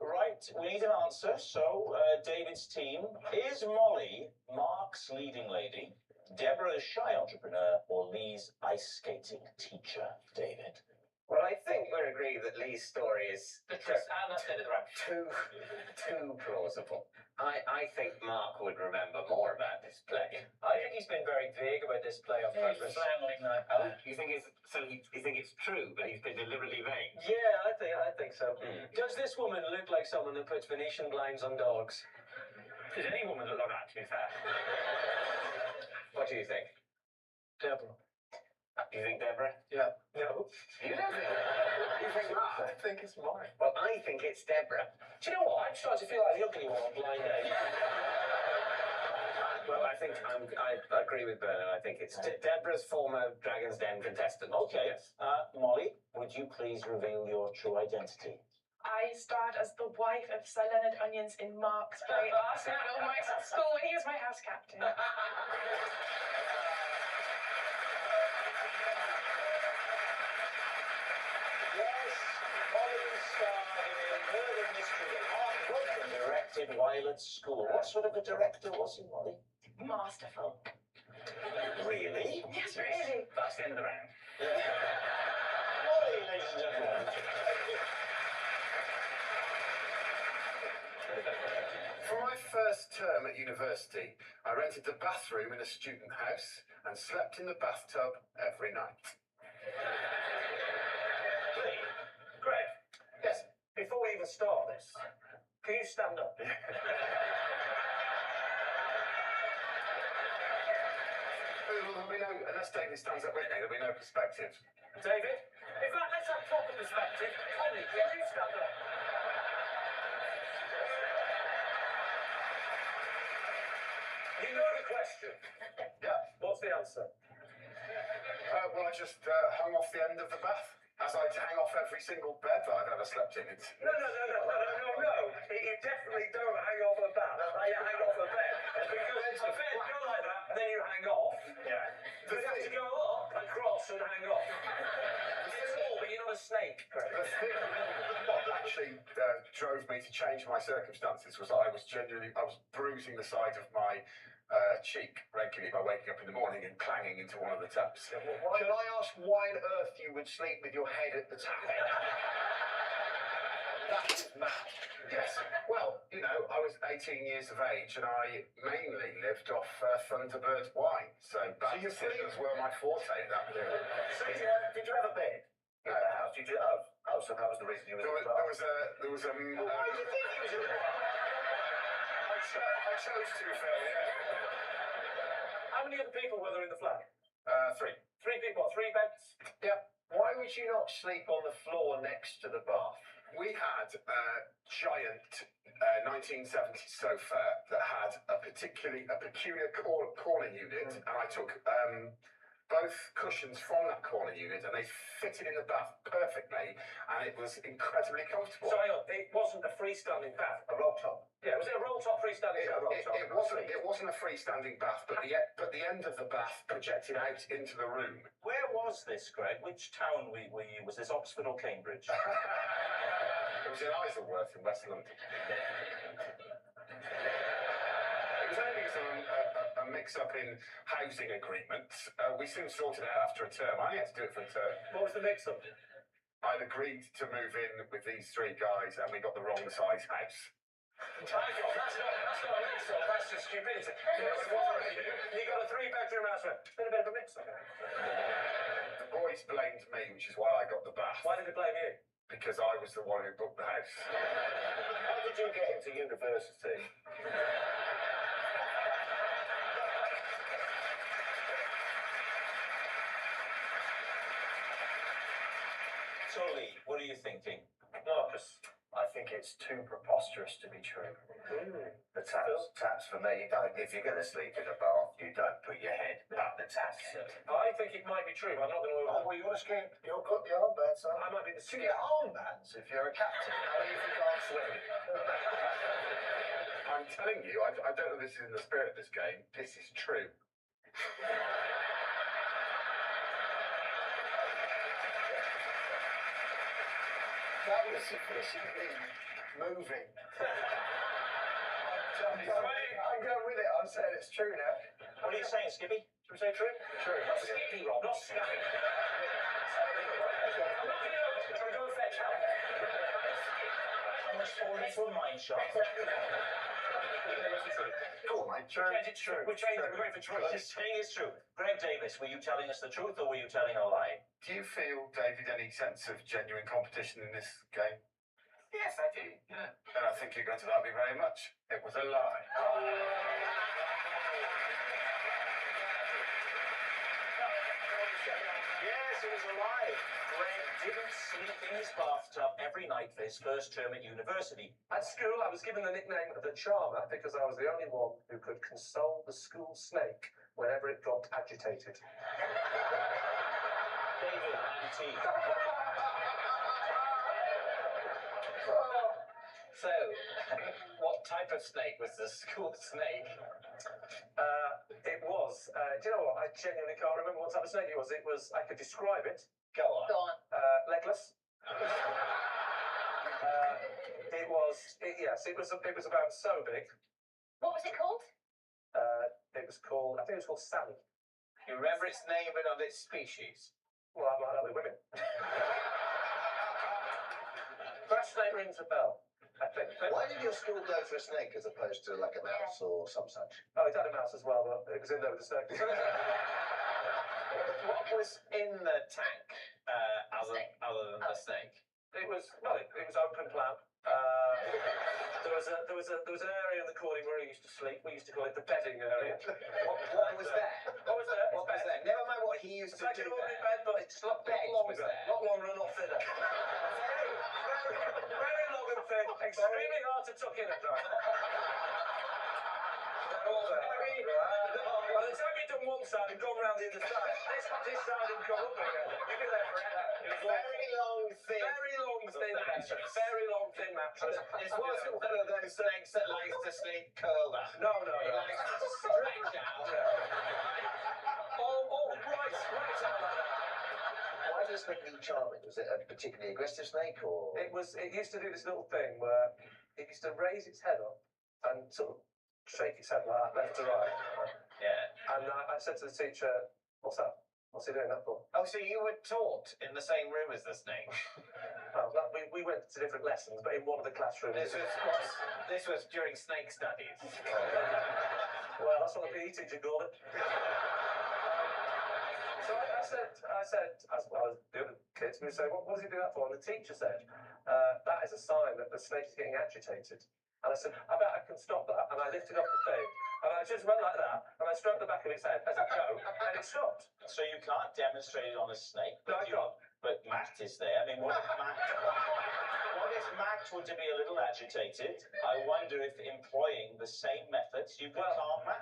Right, we need an answer. So, David's team, is Molly Mark's leading lady, Deborah's shy entrepreneur, or Lee's ice skating teacher, David? Well, I think we're agreed that Lee's story is and that's the end of the round. too plausible. I think Mark would remember more about this play. I think he's been very vague about this play on purpose. You think it's true, but he's been deliberately vague? Yeah, I think so. Does this woman look like someone that puts Venetian blinds on dogs? Does any woman look like that, to be fair? What do you think? Deborah. You think Deborah? Yeah. No. You don't think Deborah? You think Mark? I think it's mine. Well, I think it's Deborah. Do you know what? I'm starting to feel like the ugly one on Blind Date. Well, I think I agree with Bernard. I think it's Deborah's former Dragon's Den contestant. Okay. Yes. Molly, would you please reveal your true identity? I starred as the wife of Sir Leonard Onions in Mark's play Arsenic and Old Mice at school when he was my house captain. Directed while at school. What sort of a director was he, Molly? Masterful. Really? Yes, really. That's the end of the round. Molly, ladies and gentlemen. For my first term at university, I rented the bathroom in a student house and slept in the bathtub every night. Greg. Yes. Before we even start this, can you stand up? There'll be no, unless David stands up with me, there'll be no perspective. David? In fact, let's have proper perspective. Ollie, can you stand up? You know the question. Yeah. What's the answer? Well, I just hung off the end of the bath, as I hang off every single bed that I've ever slept in. It's... No. You definitely don't hang off a bath. You hang off a bed. Because a bed go like that, and then you hang off. Yeah. You have to go up, across, and hang off. It's all, but you're not a snake. The thing what actually drove me to change my circumstances was that I was bruising the side of my cheek regularly by waking up in the morning and clanging into one of the taps. Can I ask why on earth you would sleep with your head at the tap? That is mad. Yes, well, you know, I was 18 years of age and I mainly lived off Thunderbird wine, so bad decisions were my forte at that period. So did you have a bed in the house? Did you have? Oh, so that was the reason you were There was a... Why did you think he was in the I chose to, Phil, yeah. How many other people were there in the flat? 3. 3 people, 3 beds? Yep. Why would you not sleep on the floor next to the bath? We had a giant 1970s sofa that had a peculiar corner unit, and I took both cushions from that corner unit, and they fitted in the bath perfectly, and it was incredibly comfortable. So hang on, it wasn't a freestanding bath, a roll top. Yeah, was it a roll top freestanding bath? It wasn't a freestanding bath, but the end of the bath projected out into the room. Where was this, Greg? Which town were you? Was this Oxford or Cambridge? It was in Isleworth in West London. It was only because of a mix-up in housing agreements. We soon sorted it out after a term. I only had to do it for a term. What was the mix-up? I'd agreed to move in with these 3 guys, and we got the wrong size house. That's not a mix-up, that's just stupidity. You got a 3-bedroom house, it's been a bit of a mix-up. The boys blamed me, which is why I got the bath. Why did they blame you? Because I was the one who booked the house. How did you get into university? Solly, what are you thinking? Marcus, I think it's too preposterous to be true. The taps for me, if you're going to sleep in a bath, you don't put your head up the taps. I think it might be true, but I'm not going to... Oh, well, you're scared. You've got the armbands on. I might be the... You get armbands if you're a captain. How do you think I'll swim? I'm telling you, I don't know if this is in the spirit of this game. This is true. That was sufficiently moving. I'm going with it. I'm saying it's true now. What are you saying, Skippy? Should we say true? True. Not Skippy, Rob, not Skippy. I'm not going to go fetch help. How much for it for a mine shaft? Go on, mate. True. It's true. We're going for truth. This thing is true. Greg Davis, were you telling us the truth or were you telling a lie? Do you feel, David, any sense of genuine competition in this game? Yes, I do. Yeah. And I think you're going to like me very much. It was a lie. Yes, it was a lie. Greg didn't sleep in his bathtub every night for his first term at university. At school, I was given the nickname the Charmer because I was the only one who could console the school snake whenever it got agitated. David and T. So, what type of snake was the school snake? It was. Do you know what? I genuinely can't remember what type of snake it was. I could describe it. Go on. Go on. Legless. Yes, it was about so big. What was it called? It was called, I think it was called Sally. You remember its name and of its species? Well, I might have it with it. Grass snake rings a bell, I think. Why did your school go for a snake as opposed to like a mouse or some such? Oh, it had a mouse as well, but it was in there with a snake. What was in the tank other than the snake? It was open plan. There was an area in the corner where he used to sleep. We used to call it the bedding area. What was there? What was there? What was there? Never mind what he used It's to like do an ordinary there. bed, but it's a lot Bed longer. was there. A lot longer and a lot thinner. Very long and thin. Extremely hard to tuck in at night. They're all there. By the time you've done one side and gone round the other side, this side will come up again. You'll be there forever. It was Very long, thin. very long, thin mattress. Very long, thin mattress. This wasn't one of those snakes that likes to sleep curled up. No, no, It no. likes to stretch out. Oh, right out like that. Why did the snake need charming? Was it a particularly aggressive snake or? It used to do this little thing where it used to raise its head up and sort of shake its head like that, left to right. Yeah. And I said to the teacher, "What's that? What's he doing that for?" Oh, so you were taught in the same room as the snake? Well, we went to different lessons, but in one of the classrooms. This was during snake studies. Well, that's what the PE teacher called it. So I said, as well as the other kids, we say, what does he do that for? And the teacher said, that is a sign that the snake is getting agitated. And I said, I bet I can stop that. And I lifted up the thing, and I just went like that, and I stroked the back of its head as a joke, and it stopped. So you can't demonstrate it on a snake. No, I can't. But Matt is there. I mean, what if Matt were to be a little agitated? I wonder if employing the same methods you could calm Matt.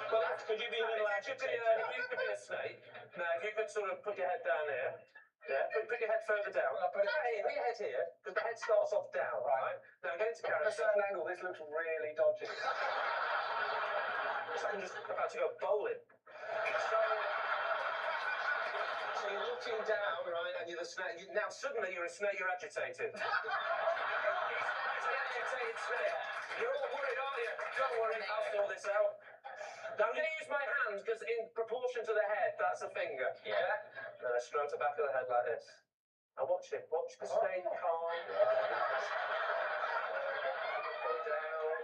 Well, could you be a little agitated? If you could be a snake, now if you could sort of put your head down here, yeah, put your head further down. Put your head here, because the head starts off down, right? Now get into character. From a certain angle, this looks really dodgy. I'm just about to go bowling. So you're looking down, right, and you're the snake. Now suddenly you're a snake, you're agitated. It's an agitated snake. You're all worried, aren't you? Don't worry, I'll sort this out. Now I'm going to use my hand, because in proportion to the head, that's a finger. Yeah? Then I stroke the back of the head like this. And watch it. Watch the snake calm. Go down.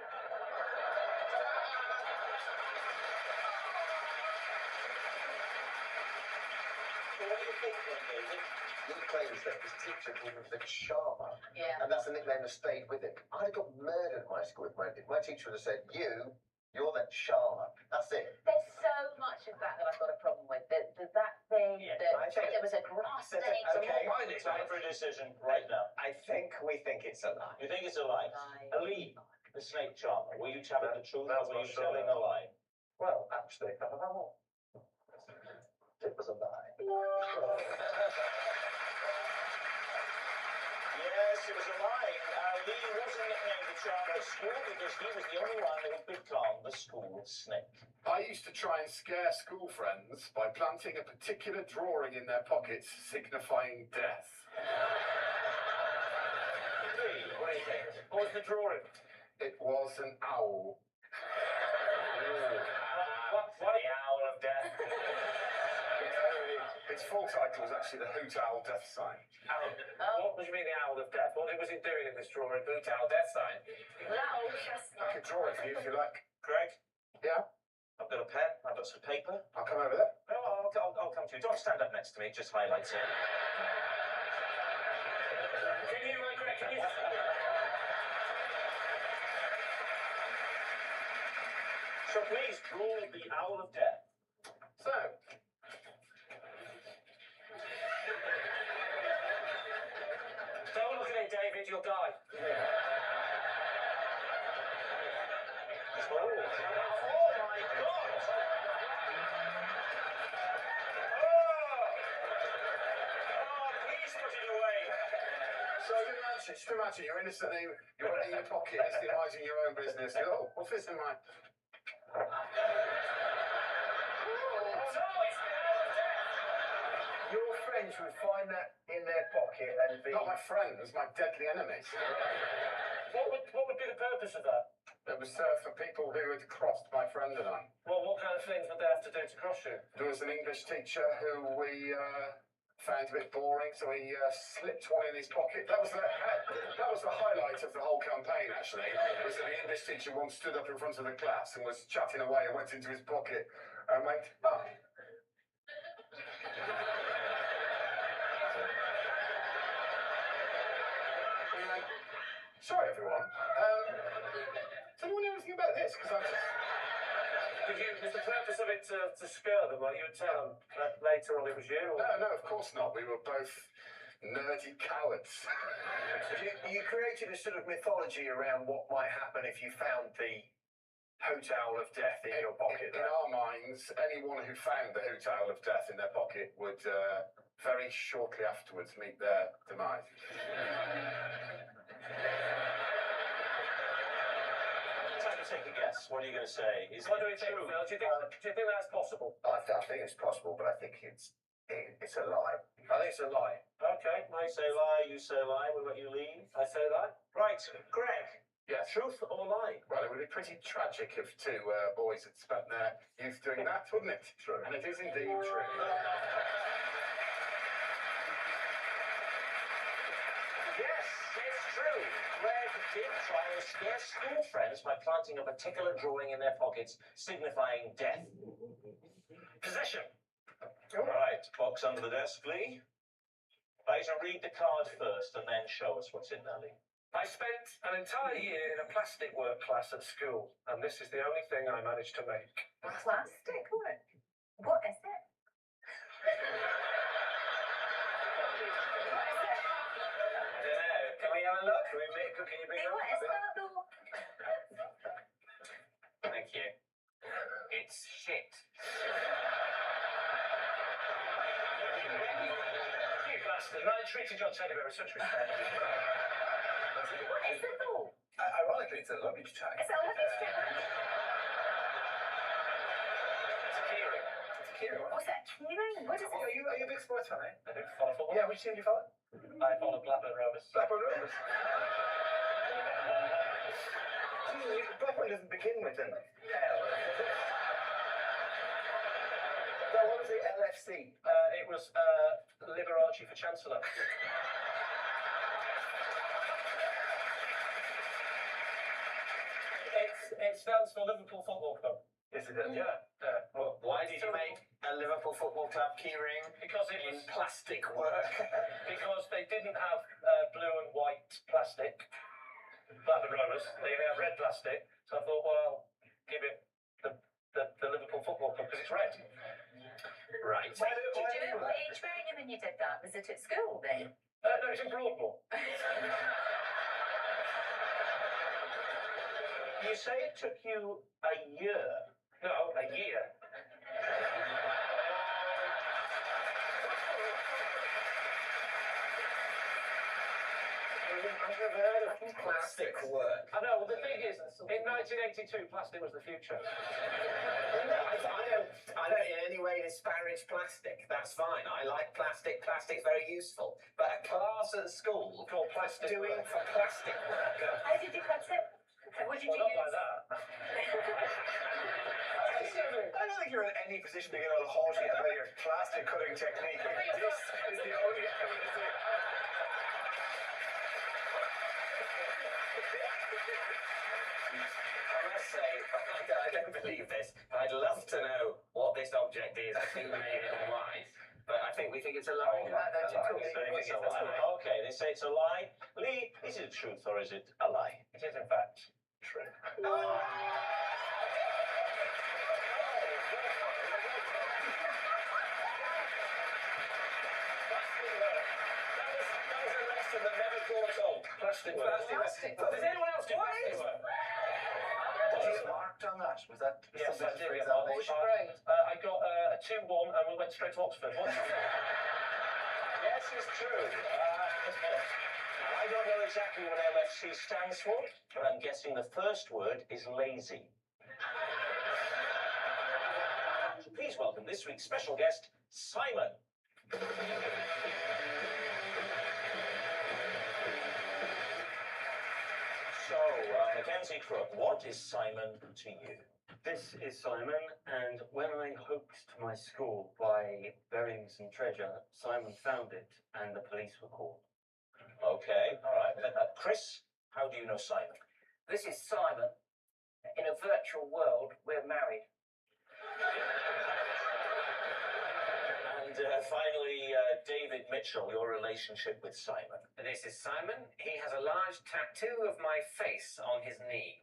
What do you think, David? He claims that his teacher called him the charmer. Yeah. And that's a nickname that stayed with him. I'd have got murdered at my school if my teacher would have said, you're the charmer. That's it. There's so much of that I've got a problem with. That thing, I think there was a grass snake. Okay, Time for a decision right now. I think we think it's a lie. You think it's a lie? Ali, the snake charmer, were you telling the truth or were you telling a lie? Well, actually, it was a lie. Yes, it was a lie. Lee wasn't nicknamed the charmer at school because he was the only one who could calm the school snake. I used to try and scare school friends by planting a particular drawing in their pockets signifying death. Lee, what do you think? What was the drawing? It was an owl. What the owl of death? Its full title was actually the Hoot Owl Death Sign. What do you mean the owl of death? What was it doing in this drawing? Hoot owl death sign. I could draw it for you if you like. Greg? Yeah? I've got a pen, I've got some paper. I'll come over there. No, I'll come to you. Don't stand up next to me, just highlight it. Greg, can you... So please draw the owl of death. So, Don't look at it, David, you'll die. Oh my God! Please put it away. So just imagine you're innocently, you're in your pocket, just minding your own business. You go, oh, what's this in my... Your friends would find that in their pocket and be... Not my friends, my deadly enemies. What would be the purpose of that? It was for people who had crossed my friend and I. Well, what kind of things would they have to do to cross you? There was an English teacher who we found a bit boring, so he slipped one in his pocket. That was the highlight of the whole campaign, actually. Was that the English teacher once stood up in front of the class and was chatting away and went into his pocket and went, oh. Sorry, everyone. Does anyone know anything about this? Because I'm just... Was the purpose of it to scare them, like you would tell them that later on it was you? Or? No, of course not. We were both nerdy cowards. You created a sort of mythology around what might happen if you found the hoot owl of death in your pocket. In our minds, anyone who found the hoot owl of death in their pocket would very shortly afterwards meet their demise. Time to take a guess. What are you going to say? Is What do it you think, true? Phil? Do you think that's possible? I think it's possible, but I think it's a lie. I think it's a lie. Okay, I say lie, you say lie. What about you, Lee? I say lie. Right, Greg. Yes. Truth or lie? Well, it would be pretty tragic if two boys had spent their youth doing that, wouldn't it? True. And it is indeed true. Yes, it's true. Greg did try and scare school friends by planting a particular drawing in their pockets, signifying death. Possession. All right, box under the desk, Lee. Right, so read the card first and then show us what's in there, Lee. I spent an entire year in a plastic work class at school, and this is the only thing I managed to make. Plastic work? What is it? I don't know. Can we have a look? Can you bring What is that though? Thank you. It's shit. You bastard. I treated your teddy bear with such respect. What is it though? Ironically, it's a luggage tag. Is it a luggage tag? It's a keyring. It's a keyring. What's that? Keyring? What is it? Are you a big sports fan, eh? I do follow football. Yeah, which team do you follow? I follow Blackburn Rovers. Blackburn Rovers. Blackburn doesn't begin with an L. So what was the LFC? It was Liberace for Chancellor. It stands for Liverpool Football Club. Yes, it does. Yeah. Why did you make a Liverpool Football Club keyring? Because it in was plastic work. because they didn't have blue and white plastic. Blackburn Rovers. They only have red plastic. So I thought, well, give it the Liverpool Football Club because it's red. Right. When did you do it? What age were you when you did that? Was it at school then? No, it's in Broadmoor. You say it took you a year. No, a year. I've never heard of plastic work. I know, well, the thing is, in 1982, plastic was the future. I don't in any way disparage plastic. That's fine. I like plastic. Plastic's very useful. But a class at school called plastic doing work. for plastic work. How did you cut it? What did you Well, not use? like that. I don't think you're in any position to get all haughty about your plastic cutting technique. This is the only evidence. I must say, I don't believe this, but I'd love to know what this object is, who made it, and why. But I think we think it's a lie. Okay, they say it's a lie. Lee, is it truth or is it a lie? It is, in fact, true. That was a lesson that never caught on. Plastic work. Plastic work. Does anyone else do plastic work? Did you marked on that? Was that Yes, I something did. for Yeah. examination? I got a 2-1 and we went straight to Oxford. What? Yes, it's true. I don't know exactly what LFC stands for, but I'm guessing the first word is lazy. Please welcome this week's special guest, Simon. So, Mackenzie Crook, what is Simon to you? This is Simon, and when I hoaxed my school by burying some treasure, Simon found it, and the police were called. Okay, all right. Chris, how do you know Simon? This is Simon. In a virtual world, we're married. And finally, David Mitchell, your relationship with Simon. This is Simon. He has a large tattoo of my face on his knee.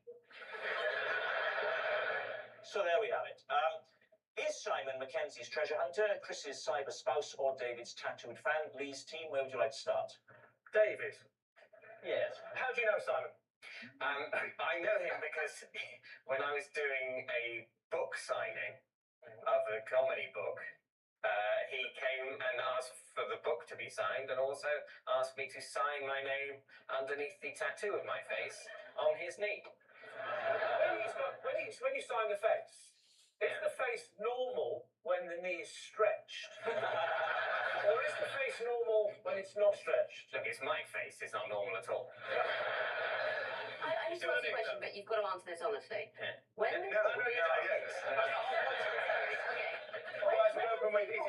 So there we have it. Is Simon Mackenzie's treasure hunter, Chris's cyber spouse, or David's tattooed fan? Lee's team, where would you like to start? David. Yes. How do you know Simon? I know him because when I was doing a book signing of a comedy book, he came and asked for the book to be signed and also asked me to sign my name underneath the tattoo of my face on his knee. When you sign the face, is the face normal when the knee is stretched? Or is the face normal when it's not stretched? Look, it's my face, it's not normal at all. I need to ask a question, but you've got to answer this honestly. Yeah. When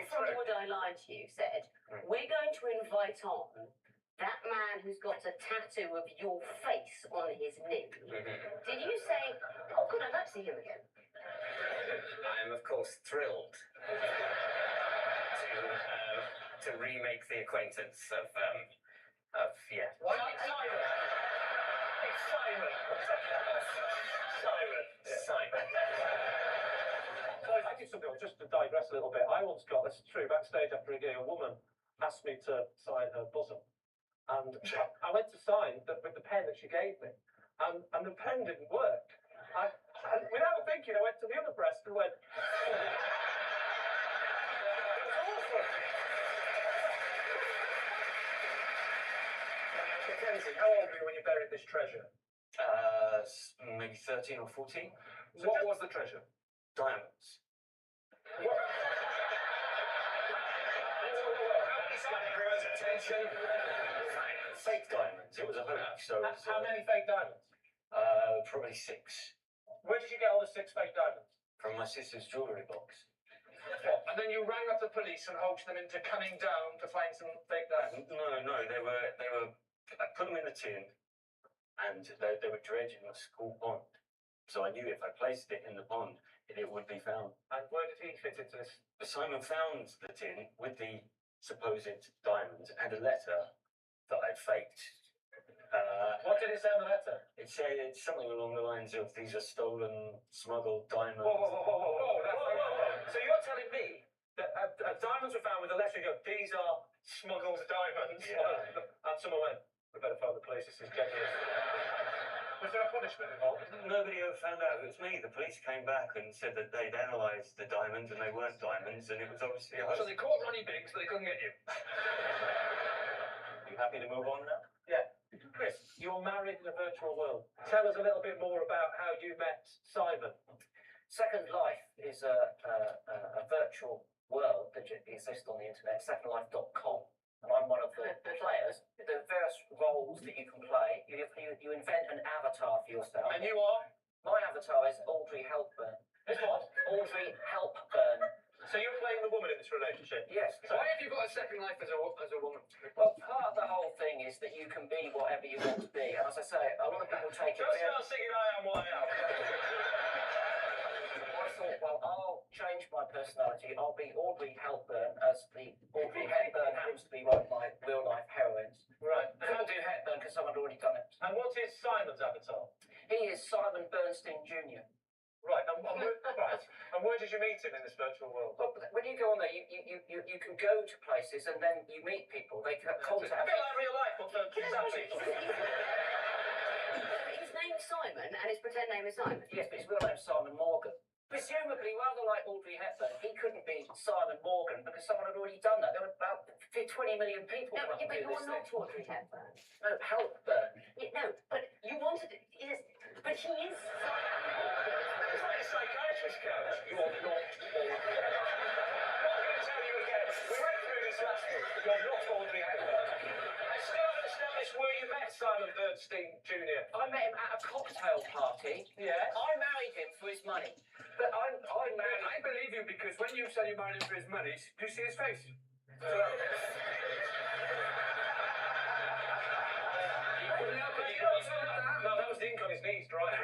from Would I Lie to You said, we're going to invite on that man who's got a tattoo of your face on his knee. Did you say, oh good, I'd like to see him again? I am, of course, thrilled to remake the acquaintance of yeah. Why not Simon? It's Simon. Simon. So I did something, just to digress a little bit. I once got, this is true, backstage after a gig, a woman asked me to sign her bosom. And I went to sign with the pen that she gave me. And the pen didn't work. And without thinking, I went to the other breast and went, Mackenzie, how old were you when you buried this treasure? Maybe 13 or 14. So what was the treasure? Diamonds. Attention. Fake diamonds. It was a hoax. So How many fake diamonds? Probably 6. Where did you get all the 6 fake diamonds? From my sister's jewellery box. What? And then you rang up the police and hoaxed them into coming down to find some fake diamonds? No, they were. I put them in the tin, and they were dredging a school pond. So I knew if I placed it in the pond, it would be found. And where did he fit into this? Simon found the tin with the supposed diamonds and a letter that I'd faked. What did it say on the letter? It said something along the lines of, these are stolen, smuggled diamonds. Whoa. So you're telling me that diamonds were found with a letter, you go, these are smuggled diamonds? Yeah. And someone went, we better phone the police, this is dangerous. Was there a punishment involved? Nobody ever found out it was me. The police came back and said that they'd analysed the diamonds and they weren't diamonds, and it was obviously a hoax. So they caught Ronnie Biggs, but they couldn't get you. You happy to move on now? Yeah. Chris, you're married in a virtual world. Tell us a little bit more about how you met Simon. Second Life is a virtual world that exists on the internet, secondlife.com. And I'm one of the players. There are various roles that you can play. You invent an avatar for yourself. And you are? My avatar is Audrey Hepburn. It's what? Audrey Hepburn. So you're playing the woman in this relationship? Yes. So why have you got a second life as a woman? Well, part of the whole thing is that you can be whatever you want to be. And as I say, a lot of people take it. Just start singing I Am What I Am. I thought, well, I'll change my personality. I'll be Audrey Hepburn, as the Audrey Hepburn happens to be one of my real life heroines. Right. Couldn't do Hepburn because someone had already done it. And what is Simon's avatar? He is Simon Bernstein Jr. Right. And where did you meet him in this virtual world? Well, when you go on there, you can go to places and then you meet people. They can contact. A bit like real life, but for His name's Simon and his pretend name is Simon. Yes, but his real name's Simon Morgan. Presumably, rather like Audrey Hepburn, he couldn't be Simon Morgan because someone had already done that. There were about 20 million people. No, wanting but to do you're this not thing. Audrey Hepburn. No, Hepburn. Yeah, no, but you wanted it. Yes, but he is. It's like a psychiatrist coach. You're not Audrey Hepburn. I'm going to tell you again. We went through this last week. You're not Audrey Hepburn. I still haven't established where you met Simon Bernstein Jr. I met him at a cocktail party. Yes. I married him for his money. But I married. I believe you because when you said you married him for his money, do you see his face? No, that was the ink on his knees drying.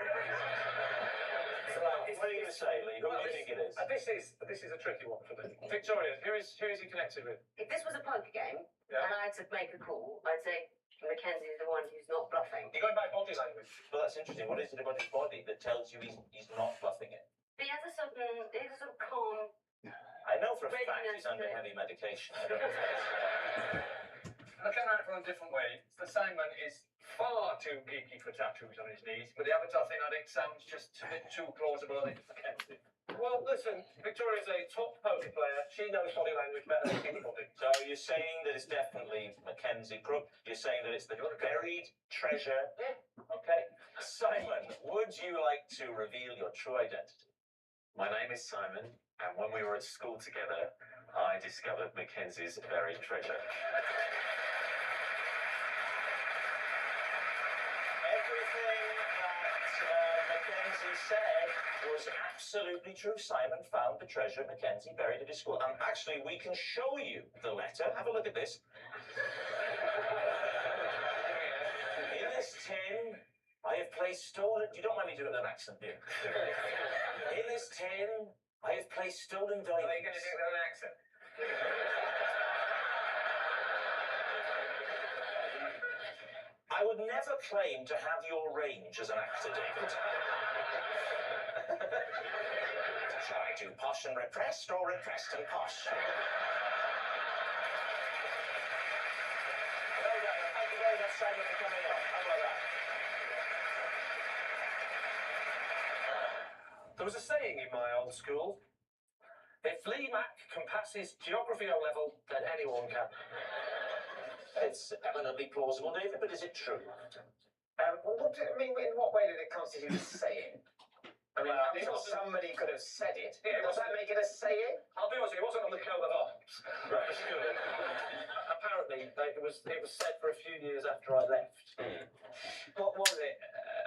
So, what are you going to say, Lee? Who do you think it is? This is a tricky one for me. Victoria, who is he connected with? If this was a poker game Yeah. and I had to make a call, I'd say Mackenzie is the one who's not bluffing. You're going by body language. Well, that's interesting. What is it about his body that tells you he's not bluffing it? He has a sort of calm. I know for a fact readiness he's under to- heavy medication. I don't know. I came out from a different way. Simon is far too geeky for tattoos on his knees, but the Avatar thing I think sounds just a bit too plausible, I think, for Kenzie. Well, listen, Victoria's a top poker player. She knows body language better than anybody. So you're saying that it's definitely Mackenzie Crook. You're saying that it's the buried treasure. Okay. Simon, would you like to reveal your true identity? My name is Simon, and when we were at school together, I discovered Mackenzie's buried treasure. Everything that Mackenzie said was absolutely true. Simon found the treasure Mackenzie buried at his school. And actually, we can show you the letter. Have a look at this. In this tin, I have placed stolen... You don't mind me doing an accent, do you? In this tin, I have placed stolen diamonds. Are you going to do it with an accent? I would never claim to have your range as an actor, David. Shall I do posh and repressed or repressed and posh? Well done. Thank you very much, Simon, for coming on. How about that? There was a saying in my old school: if Lee Mack can pass his geography O level, then anyone can. It's eminently plausible, David, but is it true? In what way did it constitute a saying? I mean, I'm sure somebody could have said it. Yeah, Does that make it a saying? I'll be honest, it wasn't on the coat of arms. Right. Apparently, it was said for a few years after I left. What was it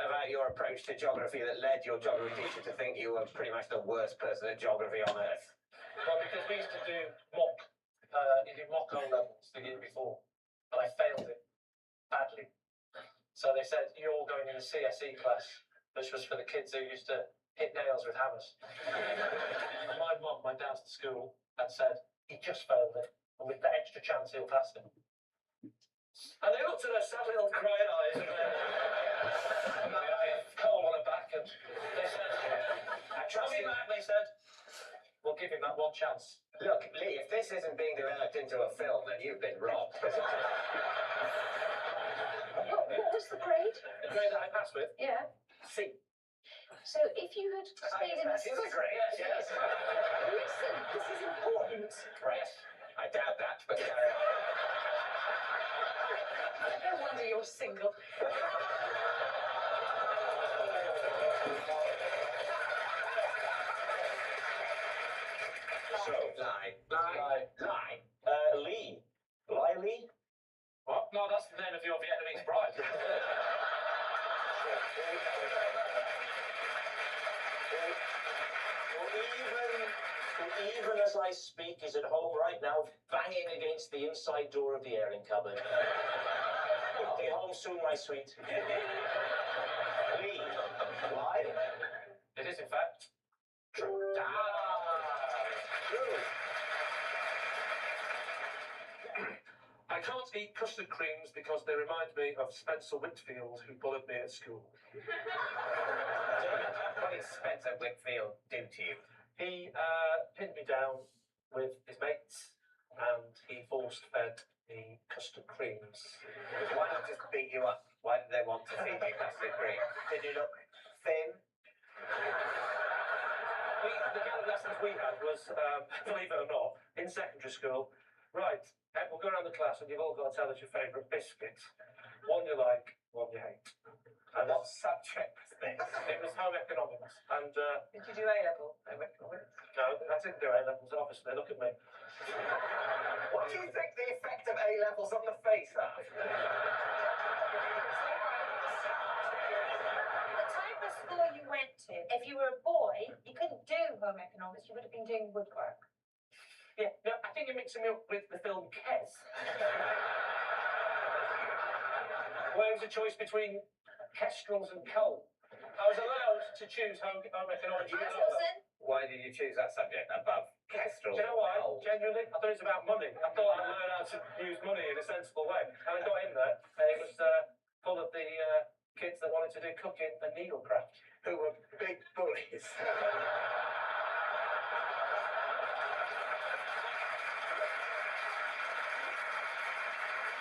about your approach to geography that led your geography teacher to think you were pretty much the worst person at geography on earth? Well, because we used to do mock O levels the year before, and I failed it badly. So they said, you're all going in a CSE class, which was for the kids who used to hit nails with hammers. And my mum went down to the school and said, he just failed it, and with the extra chance he'll pass it. And they looked at her sad little crying eyes and coal on her back, and they said, I trust him, they said, we'll give him that one chance. Look, Lee, if this isn't being developed into a film, then you've been robbed. What was the grade? The grade that I passed with? Yeah. C. So if you had stayed in the That is a grade, yes. Listen, this is important. Right. I doubt that, but carry on. No wonder you're single. So, Lie. Lee. Lee? What? No, that's the name of your Vietnamese bride. Even as I speak, is at home right now, banging against the inside door of the airing cupboard. I'll be home soon, my sweet. Lee, live? It is, in fact. True. True. I can't eat custard creams because they remind me of Spencer Whitfield, who bullied me at school. What did Spencer Whitfield do to you? He pinned me down with his mates, and he force-fed me custard creams. Why not just beat you up? Why did they want to feed you custard cream? Did you look thin? The kind of lessons we had was, believe it or not, in secondary school, right, we'll go around the class and you've all got to tell us your favourite biscuit. One you like, one you hate. And what subject was this? It was home economics. And Did you do A-level? home economics? No, I didn't do A-levels, obviously. Look at me. What do you think the effect of A-levels on the face are? The type of school you went to, if you were a boy, you couldn't do home economics, you would have been doing woodwork. Yeah, no, I think you're mixing me up with the film Kes. Where it was a choice between kestrels and coal. I was allowed to choose home economics. Why did you choose that subject above kestrel? Do you know why? Genuinely, I thought it was about money. I thought I'd learn how to use money in a sensible way. And I got in there, and it was full of the kids that wanted to do cooking and needlecraft. Who were big bullies.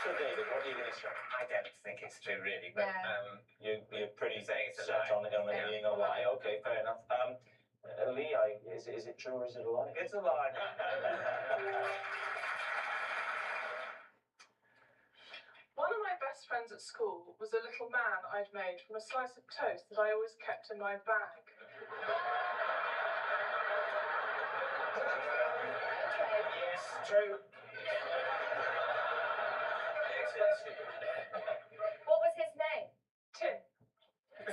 So David, what are you going to say? I don't think it's true, really, but You're pretty saying it's a set lie. on it being a lie. Okay, fair enough. Lee, is it true or is it a lie? It's a lie. One of my best friends at school was a little man I'd made from a slice of toast that I always kept in my bag. Yes, true. What was his name? Tim.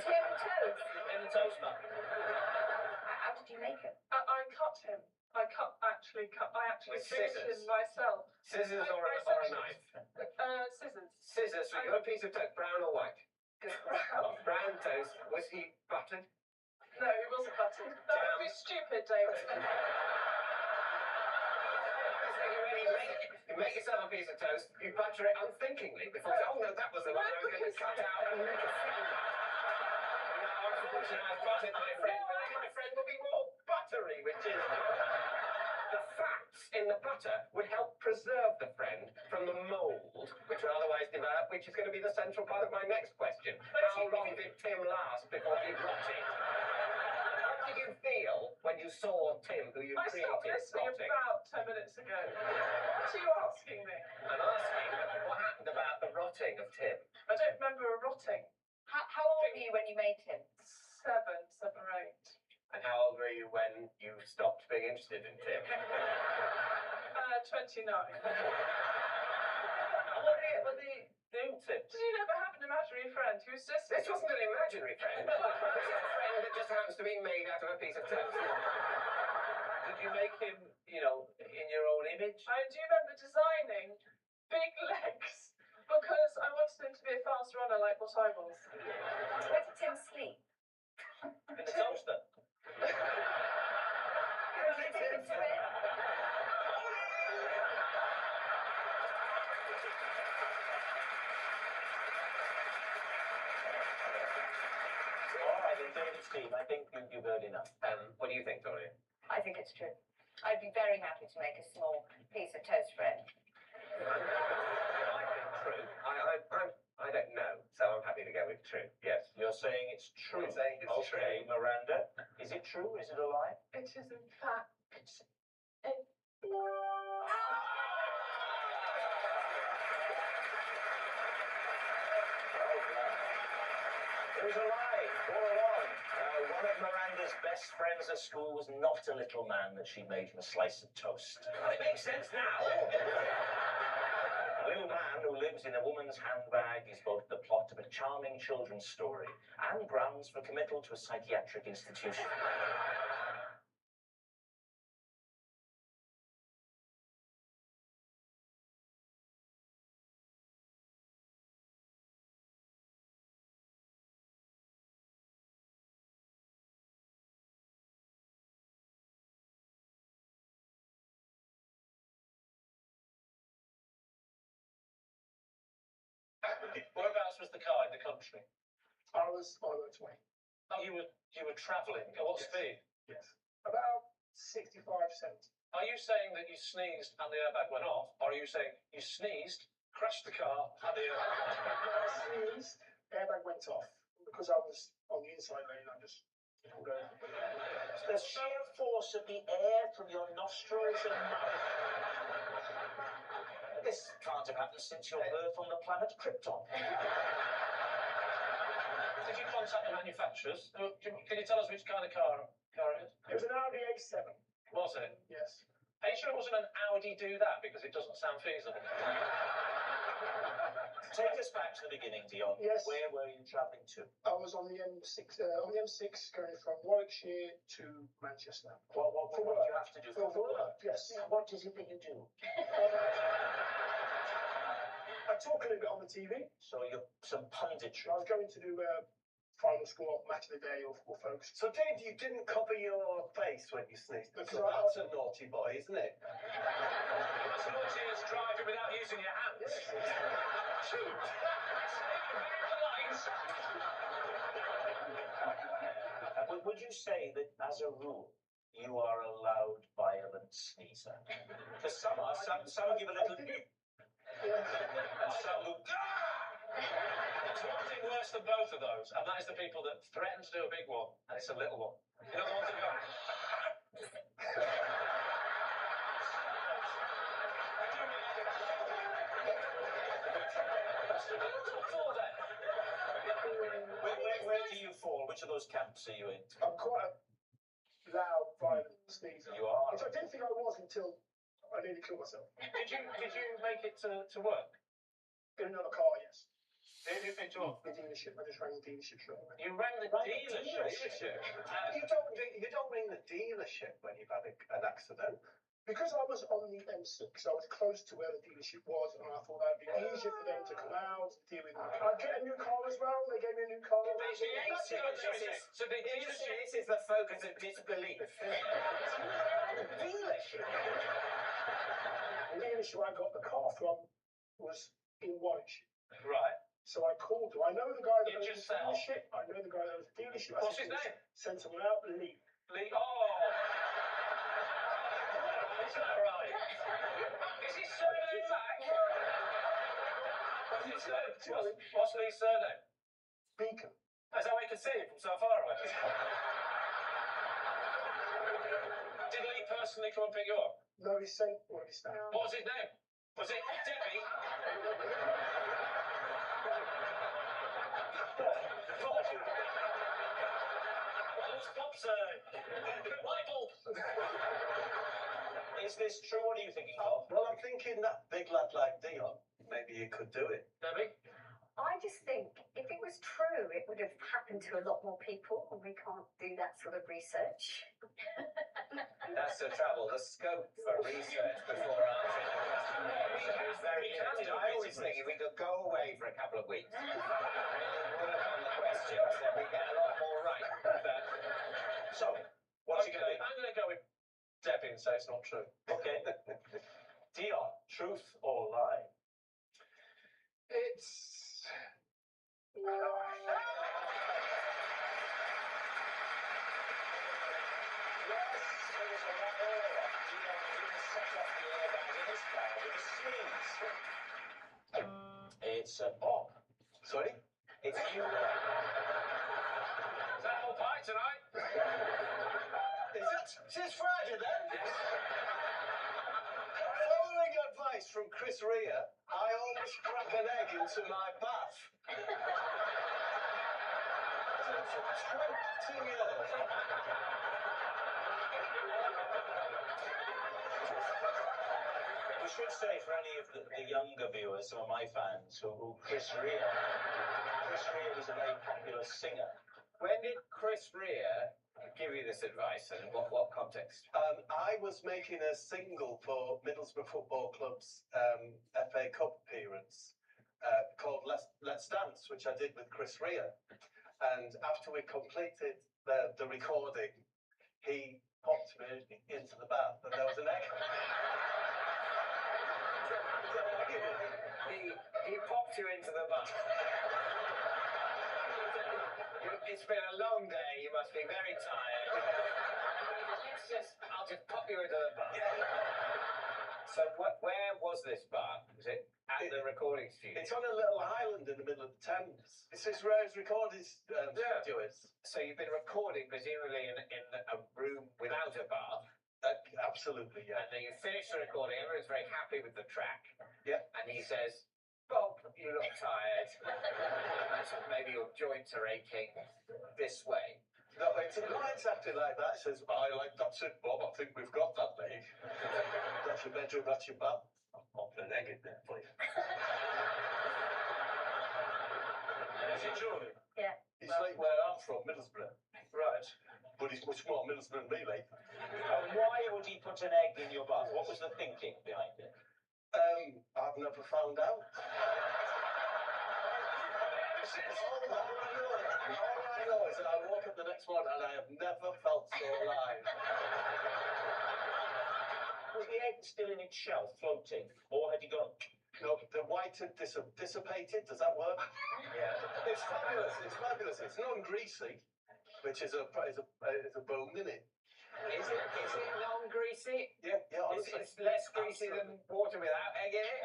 Tim Toast. In the toast man. How did you make it? I cut him. I actually With baked scissors? him myself. Scissors or a knife? Scissors. Scissors. So you got a piece of toast, brown or white? Brown toast. Was he buttered? No, he wasn't buttered. That would be stupid, David. You make yourself a piece of toast, you butter it unthinkingly before you say, oh no, that was the one I was going to cut out and make it seem like. Now, unfortunately, I've buttered my friend, but then my friend will be more buttery, which is the fats in the butter would help preserve the friend from the mould, which will otherwise develop, which is going to be the central part of my next question. How long did Tim last before he rotted? How did you feel when you saw Tim, who you I created, stopped listening rotting? about 10 minutes ago. What are you asking me? I'm asking what happened about the rotting of Tim. I don't remember a rotting. How old were you when you made him? 7 or 8. And how old were you when you stopped being interested in Tim? 29. What did he do, Tim? Did you never have an imaginary friend who was just... This wasn't an imaginary friend. This is a friend that just happens to be made out of a piece of toast. Did you make him, in your own image? I do remember designing big legs because I wanted him to be a fast runner like what I was. Where did Tim sleep? In the toaster? All right, in David's team, I think you've heard enough. What do you think, Dorian? I think it's true. I'd be very happy to make a small piece of toast bread. True. I don't know, so I'm happy to go with true. Yes. You're saying it's true. I'm saying it's okay, true. Miranda, is it true? Is it a lie? It is in fact... It was a lie all along. One of Miranda's best friends at school was not a little man that she made from a slice of toast. Well, it makes sense now. A little man who lives in a woman's handbag is both the plot of a charming children's story and grounds for committal to a psychiatric institution. Whereabouts was the car in the country? I was on the motorway. Oh, you were travelling. At what speed? Yes. About 65%. Are you saying that you sneezed and the airbag went off? Or are you saying you sneezed, crashed the car, and the airbag went off? I sneezed, airbag went off. Because I was on the inside lane, I just pulled over. The sheer force of the air from your nostrils and mouth. This can't have happened since your birth on the planet Krypton. Did you contact the manufacturers? Can you tell us which kind of car it is? It was an Audi A7. Was it? Yes. Are you sure it wasn't an Audi do that? Because it doesn't sound feasible. Take us back to the beginning, Dion. Yes. Where were you travelling to? I was on the M6, going from Warwickshire to Manchester. What did you have to do For work, yes. What is it that you do? I talk a little bit on the TV. So you're some punditry. I was going to do final score, match of the day, or folks. So, Dave, you didn't cover your face when you sneezed. Because That's a naughty boy, isn't it? As naughty as driving without using your hands. Shoot! Would you say that, as a rule, you are a loud, violent sneezer? Because some give a little... some who. There's one thing worse than both of those, and that is the people that threaten to do a big one, and it's a little one. You know the ones that go. Where do you fall? Which of those camps are you in? I'm quite a loud, violent sneezer. You are. Which I didn't think I was until I nearly killed myself. Did you make it to work? In another car, yes. Did you talk? The dealership. I just rang the dealership. You rang the dealership. You don't ring the dealership when you've had an accident. Because I was on the M6, I was close to where the dealership was, and I thought that'd be easier for them to come out, deal with it. I'd get a new car as well. They gave me a new car. So the dealership, this is the focus of disbelief. Dealership. The dealership I got the car from was in Warwickshire. Right. So I called them. I know the guy that You owns just the sell. dealership. I know the guy that owns the dealership. What's his name? Send someone out, Lee. Lee. Oh. Is that right? Is his surname back? What's his surname? What's Lee's surname? Beacon. That's how we can see him from so far away. Did Lee personally come and pick you up? No, he sent one of his staff. What was his name? Was it Debbie? Michael. Is this true? What are you thinking of? Well, I'm thinking that big lad like Dion, maybe he could do it. Debbie? I just think if it was true, it would have happened to a lot more people, and we can't do that sort of research. That's the trouble. The scope for research before answering the question is very limited. I always think if we could go away for a couple of weeks, work on the questions, then we get a lot more right. So, what's it going to be? I'm going to go with Debbie and say it's not true. Okay. Dion, truth or lie? It's. It's Bob. Sorry? It's you. Is that all pie tonight? Is it? It's Friday then? Following advice from Chris Rea, I always crack an egg into my bath. For 20 years. We should say for any of the younger viewers, some of my fans, who Chris Rea was a very popular singer. When did Chris Rea give you this advice, and in what context? I was making a single for Middlesbrough Football Club's FA Cup appearance called Let's Dance, which I did with Chris Rea. And after we completed the recording, he popped me into the bath, and there was an egg. He popped you into the bath. It's been a long day. You must be very tired. I'll just pop you into the bath. So, where was this bath? Was it at the recording studio? It's on a little island in the middle of the Thames. This is Rea's recording studio is. So you've been recording presumably in a room without a bath. Absolutely, yeah. And then you finish the recording. Everyone's very happy with the track. Yeah. And he says, "Bob, you look tired. Maybe your joints are aching. This way." No, it's not exactly like that. It says, that's it, Bob. I think we've got that, mate. That's your bedroom, that's your bath. I'll put an egg in there, please. Is it true? Yeah. He's like where I'm from, Middlesbrough. Right. But he's much more Middlesbrough than me, mate. And why would he put an egg in your bath? What was the thinking behind it? I've never found out. All I know is that I woke up the next morning and I have never felt so alive. Was the egg still in its shell, floating, or had you gone? No, the white had dissipated. Does that work? Yeah. It's fabulous. It's fabulous. It's non-greasy, which is a boom, isn't it? Is it non-greasy? Yeah, honestly. It's less greasy than water without egg in it?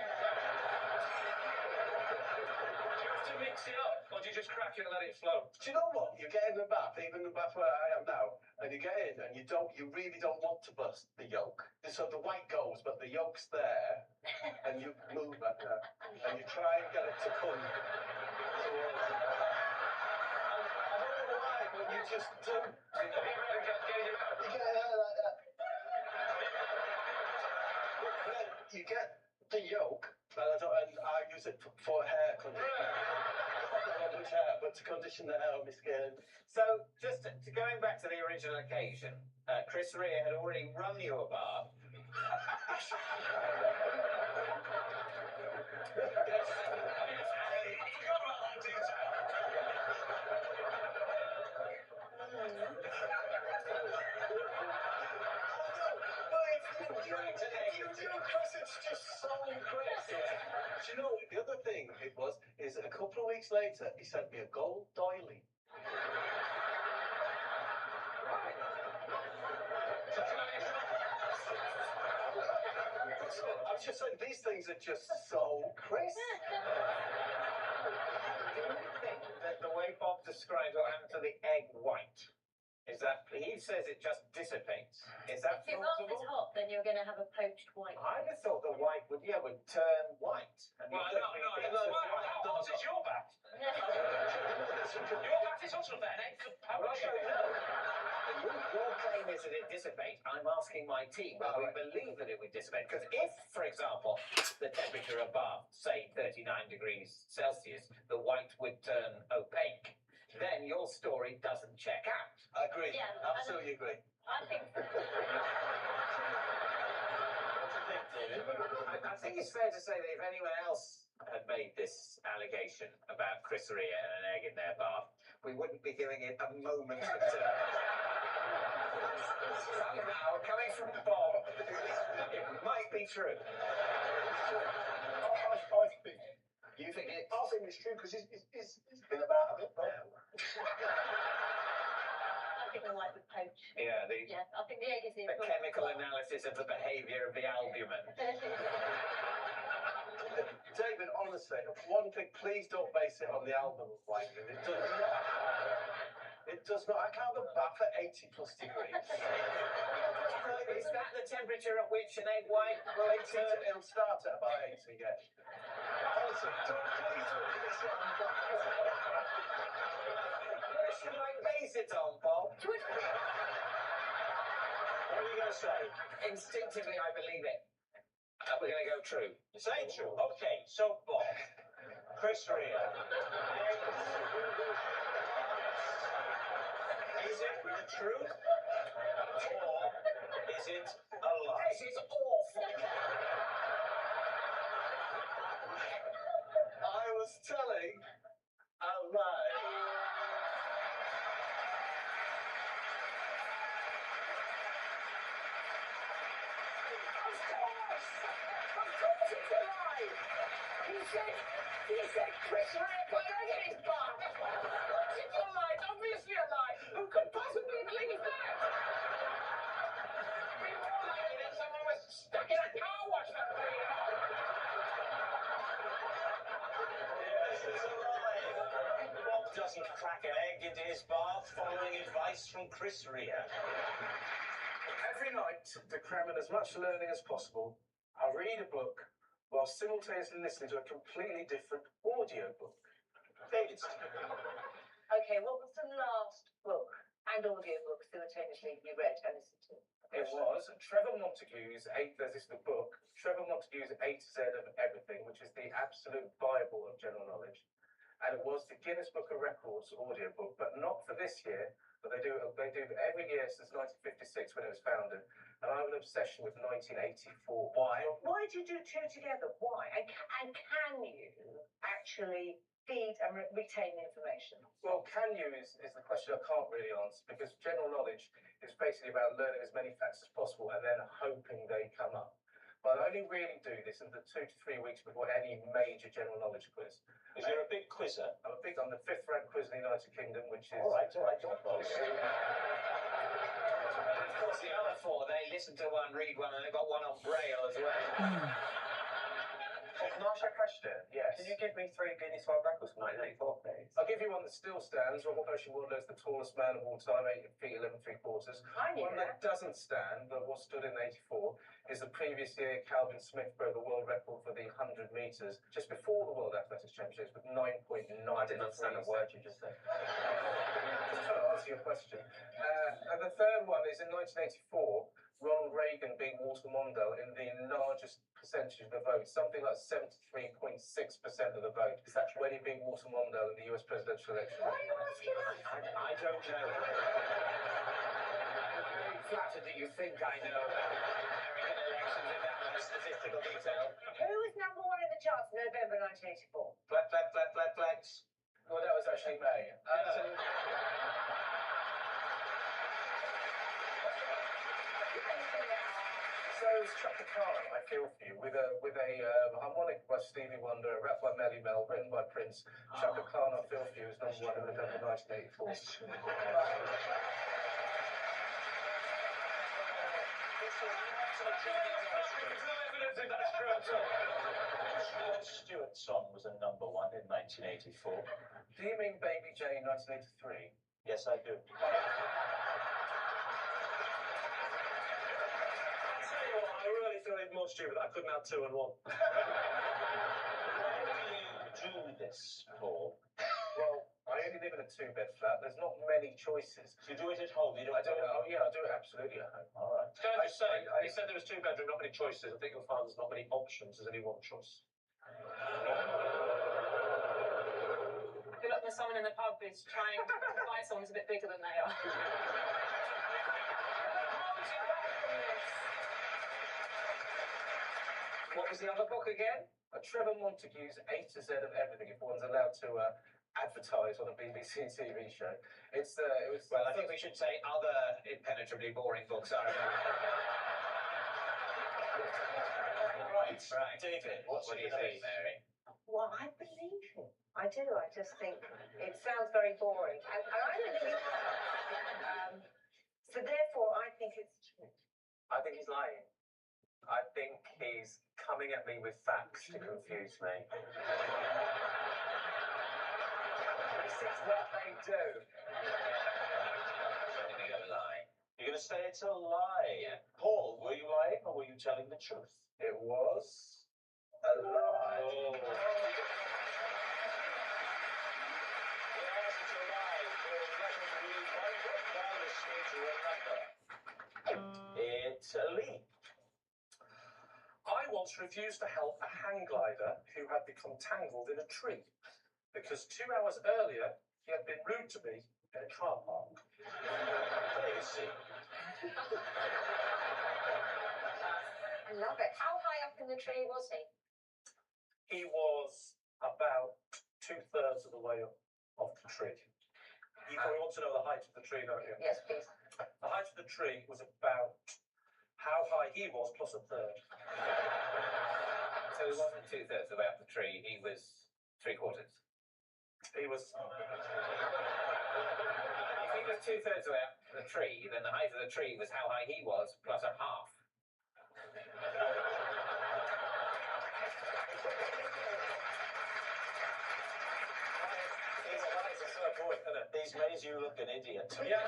mix it up, or do you just crack it and let it flow? Do you know what? You get in the bath, even the bath where I am now, and you get in and you really don't want to bust the yolk. So the white goes, but the yolk's there, and you move it, and you try and get it to come towards you. I don't know why, but you just do. Have you ever get it out? You get it out like that. And then you get the yolk, and I use it for hair conditioner. Not much hair, but to condition the hair on my skin. So, just to going back to the original occasion, Chris Rea had already run you a bath. It's just so crazy. Do you know, the other thing is a couple of weeks later, he sent me a gold doily. I was just saying, these things are just so crisp. Do you think that the way Bob describes what happened to the egg white is that he says it just dissipates? Is that If it's off the plausible? top, then you're going to have a poached white. I just thought the white would turn white. And Well, you no, think no, it's no, white. what is your bath? Your bath is also an egg Well, I poach. don't know. Your claim is that it dissipates. I'm asking my team whether we believe that it would dissipate. Because if, for example, the temperature above, say, 39 degrees Celsius, the white would turn opaque, then your story doesn't check out. I agree. Yeah, Absolutely agree. I think. What do you think, David? I think it's fair to say that if anyone else had made this allegation about Chris Rea and an egg in their bath, we wouldn't be giving it a moment of Somehow, coming from Bob, it might be true. You think it? I think it's true because he's been about a bit, though. I think the white would poach. Yeah, I think the egg is the the chemical analysis of the behaviour of the albumin. David, honestly, one thing, please don't base it on the album of whitening. It does not. It does not. I can't go bath at 80 plus degrees. Is that the temperature at which an egg white will turn? It'll start at about 80, yeah. Honestly, please don't base it on that. What should I base it on, Bob? What are you going to say? Instinctively, I believe it. We're going to go true. You're saying true? Okay, so Bob, Chris Rea. Is it the truth? Or is it a lie? This is awful. I was telling a lie. He said Chris Rea put an egg in his bath. It's a lie. It's obviously a lie. Who could possibly believe that? It'd be more likely that someone was stuck in a car wash for 3 hours. Yes, it's a lie. Bob doesn't crack an egg into his bath following advice from Chris Rea. Every night, to cram in as much learning as possible, I read a book while simultaneously listening to a completely different audio book. David. Okay, what was the last book and audiobook simultaneously you read and listened to? It was Trevor Montague's there's this book, Trevor Montague's A to Z of Everything, which is the absolute Bible of general knowledge. And it was the Guinness Book of Records audiobook, but not for this year, but they do every year since 1956 when it was founded. And I have an obsession with 1984. Why? Why did you do two together? Why? And can you actually feed and retain the information? Well, can you is the question I can't really answer, because general knowledge is basically about learning as many facts as possible and then hoping they come up. But I only really do this in the 2 to 3 weeks before any major general knowledge quiz. Because you're a big quizzer. I'm the 5th ranked quiz in the United Kingdom, which is... All right, And of course, the other 4, they listen to one, read one, and they've got one on Braille as well. Marsha, question. Yes. Can you give me 3 Guinness World Records from 1984, please? I'll give you one that still stands. Robert Ocean-Wilder is the tallest man of all time, 8 feet 11 3/4. I knew One that doesn't stand, but was stood in '84, is the previous year Calvin Smith broke the world record for the 100 metres just before the World Athletics Championships with 9.9. I didn't understand a word you just said. Just trying to answer your question. And the third one is in 1984, Ronald Reagan beat Walter Mondale in the largest percentage of the vote, something like 73.6% of the vote. Is that true? When he beat Walter Mondale in the US presidential election. Why are you asking us? I don't know. I'm very flattered that you think I know American elections in that much statistical detail. Who was number 1 in the charts in November 1984? Flex. Well, that was actually May. So it's Chaka Khan, I Feel For You, with a harmonic by Stevie Wonder, a rap by Melly Mel, written by Prince. Chaka Khan, I Feel For You, is number 1 in November 1984. Rod Stewart's song was a number 1 in 1984. Do you mean Baby J 1983? Yes, I do. I really feel even more stupid that I couldn't have 2 and 1. How do you do this, Paul? Well, I only live in a 2-bed flat. There's not many choices. You do it at home, you don't I do it. Oh yeah, I do it absolutely at home. All right. Can I just say, he said there was 2 bedroom, not many choices. I think you'll find there's not many options, there's only one choice. I feel like when someone in the pub is trying to find someone who's a bit bigger than they are. What was the other book again? Trevor Montague's A to Z of Everything, if one's allowed to advertise on a BBC TV show. It was. Well, I think we should say other impenetrably boring books are Right. David, what do you think, Mary? Well, I believe him. I do. I just think it sounds very boring. And I don't think so therefore, I think it's true. I think he's lying. I think he's coming at me with facts to confuse me. This is what they do. You're going to say it's a lie. Yeah. Paul, were you lying or were you telling the truth? It was a lie. Oh. Yes, it's a lie. You're letting me one book while listening to another. It's a leap. I once refused to help a hang glider who had become tangled in a tree because 2 hours earlier he had been rude to me in a car park. Crazy. I love it. How high up in the tree was he? He was about 2/3 of the way up off the tree. You probably want to know the height of the tree, don't you? Yes, please. The height of the tree was about how high he was plus a third. So he wasn't 2/3 of the way up the tree, he was 3/4. He was. If he was 2/3 of the way up the tree, then the height of the tree was how high he was plus a half. These made you look an idiot. Yeah.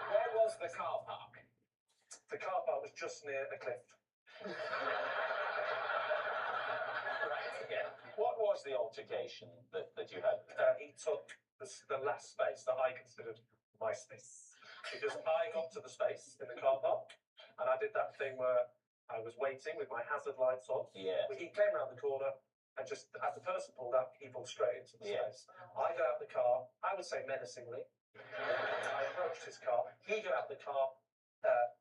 Where was the car park? The car park was just near a cliff. Right, yeah. What was the altercation that you had? He took the last space that I considered my space. Because I got to the space in the car park, and I did that thing where I was waiting with my hazard lights on. Yeah. He came around the corner, and just as the person pulled up, he pulled straight into the space. I got out the car, I would say menacingly. I approached his car. He got out the car,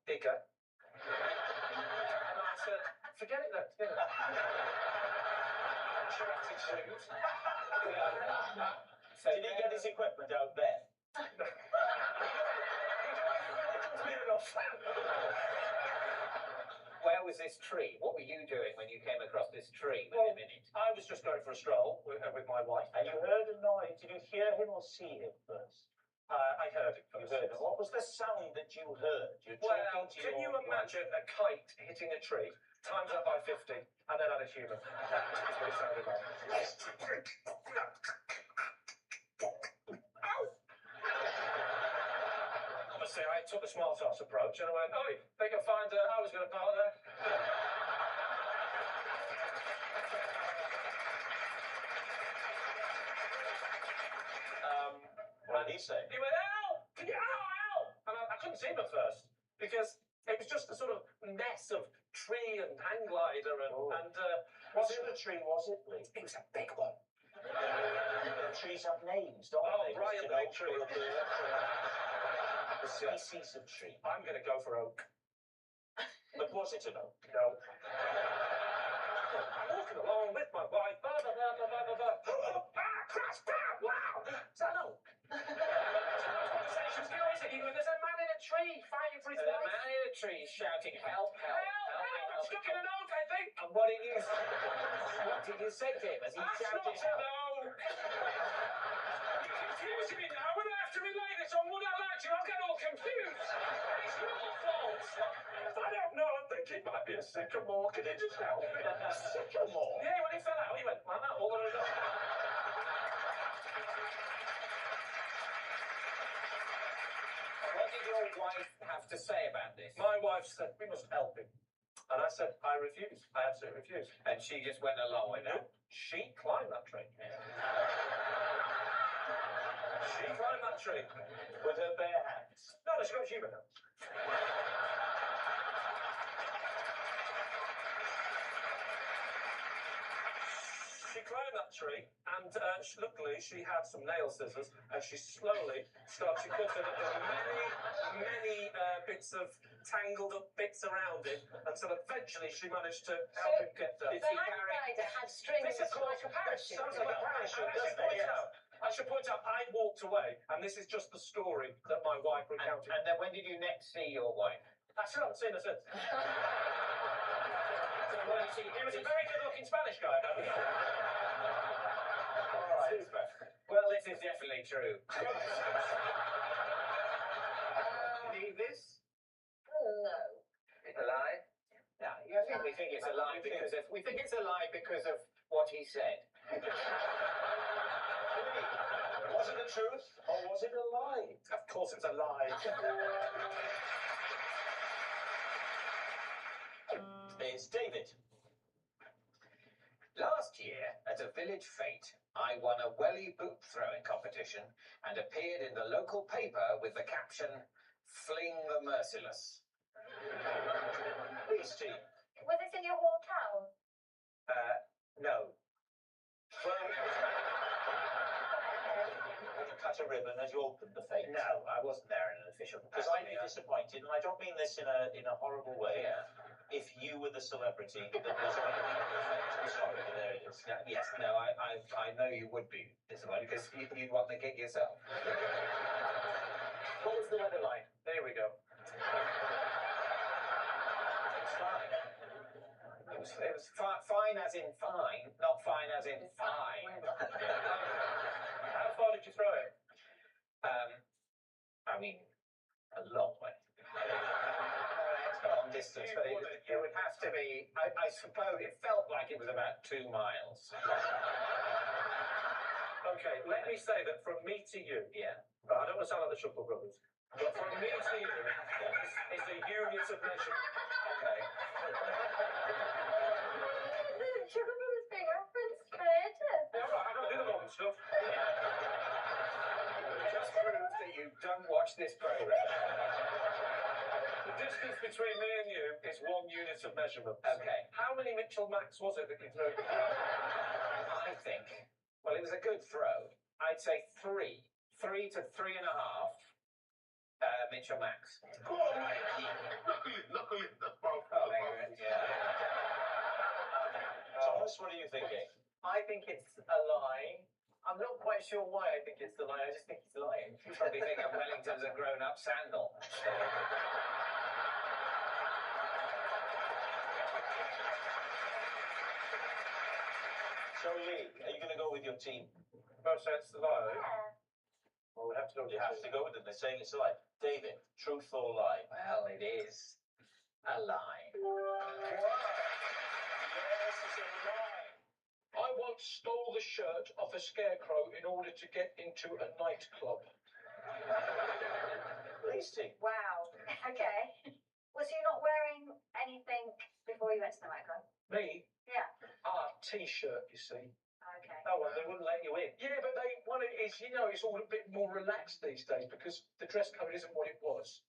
bigger. And I said, forget it then, forget it. What's your attitude? So did he get his equipment out there? Where was this tree? What were you doing when you came across this tree with him in it? I was just going for a stroll with my wife. And you heard a noise. Did you hear him or see him first? I heard it You first. heard it. What was the sound that you heard? You're Well, talking to can your you wife. imagine a kite hitting a tree times that by 50, and then add a human. That's what it sounded like. Obviously, I took the smart ass approach and I went, "Oi, they can find I was going to part there." What did he say? He went, "Ow! Can you, ow, ow!" And I couldn't see him at first because it was just a sort of mess of tree and hang glider and What sort of tree was it, Lee? it was a big one. Trees have names, don't they? Brian Mr. Big Tree. The species of tree. I'm going to go for oak. But was it an oak? No. I'm walking along with my wife. Crash! Wow! Is that an oak? Conversation's going, is it? There's a man in a tree fighting for his life. The man in a tree shouting, "Help! Help! I'm stuck in an oak, I think. And what did you say to him as he That's shouted not help? an oak. You're confusing me now. We're going to have to relay this on Would I Like to. I'll get all confused. It's your fault. I don't know. I think it might be a sycamore. Can you just help me? Sycamore? Yeah, when he fell out, he went, "Man, that all the way down." What did your wife have to say about this? My wife said, "We must help him." And I said, "I refuse. I absolutely refuse." And she just went along with it. She climbed that tree. She climbed that tree. With her bare hands. No, she got human hands. She climbed that tree, and luckily she had some nail scissors, and she slowly started cutting at the many bits of tangled up bits around him, until eventually she managed to help him get down. The hang glider had strings This is like a parachute. sounds like a parachute, doesn't it? I should point out, I walked away, and this is just the story that my wife recounted. And then when did you next see your wife? I still haven't seen her since. He was a very good-looking Spanish guy. All right. Well, this is definitely true. Believe this? No. It's a lie? No, I think we think it's a lie because of what he said. Was it the truth or was it a lie? Of course it's a lie. It's David. Last year, at a village fete, I won a welly boot throwing competition and appeared in the local paper with the caption, "Fling the Merciless." Please, team. Was this in your hometown? No. Did you cut a ribbon as you opened the fete? No, I wasn't there in an official Because I'd be disappointed, and I don't mean this in a horrible way. Yeah. If you were the celebrity that was on the fete. I'm sorry, but there it is. Yes, no, I know you would be disappointed because you'd want the gig yourself. What was the weather like? There we go. It's fine. It was fine as in fine, not fine as in fine. How far did you throw it? I mean, a long way. It's a long distance, but it would have to be, I suppose, it felt like it was about 2 miles. Okay, let me say that from me to you, Yeah. I don't want to sound like the Shuffle Brothers, but from me to you, it's the units of measurement. Okay. Sugar Brothers being referenced later. Yeah, all right, I don't do the modern stuff. Just proves that you don't watch this program. The distance between me and you is 1 unit of measurement. Okay. How many Mitchell Max was it that you threw? I think, well, it was a good throw. I'd say 3 to 3.5. Mitchell Max. Thomas, what are you thinking? I think it's a lie. I'm not quite sure why I think it's a lie. I just think he's lying. You probably think a Wellington's a grown-up sandal. So, Lee, are you going to go with your team? Most sense to lie. Yeah. Well, we have to go with You have to go with them. They're saying it's a lie. David, truth or lie? Well, it is a lie. stole the shirt off a scarecrow in order to get into a nightclub. Lucy. Wow. Okay. Was you not wearing anything before you went to the nightclub? Me? Yeah. T-shirt, you see. Okay. Oh, well, they wouldn't let you in. Yeah, but it's it's all a bit more relaxed these days because the dress code isn't what it was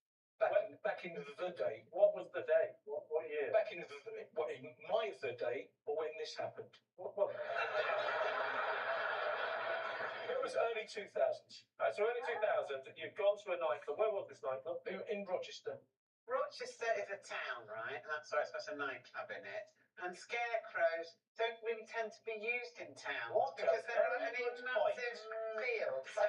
back in the day. What was the day? What year? Back in the day, or when this happened. It was early 2000s. So early 2000, you've gone to a nightclub. Where was this nightclub? In Rochester. Rochester is a town, right? And that's why it's got a nightclub in it. And scarecrows don't really tend to be used in towns because they're in a massive field. So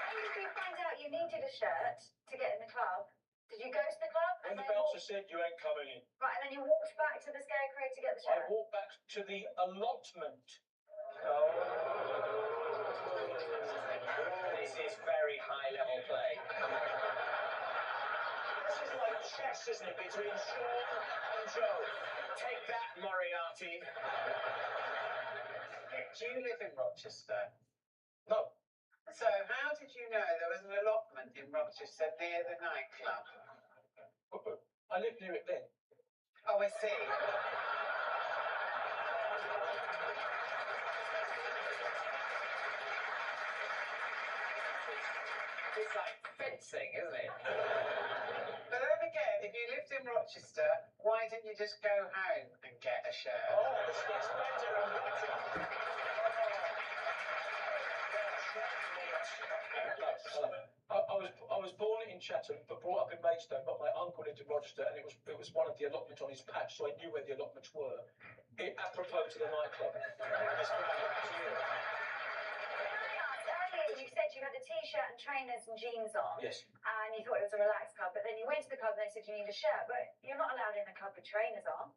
When did you find out you needed a shirt to get in the club? Did you go to the club? When the bouncer said you ain't coming in, Right, and then you walked back to the scarecrow to get the I shirt? walked back to the allotment. this is very high-level play. This is like chess, isn't it, between Sean and Joe? Take that, Moriarty. Do you live in Rochester? No. So how did you know there was an allotment in Rochester near the nightclub? I lived near it then. Oh, I see. It's like fencing, isn't it? But then again, if you lived in Rochester, why didn't you just go home and get a shirt? Oh, this gets better and better. I was born in Chatham, but brought up in Maidstone. But my uncle lived in Rochester, and it was one of the allotments on his patch, so I knew where the allotments were. Apropos to the nightclub. Earlier you said you had a t-shirt and trainers and jeans on. Yes. And you thought it was a relaxed club, but then you went to the club and they said you need a shirt, but you're not allowed in a club with trainers on.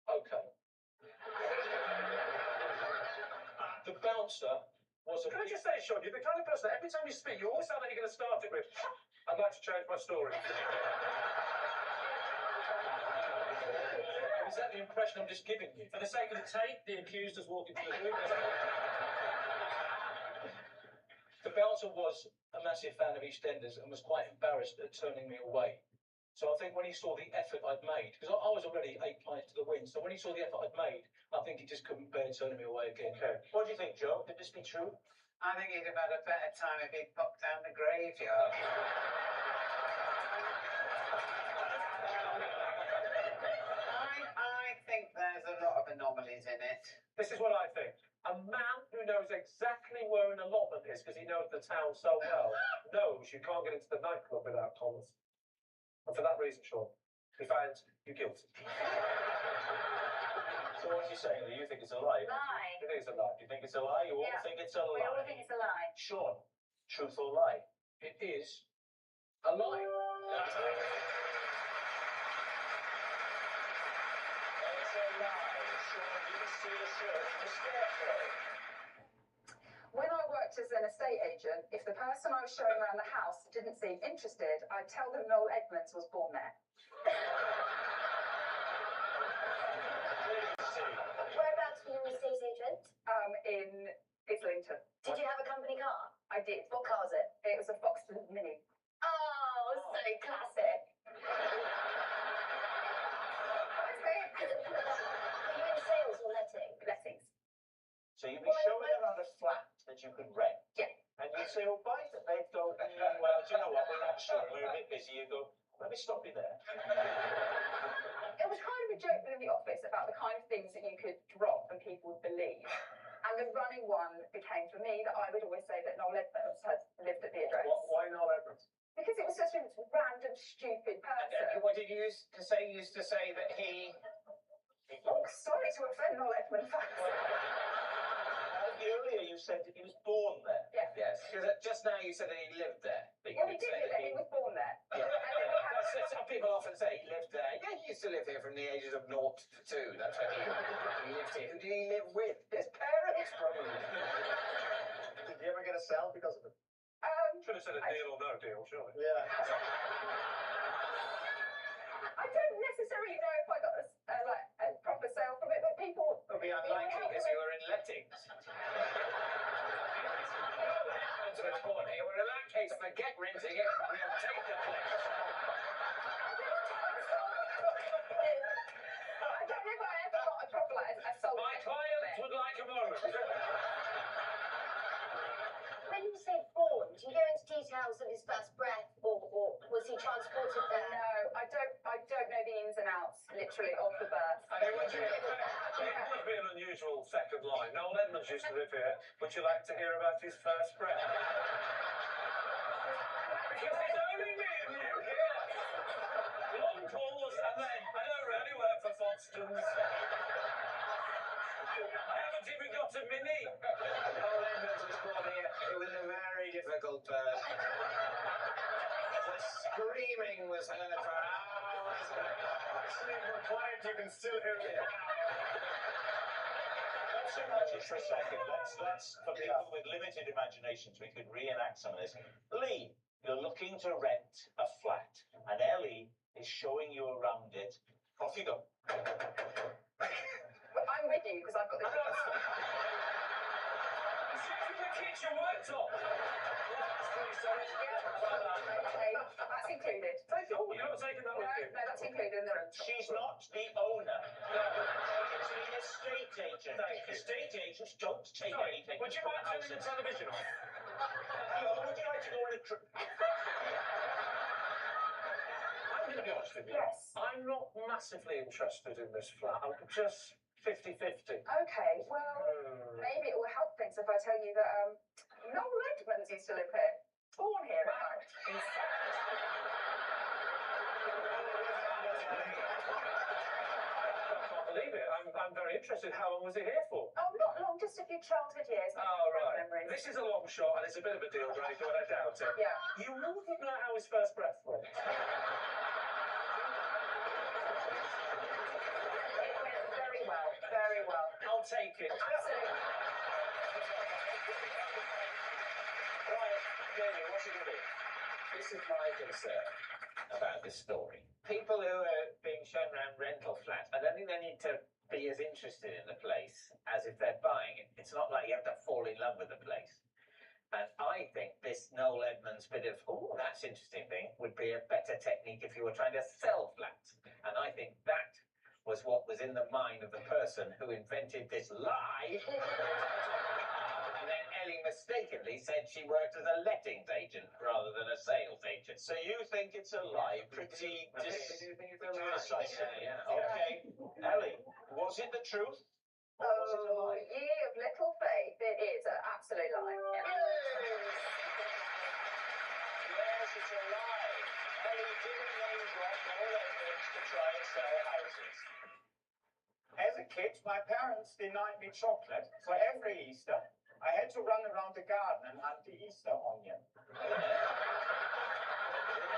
Okay. The bouncer was a... Can I just say, Sean, you're the kind of person that every time you speak, you always sound like you're going to start it with, I'd like to change my story. Is that the impression I'm just giving you? For the sake of the tape, the accused is walking through the room. The bouncer was a massive fan of EastEnders and was quite embarrassed at turning me away. So I think when he saw the effort I'd made, because I was already 8 pints to the wind, so when he saw the effort I'd made, I think he just couldn't bear turning me away again. Okay. What do you think, Joe? Could this be true? I think he'd have had a better time if he'd popped down the graveyard. I think there's a lot of anomalies in it. This is what I think. A man who knows exactly where an allotment is because he knows the town so well knows you can't get into the nightclub without Thomas. And for that reason, Sean, we find you guilty. So what are you saying? Do you think it's a lie? Lie. It is a lie. You think it's a lie? You all Yeah. think it's a We lie? all think it's a lie. Sean, truth or lie? It is a lie. When I worked as an estate agent, if the person I was showing around the house didn't seem interested, I'd tell them Noel Edmonds was born there. Whereabouts were you an estate agent? In Islington. Did you have a company car? I did. What car was it? It was a Foxton Mini. Oh, so classic. Were you in sales or letting? Lettings. So you'd be showing around a flat that you could rent. Yeah. And you'd say, oh, buy it. They'd go, well, do you know what? We're not sure. We're a bit busy. You go, let me stop you there. It was kind of a joke within the office about the kind of things that you could drop and people would believe. And the running one became for me that I would always say that Noel Edmonds had lived at the address. Why Noel Edmonds? Because it was such a random, stupid person. What did you used to say? You used to say that he... Oh, sorry to offend Noel Edmonds fans. Earlier you said that he was born there. Yeah. Yes, because just now you said that he lived there. But you Well, he would did say live that there. He was born there. Yeah. And then we had Some people often say he lived there. Yeah, he used to live here from the ages of 0 to 2. That's when he lived here. Who did he live with? His parents, probably. Did you ever get a cell because of it? Should have said a deal or no deal, surely. Yeah. I don't necessarily know if I got a would be unlikely because you were in lettings. Well, in that case, forget renting it. We'll take the place. I don't know if I ever got a proper like a soul. My client would like a moment. When you say born, do you go into details of his first breath, or was he transported there? No, I don't know the ins and outs, literally, of the birth. It would be an unusual second line. Noel Edmonds used to live here. Would you like to hear about his first breath? Because it's only me and you here. Long pause, and then I don't really work for Foxtons. I haven't even got a mini. Noel Edmonds was born here. It was a very difficult birth. The screaming was heard for hours. Sleep were quiet, you can still hear it. Let's imagine for a second. Let's for people with limited imaginations, we could reenact some of this. Lee, you're looking to rent a flat, and Ellie is showing you around it. Off you go. But I'm with you because I've got the keys. The kitchen worktop. Okay, that's included. You're not taking that No, with you. no, that's included in the rental. She's not the owner. It's the estate agent. Estate agents don't take anything. Would you mind turning the television off? Hello, would you like to go on a trip? I'm going to be honest with you. Yes. I'm not massively interested in this flat. I'm just 50-50. Okay, well, maybe it will help things if I tell you that Noel Edmonds used to live here. Born here, in fact. I can't believe it. I'm very interested. How long was he here for? Oh, not long, just a few childhood years. Oh, right. Memories. This is a long shot and it's a bit of a deal breaker, but I doubt it. Yeah. You wouldn't know how his first breath went. It went very well, very well. I'll take it. Absolutely. Right, Jamie, what's it going to be? This is my concern about this story. People who are being shown around rental flats, I don't think they need to be as interested in the place as if they're buying it. It's not like you have to fall in love with the place. And I think this Noel Edmonds bit of, oh, that's interesting thing, would be a better technique if you were trying to sell flats. And I think that was what was in the mind of the person who invented this lie. And then Ellie mistakenly said she worked as a lettings agent rather than a sales agent. So you think it's a lie? Pretty decisively, Yeah. Okay. Ellie, was it the truth? Or was it a Oh, lie? ye of little faith, it is an absolute lie. Yeah. Yes, it's a lie. Ellie didn't name drop Noel Edmonds to try and sell houses. As a kid, my parents denied me chocolate, so every Easter I had to run around the garden and hunt the Easter onion.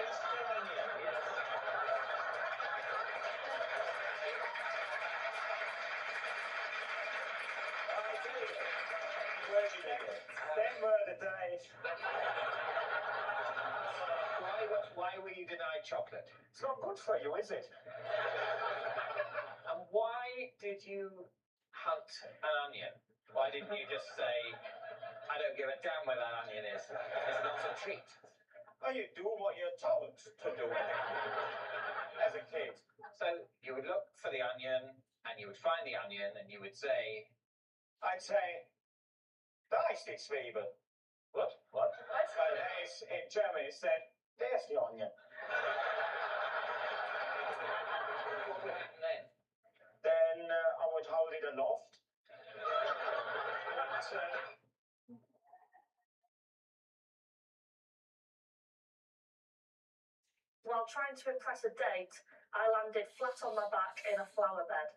Easter onion, yes. Where did you get it? Then were the days. Why were you denied chocolate? It's not good for you, is it? And why did you hunt an onion? Why didn't you just say, I don't give a damn where that onion is. It's not a treat. Well, you do what you're told to do with it. As a kid. So you would look for the onion, and you would find the onion, and you would say, I'd say, da ist die Zwiebel. what? What? Well, they in Germany said, there's the onion. What would happen then? Then I would hold it aloft. While trying to impress a date, I landed flat on my back in a flower bed.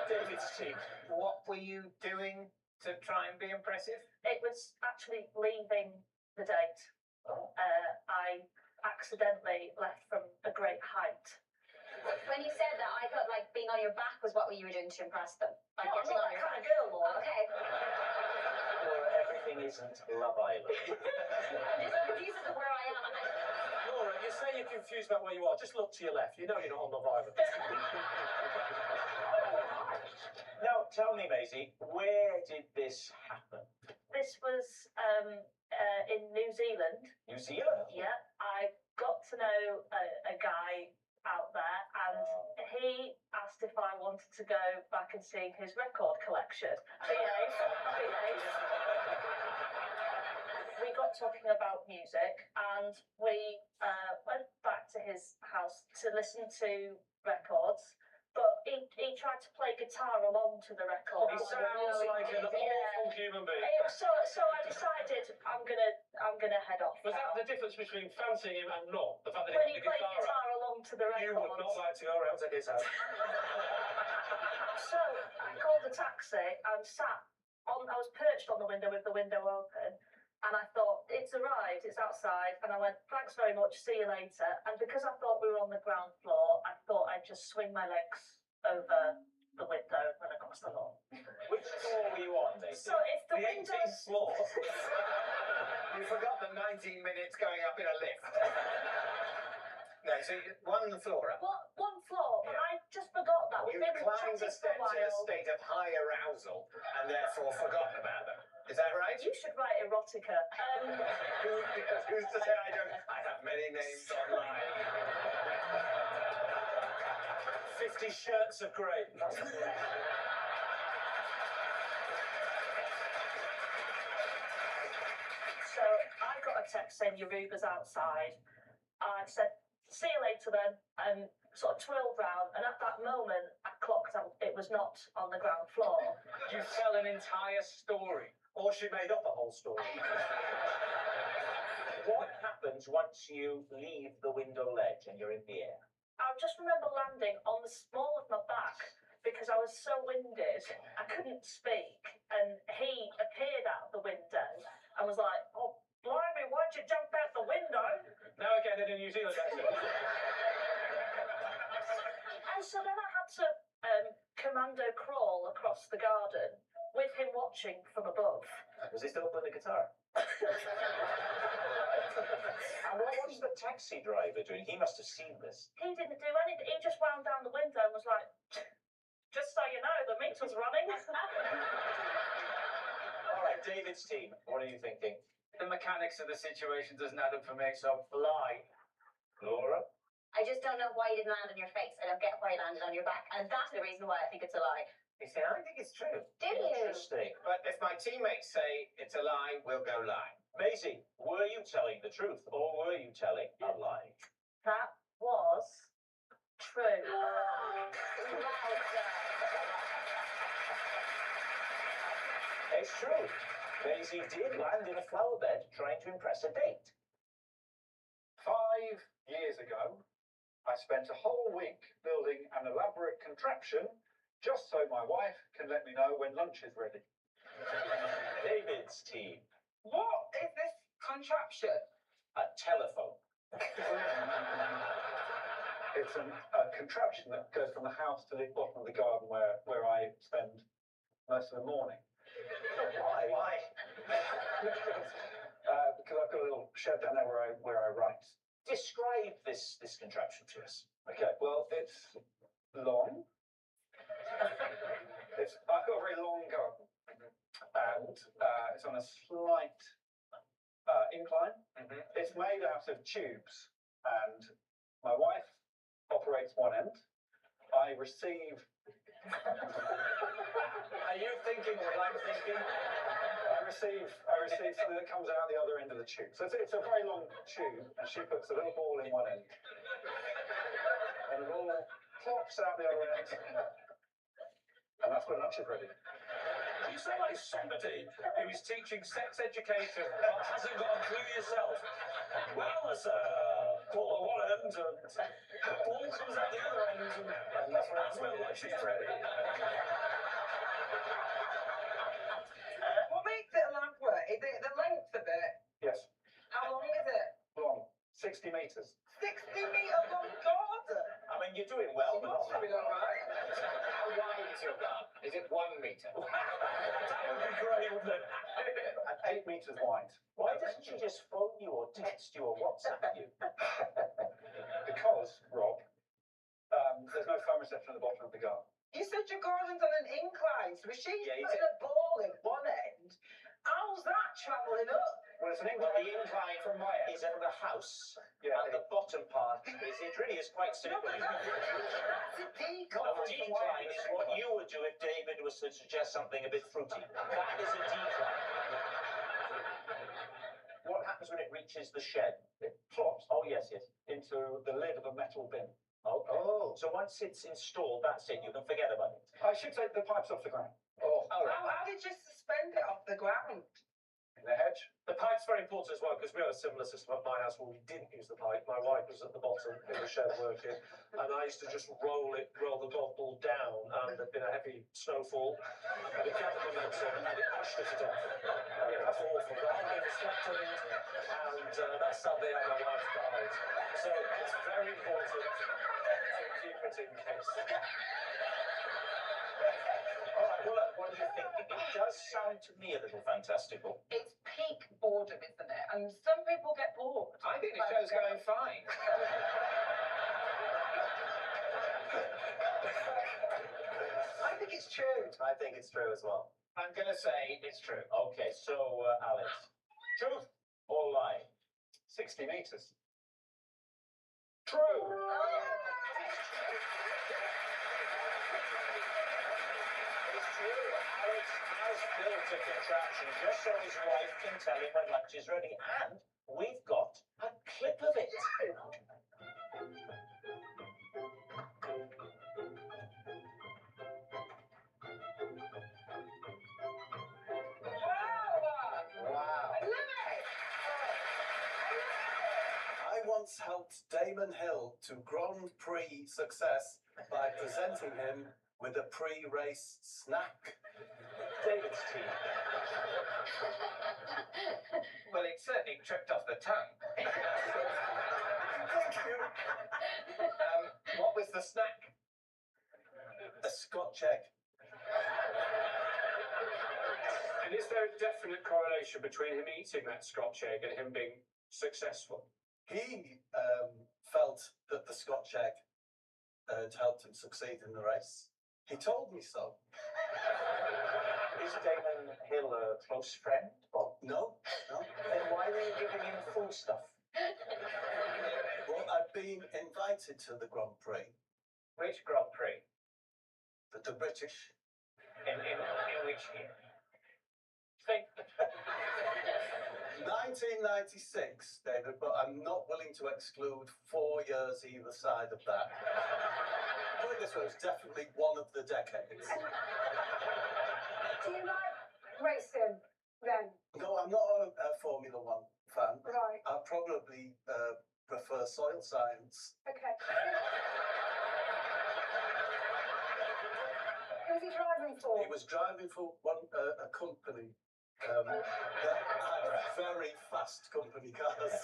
David's cheap. What were you doing to try and be impressive? It was actually leaving the date. I accidentally left from a great height. When you said that, I thought like being on your back was what you were doing to impress them. Like No, I'm getting not on that your kind back. of girl, Laura. Okay. Laura, everything isn't Love Island. I'm just confused as to where I am. Laura, you say you're confused about where you are. Just look to your left. You know you're not on Love Island. Now, tell me, Maisie, where did this happen? This was in New Zealand. New Zealand? Yeah, I got to know a guy out there, and he asked if I wanted to go back and see his record collection. Behave. We got talking about music, and we went back to his house to listen to records. But he tried to play guitar along to the record. He sounds like an awful human being. So I decided I'm gonna head off. Was that the difference between fancying him and not? The fact that When he he played played the guitar along to the record. You would not like to go around to his house. So I called a taxi and sat on. I was perched on the window with the window open, and I thought it's arrived, it's outside, and I went thanks very much, see you later. And because I thought we were on the ground floor, I thought I'd just swing my legs over the window and across the lawn. Which floor were you on, Maisie? So if the windows. 18th floor. You forgot the 19 minutes going up in a lift. No, so one floor up. One floor, but I just forgot that. You We've been climbed the chatting for a steps in a while. state of high arousal and therefore forgotten about them. Is that right? You should write erotica. Who's to say I don't? I have many names online. 50 shirts of grey. So I got a text saying your Uber's outside. I said, see you later then, and sort of twirled round, and at that moment I clocked out it was not on the ground floor. You tell an entire story. Or she made up a whole story. What happens once you leave the window ledge and you're in the air? I just remember landing on the small of my back because I was so winded I couldn't speak, and he appeared out the window and was like, oh blimey, why'd you jump out the window? Now again in a New Zealand accent. And so then I had to commando crawl across the garden with him watching from above. Was he still playing the guitar? And what was the taxi driver doing? He must have seen this. He didn't do anything. He just wound down the window and was like, just so you know, the meter's running. All right, David's team, what are you thinking? The mechanics of the situation doesn't add up for me, so lie. Laura? I just don't know why you didn't land on your face. I don't get why you landed on your back. And that's the reason why I think it's a lie. You see, I think it's true. Do you? Interesting. But if my teammates say it's a lie, we'll go lie. Maisie, were you telling the truth or were you telling a lie? That was true. It's true. Maisie did land in a flower bed trying to impress a date. 5 years ago, I spent a whole week building an elaborate contraption just so my wife can let me know when lunch is ready. David's team. What is this contraption? A telephone. It's a contraption that goes from the house to the bottom of the garden where I spend most of the morning. Why? Because I've got a little shed down there where I write. Describe this contraption to us. Okay, well, it's long. I've got a very long garden, and it's on a slight incline. It's made out of tubes, and my wife operates one end. I receive. Are you thinking what I'm thinking? I receive something that comes out the other end of the tube. So it's a very long tube, and she puts a little ball in one end, and the ball plops out the other end, and that's when lunch is ready. You sound like somebody who is teaching sex education but hasn't got a clue yourself. Well, there's a ball at one end and ball comes out the other end, and that's when lunch is ready. What makes it a lamp work? Is it the length of it? Yes, How long is it? long, 60 meters. 60-metre long garden. I mean, you're doing well. Must have been alright. How wide is your garden? Is it 1 metre? That would be great, wouldn't it? 8 meters wide. Why doesn't she just phone you or text you or WhatsApp you? Because, Rob, there's no phone reception at the bottom of the garden. You said your garden's on an incline, so if she's Yeah, putting a ball in one end, how's that travelling up? Well, it's an incline. The incline from where? Is from the house, and the bottom part is. It really is quite simple. That's a decline. No, decline is what you would do if David was to suggest something a bit fruity. That is a decline. What happens when it reaches the shed? It plops. Oh yes, into the lid of a metal bin. Oh. So once it's installed, that's it. You can forget about it. I should take the pipes off the ground. Oh. How did you suspend it off the ground? In the hedge. The pipe's very important as well because we had a similar system at my house where we didn't use the pipe. My wife was at the bottom in the shed working, and I used to just roll the golf ball down, and there'd been a heavy snowfall, and it gathered momentum, and it pushed it to death. That's awful. The whole thing was flattened, and that's sadly how my wife died. So it's very important to keep it in case. All right, well, look, what do you think? It does sound to me a little fantastical. It's peak boredom, isn't it? And some people get bored. I think the show's going fine. I think it's true. I think it's true as well. I'm going to say it's true. Okay, so, Alex, truth or lie? 60 metres. True! It's true. Alex has built a contraption just so his wife can tell him when lunch is ready, and we've got a clip of it. Wow. I once helped Damon Hill to Grand Prix success by presenting him with a pre-race snack. David's team. Well, it certainly tripped off the tongue. Thank you. What was the snack? A Scotch egg. And is there a definite correlation between him eating that Scotch egg and him being successful? He felt that the Scotch egg had helped him succeed in the race. He told me so. Is Damon Hill a close friend, Bob? No. Then why were you giving him food stuff? Well, I've been invited to the Grand Prix. Which Grand Prix? The British. In which year? 1996, David, but I'm not willing to exclude 4 years either side of that. Put it this way, it was definitely one of the decades. Do you like racing then? No, I'm not a Formula One fan. Right. I probably prefer soil science. Okay. Who was he driving for? He was driving for a company that had very fast company cars.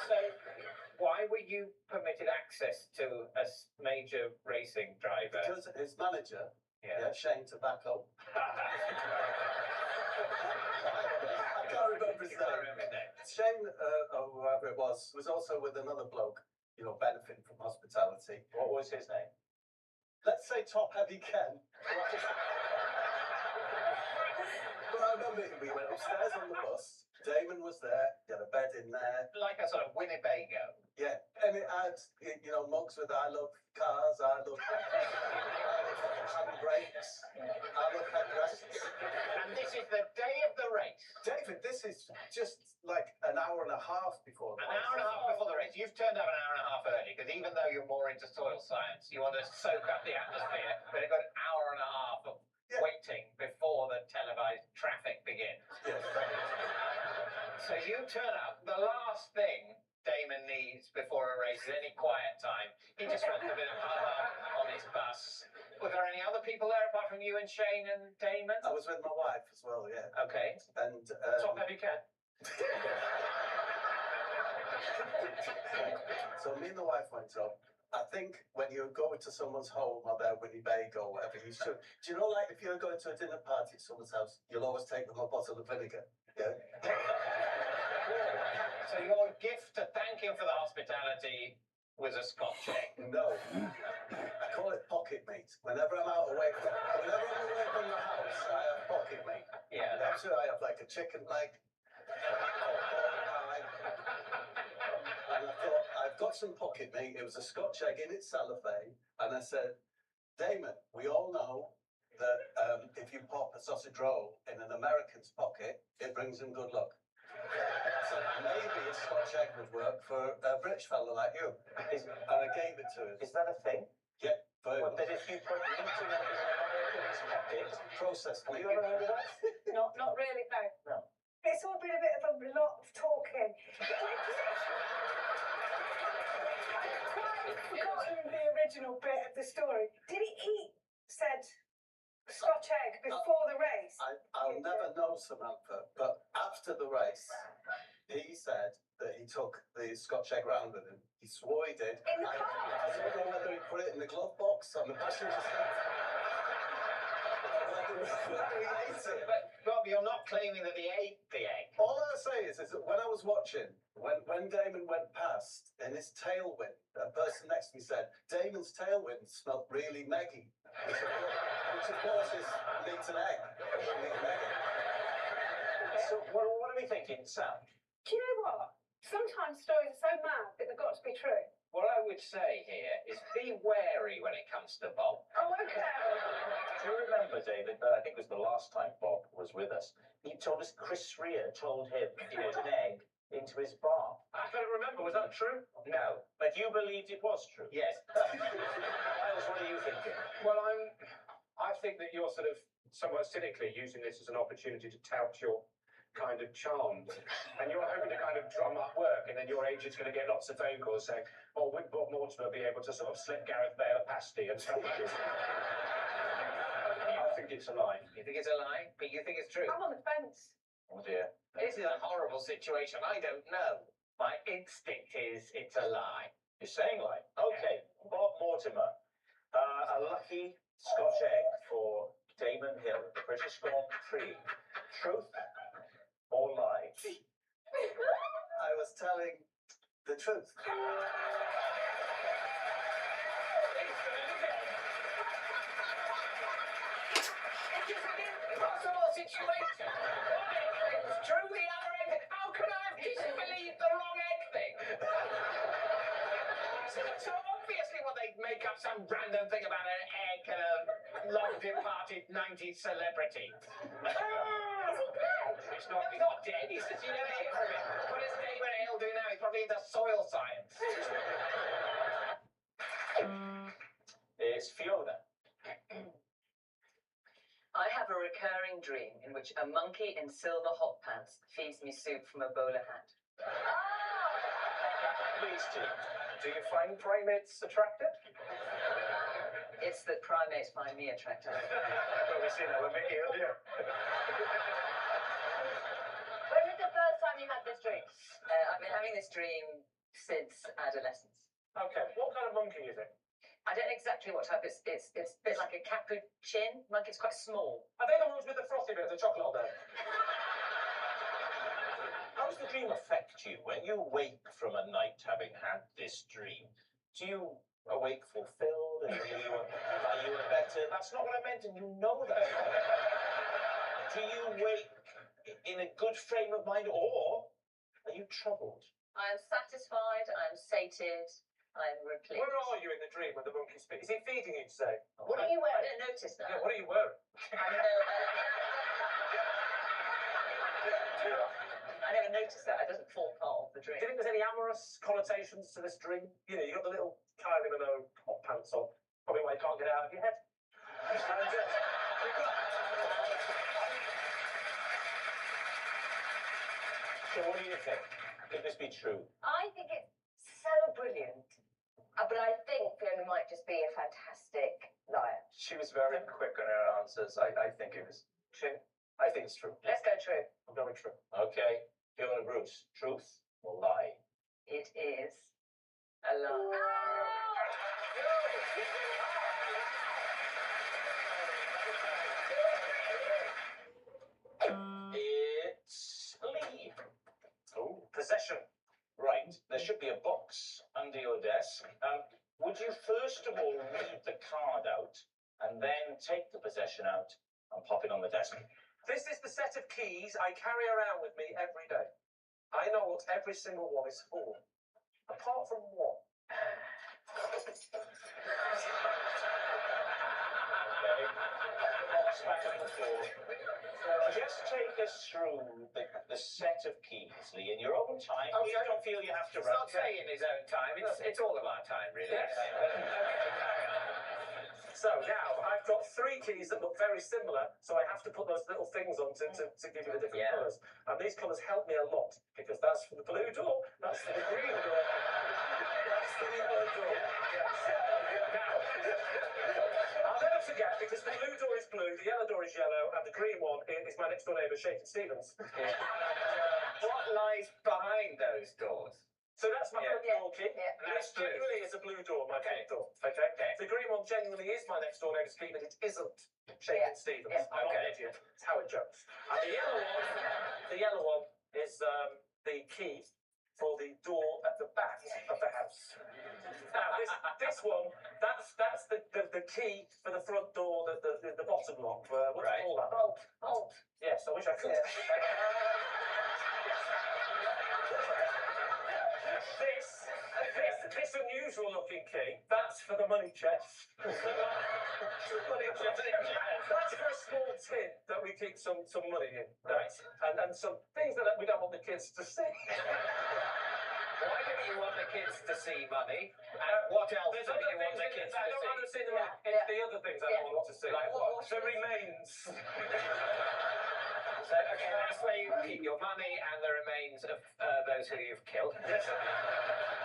So, why were you permitted access to a major racing driver? Because his manager, Shane Tobacco. I can't remember his name. Shane, or whoever it was also with another bloke, benefiting from hospitality. What was his name? Let's say Top Heavy Ken. But I remember we went upstairs on the bus. Damon was there. He had a bed in there. Like a sort of Winnebago. Yeah, and it had mugs with "I love cars," "I love handbrakes," "I love headrests." And this is the day of the race. David, this is just like an hour and a half before the An hour and a half before the race. You've turned up an hour and a half early because even though you're more into soil science, you want to soak up the atmosphere. But you've got an hour and a half of waiting before the televised traffic begins. Yes. So you turn up. The last thing Damon needs before a race is any quiet time. He just wants a bit of hubbub on his bus. Were there any other people there apart from you and Shane and Damon? I was with my wife as well, yeah. Okay. And Top Heavy Ken. So me and the wife went up. I think when you go to someone's home or their Winnebago or whatever, you should. Do you know, like if you're going to a dinner party at someone's house, you'll always take them a bottle of vinegar. Yeah. So your gift to thank mistaken for the hospitality was a Scotch egg? No. I call it pocket meat. Whenever I'm away from the house, I have pocket meat. Yeah. That's it. I have like a chicken leg or pork pie. And I thought, I've got some pocket meat. It was a Scotch egg in its cellophane. And I said, Damon, we all know that if you pop a sausage roll in an American's pocket, it brings him good luck. So maybe a Scotch egg would work for a British fella like you. And I gave it to him. Is that a thing? Yeah. What, that if you put meat in American's pocket, processed have meat. you ever heard of that? Not really, no. No. It's all been a bit of a lot of talking. I've forgotten the original bit of the story. Did he eat said Scotch egg before the race? I'll never know, Samantha, but after the race, he said that he took the Scotch egg round with him. He swore he did. In the car? I don't know whether he put it in the glove box on the passenger seat. Whether he ate it. But Rob, you're not claiming that he ate the egg. All I'll say is that when I was watching, when Damon went past, in his tailwind, a person next to me said, Damon's tailwind smelled really meggy. Which of course is meat and egg. So, what are we thinking, Sam? Do you know what? Sometimes stories are so mad that they've got to be true. What I would say here is be wary when it comes to Bob. Oh, okay. Do you remember, David, that I think it was the last time Bob was with us? He told us Chris Rea told him he put an egg into his bar. I don't remember. Was that true? No. But you believed it was true? Yes. Miles, what are you thinking? Well, I think that you're sort of somewhat cynically using this as an opportunity to tout your kind of charms. And you're hoping to kind of drum up work, and then your agent's going to get lots of phone calls saying, oh, would Bob Mortimer be able to sort of slip Gareth Bale a pasty and stuff like this? I think it's a lie. You think it's a lie? But you think it's true? I'm on the fence. Oh dear. This is a horrible situation. I don't know. My instinct is it's a lie. You're saying lie? Okay, Bob Mortimer. A lucky Scotch egg for Damon Hill, British Grand Prix. Truth or lie? I was telling the truth. Impossible situation. It's true the other egg. How can I have disbelieved the wrong egg thing? So obviously, well, they make up some random thing about an egg and a long departed 90s celebrity. Is he dead? He's not dead. He's just, you never hear from him. What does David Hale do now? He's probably into soil science. It's Fiona. I have a recurring dream in which a monkey in silver hot pants feeds me soup from a bowler hat. Please, team. Do you find primates attractive? It's that primates find me attractive. Well, we've seen that with Mickey earlier. When was the first time you had this dream? I've been having this dream since adolescence. Okay, what kind of monkey is it? I don't know exactly what type. It's a bit like a capuchin monkey. It's quite small. Are they the ones with the frothy bit of the chocolate on there? How does the dream affect you when you wake from a night having had this dream? Do you awake fulfilled and are you a better? That's not what I meant, and you know that. Do you wake in a good frame of mind, or are you troubled? I am satisfied. I am sated. I am replete. Where are you in the dream when the monkey speaks? Is he feeding you today? What are you wearing? I didn't notice that. Yeah, what are you wearing? I never noticed that. It doesn't form part of the dream. Do you think there's any amorous connotations to this dream? You know, you got the little Kylie Minogue hot pants on. Probably why you can't get it out of your head. So what do you think? Could this be true? I think it's so brilliant. But I think Fiona might just be a fantastic liar. She was very quick on her answers. I think it was true. I think it's true. Let's go true. I'm going true. Okay. Fiona Bruce, truth or lie? It is a lie. It's Lee. Oh, possession. Right. mind, there should be a box under your desk. Would you first of all read the card out and then take the possession out and pop it on the desk? This is the set of keys I carry around with me every day. I know what every single one is for. Apart from one. Back on the floor. Just take us through the set of keys, Lee, in your own time. Oh, You don't feel you have to It's not saying in his own time, it's all of our time, really. Yes. So now I've got 3 keys that look very similar, so I have to put those little things on to give you the different colours. And these colours help me a lot because that's for the blue door, that's for the green door, that's for the yellow door. Now, I'll never forget because the blue door is blue, the yellow door is yellow, and the green one is my next door neighbour, Shakin' Stevens. What lies behind those doors? So that's my front door key. That's This genuinely is a blue door, my front door. Okay. The green one genuinely is my next door neighbour's key, but it isn't Shakin' Stevens. I'm not an idiot. It's Howard Jones. And the yellow one is the key for the door at the back of the house. Now this one, that's the key for the front door, the bottom lock. What do you call that? Bolt. Yes, I wish I could. This unusual looking key, that's for the money chest. That's for a small tin that we keep some money in. Right. And some things that we don't want the kids to see. Why don't you want the kids to see money? And what else do you want the kids to see? I don't want to see the money. It's the other things I don't want to see. Like what? The remains. So, okay, that's where you keep your money and the remains of those who you've killed. Yes.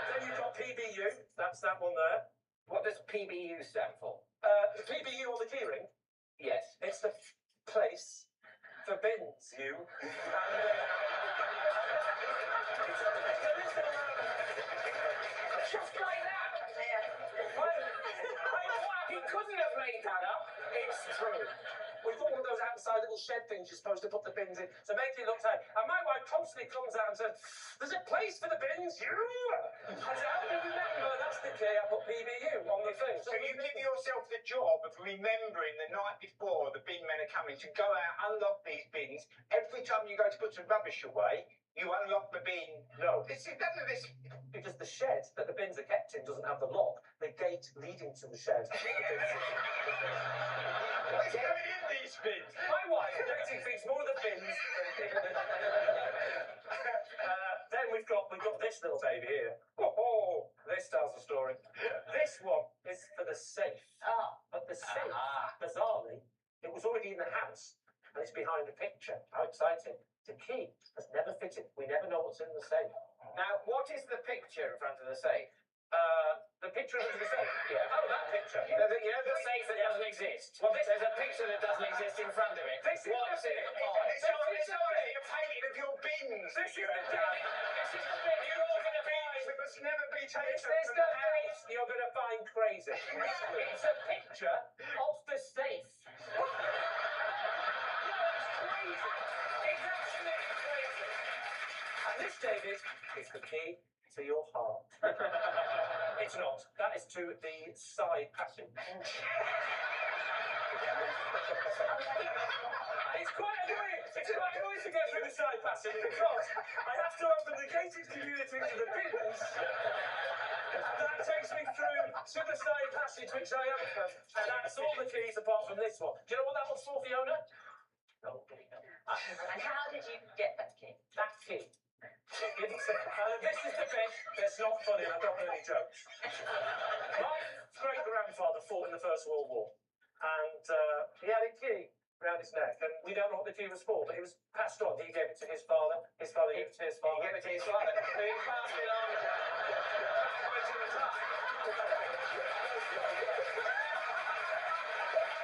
Then you've got PBU, that's that one there. What does PBU stand for? The PBU on the keyring? Yes. It's the place for bins, you. Just like that. He couldn't have made that up. It's true. We've got one of those outside little shed things you're supposed to put the bins in to make it look tight. And my wife constantly comes out and says, "There's a place for the bins, you." I said, "How do you remember? That's the key. I put PBU on the thing." So you give yourself the job of remembering the night before the bin men are coming to go out, unlock these bins. Every time you go to put some rubbish away, you unlock the bin. No. This is none of this. Because the shed that the bins are kept in doesn't have the lock. The gate leading to the shed. What's going in these bins? My wife dating thinks more of the bins. Then we've got this little baby here. Oh, this tells the story. This one is for the safe. But the safe, bizarrely, it was already in the house and it's behind a picture. How exciting. The key has never fitted. We never know what's in the safe. Now, what is the picture in front of the safe? The picture under the safe? Yeah. Oh, that picture. You know the safe that doesn't exist? Well, there's a picture that doesn't exist in front of it. This is What's the it? It's already a painting of your bins. This is the bit. This is the bit you're all going to find. It must never be taken This from is the the house. bit you're going to find crazy. It's a picture of the safe. No, it's crazy. It's absolutely crazy. And this, David, is the key to your heart. It's not. That is to the side passage. It's quite annoying. It's quite annoying to go through the side passage because I have to open the gated community to the bins. That takes me through to the side passage, which I open, and that's all the keys apart from this one. Do you know what that one's for, Fiona? Nobody knows. And how did you get that key? That key. This is the bit that's not funny, and I don't really joke. My great-grandfather fought in the First World War, and he had a key around his neck, and we don't know what the key was for, but it was passed on. He gave it to his father gave it to his father. He gave it to his father. So he passed it on.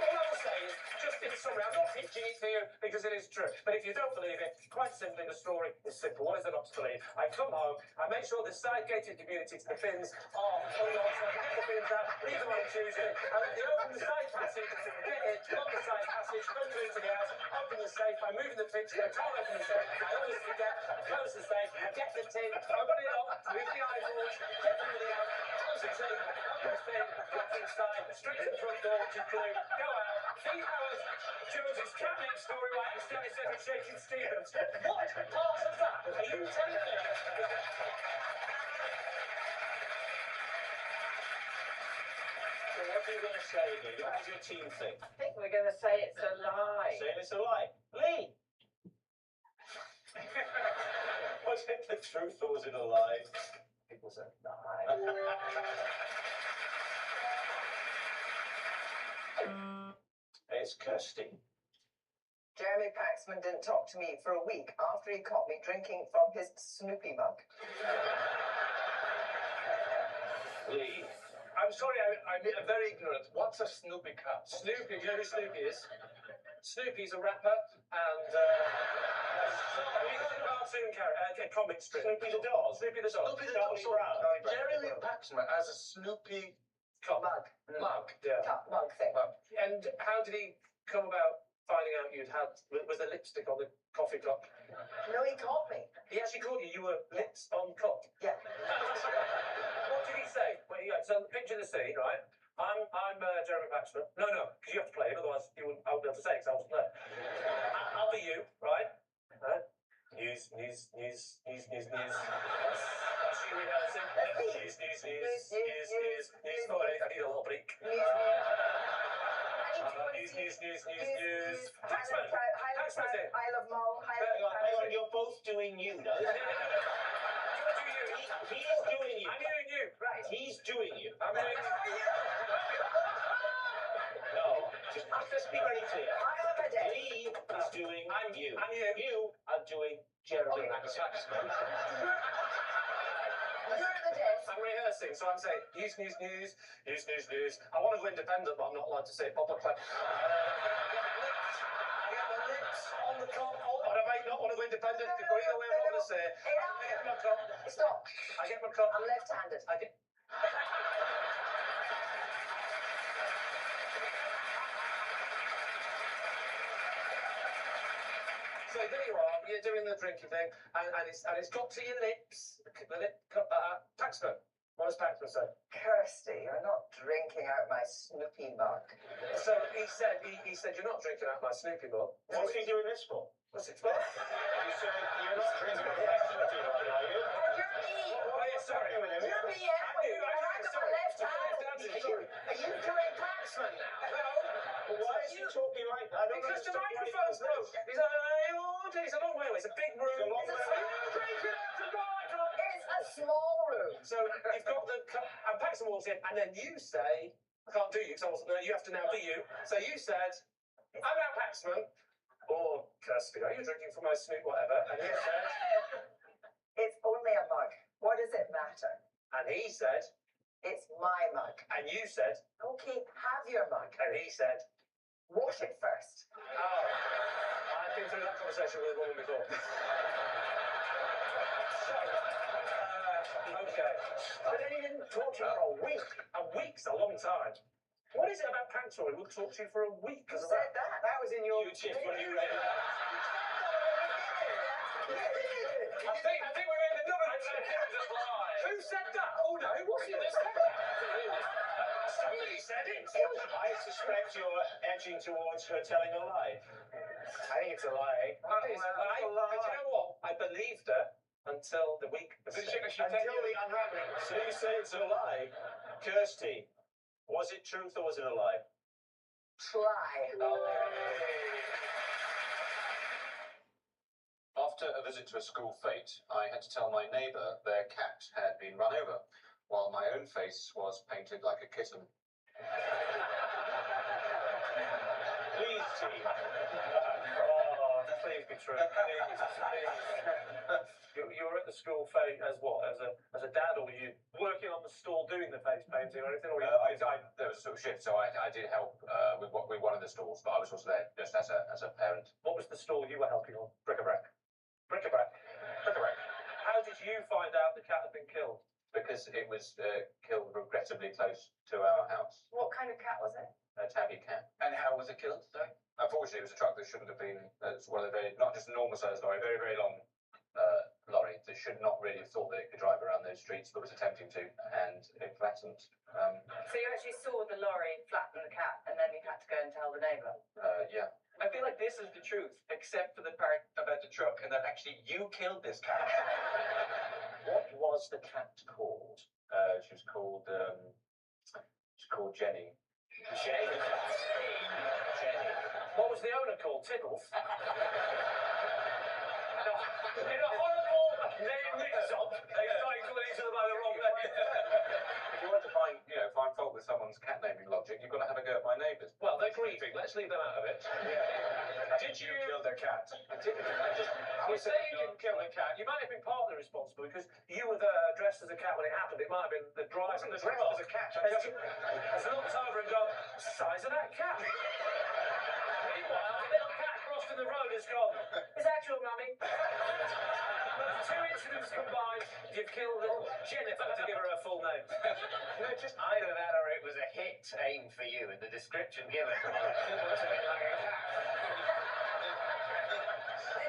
All I will say is, just in summary, I'm not pitching it to you, because it is true. But if you don't believe it, quite simply, the story is simple. What is there not to believe? I come home, I make sure the side-gated community to the bins are unlocked, so I can get the bins out, leave them on Tuesday, and then they open the side passage, get it, lock the side passage, come through to the house, open the safe, by moving the fixture, I can't open the safe, I always forget, close the safe, get the tin, open it up, move the eyeballs, get everybody out, close the safe, open the tin, get inside, straight to the front door, to Clue, go out, Keith Howard, Jones's cat next story, why accidentally said I'm Shaking Stevens. What part of that are you telling me? So what are you going to say, Lee? What does your team think? I think we're going to say it's a lie. Saying it's a lie. Lee! Was it the truth or was it a lie? It was a lie. It's Kirsty. Jeremy Paxman didn't talk to me for a week after he caught me drinking from his Snoopy mug. Lee. I'm sorry, I'm very ignorant. What's a Snoopy cup? Snoopy, do you know who Snoopy is? Snoopy's a rapper and he's a cartoon character, a comic strip. Snoopy the dog. Snoopy the dog. Snoopy the dog. Jeremy Paxman as a Snoopy cup. Mug. Yeah. Cup mug thing. And how did he come about finding out you'd had, was there lipstick on the coffee cup? No, he caught me. He actually caught you, you were lips on cup. Yeah. What did he say? Well, so picture the scene, right? I'm Jeremy Paxman. No, because you have to play him, otherwise I wouldn't be able to say because I wasn't there. I'll be you, right? News. That's you rehearsing. News. Sorry, I need a little break. News. Paxman. I love Mo. Hang on, you're both doing you now. He is doing you. I'm doing you. Right. He's doing you. I'm doing you. No, just be very clear. Lee is doing you. I'm you. You are doing Jeremy Paxman. You're at the desk. I'm rehearsing, so I'm saying news. I want to go independent, but I'm not allowed to say it publicly. I get the lips on the cup, but I might not want to go independent. It could go either way. I'm not going to say it. I get my cup. Stop. I get my cup. I'm left-handed. I get. So there you are, you're doing the drinking thing, and it's got to your lips. The lip, Paxman. What does Paxman say? Kirsty, you're not drinking out my Snoopy mug. So he said you're not drinking out my Snoopy mug. What's he doing this for? What's it for? You said you're not drinking out my Snoopy mug, are you? You're me. Oh, yeah, sorry. You're me, Edwin. I'm on my left hand. Are you doing Paxman now? Well, why is he talking like that? I don't Because the understand microphone's broke. He's like, it's a long way away. It's a big room. It's a long way away. It's a small room. So you've got the cup, and Paxman walks in, and then you say, I can't do you because I wasn't there. You have to now be you. So you said, I'm out Paxman. Or Kirsty, are you drinking from my Snoop, whatever? And he said, It's only a mug. What does it matter? and he said, It's my mug. and you said, Okay, have your mug. and he said, Wash it first. oh, I've been through that conversation with a woman before. So, okay. But then he didn't talk to you for a week. A week's a long time. What is it about Paxman? He wouldn't talk to you for a week. Who said that? That was in your... You just when you read it. I think we made another lie. Who said that? Oh no, it wasn't this time. Somebody said it. I suspect you're edging towards her telling a lie. I think it's a lie. But you know what? I believed her until the week. Until the unraveling. So you say it's a lie. Kirsty, was it truth or was it a lie? Try. After a visit to a school fete, I had to tell my neighbour their cat had been run over, while my own face was painted like a kitten. Please, team. please be true. Please, please. You were at the school face as what? As a dad, or were you working on the stall doing the face painting or anything? Or There was a sort of shift, so I did help with one of the stalls, but I was also there just as a parent. What was the stall you were helping on? Bric-a-brac. Bric-a-brac. Bric-a-brac. How did you find out the cat had been killed? Because it was killed regrettably close to our house. What kind of cat was it? A tabby cat. And how was it killed? Sorry? Unfortunately, it was a truck that shouldn't have been. It's one of the very, not just a normal sized lorry, very, very long lorry that should not really have thought that it could drive around those streets, but was attempting to, and it flattened. So you actually saw the lorry flatten the cat, and then you had to go and tell the neighbour? Yeah. I feel like this is the truth, except for the part about the truck, and that actually you killed this cat. What was the cat called? She was called Jenny. Jenny. What was the owner called? Tiddles? In a horrible name mix-up, they started calling each other by the wrong name. If you want to find fault with someone's cat naming logic, you've got to have a go at my neighbours. Well, they're grieving. Let's leave them out of it. Yeah. Did you kill their cat? I didn't. You say you didn't kill the cat. You might have been partly responsible because you were dressed as a cat when it happened. It might have been the driver. The dressed as a cat. Has looked over and gone, size of that cat. Meanwhile, the little cat crossing the road has gone, is that your mummy? Those two incidents combined, you've killed little Jennifer, to give her her full name. No, just either that or it was a hit aimed for you in the description given. It looks a bit like a cat.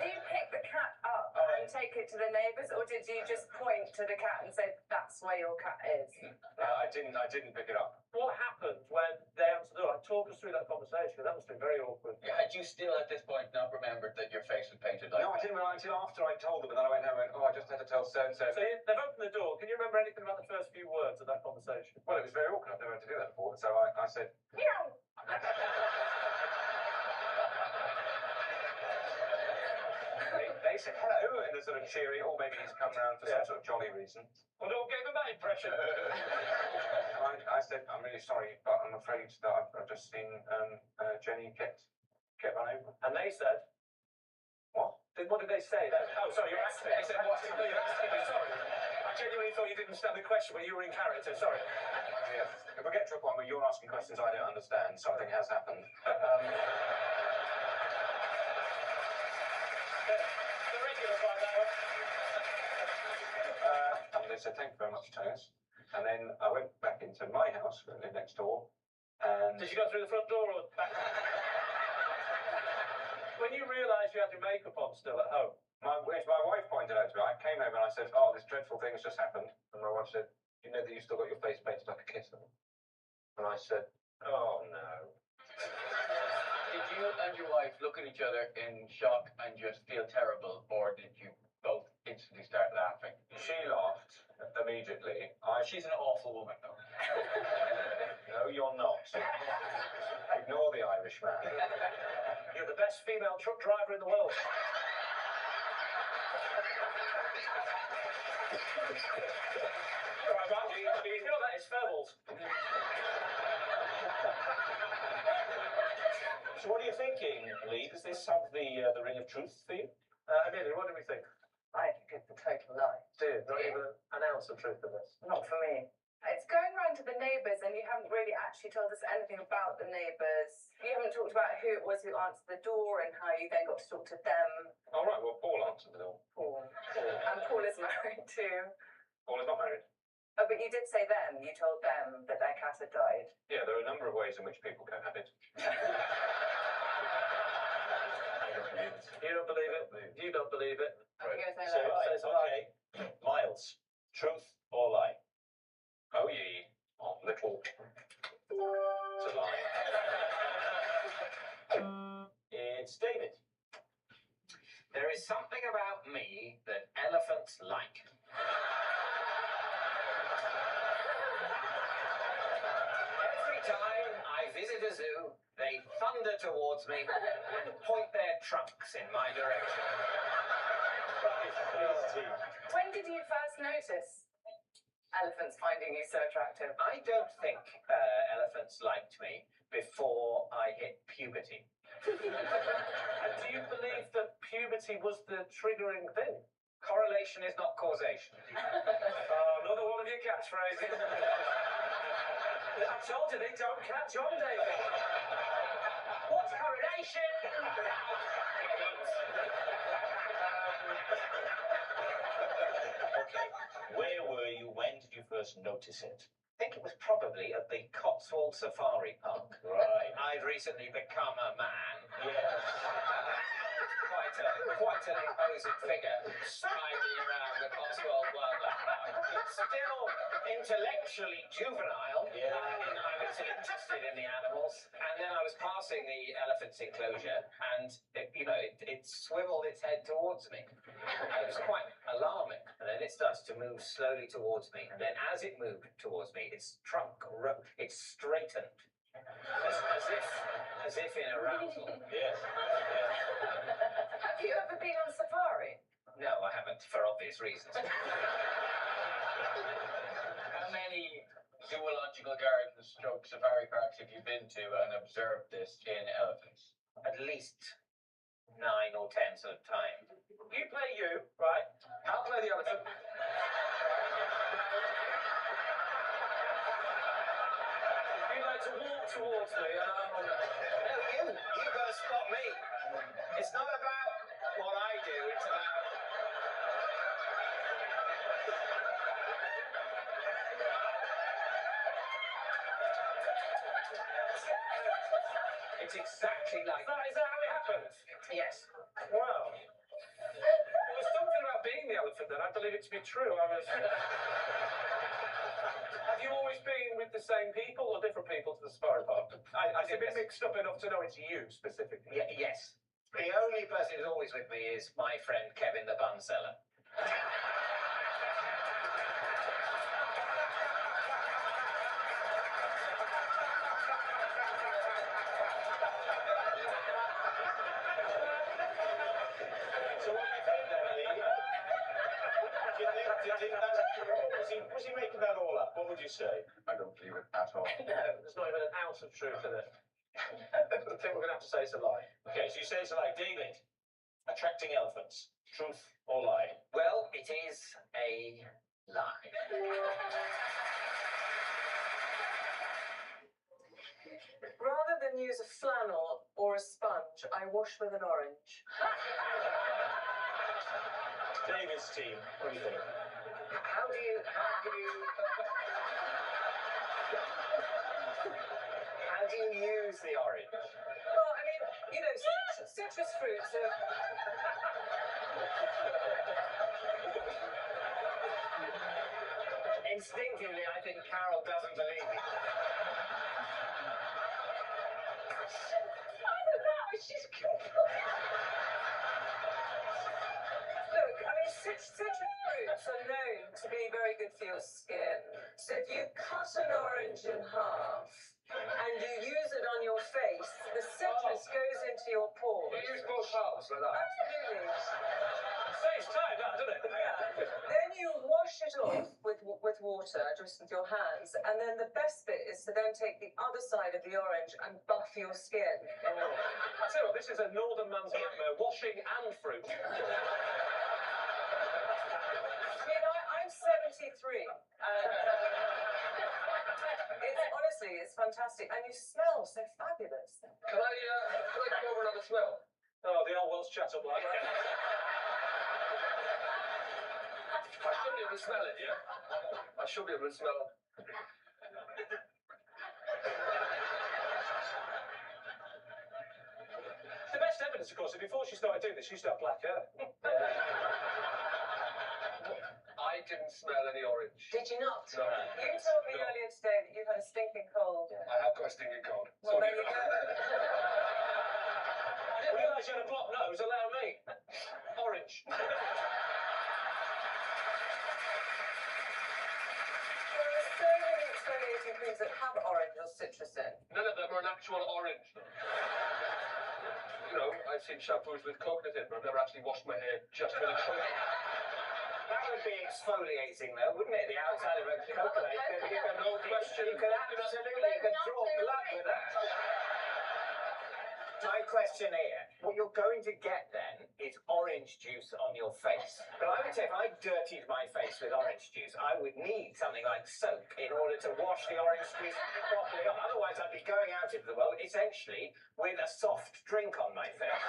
Did you pick the cat up and take it to the neighbours, or did you just point to the cat and say, that's where your cat is? I didn't pick it up. What happened when they answered the door? Talk us through that conversation. That must have been very awkward. Yeah, had you still at this point not remembered that your face was painted like No, I didn't realise until after I told them, and then I went home and went, oh, I just had to tell so-and-so. So they've opened the door. Can you remember anything about the first few words of that conversation? Well, it was very awkward. I've never had to do that before. So I said, Meow! they said hello in a sort of cheery, or maybe he's come round for some sort of jolly reason. Well, don't give them that impression. I said, I'm really sorry, but I'm afraid that I've just seen Jenny get run over. And they said, what? What did they say then? Oh, sorry, you're asking. They said, what? No, you're asking me, sorry. I genuinely thought you didn't understand the question when you were in character, sorry. Yeah. If we get to a point where you're asking questions I don't understand, something has happened. The regular by that one. And they said, thank you very much, Thomas. And then I went back into my house, I lived next door, and... Did you go through the front door or back? When you realised you had your makeup on still at home? My wife pointed out to me, I came home and I said, oh, this dreadful thing has just happened. And my wife said, you know that you've still got your face painted like a kitten? And I said, oh, no. Did you and your wife look at each other in shock and just feel terrible, or did you both instantly start laughing? She laughed immediately. She's an awful woman, though. No, you're not. Ignore the Irish man. You're the best female truck driver in the world. Right, Randy, you know that is Fairballs. So what are you thinking, Lee? Does this have the ring of truth for you? Amelia, what do we think? I think it's a total lie. Dude, not even an ounce of truth in this. Not for me. It's going round to the neighbours, and you haven't really actually told us anything about the neighbours. You haven't talked about who it was who answered the door and how you then got to talk to them. All right, well, Paul answered the door. Paul. And Paul is married too. Paul is not married. Oh, but you did say them. You told them that their cat had died. Yeah, there are a number of ways in which people cohabit. You don't believe it? You don't believe it? I think it was So, their okay, Miles, truth or lie? Oh, ye, little. It's a lie. It's David. There is something about me that elephants like. Every time I visit a zoo, they thunder towards me and point their trunks in my direction. When did you first notice elephants finding you so attractive? I don't think elephants liked me before I hit puberty. And do you believe that puberty was the triggering thing? Correlation is not causation. Oh, another one of your catchphrases. I told you they don't catch on, David. What's correlation? Okay, where were you? When did you first notice it? I think it was probably at the Cotswold Safari Park. Right. I'd recently become a man. Yes. Quite an imposing figure striding around the Cotswold Wildlife Park. Still intellectually juvenile. Yeah. I was still interested in the animals. And then I was passing the elephant's enclosure and, it swiveled its head towards me. And it was quite alarming. And then it starts to move slowly towards me. And then as it moved towards me, its trunk, it straightened. As if in arousal. Yes. Have you ever been on safari? No, I haven't, for obvious reasons. How many zoological gardens stroke safari parks have you been to and observed this in elephants? At least 9 or 10 at a time. You play you, right? I'll play the elephant. You like to walk towards me and I'll... No, you gotta spot me. It's not about what I do, it's about... It's exactly like Is that how it happened? Yes. Wow. There was something about being the elephant then. I believe it to be true. Have you always been with the same people or different people to the safari park? It's a bit mixed up enough to know it's you specifically. Yes. The only person who's always with me is my friend Kevin the bun seller. So what do you think then, Lee? Do you think that's... Was he making that all up? What would you say? I don't believe it at all. No, there's not even an ounce of truth in it. I think we're going to have to say it's a lie. Okay, so you say it's like David, attracting elephants. Truth or lie? Well, it is a lie. Rather than use a flannel or a sponge, I wash with an orange. David's team, what do you think? How do you use the orange? Well, I mean, citrus fruits are... Instinctively, I think Carol doesn't believe me. I don't know, she's cute. Look, I mean, citrus fruits are known to be very good for your skin. So if you cut an orange in half and you use it on your face, the citrus goes into your pores. You use both halves like that? Absolutely. Saves time, that, doesn't it? Yeah. Then you wash it off with water, just with your hands, and then the best bit is to then take the other side of the orange and buff your skin. I tell you what, this is a northern man's nightmare, washing and fruit. I mean, I'm 73, and honestly, it's fantastic, and you smell so fabulous. Can I come over and have a smell? Oh, the old ones chat up like that. I should be able to smell it, yeah? I should be able to smell it. The best evidence, of course, is before she started doing this, she used to have black hair. I didn't smell any orange. Did you not? No. You told me earlier today that you had a stinking cold. I have got a stinging cold. Well, there you go. I didn't realise you had a blocked nose, allow me. Orange. There are so many exfoliating creams that have orange or citrus in. None of them are an actual orange, though. I've seen shampoos with coconut in, but I've never actually washed my hair just with a coconut. That would be exfoliating, though, wouldn't it? The outside of a coconut. No question. You could absolutely draw blood with that. my question here, what you're going to get then is orange juice on your face. But I would say if I dirtied my face with orange juice, I would need something like soap in order to wash the orange juice properly off. Otherwise, I'd be going out into the world essentially with a soft drink on my face.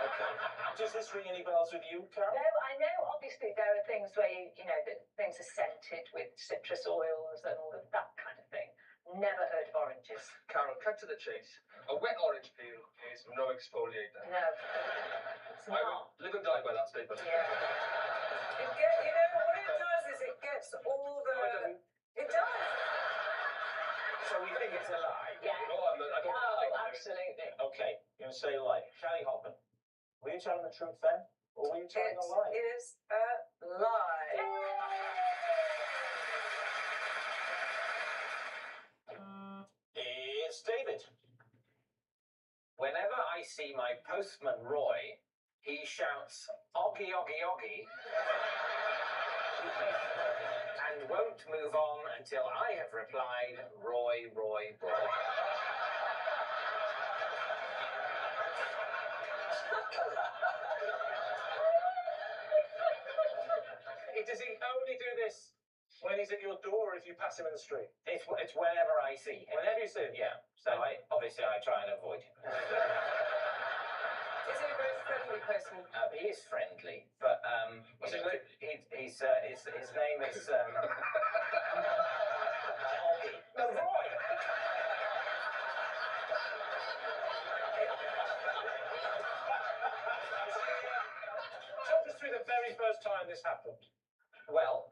Okay. Does this ring any bells with you, Carol? No, I know obviously there are things where you know, that things are scented with citrus oils and all of that kind of thing. Never heard of oranges. Carol, cut to the chase. A wet orange peel is no exfoliator. No. It's I not. will live and die by that statement. Yeah. You know, what it does is it gets all the... It does. So we think it's a lie. Yeah. I don't Oh, absolutely. Okay, you're going to say a lie. Charlie Hoffman, were you telling the truth then? Or were you telling a lie? It is a lie. It's David. Whenever I see my postman Roy, he shouts, "Oggy, oggy, oggy," and won't move on until I have replied, "Roy, Roy, Roy." Does he only do this when he's at your door or if you pass him in the street? It's whenever I see him. Whenever you see him, Yeah. So I try and avoid him. Is he a very friendly person? He is friendly, but his name is Oggy. No, Roy. Talk us through the very first time this happened. Well,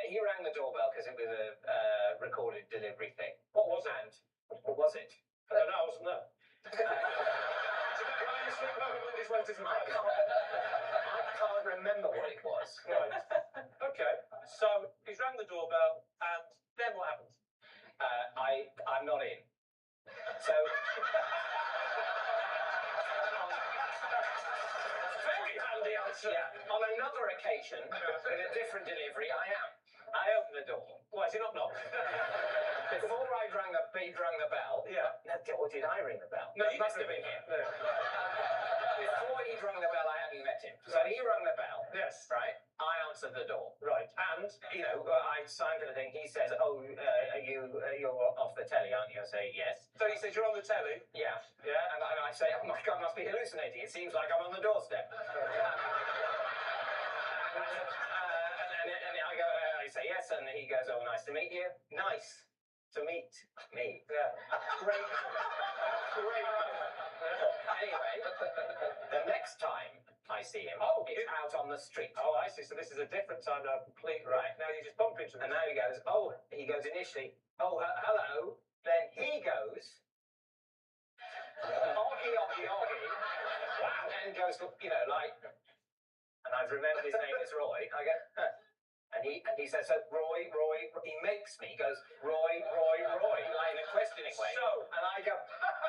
he rang the doorbell because it was a recorded delivery thing. What was it? And what was it? I don't know, I wasn't there. I can't remember what it was. Right. Okay. So he's rang the doorbell, and then what happened? I'm not in. So. Very handy answer. Yeah. On another occasion, with a different delivery, I am. I opened the door. Why is he not knocked? Before he'd rang the bell. Yeah. Or did I ring the bell? No, you must did. have been him. No. Before he'd rung the bell, I hadn't met him. So he rung the bell. Yes. Right. I answered the door. Right. And I signed for the thing. He says, "Oh, you're off the telly, aren't you?" I say, "Yes." So he says you're on the telly. Yeah. Yeah. And I say, "Oh my God, I must be hallucinating. It seems like I'm on the doorstep." And I go, I say yes, and he goes, "Oh, nice to meet you." Nice to meet me. Yeah. Great. Anyway, the next time I see him, it's out on the street. Oh, I see. So this is a different time now, completely. Right. Now you just bump into him. And now he goes, initially, hello. Then he goes, oggy, oggy, oggy. Wow. And goes, and I've remembered his name is Roy. I go, huh. And he says, so Roy, he makes me, he goes, Roy, like in a questioning way. So, and I go,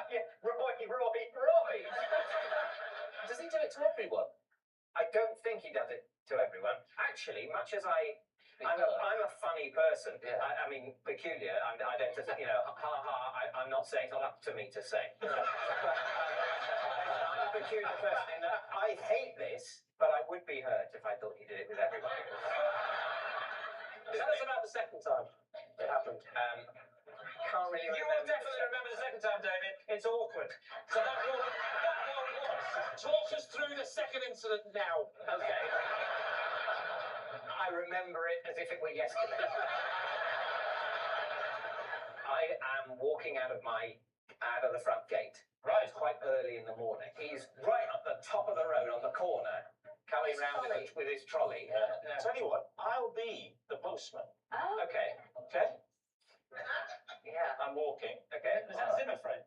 yeah, Roy. Does he do it to everyone? I don't think he does it to everyone. Actually, much as I'm a funny person. Yeah. I mean, peculiar. I don't just, I'm not saying it's not up to me to say. I'm a peculiar person in that I hate this, but I would be hurt if I thought he did it with everyone. Tell us about the second time it happened. Can't really You remember. will definitely remember the second time, David. It's awkward. So that one was. Talk us through the second incident now. Okay. I remember it as if it were yesterday. I am walking out of the front gate. Right. It's quite early in the morning. He's right at the top of the road on the corner, coming round with his trolley. Tell you what, I'll be the postman. Oh. Okay. Okay? Yeah. I'm walking. Okay. Is that Zimmer frame?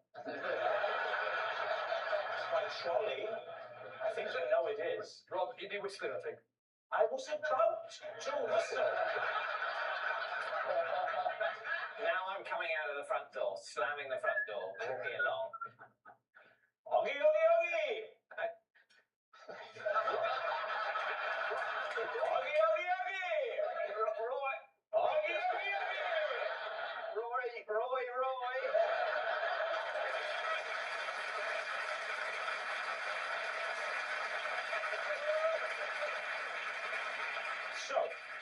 My trolley. I think you know it is. Rob, you'd be whistling, I think. I was about to whistle. Now I'm coming out of the front door, slamming the front door, walking along. Oggy, oggy, oggy! Oggy, oggy, oggy! Roy! Oggy, oggy, oggy! Roy!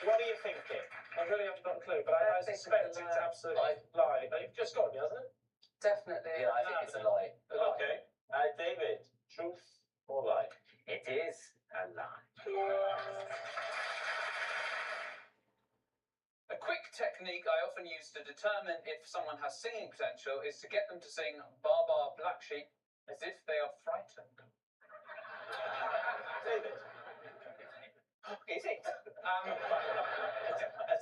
What are you thinking? I really haven't got a clue, but I suspect it's absolutely lie. You've just got me, hasn't it? Definitely. Yeah, I think it's a lie. Okay. David, truth or lie? It is a lie. A quick technique I often use to determine if someone has singing potential is to get them to sing Bar Bar Black Sheep as if they are frightened. David. Is it? As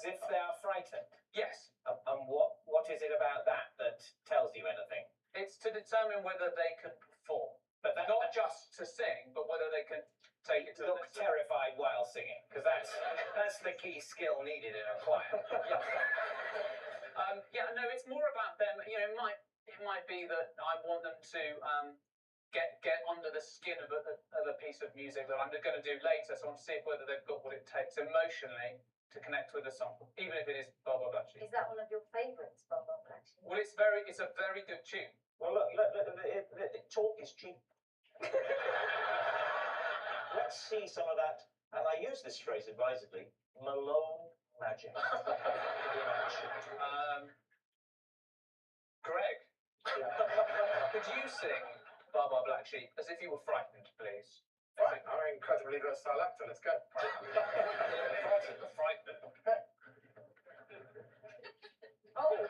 if they are frightened. Yes. And what is it about that that tells you anything? It's to determine whether they can perform. But that, not just to sing, but whether they can take it to the look next level. terrified while singing, because that's the key skill needed in a choir. No, it's more about them. You know, it might be that I want them to get under the skin of a piece of music that I'm going to do later. So I want to see whether they've got what it takes emotionally to connect with the song, even if it is Bar Bar Black Sheep. Is that one of your favourites, Bar Bar Black Sheep? Well, it's a very good tune. Well, look, talk is cheap. Let's see some of that, and I use this phrase advisedly, Malone magic. Greg, could you sing Bar Bar Black Sheep as if you were frightened, please? Right, I'm an incredibly versatile actor. Let's go. Frightened. Oh.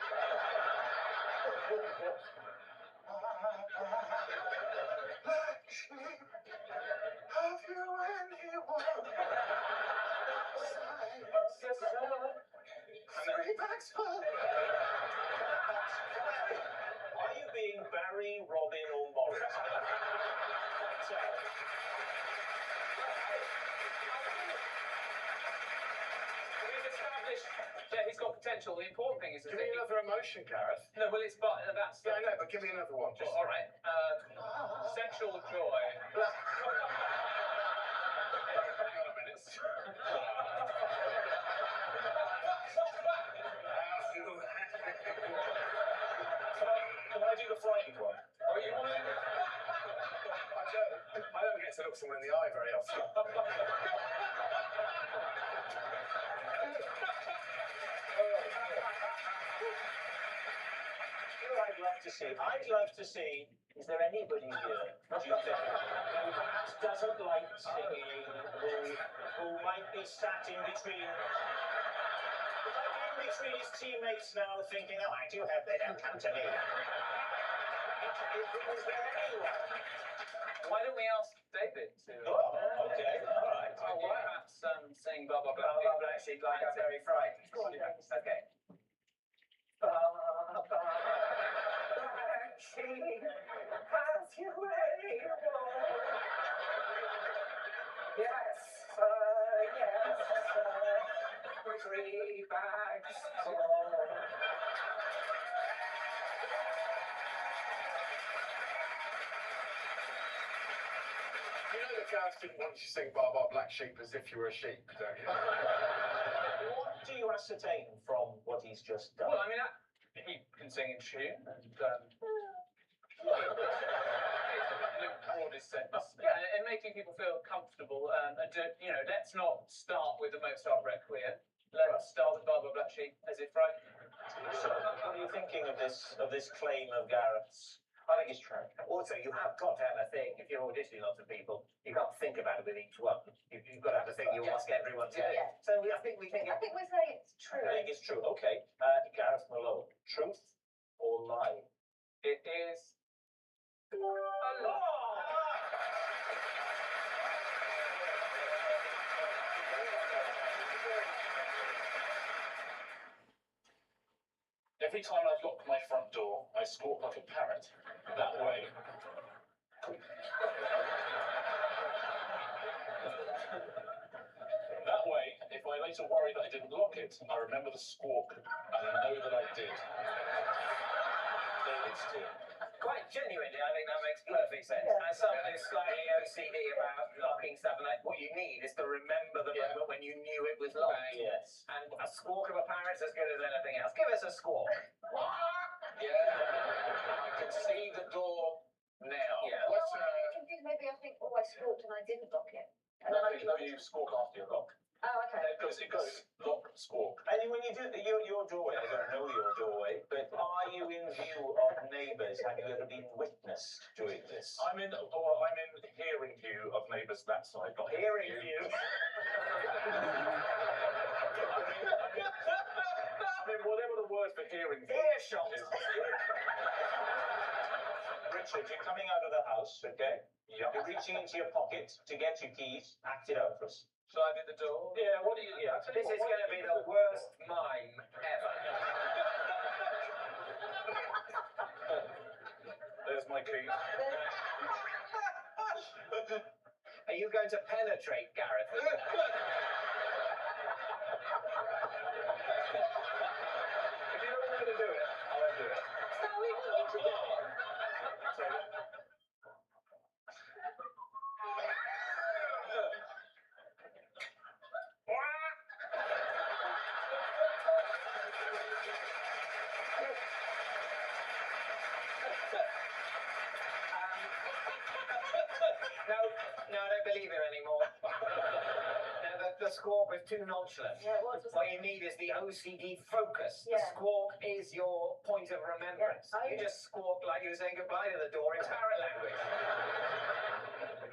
Have you anyone? Yes, sir. Three bags full. Are you being Barry, Robin, or Morris? We've established that he's got potential. The important thing is Give me another emotion, Gareth. No, well, it's that's. Yeah, I know, but give me another one. Just... All right. Sensual joy. Hang on a minute. Can I do the frightened one? Oh, you want to? I don't get to look someone in the eye very often. I'd love to see, is there anybody here, what do you think, who perhaps doesn't like singing, who might be sat in between his teammates now thinking, oh, I do hope they don't come to me. Is there anyone? Why don't we ask David to? Oh, okay, all right. Would you perhaps sing Bar Bar Black Sheep like I'm very frightened. Go on, David. Okay. Bar Bar Black Sheep, have you anyone? Yes, sir, yes, sir. 3 bags full. You know that Gareth didn't want you to sing Bar Bar Black Sheep as if you were a sheep, don't you? What do you ascertain from what he's just done? Well, I mean, he can sing in tune and broadest sense. Yeah, and making people feel comfortable. And let's not start with the Mozart Requiem. Let's start with Bar Bar Black Sheep as if right. So, what are you thinking of this claim of Gareth's? I think it's true. Also, you have got to have a thing. If you're auditioning lots of people, you can't think about it with each one. You've got to have a thing you ask everyone to do. Yeah. So I think we're saying it's true. I think it's true. Okay. Gareth Malone, truth or lie? It is a lie. Every time I lock my front door, I squawk like a parrot. That way. That way, if I later worry that I didn't lock it, I remember the squawk and I know that I did. David's team. quite genuinely, I think that makes perfect sense. As someone who's slightly OCD about locking stuff, and what you need is to remember the moment when you knew it was locked. Yes. And a squawk of a parrot's as good as anything else. Give us a squawk. I can see the door now. Yeah. What's confused? Maybe I think, oh, I squawked and I didn't lock it. And then I No, you squawk after you lock. Oh, okay. It goes, And when you do your doorway, I don't know your doorway, but are you in view of neighbours? Have you ever been witnessed doing this? I'm in hearing view of neighbours that side, not Hearing view. I mean, whatever the word for hearing view Earshot. is. Richard, you're coming out of the house, okay? Yep. You're reaching into your pocket to get your keys. Act it out for us. Shall I do the door? Yeah, what do you... Yeah, I'll tell you This is what going to be the worst mime ever. There's my keys. Are you going to penetrate Gareth? If you don't want me to do it, I won't do it. So we want you to do it. No, I don't believe him anymore. No, the squawk was too nonchalant. Yeah, what was What you need is the OCD focus. Yeah. The squawk is your point of remembrance. Yeah, You just squawk like you were saying goodbye to the door in parrot language.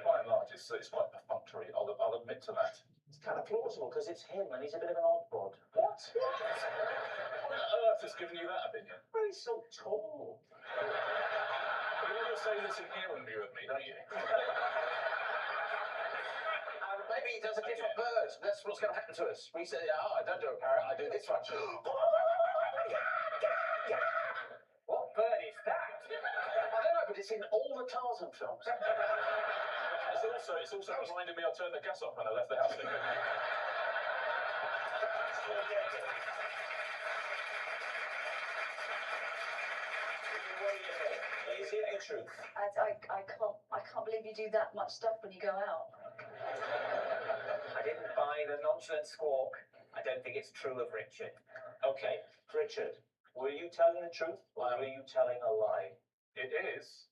By and large, it's quite perfunctory. I'll admit to that. It's kind of plausible because it's him and he's a bit of an oddbod. What? What on earth has given you that opinion? Well, he's so tall. You want to say this in hearing view of me, don't you? Maybe he does a different bird. That's what's going to happen to us. We say, I don't do a parrot, I do this one. What bird is that? I don't know, but it's in all the Tarzan films. It's also reminded me I turned the gas off when I left the house. Is it the truth? I can't believe you do that much stuff when you go out. I didn't buy the nonchalant squawk. I don't think it's true of Richard. Okay, Richard, were you telling the truth or were you telling a lie? It is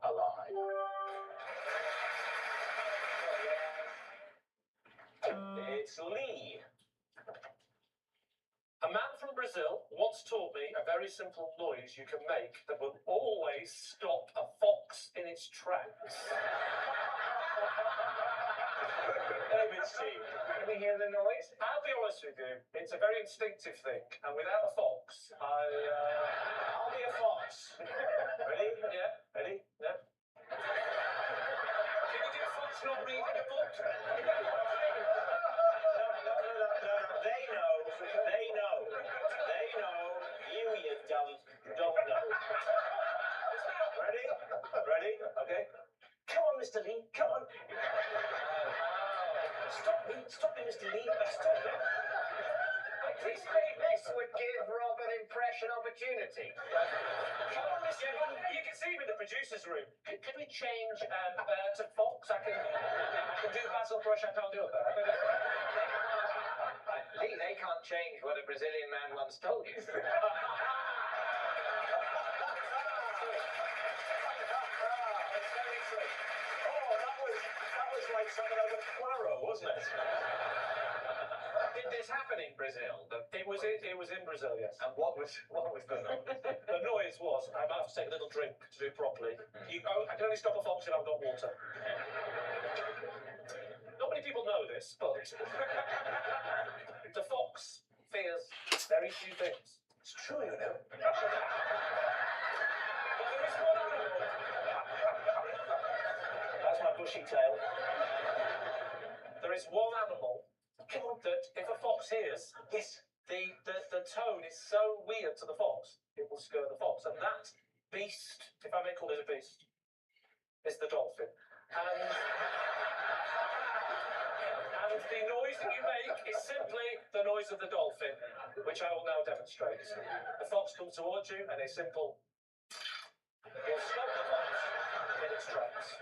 a lie. It's Lee. A man from Brazil once taught me a very simple noise you can make that will always stop a fox in its tracks. David Steve, can we hear the noise? I'll be honest with you, it's a very instinctive thing, and without a fox, I'll be a fox. Ready? Yeah. Ready? Yeah. Can you do fox not reading a book? They know. You don't know. Ready? Okay. Come on, Mr. Lee, come on. Stop me, Mr. Lee, stop me. This would give Rob an impression opportunity. Come on, Mr. Lee. You can see me in the producer's room. Can we change to fox? I can do Basil Brush, I can't do it there. Lee, they can't change what a Brazilian man once told you. That was like something out of Poirot, wasn't it? Did this happen in Brazil? It was in Brazil, yes. And what was the noise? The noise was, I might have to take a little drink to do it properly. I can only stop a fox if I've got water. Not many people know this, but the fox fears very few things. It's true, you know. But there is one animal. That's my bushy tail. There is one animal that if a fox hears, the tone is so weird to the fox, it will scare the fox. And that beast, if I may call it a beast, is the dolphin. And the noise that you make is simply the noise of the dolphin, which I will now demonstrate. The fox comes towards you and a simple will stop the fox in its tracks.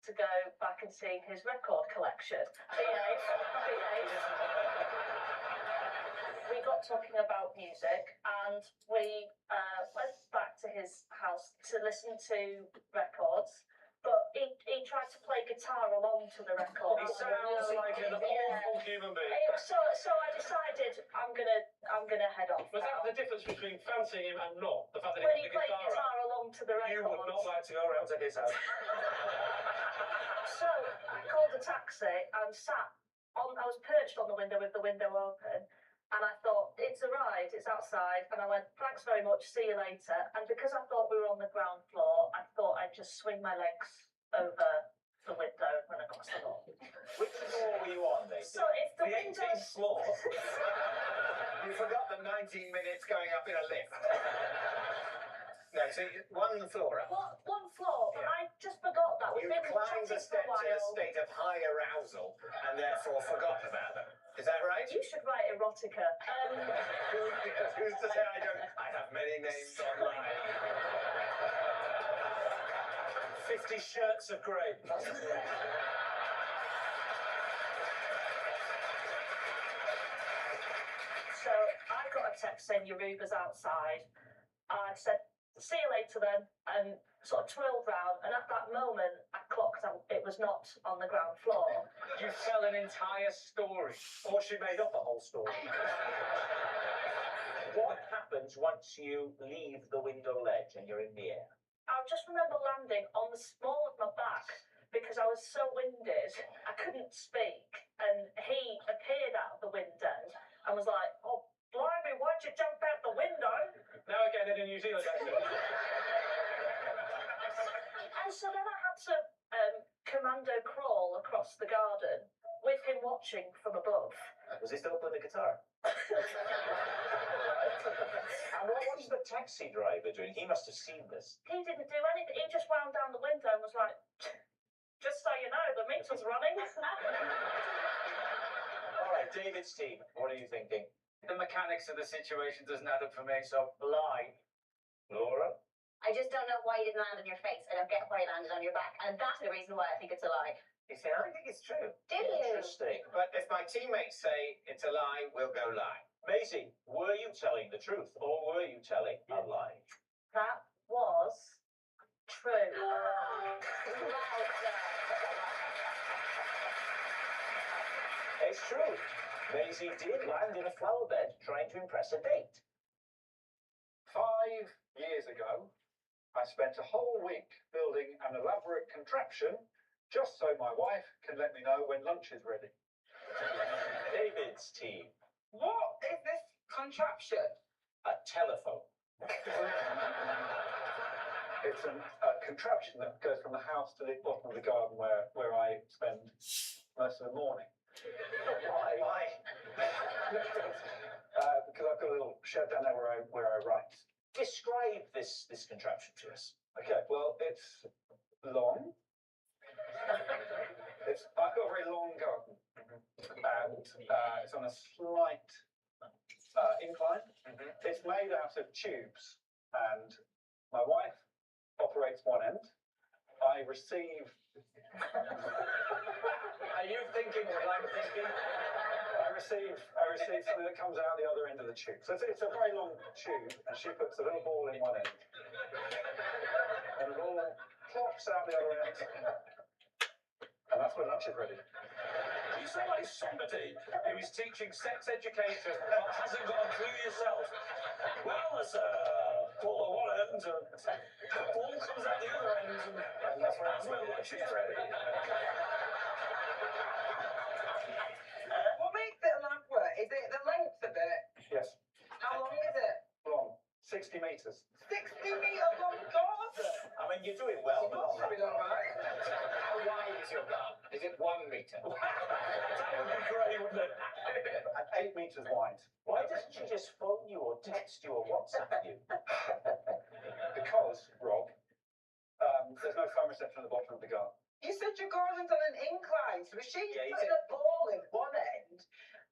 to go back and see his record collection. Behave. We got talking about music, and we went back to his house to listen to records. But he tried to play guitar along to the record. He sounds like an awful human being. So I decided I'm gonna head off. Was that the difference between fancying him and not? The fact that When he he put the played guitar guitar up? along to the record. You would not like to go around to his house. So I called a taxi and I was perched on the window with the window open, and I thought, it's arrived, it's outside, and I went, thanks very much, see you later. And because I thought we were on the ground floor, I thought I'd just swing my legs over the window when I got to the lawn. Which floor were you on, Daisy? So if the The window... 18th floor. You forgot the 19 minutes going up in a lift. No, so one floor up. One floor, but I just forgot that. We've You been climbed the chatting for a steps in a while. state of high arousal and therefore forgot about them. Is that right? You should write erotica. Who's to say I don't? I have many names online. 50 shirts of grey. So I got a text saying your Uber's outside. I said, see you later then, and sort of twirled round, and at that moment I clocked out it was not on the ground floor. You tell an entire story. Or she made up a whole story. What happens once you leave the window ledge and you're in the air? I just remember landing on the small of my back because I was so winded I couldn't speak, and he appeared out of the window and was like, oh blimey, why'd you jump out the window? Now again in a New Zealand accent. And so then I had to commando crawl across the garden with him watching from above. Was he still playing the guitar? And what was the taxi driver doing? He must have seen this. He didn't do anything. He just wound down the window and was like, just so you know, the meter's running. All right, David's team, what are you thinking? The mechanics of the situation doesn't add up for me, so lie. Laura? I just don't know why you didn't land on your face. I don't get why you landed on your back. And that's the reason why I think it's a lie. You see, I think it's true. Did you? Interesting. But if my teammates say it's a lie, we'll go lie. Maisie, were you telling the truth or were you telling a lie? That was true. It's true. Maisie did land in a flower bed trying to impress a date. 5 years ago, I spent a whole week building an elaborate contraption just so my wife can let me know when lunch is ready. David's team. What is this contraption? A telephone. It's a contraption that goes from the house to the bottom of the garden where I spend most of the morning. Why? Because I've got a little shed down there where I write. Describe this contraption to us. Okay, well, it's long. I've got a very long garden, and it's on a slight incline. It's made out of tubes, and my wife operates one end. I receive. Are you thinking what I'm thinking? I receive something that comes out the other end of the tube. So it's a very long tube, and she puts a little ball in one end, and the ball plops out the other end, and that's when lunch is ready. You sound like somebody who is teaching sex education but hasn't got a clue yourself. Well, there's a ball at one end and a ball comes out the other end and that's when lunch is ready. What makes it elaborate? Is it the length of it? Yes, How long is it? long, 60 metres. 60-metre long garden. I mean, you're doing well. Not very long, right? How wide is your garden? Is it 1 metre? That would be great, wouldn't it? 8 metres wide. Why doesn't she just phone you or text you or WhatsApp you? Because, Rob, there's no phone reception at the bottom of the garden. You said your garden's on an incline, so if she's Yeah, he putting said- a ball in one end,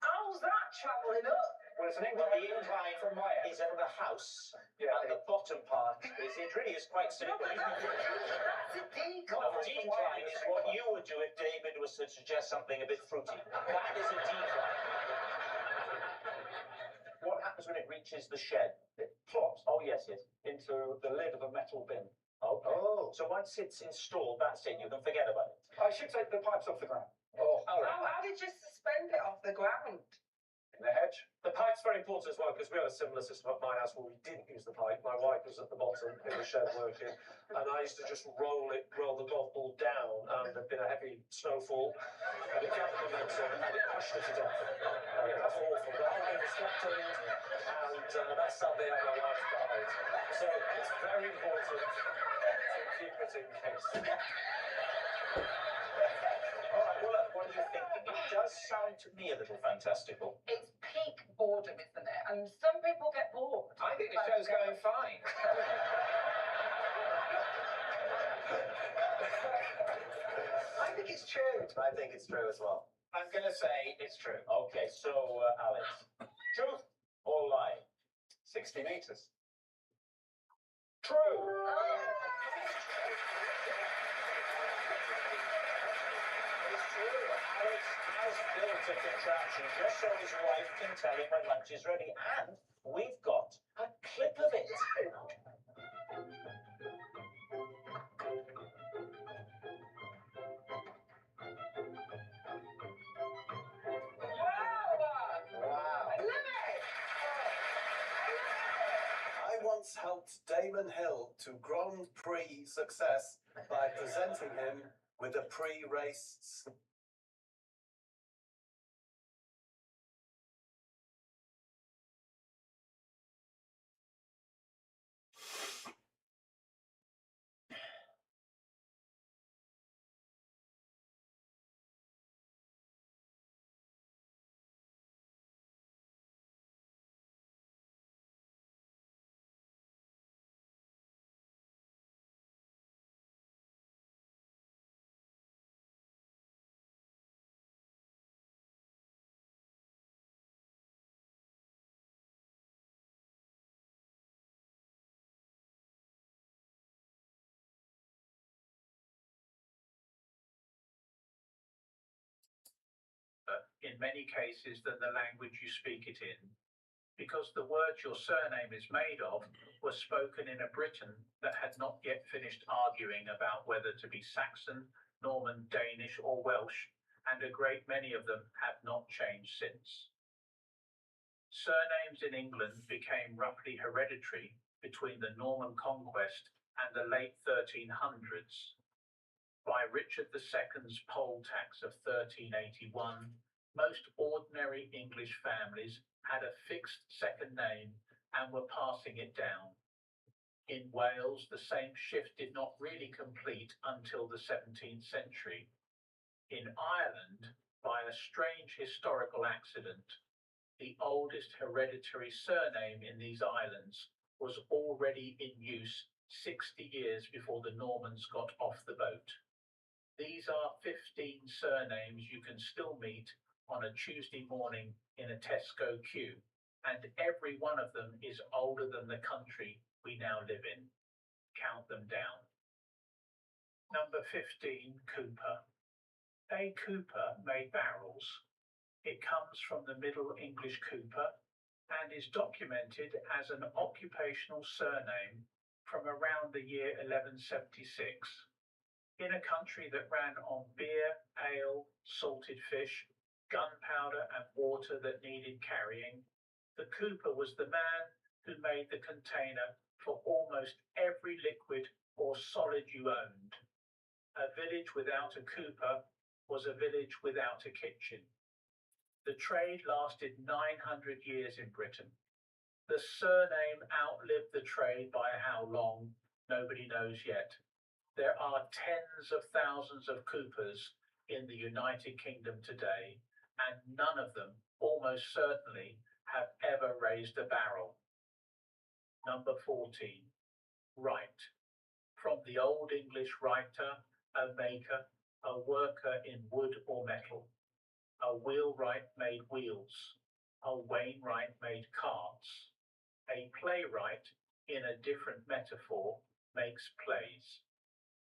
how's that travelling up? Well, it's an Well, incline. the incline from my end. is at the house, Yeah, and the bottom part is, it really is quite simple. That's a Well, decline. decline is what you would do if David was to suggest something a bit fruity. That is a decline. What happens when it reaches the shed? It plops. Oh, yes, yes. Into the lid of a metal bin. Okay. So once it's installed, that's it. You can forget about it. I should take the pipes off the ground. Oh, How did you suspend it off the ground? In the hedge. The pipe's very important as well because we had a similar system at my house where we didn't use the pipe. My wife was at the bottom in the shed working, and I used to just roll the golf ball down. There'd been a heavy snowfall, and it gathered momentum, and it pushed it to death. That's awful. The whole thing was flattened, and that's sadly how my wife died. So it's very important to keep it in case. All right, well, look, what are you thinking? It does sound to me a little fantastical. It's peak boredom, isn't it? And some people get bored. I think the show's going fine. I think it's true. I think it's true as well. I'm going to say it's true. Okay, so, Alex, truth or lie? 60 metres. True! It's true. Alex has built a contraption just so his wife can tell him when lunch is ready, and we've got a clip of it. Wow. I love it! I once helped Damon Hill to Grand Prix success by presenting him with a pre-race. In many cases than the language you speak it in, because the words your surname is made of were spoken in a Britain that had not yet finished arguing about whether to be Saxon, Norman, Danish or Welsh, and a great many of them have not changed since. Surnames in England became roughly hereditary between the Norman conquest and the late 1300s. By Richard II's poll tax of 1381, most ordinary English families had a fixed second name and were passing it down. In Wales, the same shift did not really complete until the 17th century. In Ireland, by a strange historical accident, the oldest hereditary surname in these islands was already in use 60 years before the Normans got off the boat. These are 15 surnames you can still meet on a Tuesday morning in a Tesco queue, and every one of them is older than the country we now live in. Count them down. Number 15, Cooper. A Cooper made barrels. It comes from the Middle English Cooper and is documented as an occupational surname from around the year 1176. In a country that ran on beer, ale, salted fish, gunpowder and water that needed carrying, the cooper was the man who made the container for almost every liquid or solid you owned. A village without a cooper was a village without a kitchen. The trade lasted 900 years in Britain. The surname outlived the trade by how long, nobody knows yet. There are tens of thousands of coopers in the United Kingdom today, and none of them, almost certainly, have ever raised a barrel. Number 14, write. From the Old English writer, a maker, a worker in wood or metal. A wheelwright made wheels. A Wainwright made carts. A playwright, in a different metaphor, makes plays.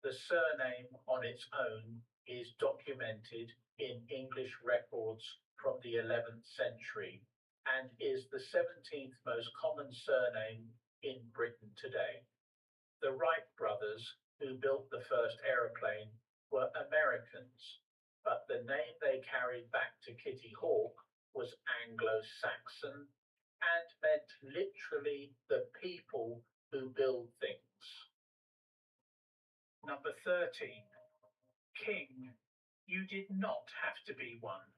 The surname on its own is documented in English records from the 11th century and is the 17th most common surname in Britain today. The Wright brothers, who built the first aeroplane, were Americans, but the name they carried back to Kitty Hawk was Anglo-Saxon and meant literally the people who build things. Number 13. King, you did not have to be one.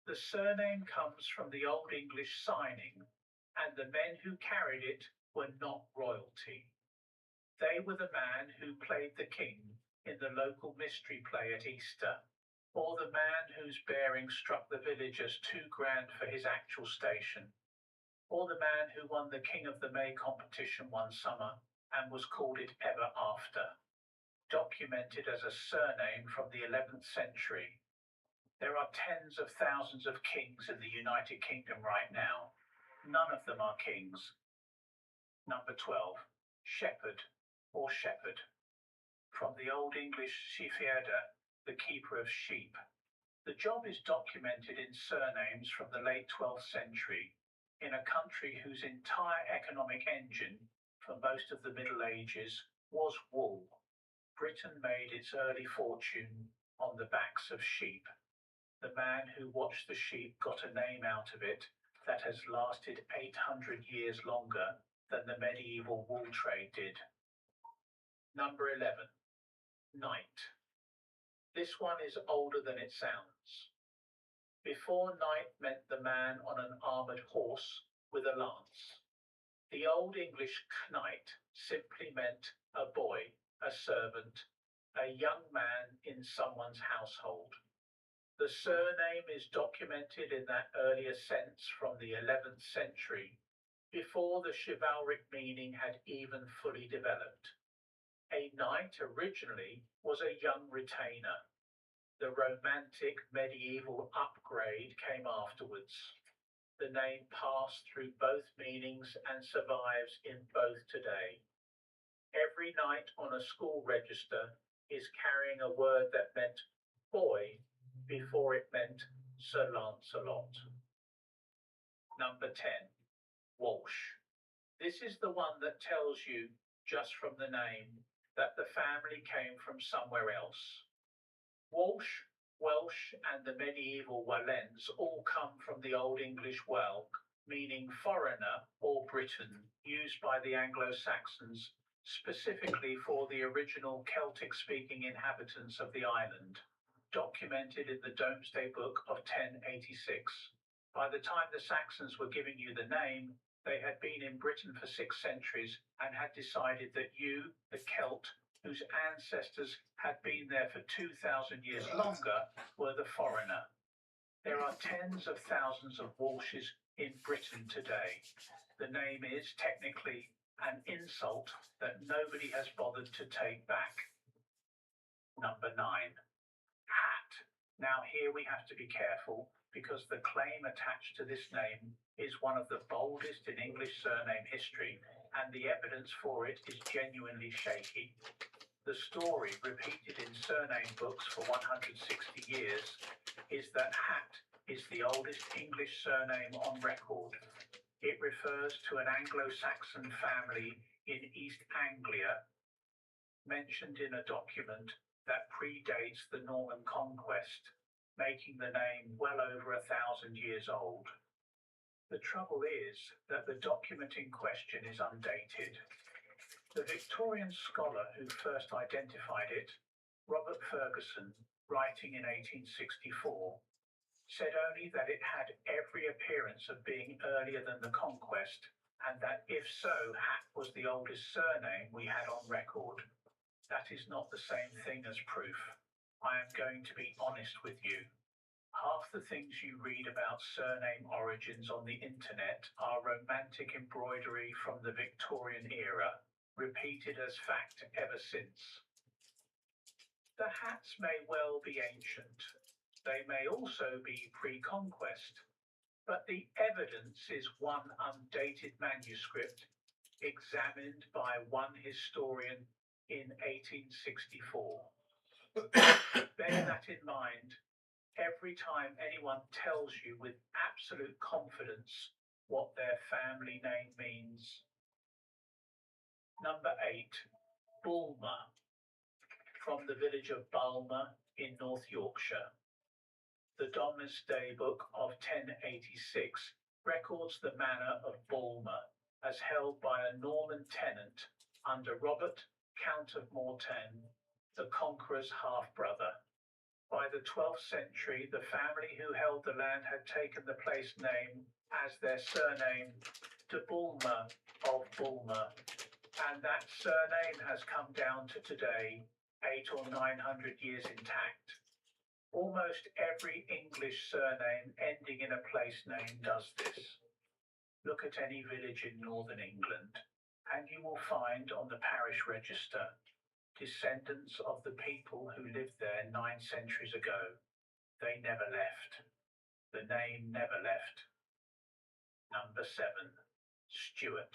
The surname comes from the Old English signing, and the men who carried it were not royalty. They were the man who played the king in the local mystery play at Easter, or the man whose bearing struck the villagers £2,000 for his actual station, or the man who won the King of the May competition one summer and was called it ever after, documented as a surname from the 11th century. There are tens of thousands of kings in the United Kingdom right now. None of them are kings. Number 12. Shepherd or shepherd. From the Old English Shepherde, the keeper of sheep. The job is documented in surnames from the late 12th century in a country whose entire economic engine for most of the Middle Ages was wool. Britain made its early fortune on the backs of sheep. The man who watched the sheep got a name out of it that has lasted 800 years longer than the medieval wool trade did. Number 11. Knight. This one is older than it sounds. Before knight meant the man on an armoured horse with a lance. The Old English knight simply meant a boy, a servant, a young man in someone's household. The surname is documented in that earlier sense from the 11th century, before the chivalric meaning had even fully developed. A knight originally was a young retainer. The romantic medieval upgrade came afterwards. The name passed through both meanings and survives in both today. Every knight on a school register is carrying a word that meant boy before it meant Sir Lancelot. Number 10. Walsh. This is the one that tells you, just from the name, that the family came from somewhere else. Walsh, Welsh and the medieval Wallens all come from the Old English Welg, meaning foreigner or Briton, used by the Anglo-Saxons specifically for the original Celtic-speaking inhabitants of the island, documented in the Domesday Book of 1086. By the time the Saxons were giving you the name, they had been in Britain for 6 centuries and had decided that you, the Celt, whose ancestors had been there for 2,000 years longer, were the foreigner. There are tens of thousands of Walshes in Britain today. The name is technically an insult that nobody has bothered to take back. Number 9. Hat. Now here we have to be careful because the claim attached to this name is one of the boldest in English surname history and the evidence for it is genuinely shaky. The story, repeated in surname books for 160 years, is that Hat is the oldest English surname on record. It refers to an Anglo-Saxon family in East Anglia, mentioned in a document that predates the Norman conquest, making the name well over 1,000 years old. The trouble is that the document in question is undated. The Victorian scholar who first identified it, Robert Ferguson, writing in 1864, said only that it had every appearance of being earlier than the conquest, and that if so, Hat was the oldest surname we had on record. That is not the same thing as proof. I am going to be honest with you. Half the things you read about surname origins on the internet are romantic embroidery from the Victorian era, repeated as fact ever since. The Hats may well be ancient. They may also be pre-conquest. but the evidence is one undated manuscript examined by one historian in 1864. Bear that in mind every time anyone tells you with absolute confidence what their family name means. Number 8, Bulmer, from the village of Bulmer in North Yorkshire. The Domesday Book of 1086 records the manor of Bulmer as held by a Norman tenant under Robert, Count of Mortain, the Conqueror's half-brother. By the 12th century, the family who held the land had taken the place name as their surname, de Bulmer of Bulmer, and that surname has come down to today, 800 or 900 years intact. Almost every English surname ending in a place name does this. Look at any village in northern England, and you will find on the parish register descendants of the people who lived there 9 centuries ago. They never left. The name never left. Number 7, Stuart,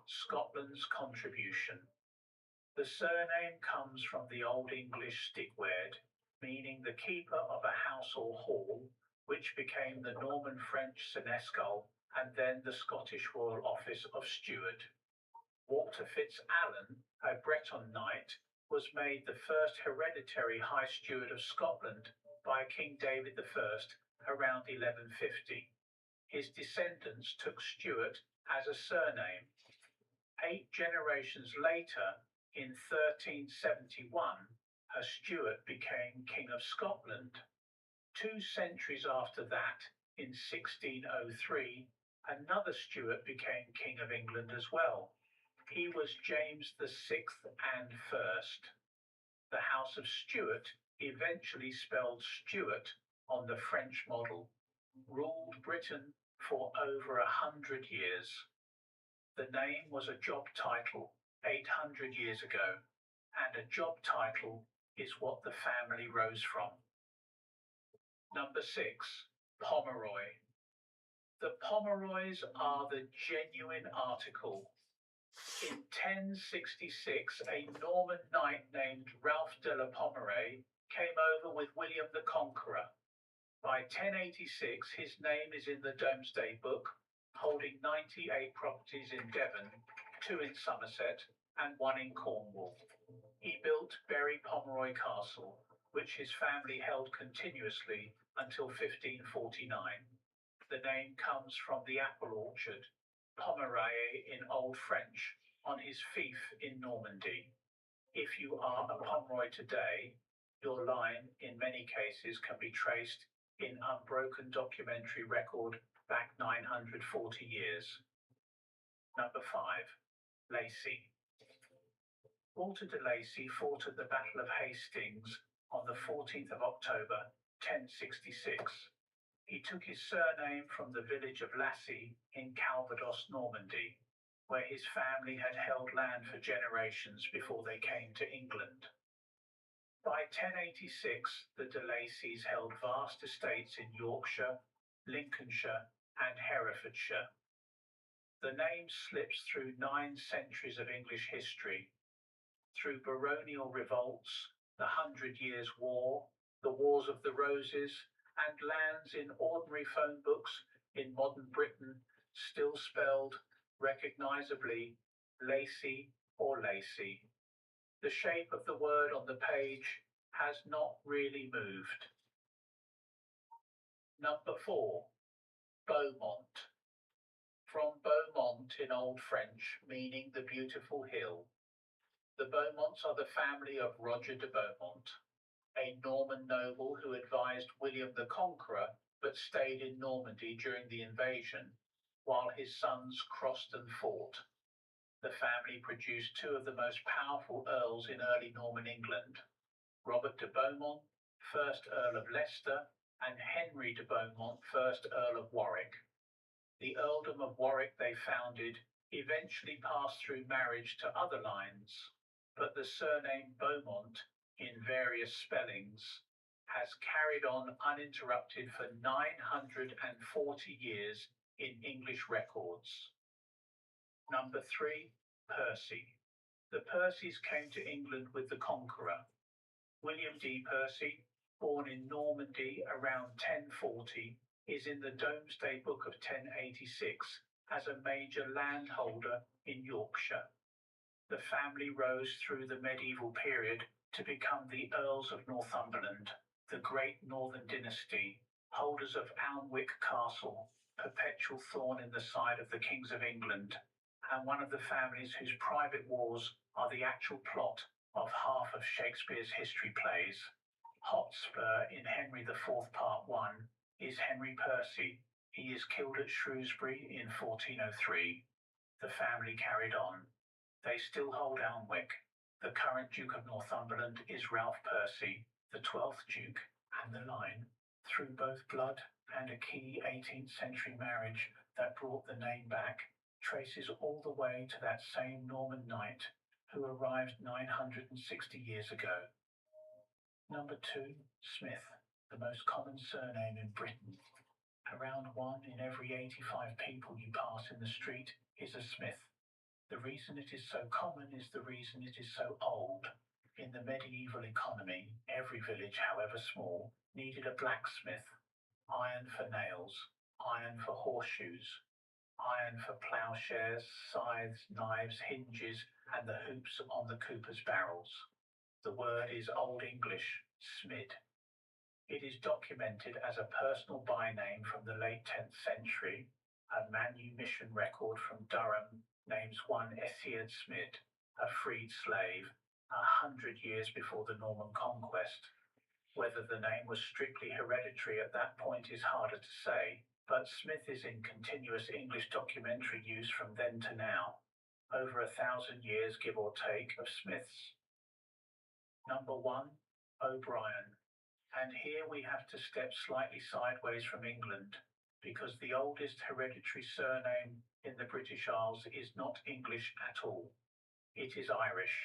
Scotland's contribution. The surname comes from the Old English stigwerd, meaning the keeper of a house or hall, which became the Norman French senescal and then the Scottish Royal Office of Steward. Walter Fitz-Alan, a Breton knight, was made the first hereditary High Steward of Scotland by King David I around 1150. His descendants took Stuart as a surname. 8 generations later, in 1371, a Stuart became King of Scotland. 2 centuries after that, in 1603, another Stuart became King of England as well. He was James VI and First. The House of Stuart, eventually spelled Stuart on the French model, ruled Britain for over 100 years. The name was a job title 800 years ago, and a job title is what the family rose from. Number 6, Pomeroy. The Pomeroys are the genuine article. In 1066, a Norman knight named Ralph de la Pommeraye came over with William the Conqueror. By 1086, his name is in the Domesday Book, holding 98 properties in Devon, 2 in Somerset, and 1 in Cornwall. He built Berry Pomeroy Castle, which his family held continuously until 1549. The name comes from the apple orchard, Pomeraye in Old French, on his fief in Normandy. If you are a Pomeroy today, your line in many cases can be traced in unbroken documentary record back 940 years. Number 5, Lacy. Walter de Lacy fought at the Battle of Hastings on the 14th of October, 1066. He took his surname from the village of Lacy in Calvados, Normandy, where his family had held land for generations before they came to England. By 1086, the de Lacys held vast estates in Yorkshire, Lincolnshire, and Herefordshire. The name slips through 9 centuries of English history, through baronial revolts, the 100 Years' War, the Wars of the Roses, and lands in ordinary phone books in modern Britain still spelled recognisably Lacy or Lacy. The shape of the word on the page has not really moved. Number 4, Beaumont. From Beaumont in Old French, meaning the beautiful hill. The Beaumonts are the family of Roger de Beaumont, a Norman noble who advised William the Conqueror but stayed in Normandy during the invasion, while his sons crossed and fought. The family produced 2 of the most powerful earls in early Norman England, Robert de Beaumont, 1st Earl of Leicester, and Henry de Beaumont, 1st Earl of Warwick. The earldom of Warwick they founded eventually passed through marriage to other lines, but the surname Beaumont, in various spellings, has carried on uninterrupted for 940 years in English records. Number 3, Percy. The Percys came to England with the Conqueror. William D. Percy, born in Normandy around 1040, is in the Domesday Book of 1086 as a major landholder in Yorkshire. The family rose through the medieval period to become the Earls of Northumberland, the Great Northern Dynasty, holders of Alnwick Castle, perpetual thorn in the side of the Kings of England, and one of the families whose private wars are the actual plot of half of Shakespeare's history plays. Hotspur in Henry IV Part 1 is Henry Percy. He is killed at Shrewsbury in 1403. The family carried on. They still hold Alnwick. The current Duke of Northumberland is Ralph Percy, the 12th Duke, and the line, through both blood and a key 18th century marriage that brought the name back, traces all the way to that same Norman knight who arrived 960 years ago. Number 2, Smith, the most common surname in Britain. Around 1 in every 85 people you pass in the street is a Smith. The reason it is so common is the reason it is so old. In the medieval economy, every village, however small, needed a blacksmith. Iron for nails, iron for horseshoes, iron for ploughshares, scythes, knives, hinges, and the hoops on the cooper's barrels. The word is Old English, smid. It is documented as a personal byname from the late 10th century. A manumission record from Durham names one Essiard Smid, a freed slave, 100 years before the Norman conquest. Whether the name was strictly hereditary at that point is harder to say, but Smith is in continuous English documentary use from then to now. Over 1,000 years, give or take, of Smiths. Number 1, O'Brien. And here we have to step slightly sideways from England, because the oldest hereditary surname in the British Isles is not English at all. It is Irish.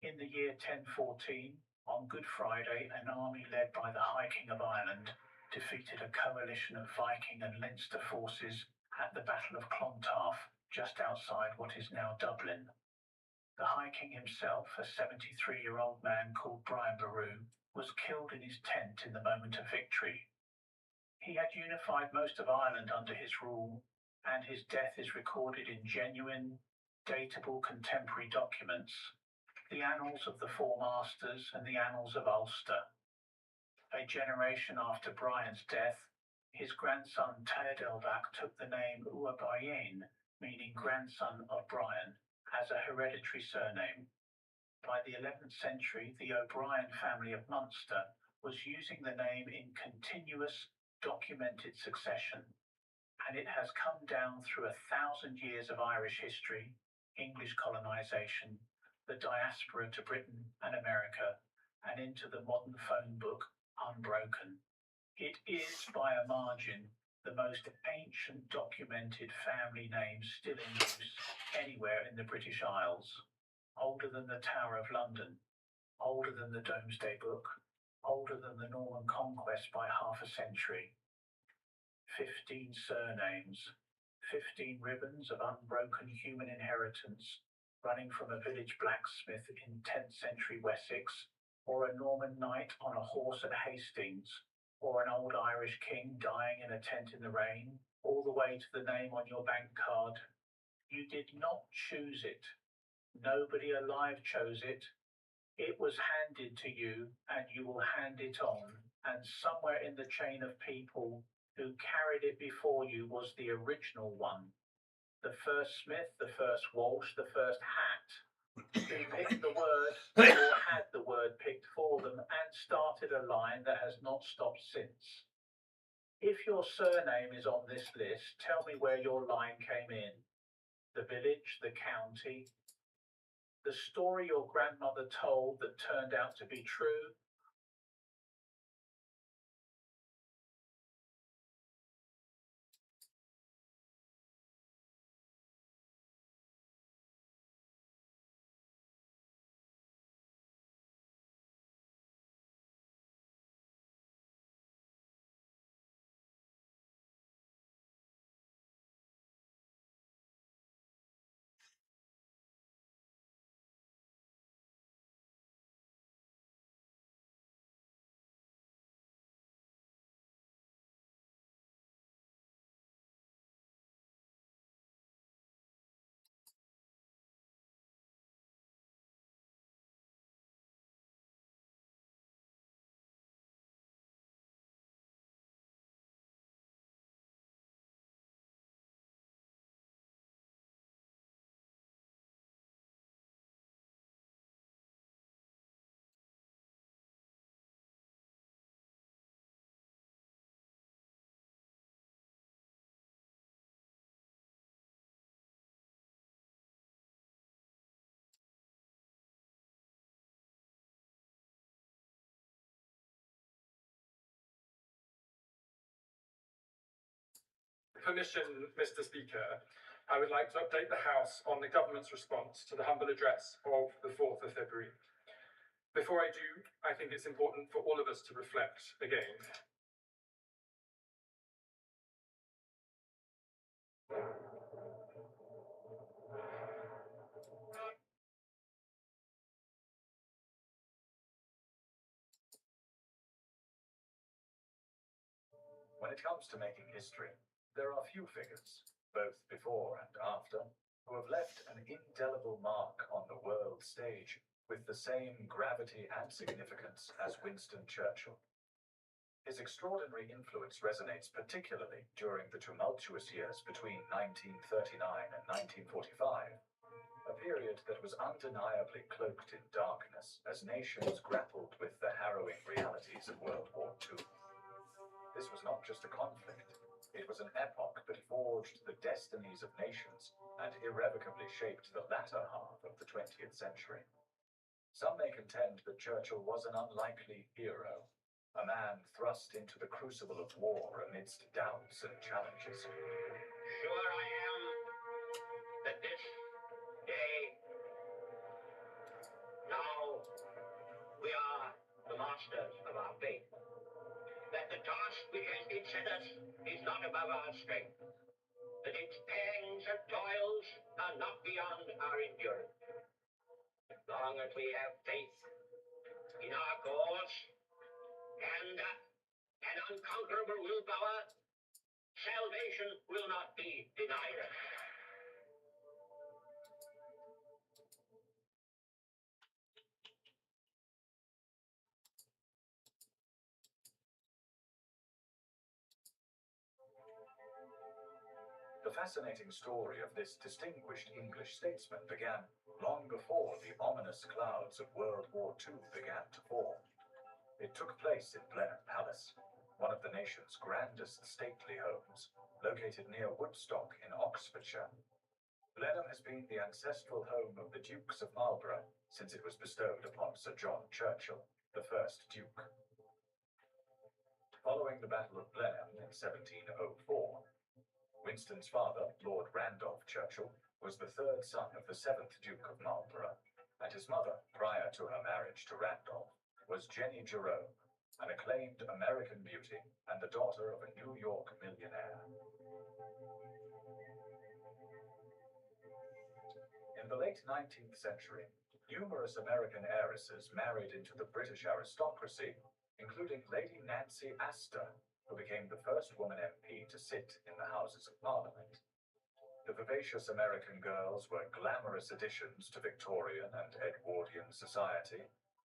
In the year 1014, on Good Friday, an army led by the High King of Ireland defeated a coalition of Viking and Leinster forces at the Battle of Clontarf, just outside what is now Dublin. The High King himself, a 73-year-old man called Brian Boru, was killed in his tent in the moment of victory. He had unified most of Ireland under his rule, and his death is recorded in genuine, datable contemporary documents, the Annals of the Four Masters and the Annals of Ulster. A generation after Brian's death, his grandson Teodelbach took the name Uabayen, meaning grandson of Brian, as a hereditary surname. By the 11th century, the O'Brien family of Munster was using the name in continuous, documented succession, and it has come down through 1,000 years of Irish history, English colonisation, the diaspora to Britain and America, and into the modern phone book, unbroken. It is, by a margin, the most ancient documented family name still in use anywhere in the British Isles. Older than the Tower of London, older than the Domesday Book, older than the Norman Conquest by half a century. 15 surnames, 15 ribbons of unbroken human inheritance, running from a village blacksmith in 10th century Wessex, or a Norman knight on a horse at Hastings, or an old Irish king dying in a tent in the rain, all the way to the name on your bank card. You did not choose it. Nobody alive chose it. It was handed to you, and you will hand it on, and somewhere in the chain of people who carried it before you was the original one. The first Smith, the first Walsh, the first Hat, who picked the word or had the word picked for them and started a line that has not stopped since. If your surname is on this list, tell me where your line came in. The village, the county, the story your grandmother told that turned out to be true, permission, Mr. Speaker, I would like to update the House on the government's response to the humble address of the 4th of February. Before I do, I think it's important for all of us to reflect again. When it comes to making history, there are few figures, both before and after, who have left an indelible mark on the world stage with the same gravity and significance as Winston Churchill. His extraordinary influence resonates particularly during the tumultuous years between 1939 and 1945, a period that was undeniably cloaked in darkness as nations grappled with the harrowing realities of World War II. This was not just a conflict, it was an epoch that forged the destinies of nations and irrevocably shaped the latter half of the 20th century. Some may contend that Churchill was an unlikely hero, a man thrust into the crucible of war amidst doubts and challenges. Sure I am that this day, now, we are the masters of our fate. That the task which has been set us is not above our strength. That its pangs and toils are not beyond our endurance. As long as we have faith in our cause and an unconquerable willpower, salvation will not be denied us. The fascinating story of this distinguished English statesman began long before the ominous clouds of World War II began to form. It took place in Blenheim Palace, one of the nation's grandest stately homes, located near Woodstock in Oxfordshire. Blenheim has been the ancestral home of the Dukes of Marlborough since it was bestowed upon Sir John Churchill, the first Duke. Following the Battle of Blenheim in 1704, Winston's father, Lord Randolph Churchill, was the third son of the 7th Duke of Marlborough, and his mother, prior to her marriage to Randolph, was Jenny Jerome, an acclaimed American beauty and the daughter of a New York millionaire. In the late 19th century, numerous American heiresses married into the British aristocracy, including Lady Nancy Astor, who became the first woman MP to sit in the Houses of Parliament. The vivacious American girls were glamorous additions to Victorian and Edwardian society,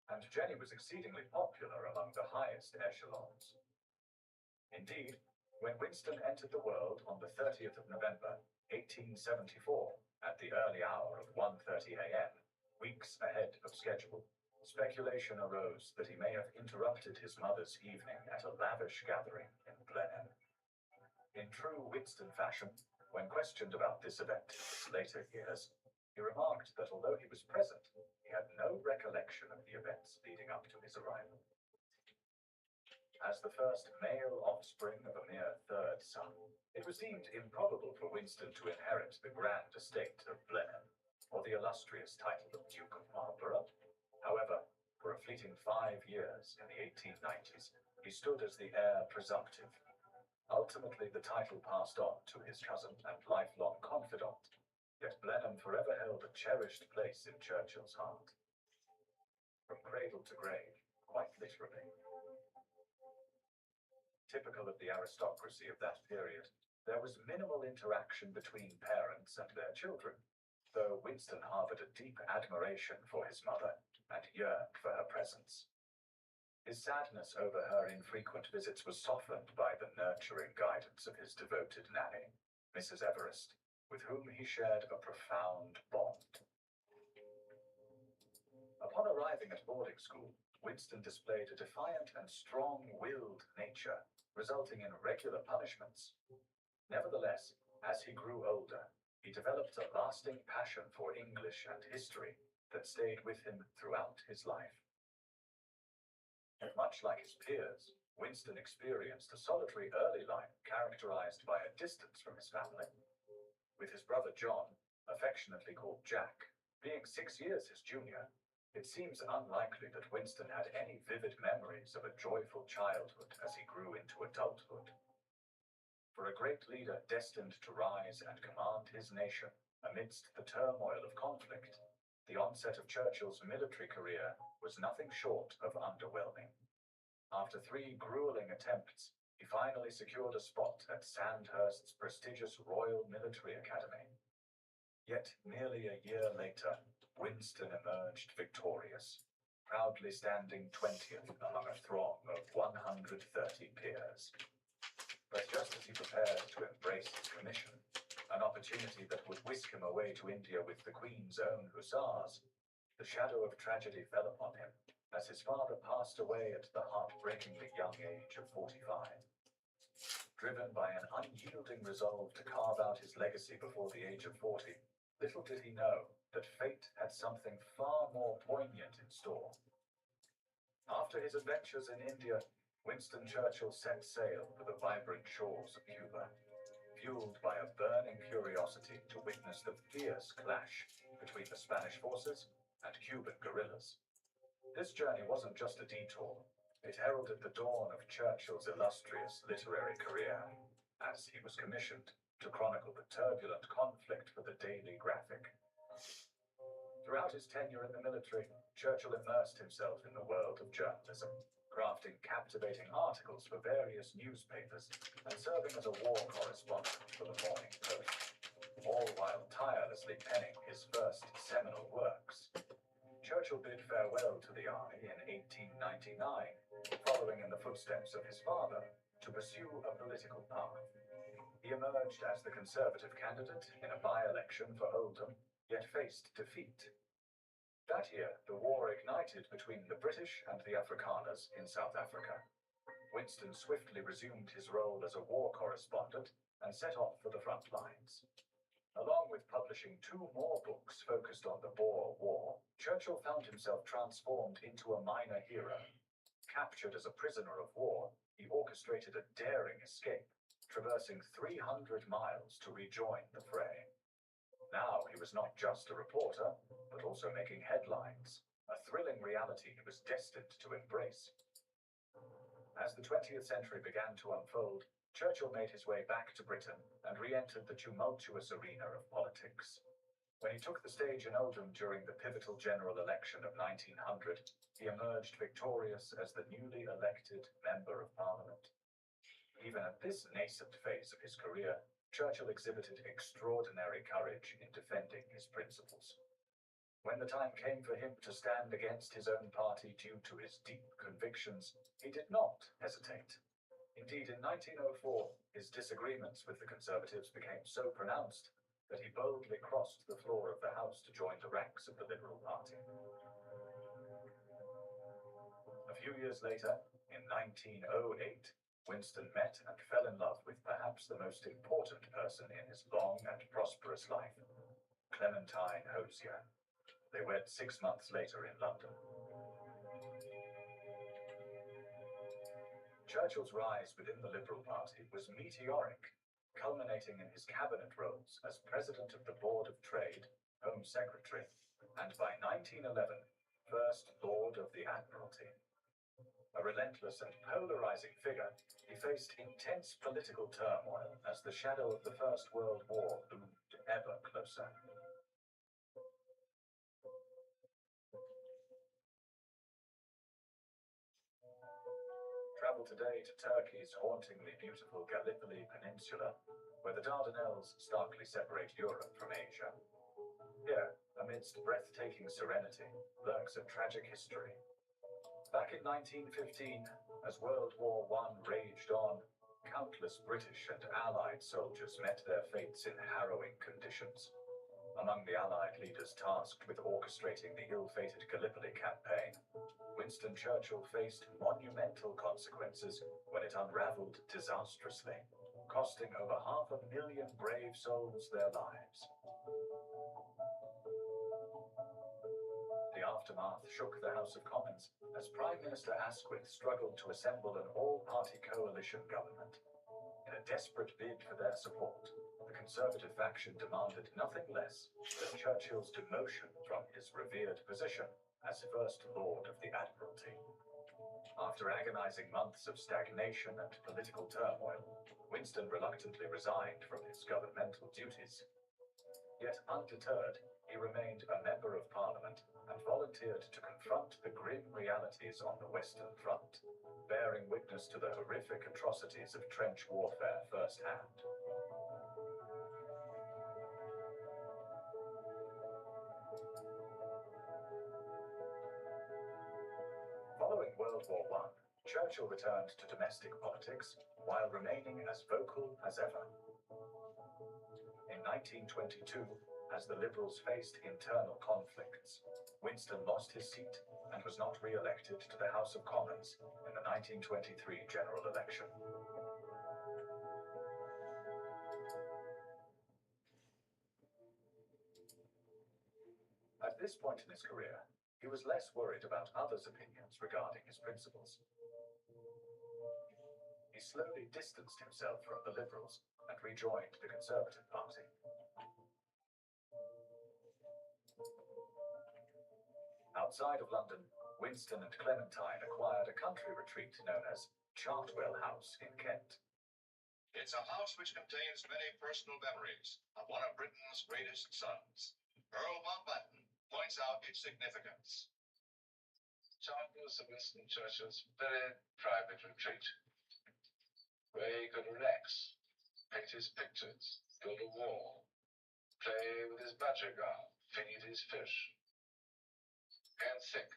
and Jenny was exceedingly popular among the highest echelons. Indeed, when Winston entered the world on the 30th of November, 1874, at the early hour of 1:30 a.m., weeks ahead of schedule, speculation arose that he may have interrupted his mother's evening at a lavish gathering in Blenheim. In true Winston fashion, when questioned about this event in his later years, he remarked that although he was present, he had no recollection of the events leading up to his arrival. As the first male offspring of a mere third son, it was deemed improbable for Winston to inherit the grand estate of Blenheim, or the illustrious title of Duke of Marlborough. However, for a fleeting 5 years in the 1890s, he stood as the heir presumptive. Ultimately, the title passed on to his cousin and lifelong confidant, yet Blenheim forever held a cherished place in Churchill's heart. From cradle to grave, quite literally. Typical of the aristocracy of that period, there was minimal interaction between parents and their children, though Winston harbored a deep admiration for his mother and yearned for her presence. His sadness over her infrequent visits was softened by the nurturing guidance of his devoted nanny, Mrs. Everest, with whom he shared a profound bond. Upon arriving at boarding school, Winston displayed a defiant and strong-willed nature, resulting in regular punishments. Nevertheless, as he grew older, he developed a lasting passion for English and history that stayed with him throughout his life. Much like his peers, Winston experienced a solitary early life characterized by a distance from his family. With his brother John, affectionately called Jack, being 6 years his junior, it seems unlikely that Winston had any vivid memories of a joyful childhood as he grew into adulthood. For a great leader destined to rise and command his nation amidst the turmoil of conflict, the onset of Churchill's military career was nothing short of underwhelming. After 3 grueling attempts, he finally secured a spot at Sandhurst's prestigious Royal Military Academy. Yet nearly a year later, Winston emerged victorious, proudly standing 20th among a throng of 130 peers. But just as he prepared to embrace his commission, an opportunity that would whisk him away to India with the Queen's own hussars, the shadow of tragedy fell upon him as his father passed away at the heartbreakingly young age of 45. Driven by an unyielding resolve to carve out his legacy before the age of 40, little did he know that fate had something far more poignant in store. After his adventures in India, Winston Churchill set sail for the vibrant shores of Cuba, fueled by a burning curiosity to witness the fierce clash between the Spanish forces and Cuban guerrillas. This journey wasn't just a detour. It heralded the dawn of Churchill's illustrious literary career, as he was commissioned to chronicle the turbulent conflict for the Daily Graphic. Throughout his tenure in the military, Churchill immersed himself in the world of journalism, crafting captivating articles for various newspapers and serving as a war correspondent for the Morning Post, all while tirelessly penning his first seminal works. Churchill bid farewell to the army in 1899, following in the footsteps of his father to pursue a political path. He emerged as the Conservative candidate in a by-election for Oldham, yet faced defeat. That year, the war ignited between the British and the Afrikaners in South Africa. Winston swiftly resumed his role as a war correspondent and set off for the front lines. Along with publishing 2 more books focused on the Boer War, Churchill found himself transformed into a minor hero. Captured as a prisoner of war, he orchestrated a daring escape, traversing 300 miles to rejoin the fray. Now he was not just a reporter, but also making headlines, a thrilling reality he was destined to embrace. As the 20th century began to unfold, Churchill made his way back to Britain and re-entered the tumultuous arena of politics. When he took the stage in Oldham during the pivotal general election of 1900, he emerged victorious as the newly elected Member of Parliament. Even at this nascent phase of his career, Churchill exhibited extraordinary courage in defending his principles. When the time came for him to stand against his own party due to his deep convictions, he did not hesitate. Indeed, in 1904, his disagreements with the Conservatives became so pronounced that he boldly crossed the floor of the House to join the ranks of the Liberal Party. A few years later, in 1908, Winston met and fell in love with perhaps the most important person in his long and prosperous life, Clementine Hozier. They wed 6 months later in London. Churchill's rise within the Liberal Party was meteoric, culminating in his cabinet roles as President of the Board of Trade, Home Secretary, and by 1911, First Lord of the Admiralty. A relentless and polarizing figure, he faced intense political turmoil as the shadow of the First World War loomed ever closer. Travel today to Turkey's hauntingly beautiful Gallipoli Peninsula, where the Dardanelles starkly separate Europe from Asia. Here, amidst breathtaking serenity, lurks a tragic history. Back in 1915, as World War I raged on, countless British and Allied soldiers met their fates in harrowing conditions. Among the Allied leaders tasked with orchestrating the ill-fated Gallipoli campaign, Winston Churchill faced monumental consequences when it unraveled disastrously, costing over 500,000 brave souls their lives. The aftermath shook the House of Commons as Prime Minister Asquith struggled to assemble an all-party coalition government. In a desperate bid for their support, the Conservative faction demanded nothing less than Churchill's demotion from his revered position as First Lord of the Admiralty. After agonizing months of stagnation and political turmoil, Winston reluctantly resigned from his governmental duties. Yet undeterred, he remained a Member of Parliament and volunteered to confront the grim realities on the Western Front, bearing witness to the horrific atrocities of trench warfare firsthand. Following World War I, Churchill returned to domestic politics while remaining as vocal as ever. In 1922, as the Liberals faced internal conflicts, Winston lost his seat and was not re-elected to the House of Commons in the 1923 general election. At this point in his career, he was less worried about others' opinions regarding his principles. He slowly distanced himself from the Liberals and rejoined the Conservative Party. Outside of London, Winston and Clementine acquired a country retreat known as Chartwell House in Kent. It's a house which contains many personal memories of one of Britain's greatest sons. Earl Mountbatten points out its significance. Chartwell was Winston Churchill's very private retreat, where he could relax, paint his pictures, build a wall, play with his budgergar, feed his fish, and think.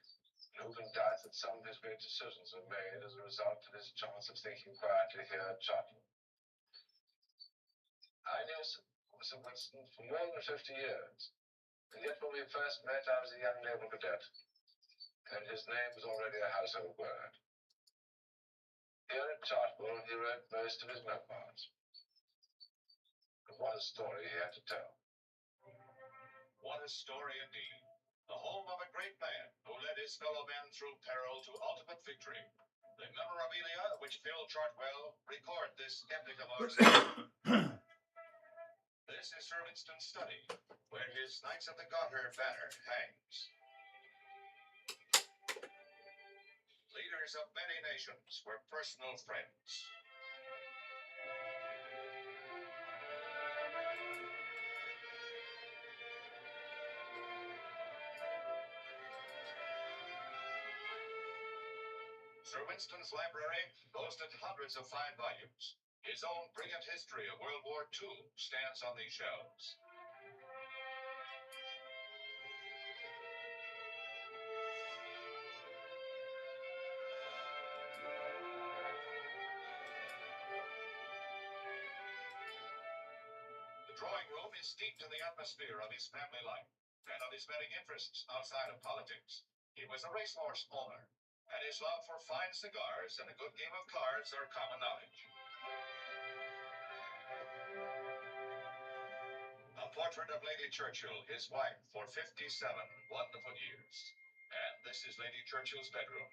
And who can doubt that some of his great decisions were made as a result of his chance of thinking quietly here at Chartwell. I knew Sir Winston for more than 50 years, and yet when we first met I was a young naval cadet, and his name was already a household word. Here at Chartwell he wrote most of his memoirs. But what a story he had to tell. What a story indeed. The home of a great man who led his fellow men through peril to ultimate victory. The memorabilia which fill Chartwell record this epic of our city. This is Sir Winston's study, where his Knights of the Garter banner hangs. Leaders of many nations were personal friends. Sir Winston's library boasted hundreds of fine volumes. His own brilliant history of World War II stands on these shelves. The drawing room is steeped in the atmosphere of his family life and of his many interests outside of politics. He was a racehorse owner, and his love for fine cigars and a good game of cards are common knowledge. A portrait of Lady Churchill, his wife, for 57 wonderful years. And this is Lady Churchill's bedroom.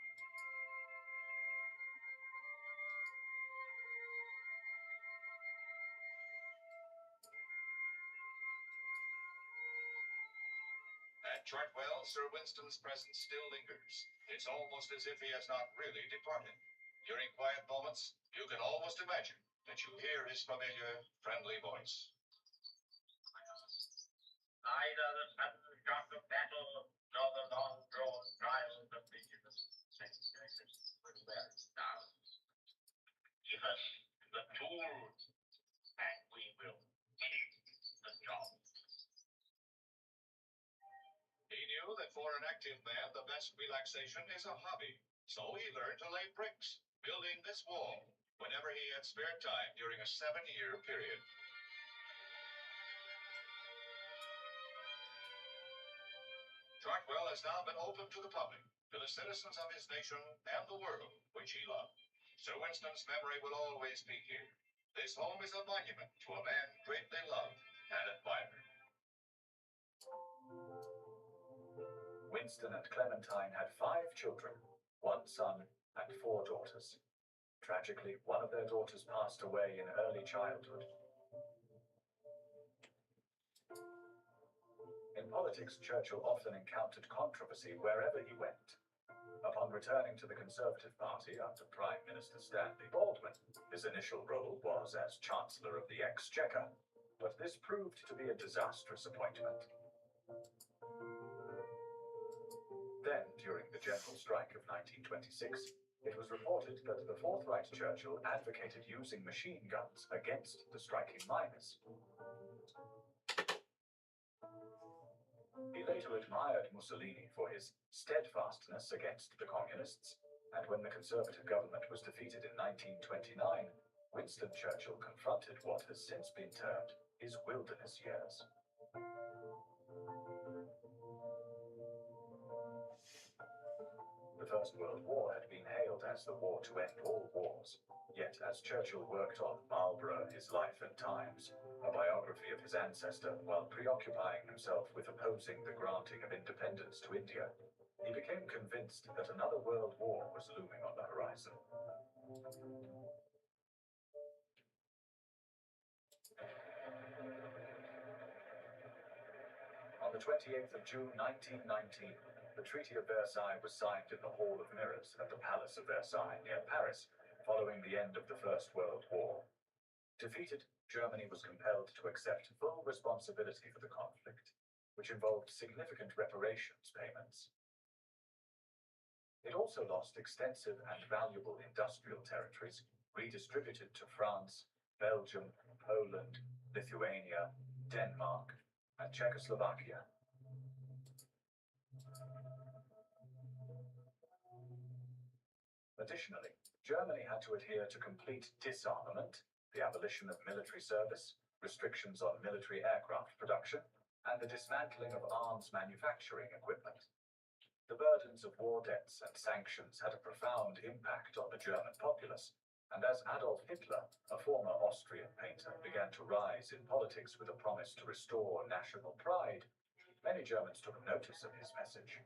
At Chartwell, Sir Winston's presence still lingers. It's almost as if he has not really departed. During quiet moments, you can almost imagine that you hear his familiar, friendly voice. Neither the sudden shock of battle nor the long-drawn trials of vigilance will wear us down. Give us the tools, and we will finish the job. He knew that for an active man, the best relaxation is a hobby. So he learned to lay bricks, building this wall, whenever he had spare time during a 7-year period. Chartwell has now been opened to the public, to the citizens of his nation and the world, which he loved. Sir Winston's memory will always be here. This home is a monument to a man greatly loved and admired. Winston and Clementine had 5 children, 1 son and 4 daughters. Tragically, one of their daughters passed away in early childhood. In politics, Churchill often encountered controversy wherever he went. Upon returning to the Conservative Party under Prime Minister Stanley Baldwin, his initial role was as Chancellor of the Exchequer, but this proved to be a disastrous appointment. Then, during the General Strike of 1926, it was reported that the forthright Churchill advocated using machine guns against the striking miners. He later admired Mussolini for his steadfastness against the communists, and when the Conservative government was defeated in 1929, Winston Churchill confronted what has since been termed his wilderness years. The First World War had been hailed as the war to end all wars. Yet, as Churchill worked on Marlborough, His Life and Times, a biography of his ancestor, while preoccupying himself with opposing the granting of independence to India, he became convinced that another world war was looming on the horizon. On the 28th of June 1919, the Treaty of Versailles was signed in the Hall of Mirrors at the Palace of Versailles near Paris, following the end of the First World War. Defeated, Germany was compelled to accept full responsibility for the conflict, which involved significant reparations payments. It also lost extensive and valuable industrial territories, redistributed to France, Belgium, Poland, Lithuania, Denmark, and Czechoslovakia. Additionally, Germany had to adhere to complete disarmament, the abolition of military service, restrictions on military aircraft production, and the dismantling of arms manufacturing equipment. The burdens of war debts and sanctions had a profound impact on the German populace, and as Adolf Hitler, a former Austrian painter, began to rise in politics with a promise to restore national pride, many Germans took notice of his message.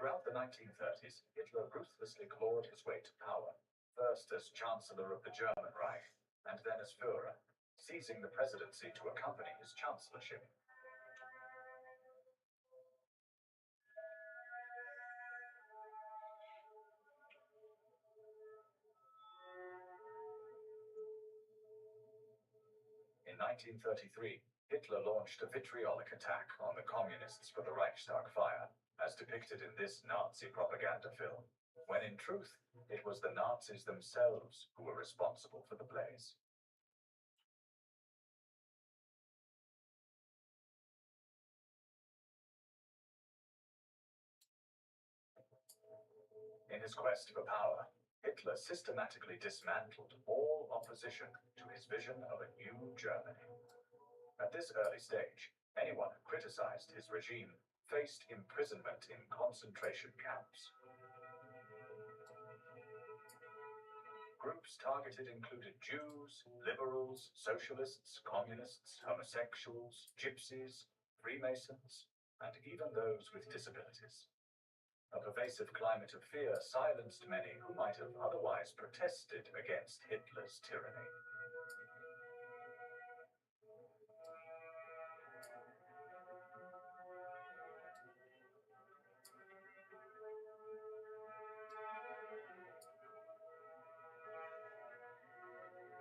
Throughout the 1930s, Hitler ruthlessly clawed his way to power, first as Chancellor of the German Reich, and then as Führer, seizing the presidency to accompany his chancellorship. In 1933, Hitler launched a vitriolic attack on the communists for the Reichstag fire, as depicted in this Nazi propaganda film, when in truth, it was the Nazis themselves who were responsible for the blaze. In his quest for power, Hitler systematically dismantled all opposition to his vision of a new Germany. At this early stage, anyone who criticized his regime faced imprisonment in concentration camps. Groups targeted included Jews, liberals, socialists, communists, homosexuals, gypsies, Freemasons, and even those with disabilities. A pervasive climate of fear silenced many who might have otherwise protested against Hitler's tyranny.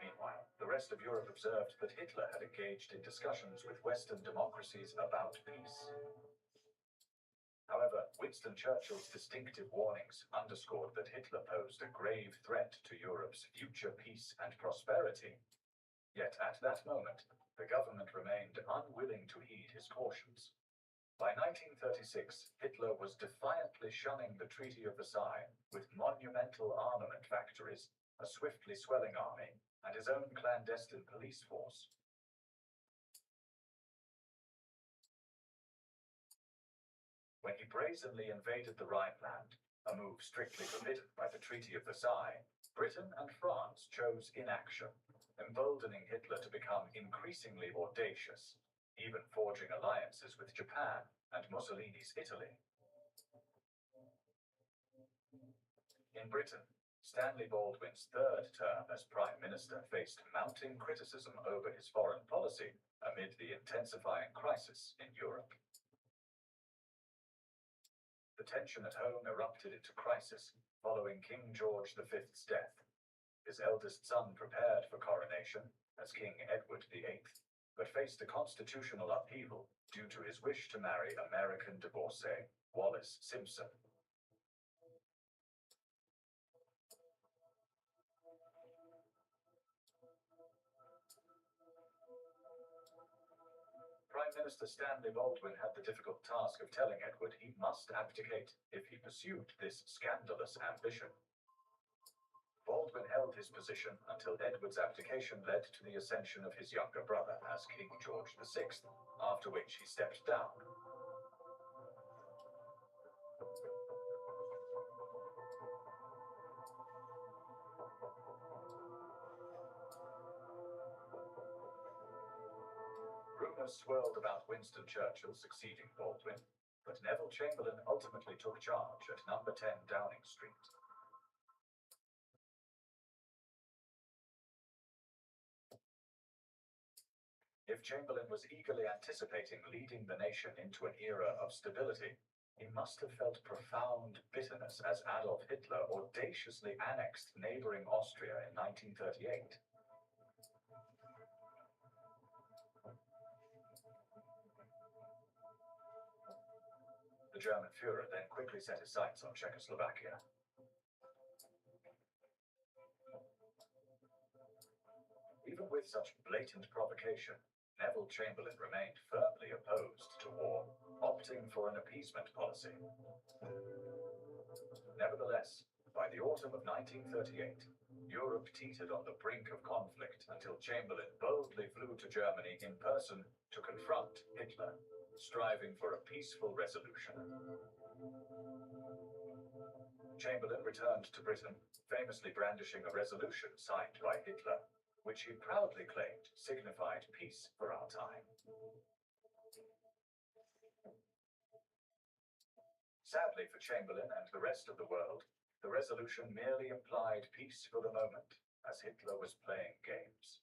Meanwhile, the rest of Europe observed that Hitler had engaged in discussions with Western democracies about peace. However, Winston Churchill's distinctive warnings underscored that Hitler posed a grave threat to Europe's future peace and prosperity. Yet at that moment, the government remained unwilling to heed his cautions. By 1936, Hitler was defiantly shunning the Treaty of Versailles with monumental armament factories, a swiftly swelling army, and his own clandestine police force. When he brazenly invaded the Rhineland, a move strictly forbidden by the Treaty of Versailles, Britain and France chose inaction, emboldening Hitler to become increasingly audacious, even forging alliances with Japan and Mussolini's Italy. In Britain, Stanley Baldwin's third term as Prime Minister faced mounting criticism over his foreign policy amid the intensifying crisis in Europe. The tension at home erupted into crisis following King George V's death. His eldest son prepared for coronation as King Edward VIII, but faced a constitutional upheaval due to his wish to marry American divorcee Wallis Simpson. Prime Minister Stanley Baldwin had the difficult task of telling Edward he must abdicate if he pursued this scandalous ambition. Baldwin held his position until Edward's abdication led to the ascension of his younger brother as King George VI, after which he stepped down. Rumours swirled about Winston Churchill succeeding Baldwin, but Neville Chamberlain ultimately took charge at number 10 Downing Street. If Chamberlain was eagerly anticipating leading the nation into an era of stability, he must have felt profound bitterness as Adolf Hitler audaciously annexed neighboring Austria in 1938. The German Führer then quickly set his sights on Czechoslovakia. Even with such blatant provocation, Neville Chamberlain remained firmly opposed to war, opting for an appeasement policy. Nevertheless, by the autumn of 1938, Europe teetered on the brink of conflict until Chamberlain boldly flew to Germany in person to confront Hitler, striving for a peaceful resolution. Chamberlain returned to Britain, famously brandishing a resolution signed by Hitler, which he proudly claimed signified peace for our time. Sadly for Chamberlain and the rest of the world, the resolution merely implied peace for the moment, as Hitler was playing games.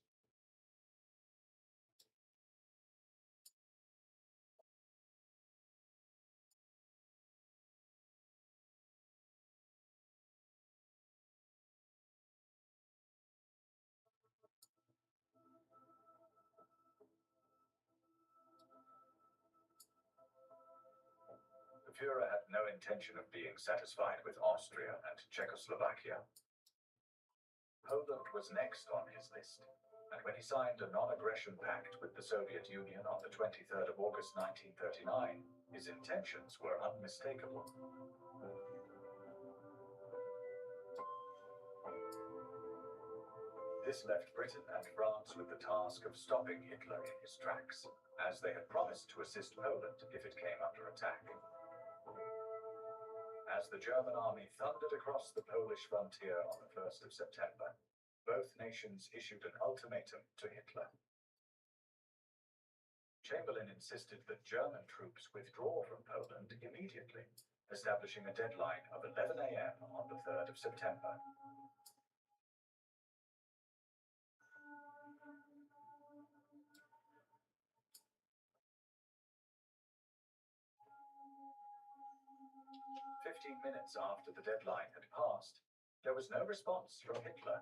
The Führer had no intention of being satisfied with Austria and Czechoslovakia. Poland was next on his list, and when he signed a non-aggression pact with the Soviet Union on the 23rd of August 1939, his intentions were unmistakable. This left Britain and France with the task of stopping Hitler in his tracks, as they had promised to assist Poland if it came under attack. As the German army thundered across the Polish frontier on the 1st of September, both nations issued an ultimatum to Hitler. Chamberlain insisted that German troops withdraw from Poland immediately, establishing a deadline of 11 a.m. on the 3rd of September. Minutes after the deadline had passed, there was no response from Hitler.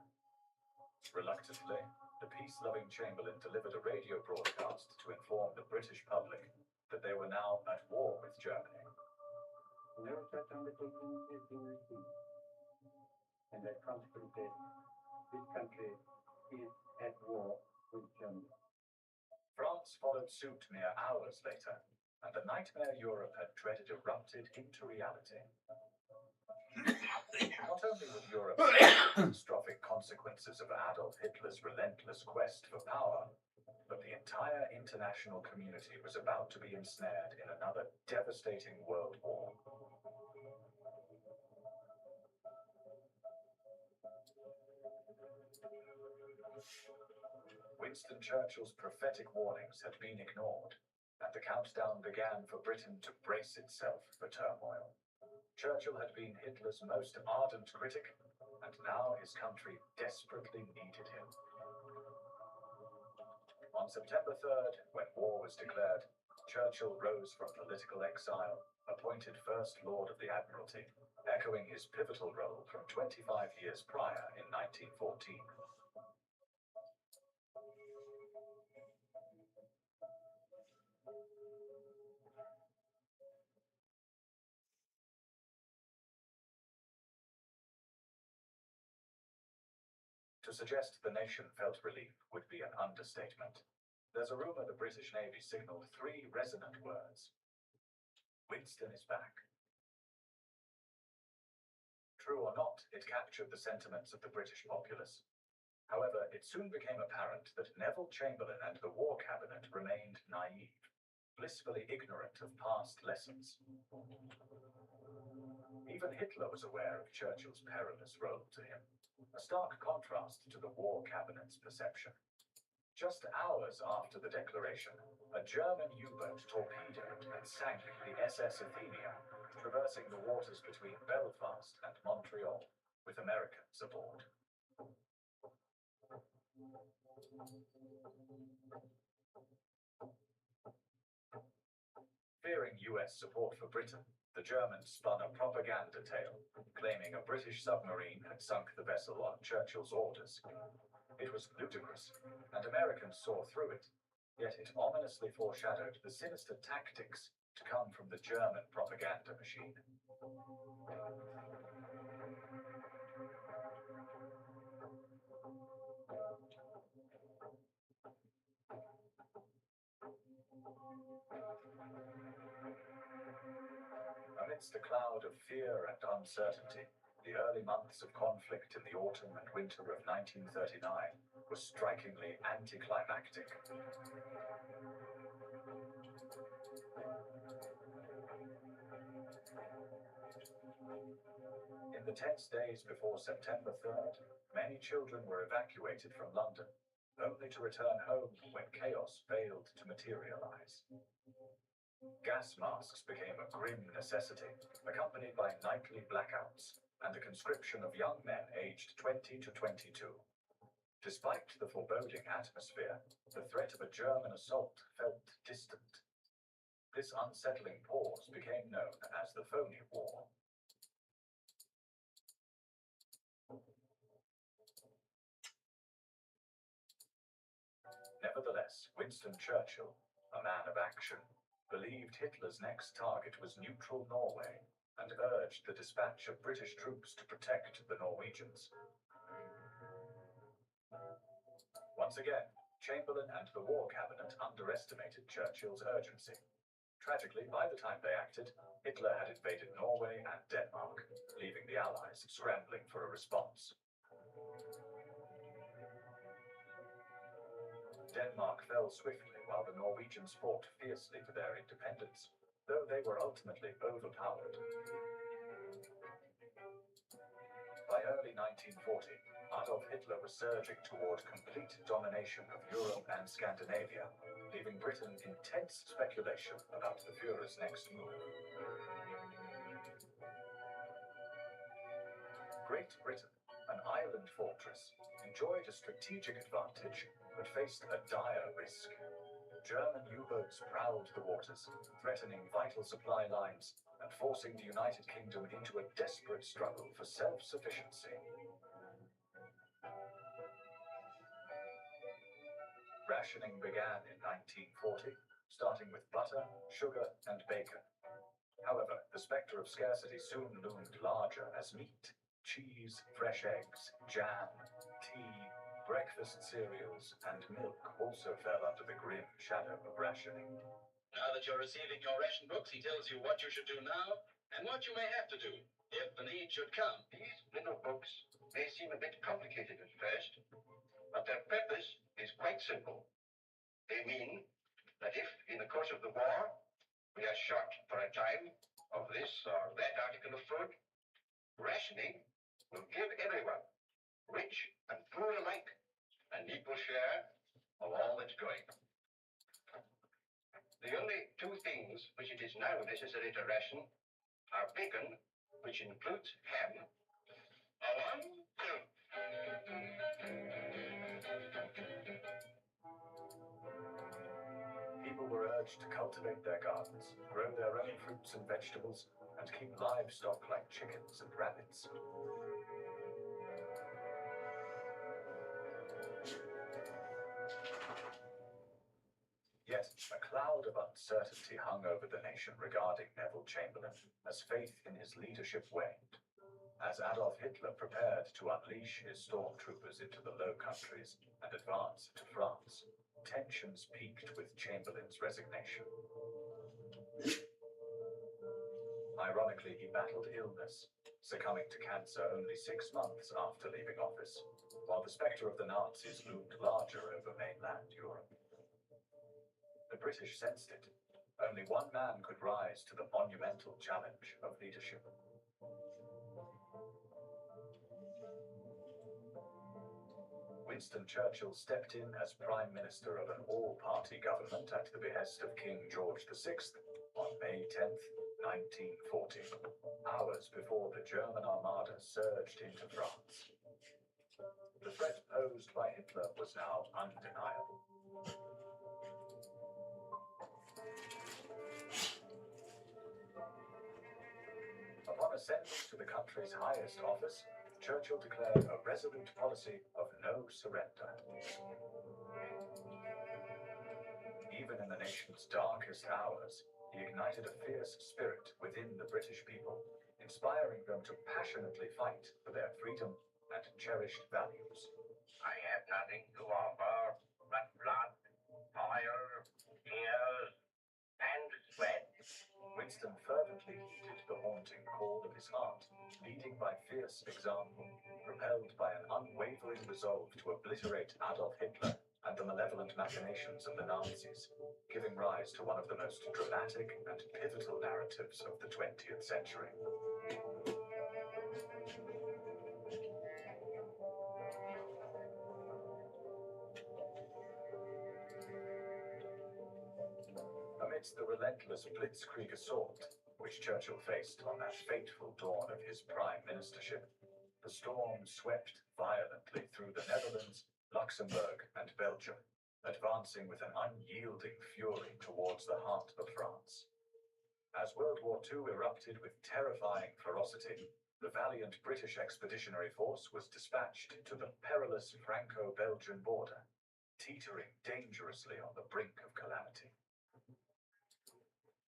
Reluctantly, the peace-loving Chamberlain delivered a radio broadcast to inform the British public that they were now at war with Germany. No such undertaking has been received, and that consequently, this country is at war with Germany. France followed suit mere hours later, and the nightmare Europe had dreaded erupted into reality. Not only would Europe see the catastrophic consequences of Adolf Hitler's relentless quest for power, but the entire international community was about to be ensnared in another devastating world war. Winston Churchill's prophetic warnings had been ignored, and the countdown began for Britain to brace itself for turmoil. Churchill had been Hitler's most ardent critic, and now his country desperately needed him. On September 3rd, when war was declared, Churchill rose from political exile, appointed First Lord of the Admiralty, echoing his pivotal role from 25 years prior in 1914. To suggest the nation felt relief would be an understatement. There's a rumor the British Navy signaled 3 resonant words. Winston is back. True or not, it captured the sentiments of the British populace. However, it soon became apparent that Neville Chamberlain and the War Cabinet remained naive, blissfully ignorant of past lessons. Even Hitler was aware of Churchill's perilous role to him, a stark contrast to the War Cabinet's perception. Just hours after the declaration, a German U-boat torpedoed and sank the SS Athenia, traversing the waters between Belfast and Montreal, with Americans aboard. Fearing US support for Britain, the Germans spun a propaganda tale, claiming a British submarine had sunk the vessel on Churchill's orders. It was ludicrous, and Americans saw through it, yet it ominously foreshadowed the sinister tactics to come from the German propaganda machine. Amidst a cloud of fear and uncertainty, the early months of conflict in the autumn and winter of 1939 were strikingly anticlimactic. In the tense days before September 3rd, many children were evacuated from London, only to return home when chaos failed to materialize. Gas masks became a grim necessity, accompanied by nightly blackouts and the conscription of young men aged 20 to 22. Despite the foreboding atmosphere, the threat of a German assault felt distant. This unsettling pause became known as the Phony War. Nevertheless, Winston Churchill, a man of action, believed Hitler's next target was neutral Norway and urged the dispatch of British troops to protect the Norwegians. Once again, Chamberlain and the War Cabinet underestimated Churchill's urgency. Tragically, by the time they acted, Hitler had invaded Norway and Denmark, leaving the Allies scrambling for a response. Denmark fell swiftly while the Norwegians fought fiercely for their independence, though they were ultimately overpowered. By early 1940, Adolf Hitler was surging toward complete domination of Europe and Scandinavia, leaving Britain in tense speculation about the Führer's next move. Great Britain, an island fortress, enjoyed a strategic advantage but faced a dire risk. German U-boats prowled the waters, threatening vital supply lines and forcing the United Kingdom into a desperate struggle for self-sufficiency. Rationing began in 1940, starting with butter, sugar, and bacon. However, the spectre of scarcity soon loomed larger as meat, cheese, fresh eggs, jam, tea, breakfast cereals, and milk also fell under the grim shadow of rationing. Now that you're receiving your ration books, he tells you what you should do now and what you may have to do if the need should come. These little books may seem a bit complicated at first, but their purpose is quite simple. They mean that if, in the course of the war, we are short for a time of this or that article of food, rationing will give everyone, rich and poor alike, an equal share of all that's going. The only two things which it is now necessary to ration are bacon, which includes ham. A 1, 2. People were urged to cultivate their gardens, grow their own fruits and vegetables, and keep livestock like chickens and rabbits. Yet a cloud of uncertainty hung over the nation regarding Neville Chamberlain as faith in his leadership waned. As Adolf Hitler prepared to unleash his stormtroopers into the Low Countries and advance into France, tensions peaked with Chamberlain's resignation. Ironically, he battled illness, succumbing to cancer only 6 months after leaving office, while the spectre of the Nazis loomed larger over mainland Europe. The British sensed it. Only one man could rise to the monumental challenge of leadership. Winston Churchill stepped in as Prime Minister of an all-party government at the behest of King George VI on May 10th, 1940, hours before the German Armada surged into France. The threat posed by Hitler was now undeniable. Upon ascending to the country's highest office, Churchill declared a resolute policy of no surrender. Even in the nation's darkest hours, he ignited a fierce spirit within the British people, inspiring them to passionately fight for their freedom and cherished values. I have nothing to offer but blood, fire, tears, and sweat. Winston fervently heeded the haunting call of his heart, leading by fierce example, propelled by an unwavering resolve to obliterate Adolf Hitler and the malevolent machinations of the Nazis, giving rise to one of the most dramatic and pivotal narratives of the 20th century. Amidst the relentless blitzkrieg assault which Churchill faced on that fateful dawn of his prime ministership, the storm swept violently through the Netherlands, Luxembourg, and Belgium, advancing with an unyielding fury towards the heart of France. As World War II erupted with terrifying ferocity, the valiant British Expeditionary Force was dispatched to the perilous Franco-Belgian border, teetering dangerously on the brink of calamity.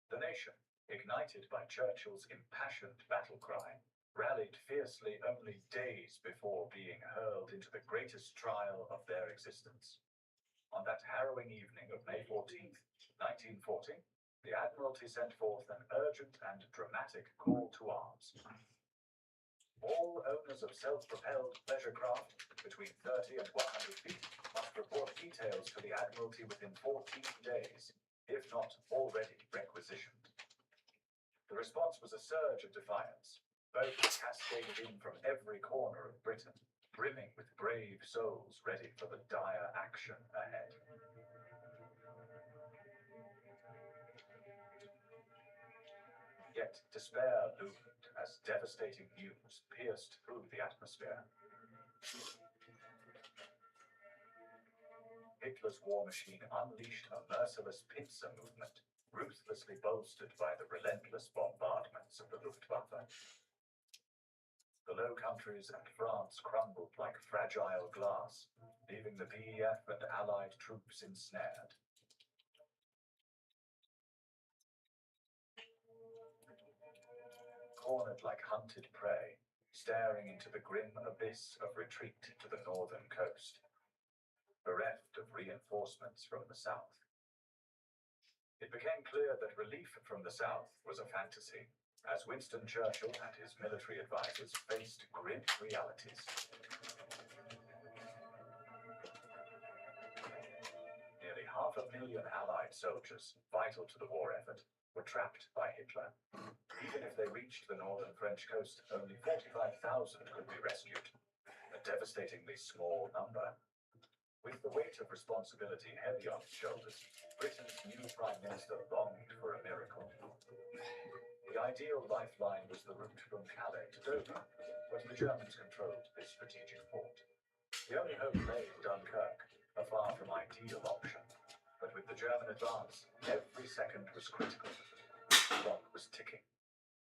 The nation, ignited by Churchill's impassioned battle cry, rallied fiercely only days before being hurled into the greatest trial of their existence. On that harrowing evening of May 14th, 1940, the Admiralty sent forth an urgent and dramatic call to arms. All owners of self-propelled pleasure craft between 30 and 100 feet must report details to the Admiralty within 14 days, if not already requisitioned. The response was a surge of defiance. Boats cascaded in from every corner of Britain, brimming with brave souls ready for the dire action ahead. Yet despair loomed as devastating news pierced through the atmosphere. Hitler's war machine unleashed a merciless pincer movement, ruthlessly bolstered by the relentless bombardments of the Luftwaffe. The Low Countries and France crumbled like fragile glass, leaving the PEF and Allied troops ensnared. Cornered like hunted prey, staring into the grim abyss of retreat to the northern coast, bereft of reinforcements from the south. It became clear that relief from the south was a fantasy, as Winston Churchill and his military advisors faced grim realities. Nearly 500,000 Allied soldiers, vital to the war effort, were trapped by Hitler. Even if they reached the northern French coast, only 45,000 could be rescued, a devastatingly small number. With the weight of responsibility heavy on its shoulders, Britain's new Prime Minister longed for a miracle. The ideal lifeline was the route from Calais to Dover, but the Germans controlled this strategic port. The only hope lay in Dunkirk, a far from ideal option. But with the German advance, every second was critical. The clock was ticking.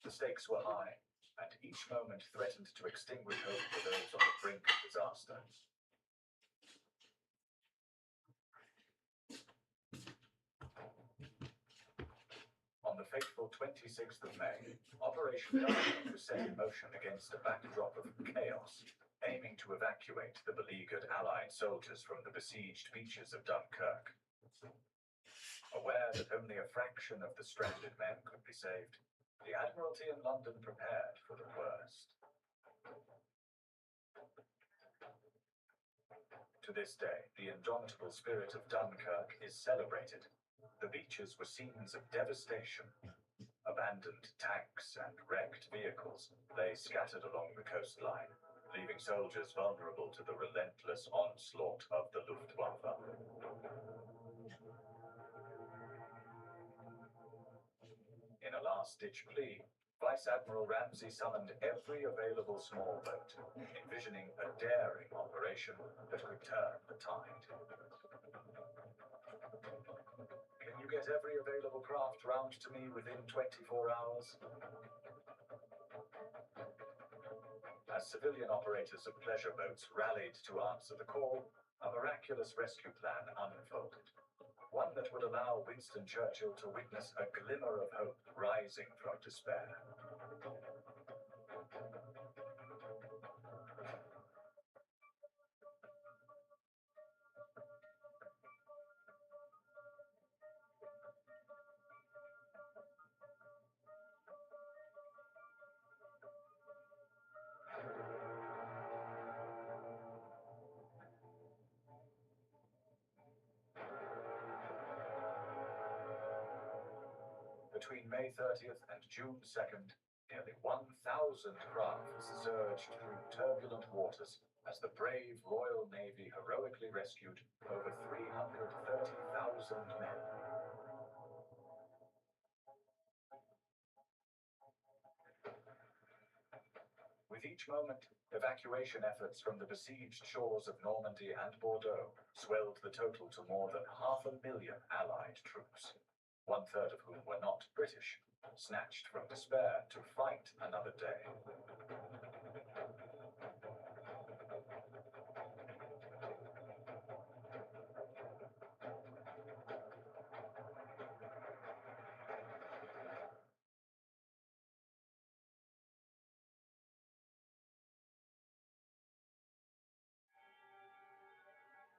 The stakes were high, and each moment threatened to extinguish hope for those on the brink of disaster. On the fateful 26th of May, Operation Dunkirk was set in motion against a backdrop of chaos, aiming to evacuate the beleaguered Allied soldiers from the besieged beaches of Dunkirk. Aware that only a fraction of the stranded men could be saved, the Admiralty in London prepared for the worst. To this day, the indomitable spirit of Dunkirk is celebrated. The beaches were scenes of devastation. Abandoned tanks and wrecked vehicles lay scattered along the coastline, leaving soldiers vulnerable to the relentless onslaught of the Luftwaffe. In a last-ditch plea, Vice Admiral Ramsay summoned every available small boat, envisioning a daring operation that could turn the tide. Can you get every available craft round to me within 24 hours? As civilian operators of pleasure boats rallied to answer the call, a miraculous rescue plan unfolded. One that would allow Winston Churchill to witness a glimmer of hope rising from despair. Between May 30th and June 2nd, nearly 1,000 crafts surged through turbulent waters as the brave Royal Navy heroically rescued over 330,000 men. With each moment, evacuation efforts from the besieged shores of Normandy and Bordeaux swelled the total to more than 500,000 Allied troops, one-third of whom were not British, snatched from despair to fight another day.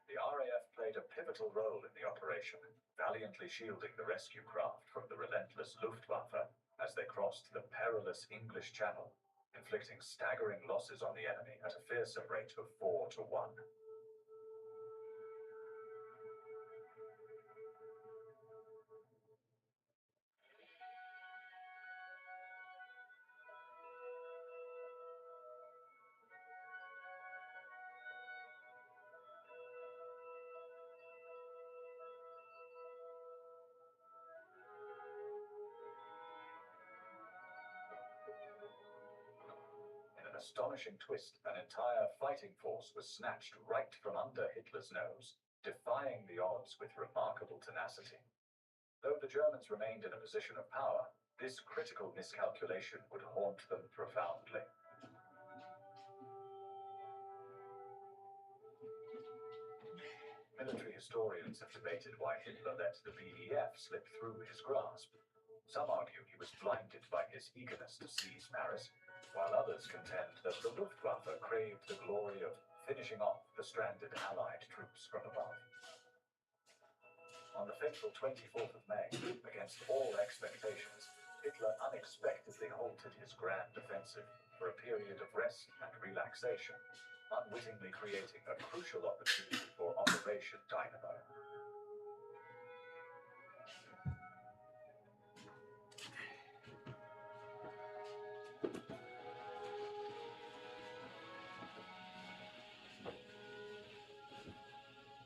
The RAF played a pivotal role in the operation, valiantly shielding the rescue craft from the relentless Luftwaffe as they crossed the perilous English Channel, inflicting staggering losses on the enemy at a fearsome rate of 4 to 1. Astonishing twist, an entire fighting force was snatched right from under Hitler's nose, defying the odds with remarkable tenacity. Though the Germans remained in a position of power, this critical miscalculation would haunt them profoundly. Military historians have debated why Hitler let the BEF slip through his grasp. Some argue he was blinded by his eagerness to seize Paris, while others contend that the Luftwaffe craved the glory of finishing off the stranded Allied troops from above. On the fateful 24th of May, against all expectations, Hitler unexpectedly halted his grand offensive for a period of rest and relaxation, unwittingly creating a crucial opportunity for Operation Dynamo.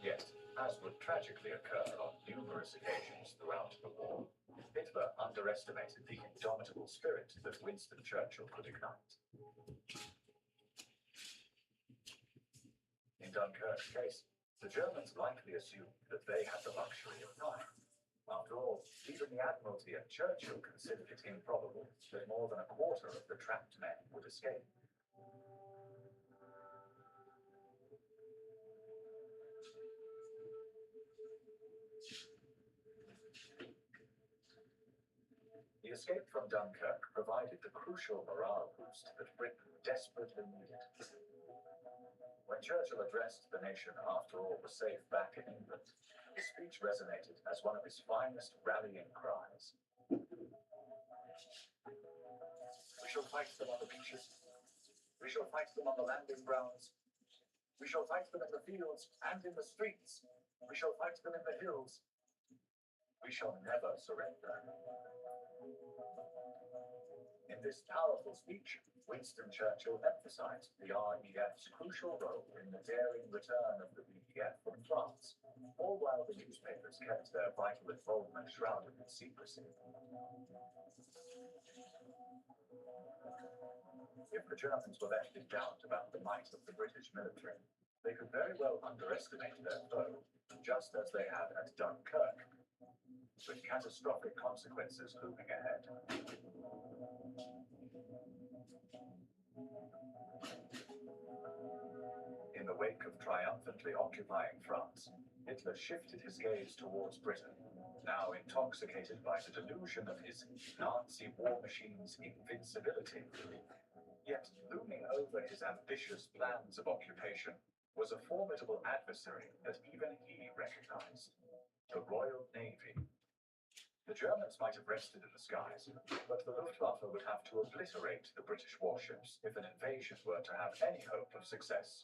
Yet as would tragically occur on numerous occasions throughout the war, Hitler underestimated the indomitable spirit that Winston Churchill could ignite. In Dunkirk's case, the Germans likely assumed that they had the luxury of time. After all, even the Admiralty and Churchill considered it improbable that more than a quarter of the trapped men would escape. The escape from Dunkirk provided the crucial morale boost that Britain desperately needed. When Churchill addressed the nation after all was safe back in England, his speech resonated as one of his finest rallying cries. We shall fight them on the beaches. We shall fight them on the landing grounds. We shall fight them in the fields and in the streets. We shall fight them in the hills. We shall never surrender. In this powerful speech, Winston Churchill emphasized the RAF's crucial role in the daring return of the BEF from France, all while the newspapers kept their vital involvement shrouded in secrecy. If the Germans were left in doubt about the might of the British military, they could very well underestimate their foe, just as they had at Dunkirk, with catastrophic consequences looming ahead. In the wake of triumphantly occupying France, Hitler shifted his gaze towards Britain, now intoxicated by the delusion of his Nazi war machine's invincibility. Yet looming over his ambitious plans of occupation was a formidable adversary that even he recognized: the Royal Navy. The Germans might have rested in the skies, but the Luftwaffe would have to obliterate the British warships if an invasion were to have any hope of success.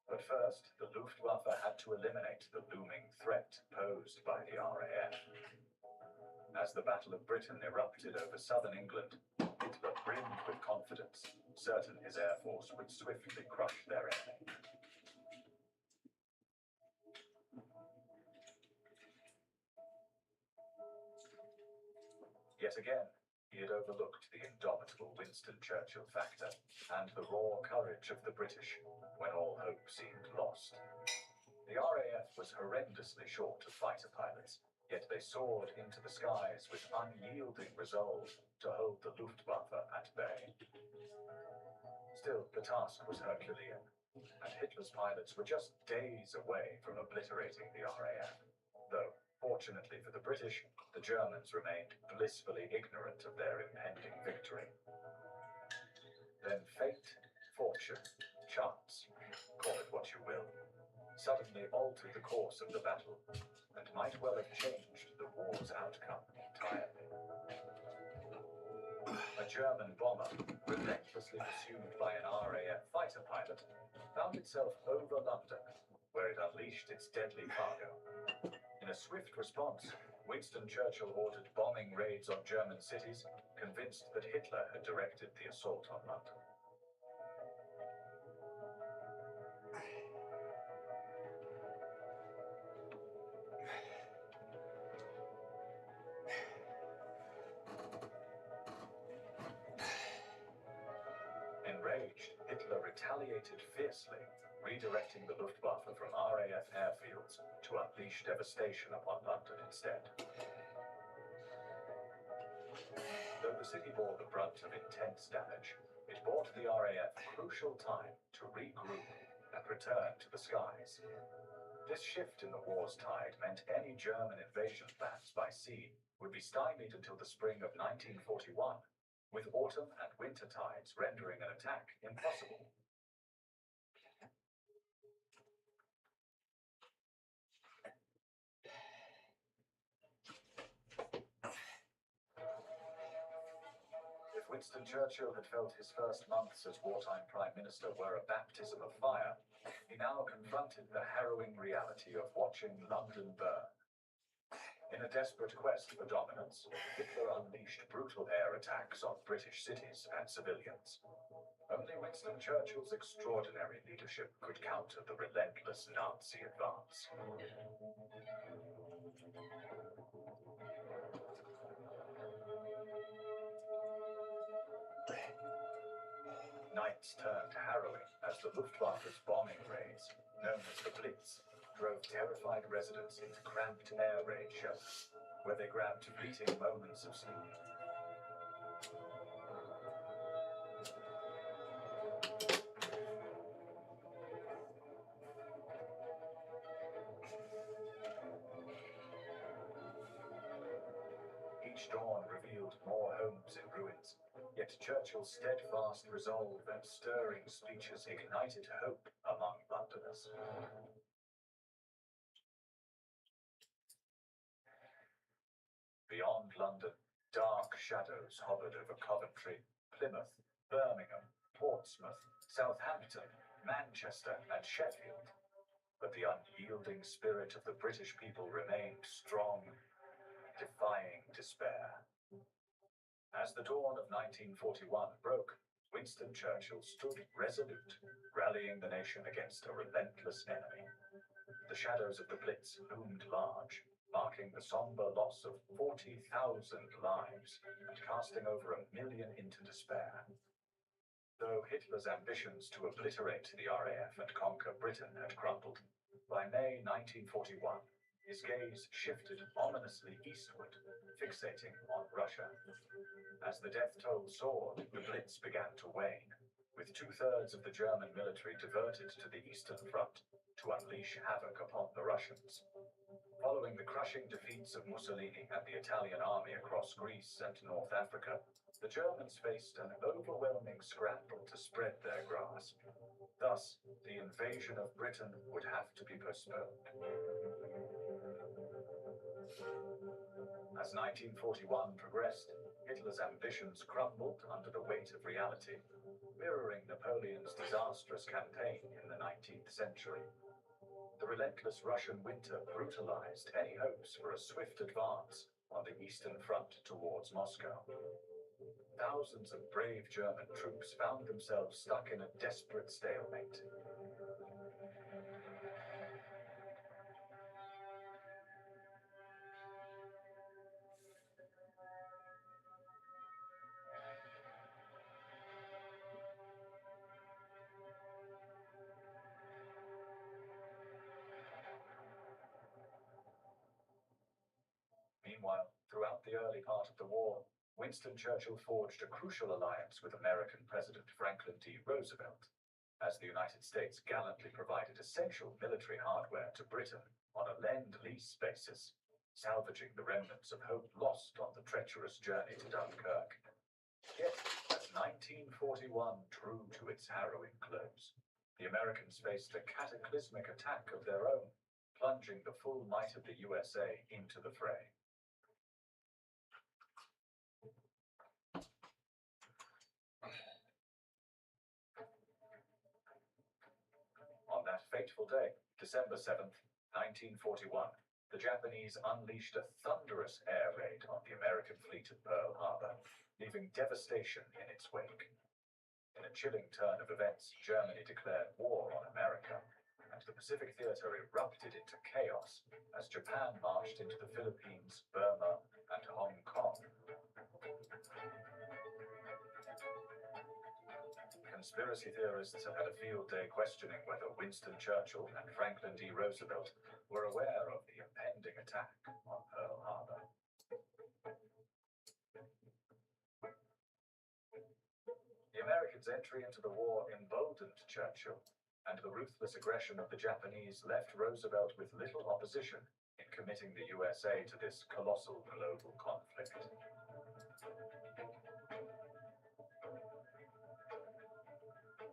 But first, the Luftwaffe had to eliminate the looming threat posed by the RAF. As the Battle of Britain erupted over southern England, Hitler brimmed with confidence, certain his air force would swiftly crush their enemy. Yet again, he had overlooked the indomitable Winston Churchill factor and the raw courage of the British when all hope seemed lost. The RAF was horrendously short of fighter pilots, yet they soared into the skies with unyielding resolve to hold the Luftwaffe at bay. Still, the task was Herculean, and Hitler's pilots were just days away from obliterating the RAF, though, fortunately for the British, the Germans remained blissfully ignorant of their impending victory. Then fate, fortune, chance, call it what you will, suddenly altered the course of the battle, and might well have changed the war's outcome entirely. A German bomber, relentlessly pursued by an RAF fighter pilot, found itself over London, where it unleashed its deadly cargo. In a swift response, Winston Churchill ordered bombing raids on German cities, convinced that Hitler had directed the assault on London. Enraged, Hitler retaliated fiercely, redirecting the Luftwaffe from RAF airfields to unleash devastation upon London instead. Though the city bore the brunt of intense damage, it bought the RAF crucial time to regroup and return to the skies. This shift in the war's tide meant any German invasion plans by sea would be stymied until the spring of 1941, with autumn and winter tides rendering an attack impossible. If Winston Churchill had felt his first months as wartime Prime Minister were a baptism of fire, he now confronted the harrowing reality of watching London burn. In In a desperate quest for dominance, Hitler unleashed brutal air attacks on British cities and civilians. Only Winston Churchill's extraordinary leadership could counter the relentless Nazi advance. Nights turned harrowing as the Luftwaffe's bombing raids, known as the Blitz, drove terrified residents into cramped air raid shelters, where they grabbed fleeting moments of sleep. Each dawn revealed more homes in ruins, yet Churchill's steadfast resolve and stirring speeches ignited hope among Londoners. Beyond London, dark shadows hovered over Coventry, Plymouth, Birmingham, Portsmouth, Southampton, Manchester, and Sheffield. But the unyielding spirit of the British people remained strong, defying despair. As the dawn of 1941 broke, Winston Churchill stood resolute, rallying the nation against a relentless enemy. The shadows of the Blitz loomed large, marking the somber loss of 40,000 lives and casting over 1 million into despair. Though Hitler's ambitions to obliterate the RAF and conquer Britain had crumbled, by May 1941, his gaze shifted ominously eastward, fixating on Russia. As the death toll soared, the Blitz began to wane, with 2/3 of the German military diverted to the Eastern Front to unleash havoc upon the Russians. Following the crushing defeats of Mussolini and the Italian army across Greece and North Africa, the Germans faced an overwhelming scramble to spread their grasp. Thus, the invasion of Britain would have to be postponed. As 1941 progressed, Hitler's ambitions crumbled under the weight of reality, mirroring Napoleon's disastrous campaign in the 19th century. The relentless Russian winter brutalized any hopes for a swift advance on the Eastern Front towards Moscow. Thousands of brave German troops found themselves stuck in a desperate stalemate. Meanwhile, throughout the early part of the war, Winston Churchill forged a crucial alliance with American President Franklin D. Roosevelt, as the United States gallantly provided essential military hardware to Britain on a lend-lease basis, salvaging the remnants of hope lost on the treacherous journey to Dunkirk. Yet, as 1941 drew to its harrowing close, the Americans faced a cataclysmic attack of their own, plunging the full might of the USA into the fray. On that fateful day, December 7th, 1941, the Japanese unleashed a thunderous air raid on the American fleet at Pearl Harbor, leaving devastation in its wake. In a chilling turn of events, Germany declared war on America, and the Pacific Theater erupted into chaos as Japan marched into the Philippines, Burma, and Hong Kong. Conspiracy theorists have had a field day questioning whether Winston Churchill and Franklin D. Roosevelt were aware of the impending attack on Pearl Harbor. The Americans' entry into the war emboldened Churchill, and the ruthless aggression of the Japanese left Roosevelt with little opposition in committing the USA to this colossal global conflict.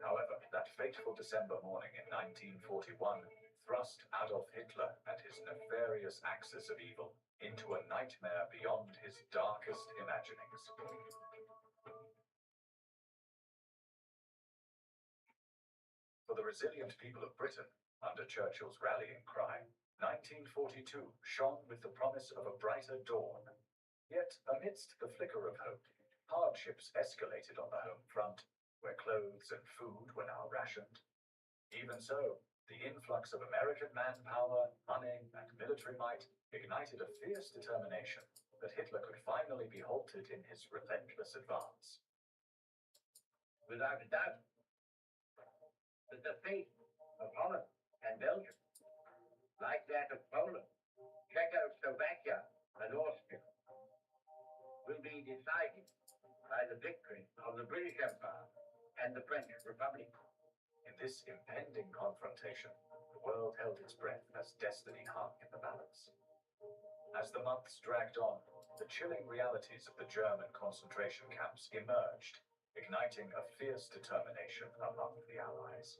However, that fateful December morning in 1941 thrust Adolf Hitler and his nefarious axis of evil into a nightmare beyond his darkest imaginings. For the resilient people of Britain, under Churchill's rallying cry, 1942 shone with the promise of a brighter dawn. Yet, amidst the flicker of hope, hardships escalated on the home front, where clothes and food were now rationed. Even so, the influx of American manpower, money, and military might ignited a fierce determination that Hitler could finally be halted in his relentless advance. Without a doubt, that the fate of Holland and Belgium, like that of Poland, Czechoslovakia, and Austria, will be decided by the victory of the British Empire and the French Republic. In this impending confrontation, the world held its breath as destiny hung in the balance. As the months dragged on, the chilling realities of the German concentration camps emerged, igniting a fierce determination among the Allies.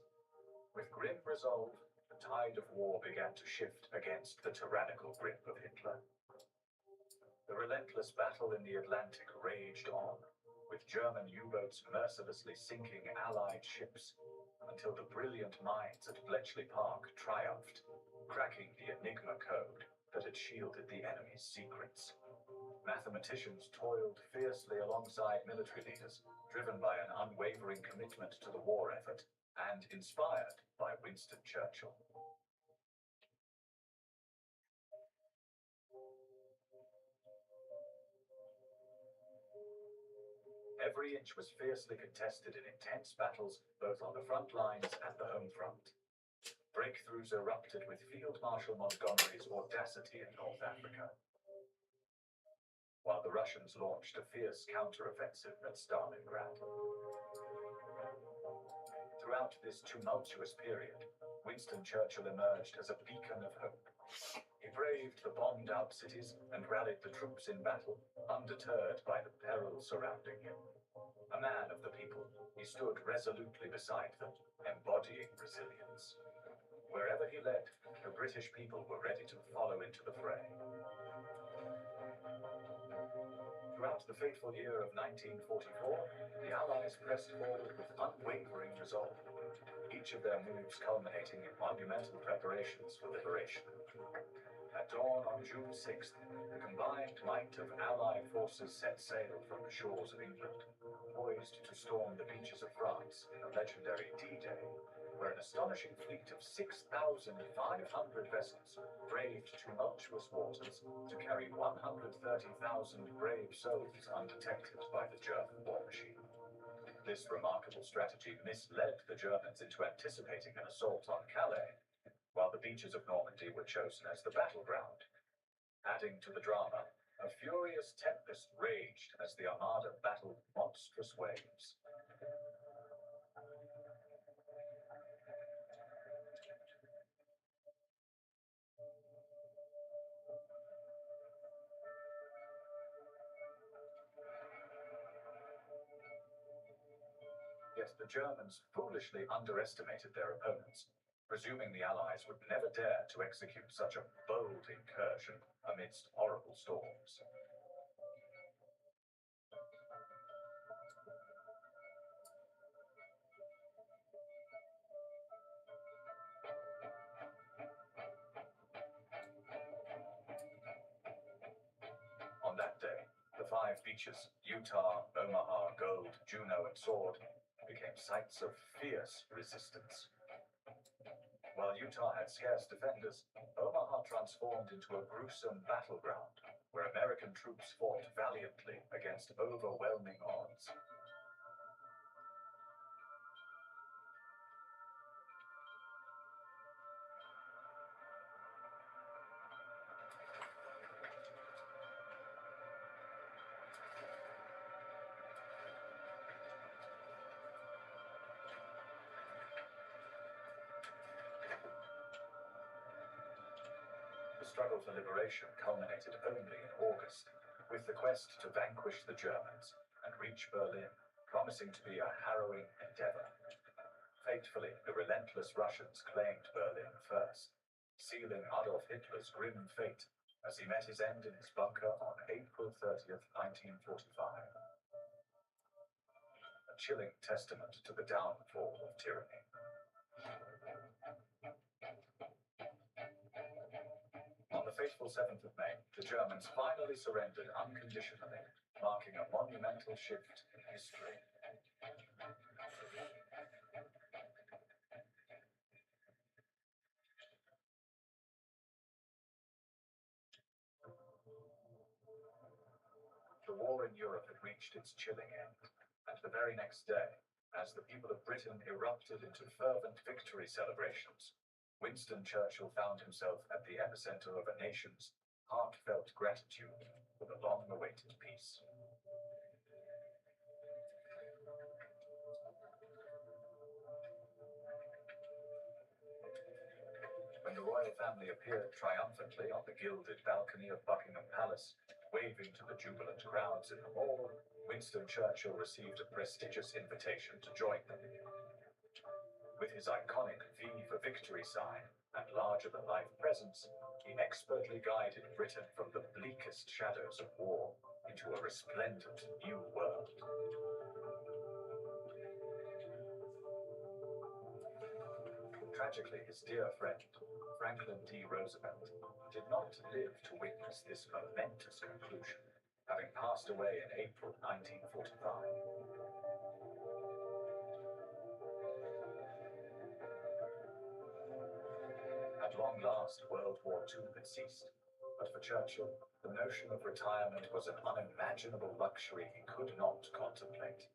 With grim resolve, the tide of war began to shift against the tyrannical grip of Hitler. The relentless battle in the Atlantic raged on, with German U-boats mercilessly sinking Allied ships, until the brilliant minds at Bletchley Park triumphed, cracking the Enigma code that had shielded the enemy's secrets. Mathematicians toiled fiercely alongside military leaders, driven by an unwavering commitment to the war effort, and inspired by Winston Churchill. Every inch was fiercely contested in intense battles, both on the front lines and the home front. Breakthroughs erupted with Field Marshal Montgomery's audacity in North Africa, while the Russians launched a fierce counteroffensive at Stalingrad. Throughout this tumultuous period, Winston Churchill emerged as a beacon of hope. He braved the bombed-out cities and rallied the troops in battle, undeterred by the peril surrounding him. A man of the people, he stood resolutely beside them, embodying resilience. Wherever he led, the British people were ready to follow into the fray. Throughout the fateful year of 1944, the Allies pressed forward with unwavering resolve, each of their moves culminating in monumental preparations for liberation. At dawn on June 6th, the combined might of Allied forces set sail from the shores of England, poised to storm the beaches of France in the legendary D-Day, where an astonishing fleet of 6,500 vessels braved tumultuous waters to carry 130,000 brave souls undetected by the German war machine. This remarkable strategy misled the Germans into anticipating an assault on Calais, while the beaches of Normandy were chosen as the battleground. Adding to the drama, a furious tempest raged as the Armada battled monstrous waves. Yet the Germans foolishly underestimated their opponents, presuming the Allies would never dare to execute such a bold incursion amidst horrible storms. On that day, the 5 beaches, Utah, Omaha, Gold, Juno, and Sword, became sites of fierce resistance. While Utah had scarce defenders, Omaha transformed into a gruesome battleground where American troops fought valiantly against overwhelming odds. The struggle for liberation culminated only in August, with the quest to vanquish the Germans and reach Berlin, promising to be a harrowing endeavor. Fatefully, the relentless Russians claimed Berlin first, sealing Adolf Hitler's grim fate as he met his end in his bunker on April 30th, 1945. A chilling testament to the downfall of tyranny. fateful 7th of May, the Germans finally surrendered unconditionally, marking a monumental shift in history. The war in Europe had reached its chilling end, and the very next day, as the people of Britain erupted into fervent victory celebrations, Winston Churchill found himself at the epicenter of a nation's heartfelt gratitude for the long-awaited peace. When the royal family appeared triumphantly on the gilded balcony of Buckingham Palace, waving to the jubilant crowds in the mall, Winston Churchill received a prestigious invitation to join them. With his iconic V for Victory sign and larger-than-life presence, he expertly guided Britain from the bleakest shadows of war into a resplendent new world. Tragically, his dear friend, Franklin D. Roosevelt, did not live to witness this momentous conclusion, having passed away in April 1945. At long last, World War II had ceased, but for Churchill, the notion of retirement was an unimaginable luxury he could not contemplate.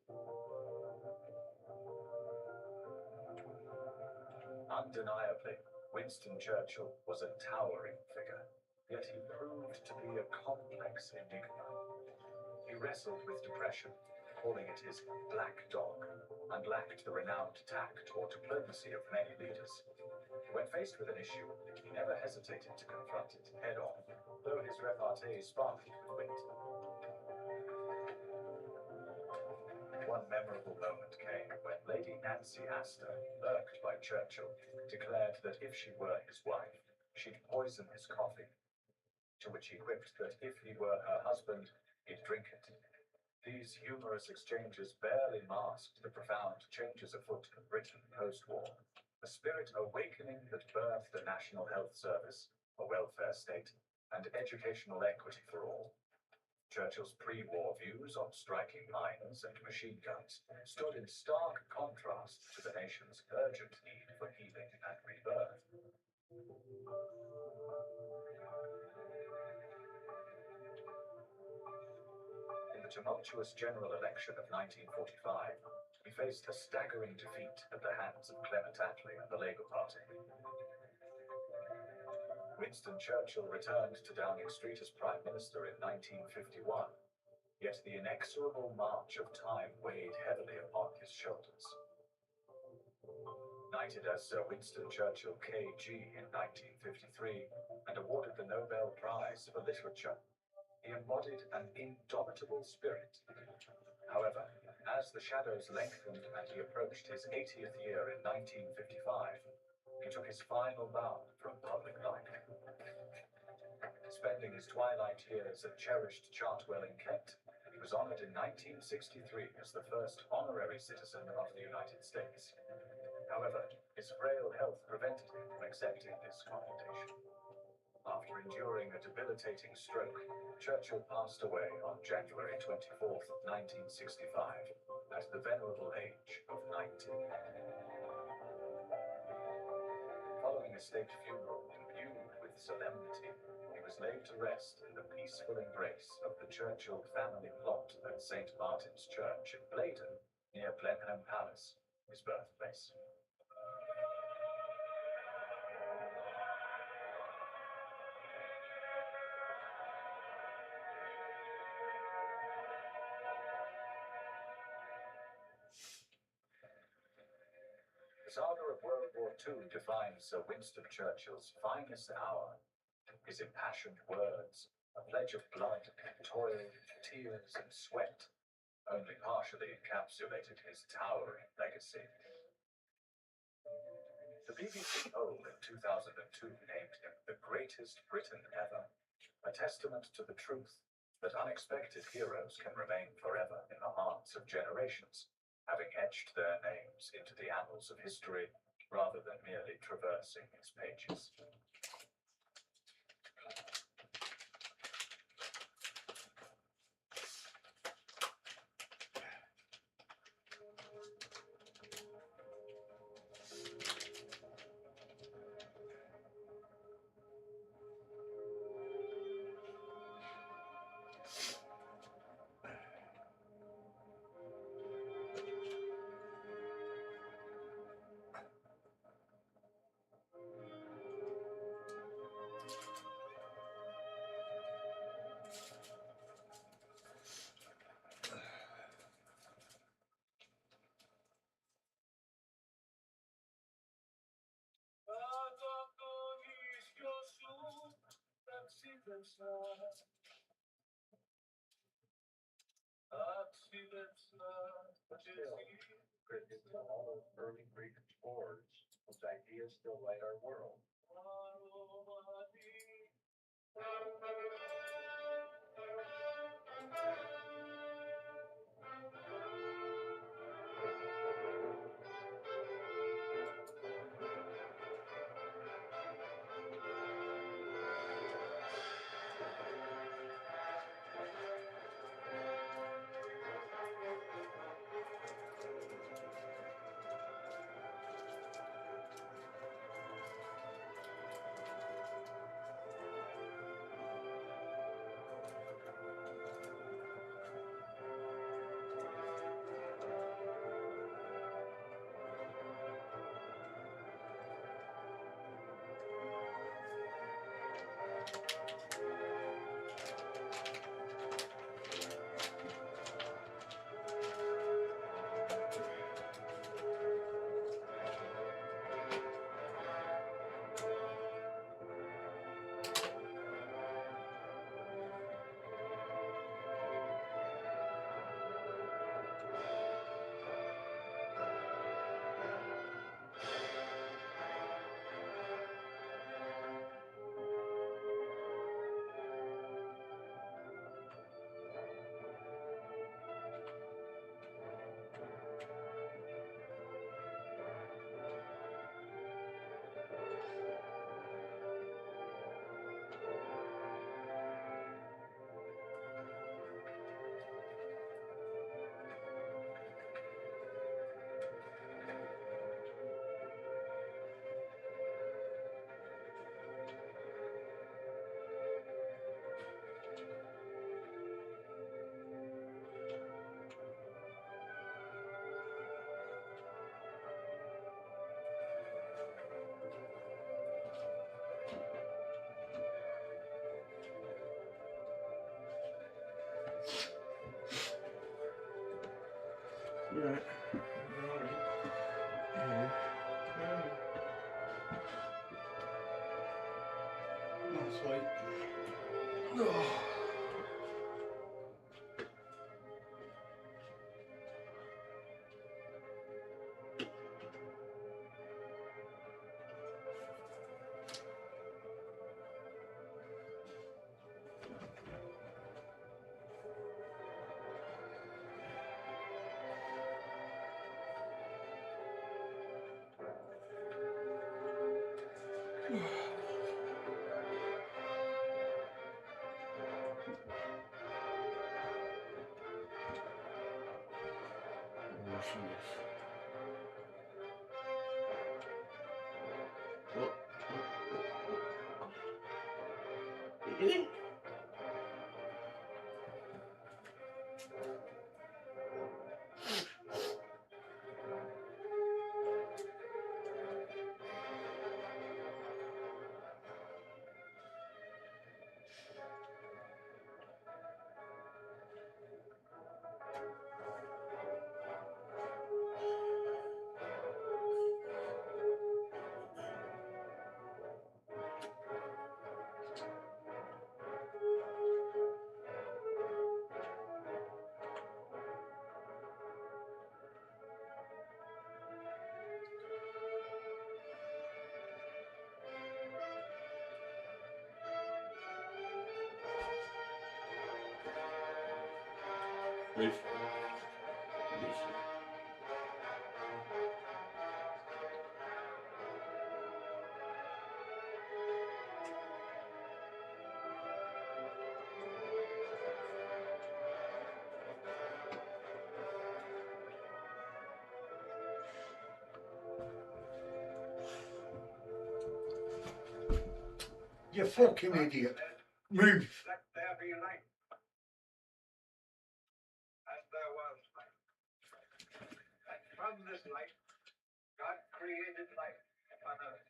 Undeniably, Winston Churchill was a towering figure, yet he proved to be a complex enigma. He wrestled with depression, calling it his black dog, and lacked the renowned tact or diplomacy of many leaders. When faced with an issue, he never hesitated to confront it head-on, though his repartee sparkled with wit. One memorable moment came when Lady Nancy Astor, irked by Churchill, declared that if she were his wife, she'd poison his coffee, to which he quipped that if he were her husband, he'd drink it. These humorous exchanges barely masked the profound changes afoot in Britain post-war, a spirit awakening that birthed a national health service, a welfare state, and educational equity for all. Churchill's pre-war views on striking miners and machine guns stood in stark contrast to the nation's urgent need for healing and rebirth. In the tumultuous general election of 1945, he faced a staggering defeat at the hands of Clement Attlee and the Labour Party. Winston Churchill returned to Downing Street as Prime Minister in 1951, yet the inexorable march of time weighed heavily upon his shoulders. Knighted as Sir Winston Churchill KG in 1953 and awarded the Nobel Prize for Literature, he embodied an indomitable spirit. However, as the shadows lengthened and he approached his 80th year in 1955, he took his final bow from public life. Spending his twilight years at cherished Chartwell in Kent, he was honoured in 1963 as the first honorary citizen of the United States. However, his frail health prevented him from accepting this commendation. After enduring a debilitating stroke, Churchill passed away on January 24th, 1965, at the venerable age of 90. Following a state funeral imbued with solemnity, he was laid to rest in the peaceful embrace of the Churchill family plot at St. Martin's Church in Blaydon, near Blenheim Palace, his birthplace. The saga of World War II defines Sir Winston Churchill's finest hour. His impassioned words, a pledge of blood, toil, tears, and sweat, only partially encapsulated his towering legacy. The BBC poll in 2002 named him the greatest Briton ever, a testament to the truth that unexpected heroes can remain forever in the hearts of generations, having etched their names into the annals of history rather than merely traversing its pages. All those early Greek explorers, whose ideas still light our world. Right. That's sweet. Oh. Please. You fucking idiot. Move. Let there be light. And there was light. And from this light, God created life on earth.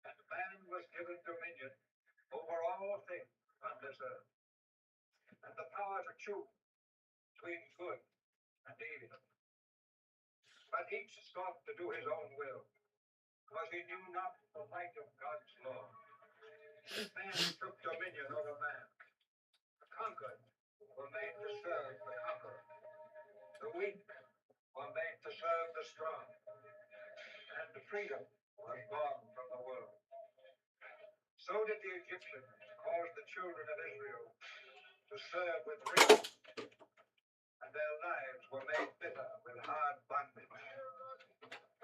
And man was given dominion over all things on this earth. And the power to choose between good and evil. But each sought to do his own will, because he knew not the light of God's law. Man took dominion over man. The conquered were made to serve the conqueror. The weak were made to serve the strong. And freedom was born from the world. So did the Egyptians cause the children of Israel to serve with rings, and their lives were made bitter with hard bondage.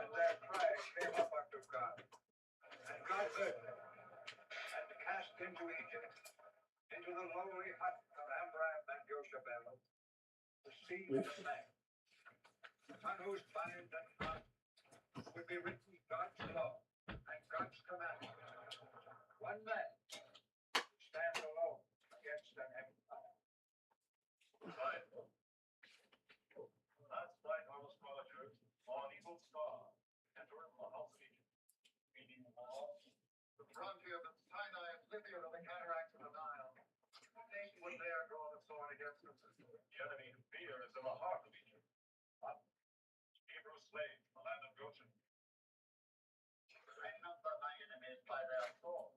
And their cry came up unto God, and God heard them, and cast into Egypt, into the lowly hut of Amram and Jochebed, the seed of man, on whose mind and heart would be written God's law and God's commandments. One man stands alone against an empire. Right. That's why Carlos Rogers saw an evil star enter the house of Egypt, meaning all the frontier of Sinai and Libya to the cataracts of the Nile. The nation would there draw the sword against us. The enemy who fears in the heart of Egypt. What? Hebrew slaves, the land of Goshen. I number my enemies by their sword,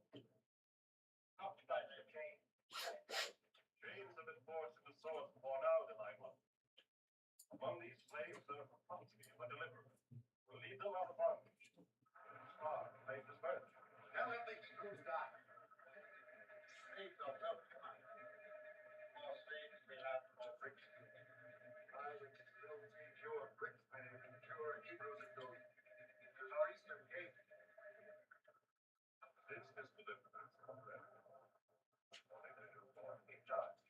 not by their chains. Chains have been forged into swords before now, divine one. Among these slaves there are prophecy of a deliverer who lead them out of bondage. Star, faith is birth. Tell them they can lose God. Slaves are welcome. More slaves we have, more friction. I would still see pure Bricksmen and pure Hebrews and those. It is our eastern gate. This is deliverance from them. Only the newborn be judged.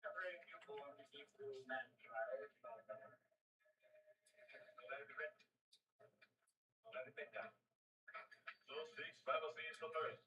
Every newborn Hebrew man child shall die. Let it be written. Let it be done. So speaks Ramesses the First.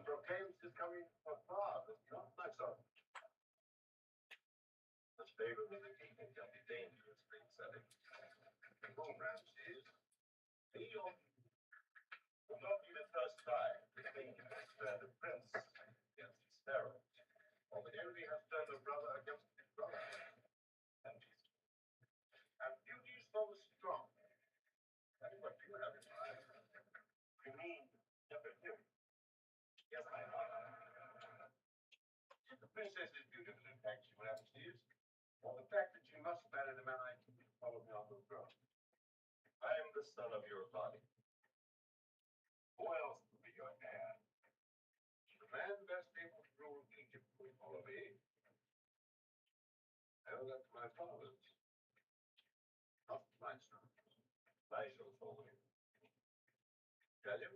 Brookhaven is coming for far, but not much of it. The favorite of the people can be dangerous, Prince Eric. Home Ramses. Feel will not be the first time the king has turned the prince against his pharaoh, or the enemy has turned the brother against his brother. And beauty is for the strong. That's what you have in mind. You mean number two? Yes, I know. The princess is beautiful, in fact, Your Majesty, or the fact that she must marry the man I probably on the throne. I am the son of your body. Who else will be your heir? The man best able to rule Egypt will follow me. I owe that to my fathers, not my son. I shall follow you. Tell him.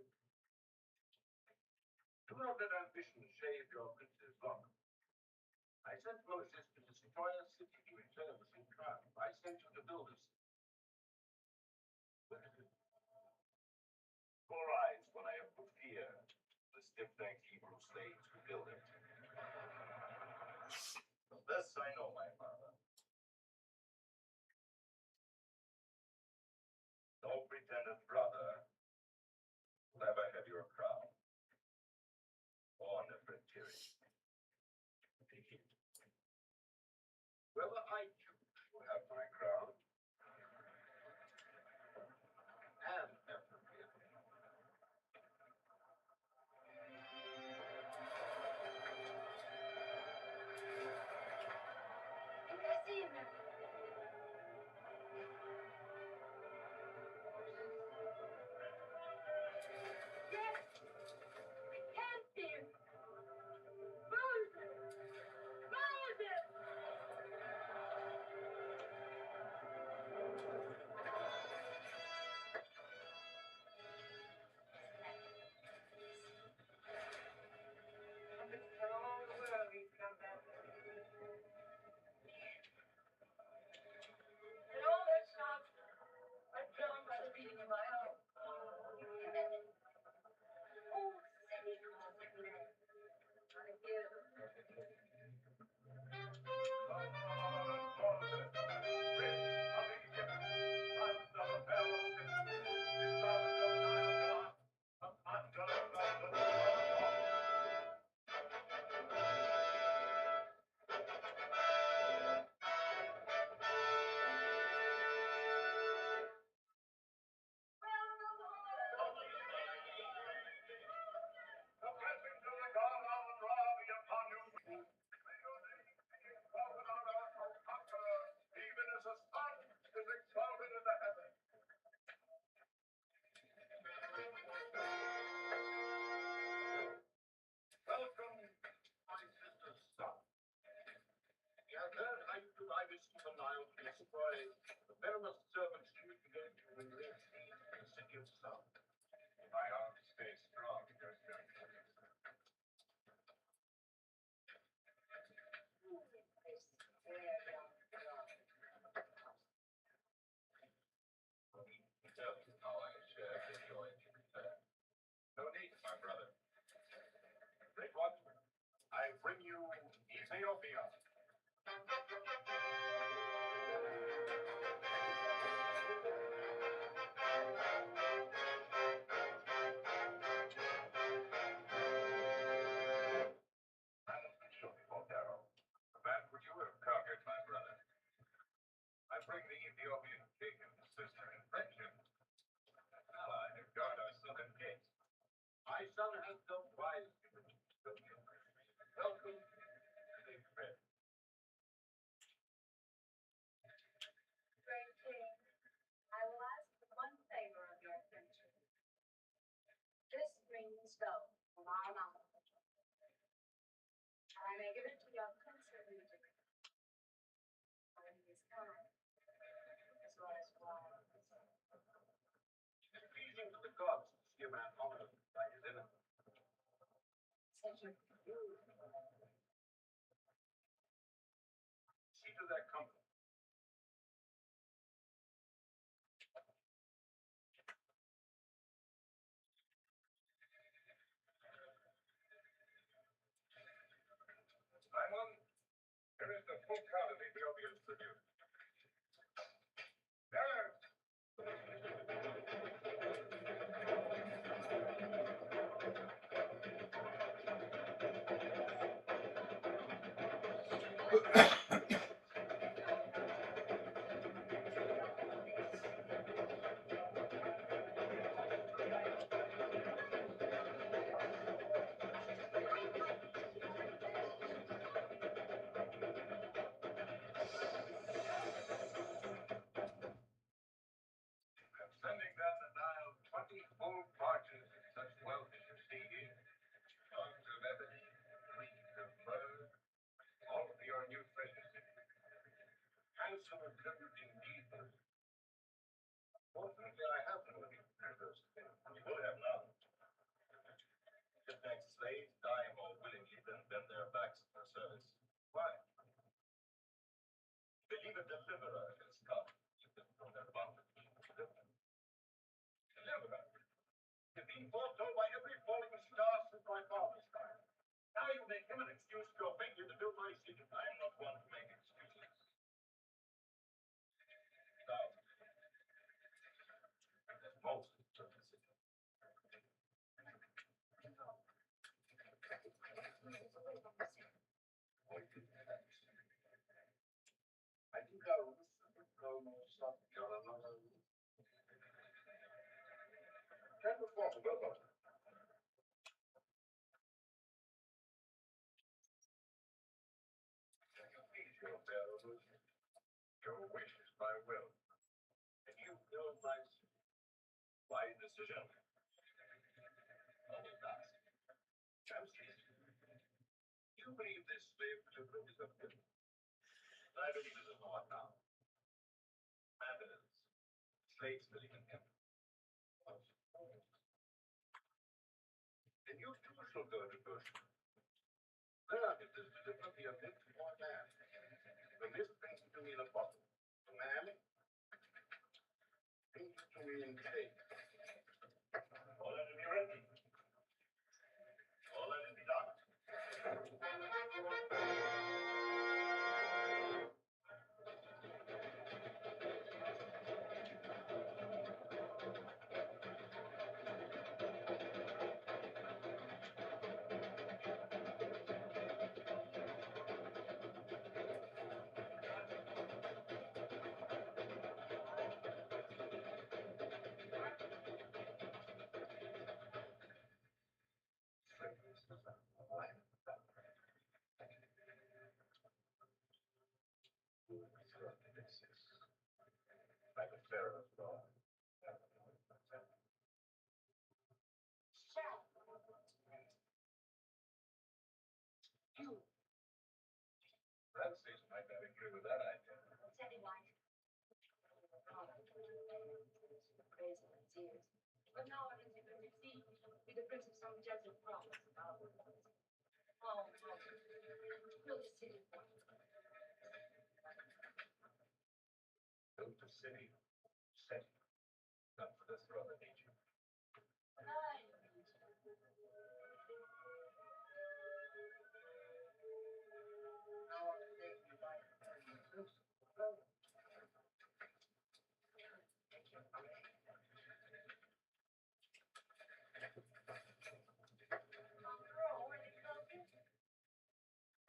Do not let ambition shave your prince's lock. I sent Moses to destroy a city to return us in triumph. I sent you to build us. Or eyes when I have put fear the stiff-necked Hebrew slaves who build it. Thus I know my father. No pretended brother will ever have your crown. Or Nefertiti. to the Nile to destroy the venomous serpent shoot against to release the city of South. My arms stay strong, your Excellency. Tell you how I share in your concern. No need, my brother. Great one, I bring you Ethiopia. That would you have conquered, my brother. I bring the Ethiopian king and sister in friendship. Ally to guard our southern gates. My son has no wise. Welcome to the friend. Great King, I will ask one favor of your attention. This green stone from our mountain. And I may give it to your prince of Egypt. For he is kind, as well as wise. It is pleasing to the gods to see a man honored by his enemies. Such a beautiful. See to their comfort. Simon, here is the full count of Ethiopia's tribute. Sending down the Nile 20 full barges of such wealth as you see here. Songs of ebony, wreaths of fur, all for your new treasures. Handsome and good indeed. Fortunately, I have no need for those things. You will have none. Shipwrecked slaves die more willingly than bend their backs in their service. Why? Believe a deliverer has come to keep them from their bondage. Deliverer? You've been foretold by every falling star since my father's time. Now you make him an excuse to your failure to build my city. I am not one to make excuses. Now, there's most of the city. I think I will go more stuff. You're another. Can we walk together? Your will. Your wish is my will. And you build my wise decision. Always ask. Champions, you believe this slave delivery is a myth? I believe it is not now. Evidence. Slaves believe in him. And you too shall go to Goshen. There is this delivery of myth or man. The myth brings it to me in a bottle. The man brings it to me in cake. All let it be written. All let it be done. Like a pharaoh's daughter. Ramses might not agree with that idea. years. But now I'm in the sea with the Prince of St. Joseph promise about the oh, no, the city. Built a city, set up for the throne of Egypt.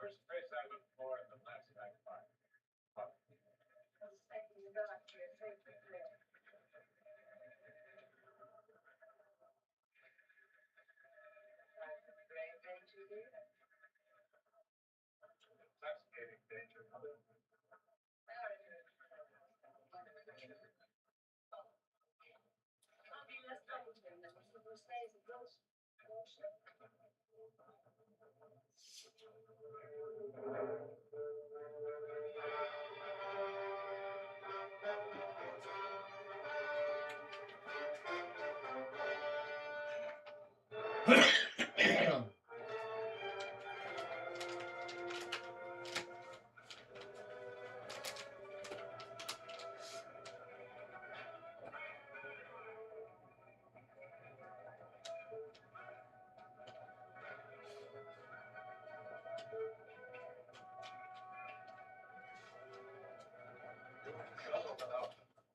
First place I looked for in the last night find. Intoxicating danger, mother. I'll be less trouble to him than he stays a ghost.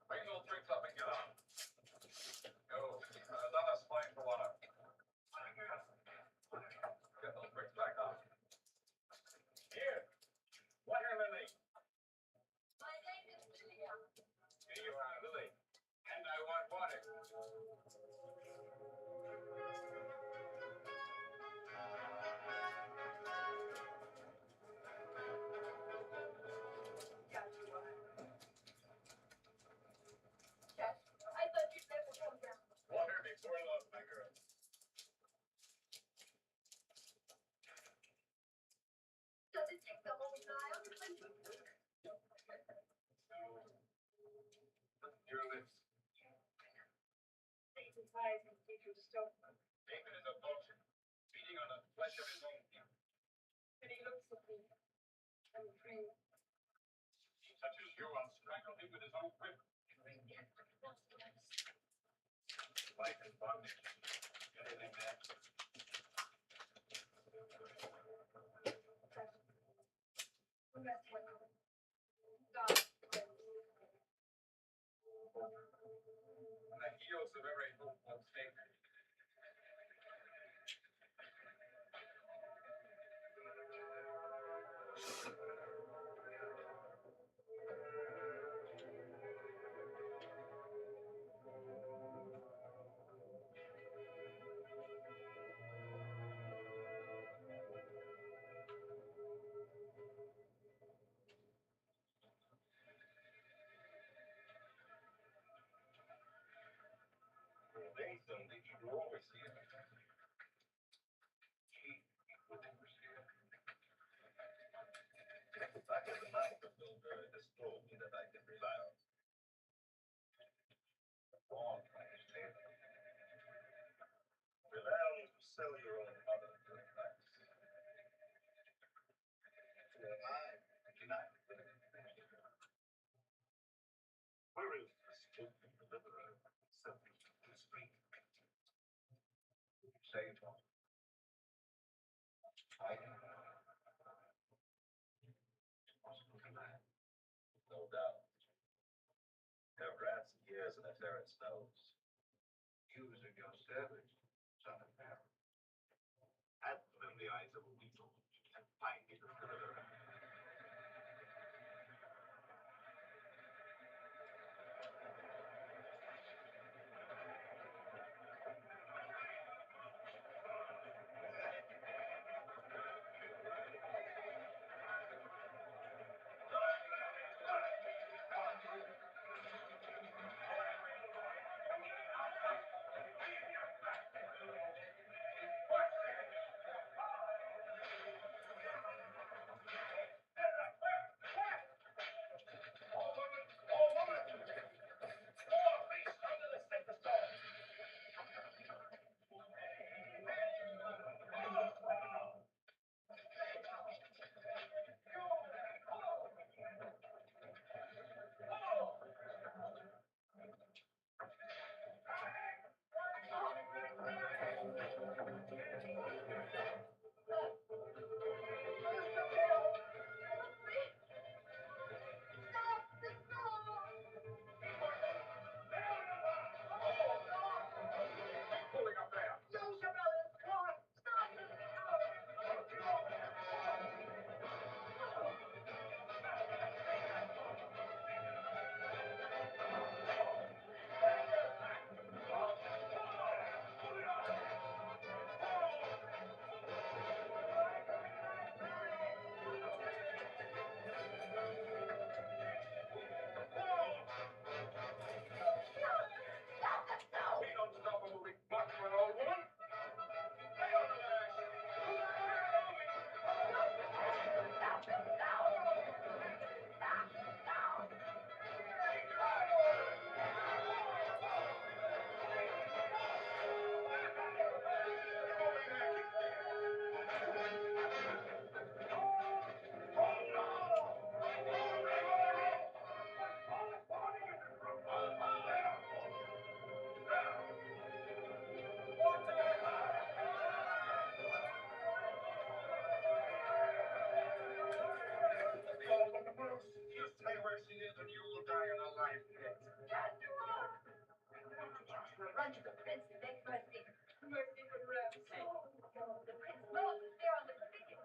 Bring those drinks up and get on. Go. Let us fight for water. Get those drinks back on. Here. Water, Lily. My name is Lilia. Here you are, Lily. And I want water. I thought you'd never come down. Water before love, my girl. Does it take the whole Nile? Your lips. Satan fires his teacher to stone. David is a vulture, feeding on the flesh of his own people. And he looks at me. I'm afraid. He touches you, I'll strangle him with his own whip. Life is bondage. Anything there? And the heels of every hopeful thing. Nathan, did you always see it? He would never see it. Back in the night, the builder has told me that I can rely on. Wrong, I understand. Rely on to sell your own mother to the price. Who am I to deny it? Where is the stupid deliverer? Something to speak. Say it all. I no doubt. There are rats and ears in a ferret's nose. Using your service, son of Pharaoh. Add them in the eyes of a weasel and find it further. Just tell her where she is and you'll die in a life. Run to the prince and beg mercy. Mercy for Ramsay. The prince knows that they're on the thicket.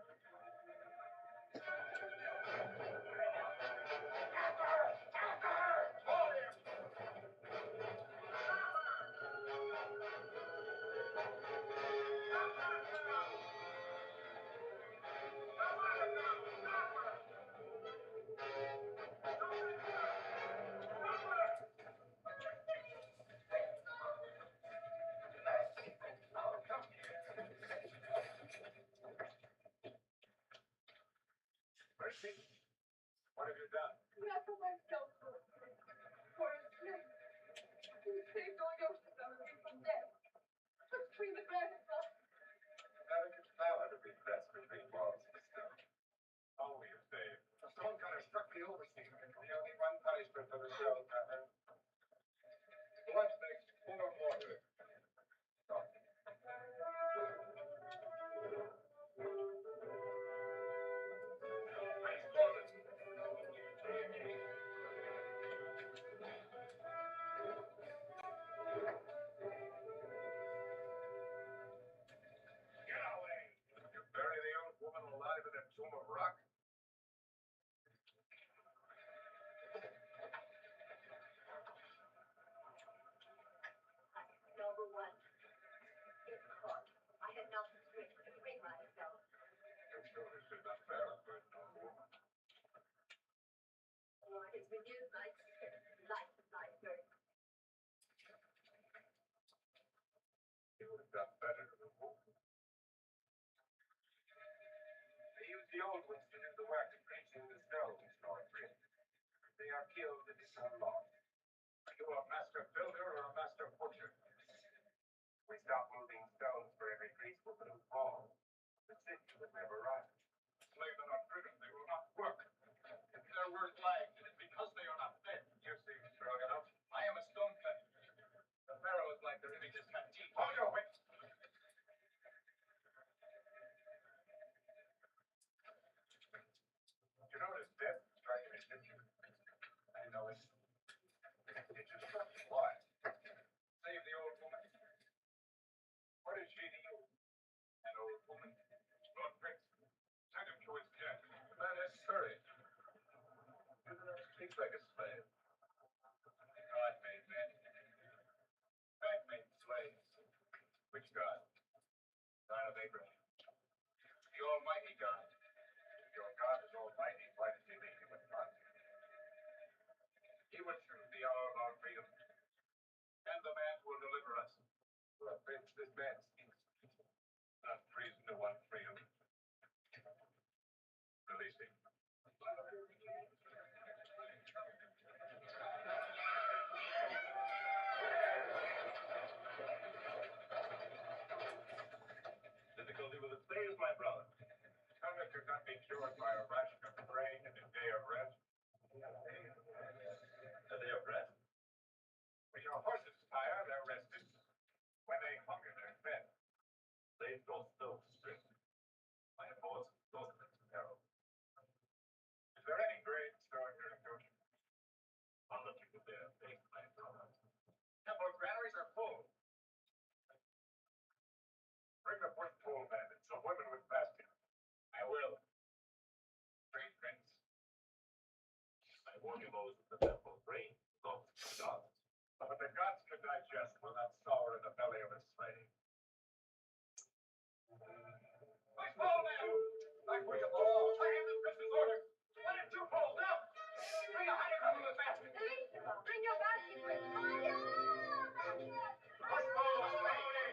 Mercy, what have you done? Not for myself, for his prince. He saved all your family from death. Let's free the grandson. Delicate flower to be pressed between walls of stone. Oh, you saved. The stone cutter struck the overseer. The only one punishment for the stone cutter. What next? Full of water. Stop. Get away! You bury the old woman alive in a tomb of rock? Number one. Get caught. I had nothing to drink to free myself. You sure this is not fair for an old woman? It's been used like life bird. You would have done better to the woman. They use the old ones to do the work of preaching the stones, Lord Prince. They are killed in this law. Are you a master builder or a master butcher? We stop moving stones for every priest will put a fall. The city would never rise. Slaves are not driven, they will not work. If their work lags, it is because they are not fed. You seem strong enough. I am a stone cutter. The pharaoh is like their images have teeth. Hold your wits! You notice death strike an Egyptian? I know it. It just struck me. Why? Save the old woman. What is she to you? An old woman. Lord Prince, send him to his camp. That is hurry. You do not speak like a slave. God made men. Man made slaves. Which God? God of Abraham. The Almighty God. If your God is almighty, why did he leave you in bondage? He will choose the hour of our freedom. And the man who will deliver us. Lord Prince, this man speaks. Not treason to want freedom. Release him. Difficulty with the slaves, my brother. Hunger could not be cured by a ration of grain and a day of rest. A day of rest? When your horses tire, they're rested. When they hunger, they're fed. Slaves don't still strip. I have bought some sorcerers of Harold. Is there any grain stored here in Goshen? I'll let you put their face, my brother. Temple granaries are full. Bring the first pool man and some women with baskets. I will. Great Prince. I warn you, Moses, the temple grain belongs to the gods. But the gods can digest will not sour in the belly of a slave. My small man! Back where you belong! I have the prince's order! Let it twofold now! Bring a honeycomb with basket! Bring your basket with fire! Push forward, slowly!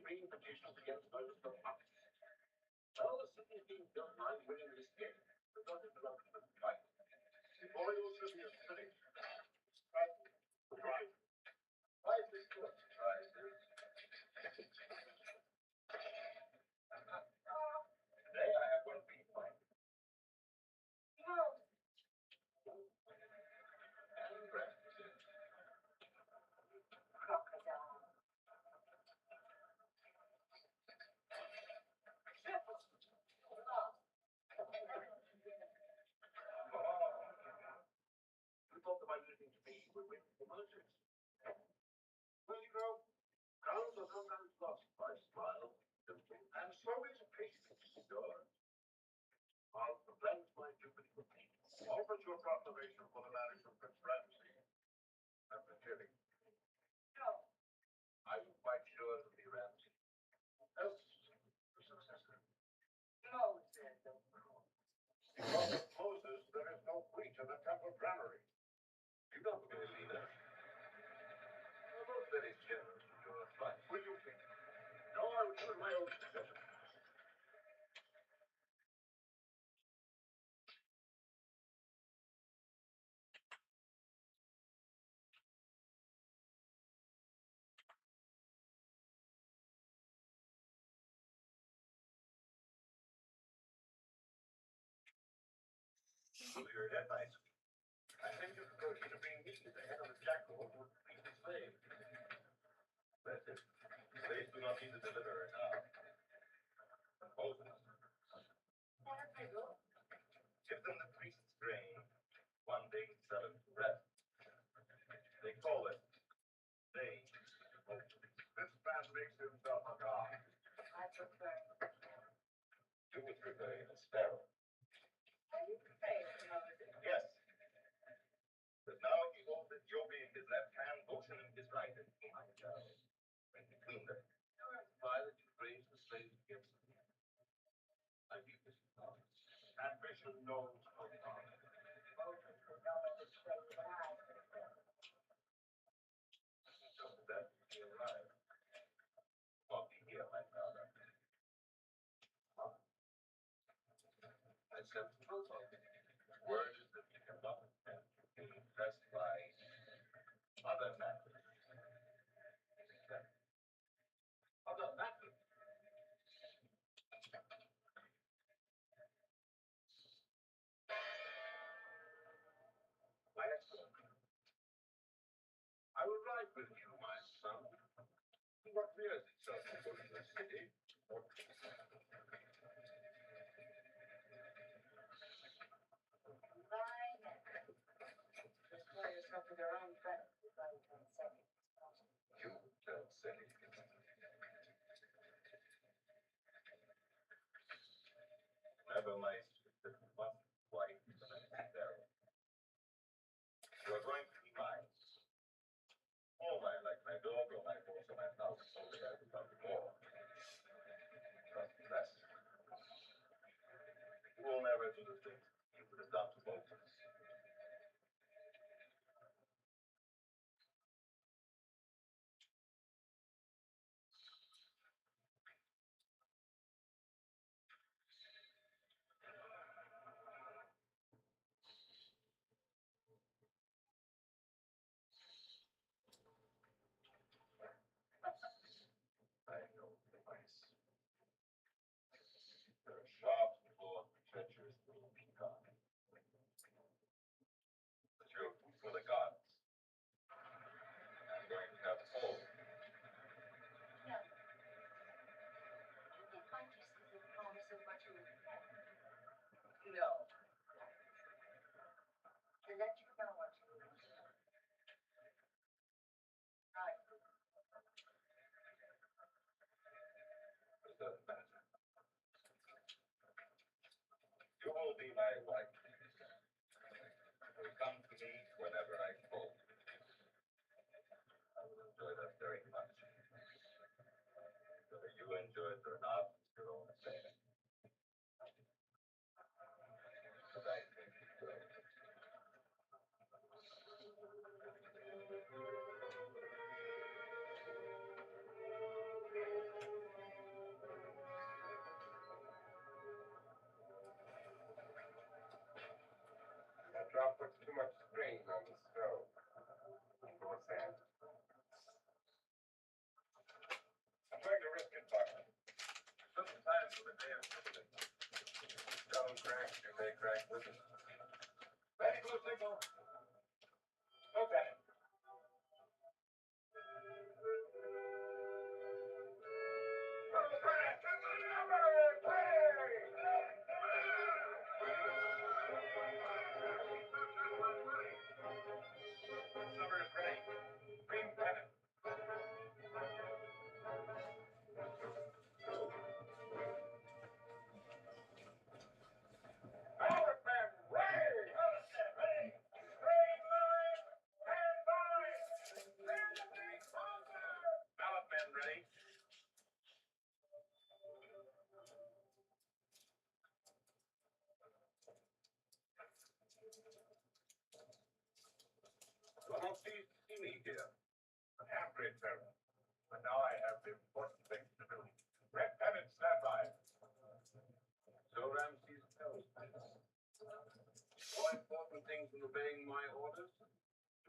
reintroduced against those from us. Well, the city is being built by winning this game. But not in the long term, right? Before your city is finished, right? Right. Why is this good? Right. Today I have one big point. No. And rest. Crocodile. You thought about using speed with emotions. Well, you know, crowds are sometimes lost by smile, and so is patience, yours. I'll present my jubilee. Offer your proclamation for the marriage of Prince Ramsay. I'm cheering. No. Are you quite sure it'll be Ramsay? Else, the successor. No, sir. Because of Moses, there is no wheat in the temple granary. You don't believe either. You're both very generous with your advice. Will you think? No, I would choose my own successor. Your advice. I think you could to bring me the head of the jackal who would feed the slave. That's it. Slaves do not need the deliverer now. Moses. Give them the priest's grain, 1 day 7 rest. They call it day. This man makes himself a god. I prefer. You would prefer him a sparrow. Are you afraid, Moses? Yes. But now he holds Ethiopia in his left hand, motion in his right, and my child. And between them, you imply that you raise the slaves against me. I leave this now. Ambition knows no bounds. Moses will know what this way is I. Just that he arrived. Walking here, my father. I sent the protocol. Word is that you cannot be impressed by other matters. Other matters? My excellent. I will ride with you, my son. What rears itself in the city? Destroy yourself with your own friends. You don't say it. Never mind. One wife and a sparrow. You are going to be mine. All mine, like my dog or my horse or my house, only I become more. Not less. You will never do the things you would have done to Moses. I know the ways. There are sharp clawed, treacherous little peacock. But you're food for the gods. I'm going to have all. No. You think my kisses will promise of what you will get? No. To let you know what you will do. Right. It doesn't matter. You will be my wife. You will come to me whenever I call. I will enjoy that very much. Whether you enjoy it or not, it's your own affair. But I think you will. puts too much strain on the stove. Poor Sam. I'm going to risk it, Buck. Sometimes with a day of something. Stone cracks, you may crack with it. Ready, blue signal. Okay. Number is ready. Green pennant. Ballot man, ready! Green line, stand by! Ballot man ready. You don't see me here. I have great terror. But now I have the important things to do. Red pennant, stand by. So Ramses tells me. More important things than obeying my orders?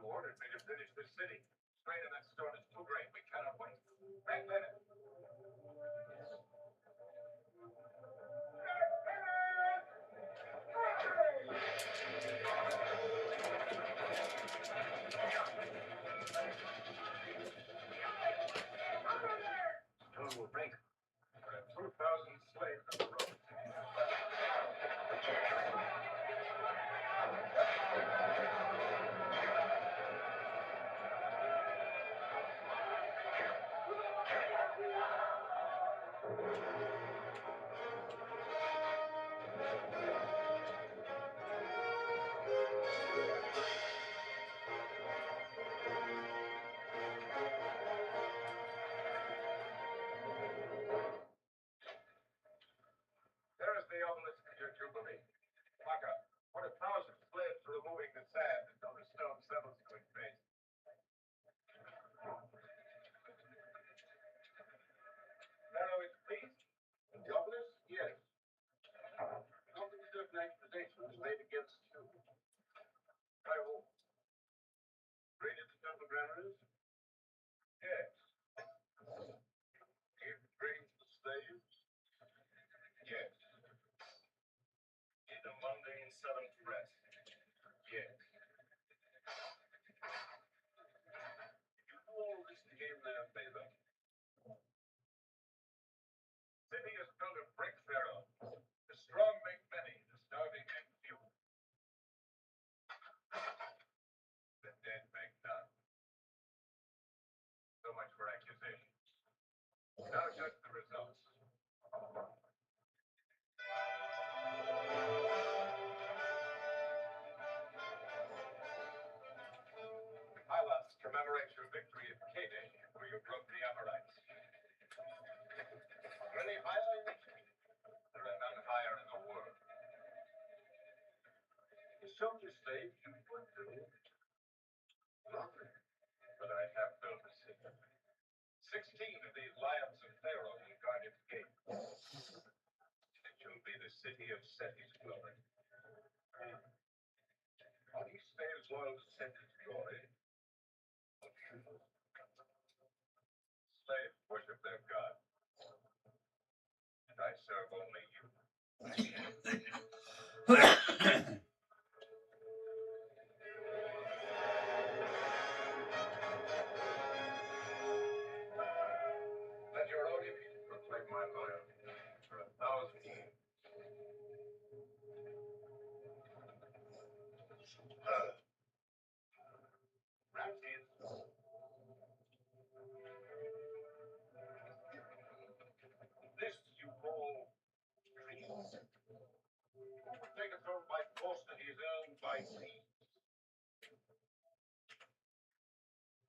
You ordered me to finish this city. Strain in that stone is too great. We cannot wait. Red pennant. Stone will break. There are 2,000 slaves on the road. There is the obelisk of your jubilee. Maka, put 1,000 slaves to removing the sand until the stone settles to its base. Pharaoh is pleased? The obelisk? Yes. Only certain accusations made against you. By whom? Raided the temple granaries? Yes. Gave training to the slaves? Yes. Did the mundane southern press? Yes. You do all this to gain their favor. City is built of brick, Pharaoh. The strong make many, the starving make few. The dead make none. So much for accusations. Now judge the results. Highlights commemorate your victory at Kadesh, where you broke the Amorites. Are any higher in the city? There are none higher in the world. The soldier slaves you put to nothing, but I have built a city. 16 of these lions of Pharaoh will guard its gates. It shall be the city of Seti's glory. Are these slaves loyal to Seti's glory? Slaves worship their God. And I serve only you. Let your Oedipi proclaim my loyalty for 1,000 years. Ramses. This you call treason. Who would take a throne by force that he has earned by sea?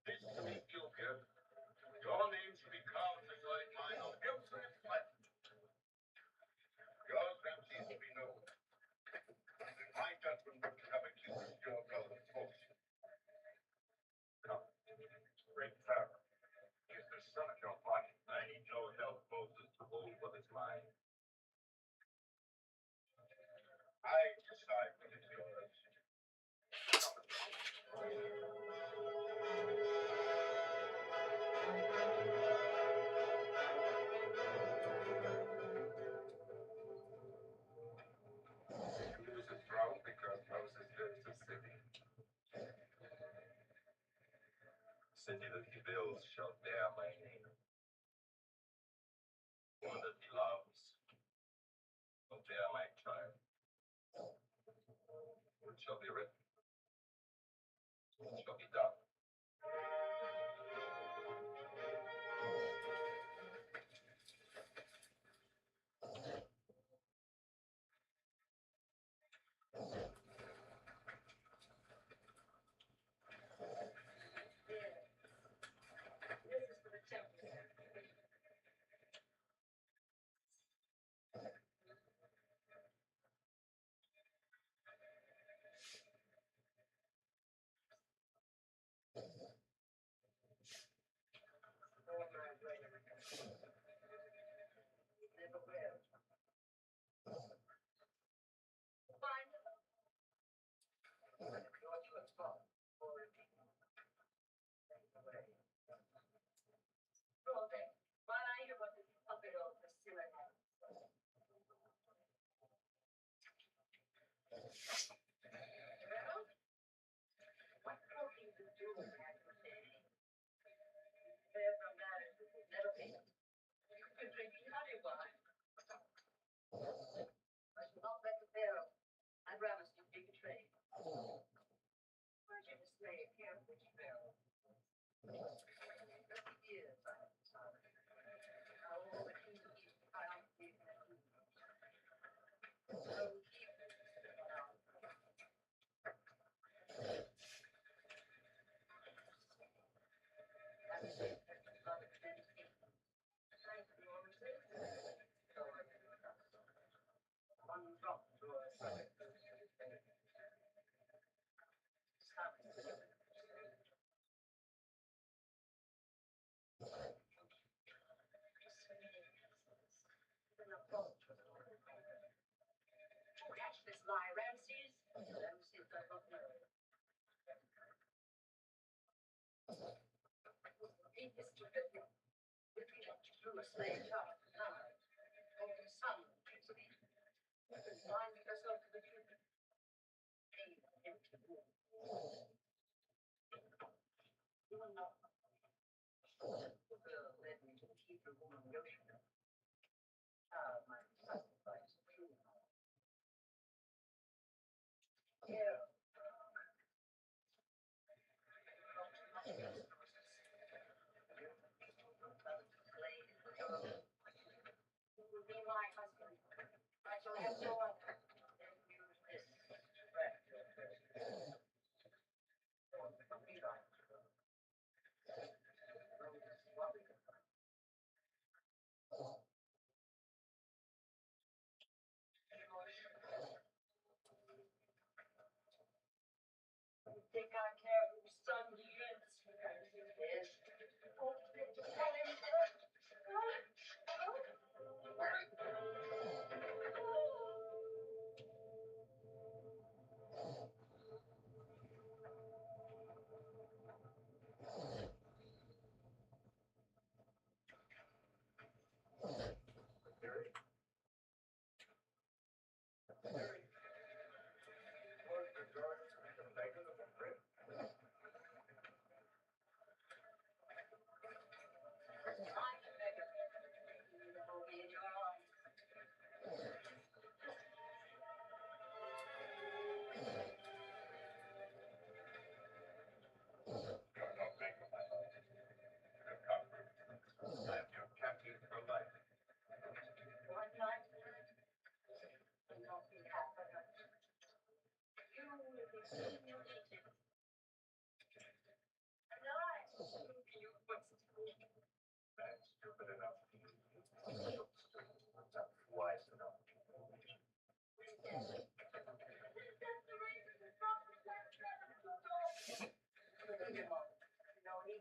This Ethiopia, your name should be carved beside mine on every flight. Yours, Ramses, will be known. And my judgment would have accused your brother's fortune. Come, great Pharaoh. He is the son of your body. I need no help, Moses, to hold what is mine. I decide what is yours. city that he builds shall bear my name. One that he loves will bear my child. It shall be written. It shall be done. This is for the temple. Never will. Fine. What you have thought already. Pronte, while I hear what the puppet of the sinner has. Well, what cooking to do that today? There from that is never been. You can drink honey wine. I shall not let the barrel. I promise you be betrayed. Where'd you display a care of which barrel? Years, I'm sorry. Oh, the king of Egypt found me. So keep it now. One drop to a catch this lie, Ramses. Ramses does not know. Deep is to written. If he looked through a slave child now, golden sun keeps it in. Blind yourself to the truth. Pain, empty room. You will not. The girl led me to the Hebrew woman Yoshua. Child, my sacrifice, true. Here. Who will be my husband? I shall have no other. Then use this to wrap your first. Be right. You think I care whose son he is? Yes. Oh, tell him that.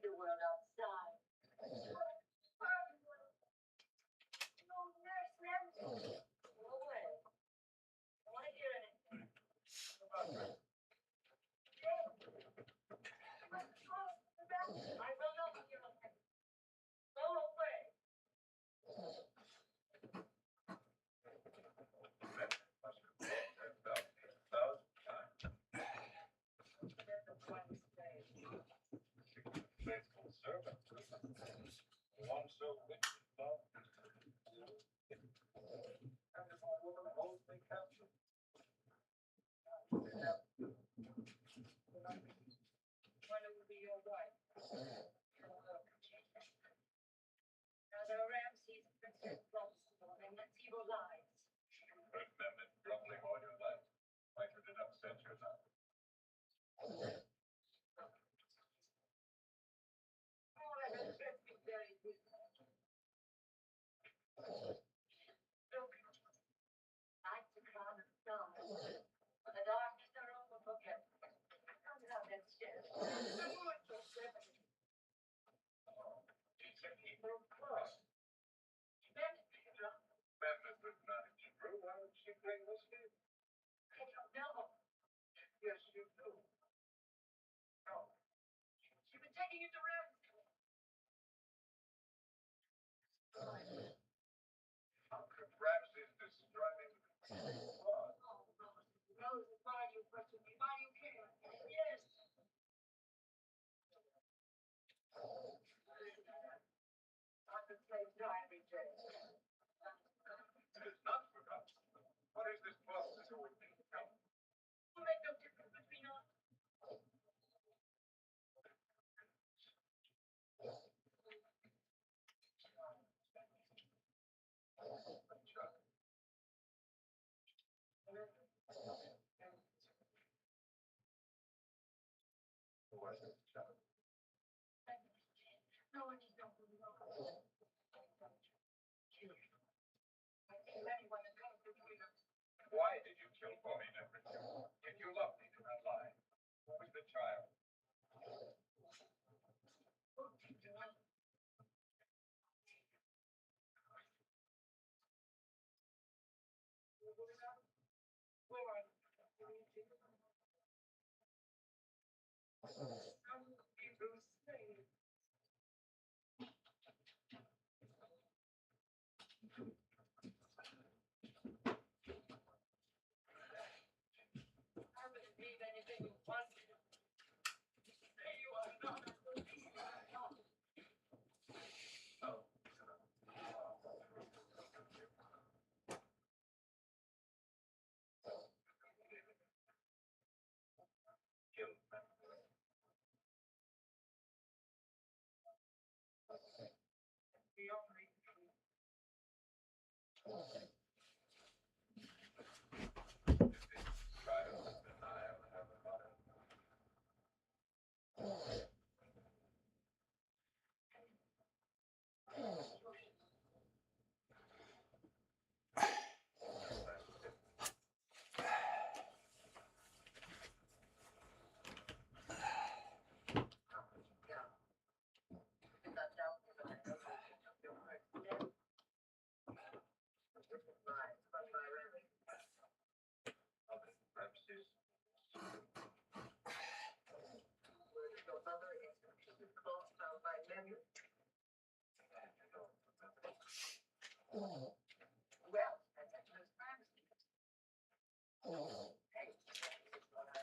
The world outside. No, nurse, Ramsey. Go away. I want to hear anything. Now there are Ramses and Princess Blossom, and let's see your lives. Remember properly all your life. Like you did upset your life. Oh, I bet it's been very good. Look, lights are calm and stars. But the darkness are overforget. Come down that stairs. Teaching Hebrew class. Then, Petra, Memphis was not in Hebrew. Why would she bring this here? I don't know. Yes, you do. No. She was taking it to Ramses. How could Ramses destroying the class? Oh, Rose, why do you question me? Why do you care? Yes. On the slave diary, Jay. It is not forgotten. What is this boss to do with me? Will make no difference between us. Who was this child? No one is no good. Kill anyone that comes between us. Why did you kill Paulina? If you love me, do not lie. Who was the child? Where are you? Some Hebrew slave. I will believe anything you want me to. Say you are not a police. Oh. Kill Memphis. The only truth. Trial and denial have a mother. Ramses. Your mother is completely closed down by memory. Well, that's actually Ramses. Hey, this is what I.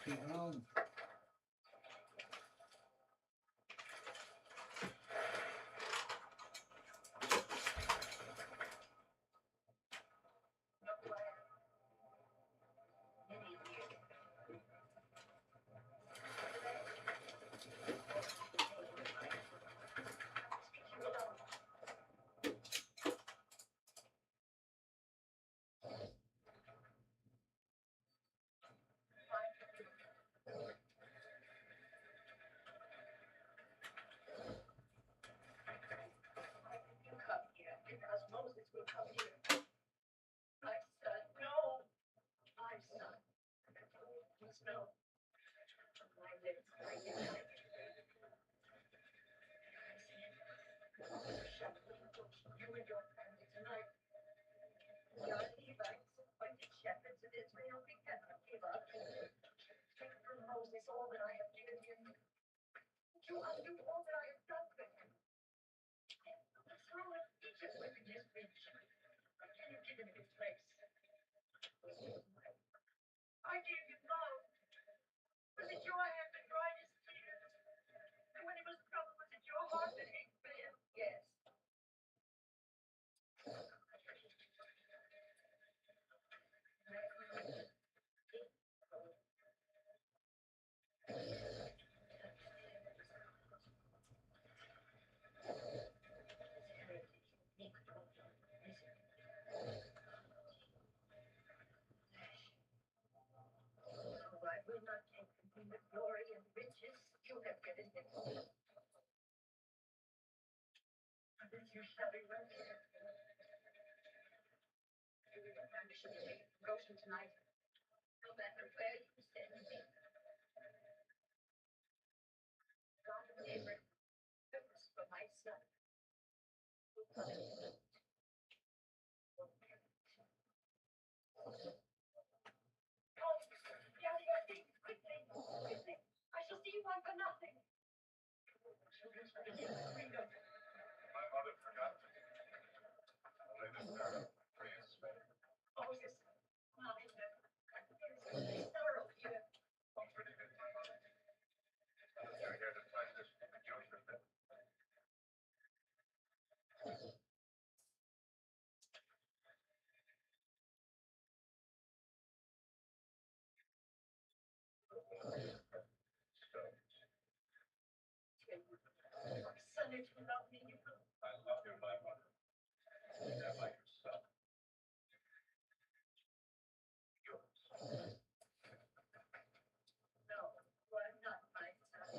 Walking home. Come here, because Moses will come here. My son, no. My son. Please, no. My lips, my lips. You and your family tonight. We are Levites, appointed shepherds of Israel. We cannot give up. Take from Moses all that I have given him. To undo all that I have done for him. The throne of Egypt within his reach. Can you give him his place? I gave him love. Was it your hand that dried his tears? And when he was troubled, was it your heart that ached for him? Yes. So I will not take from him the glory and riches you have given him. And this you shall be well here. You will have permission to leave Goshen tonight, no matter where you send me. God of Abraham, purpose for my son. Oh, quickly. I shall see you on for nothing. My mother forgot to lay this down for you, Smith. Moses, there's sorrow here. Comforting it, my mother. You're here to find this from the Jewish Smith. Son, if you love me, you will. I love you, my mother. You're like your son. Yours. No, you are not my son.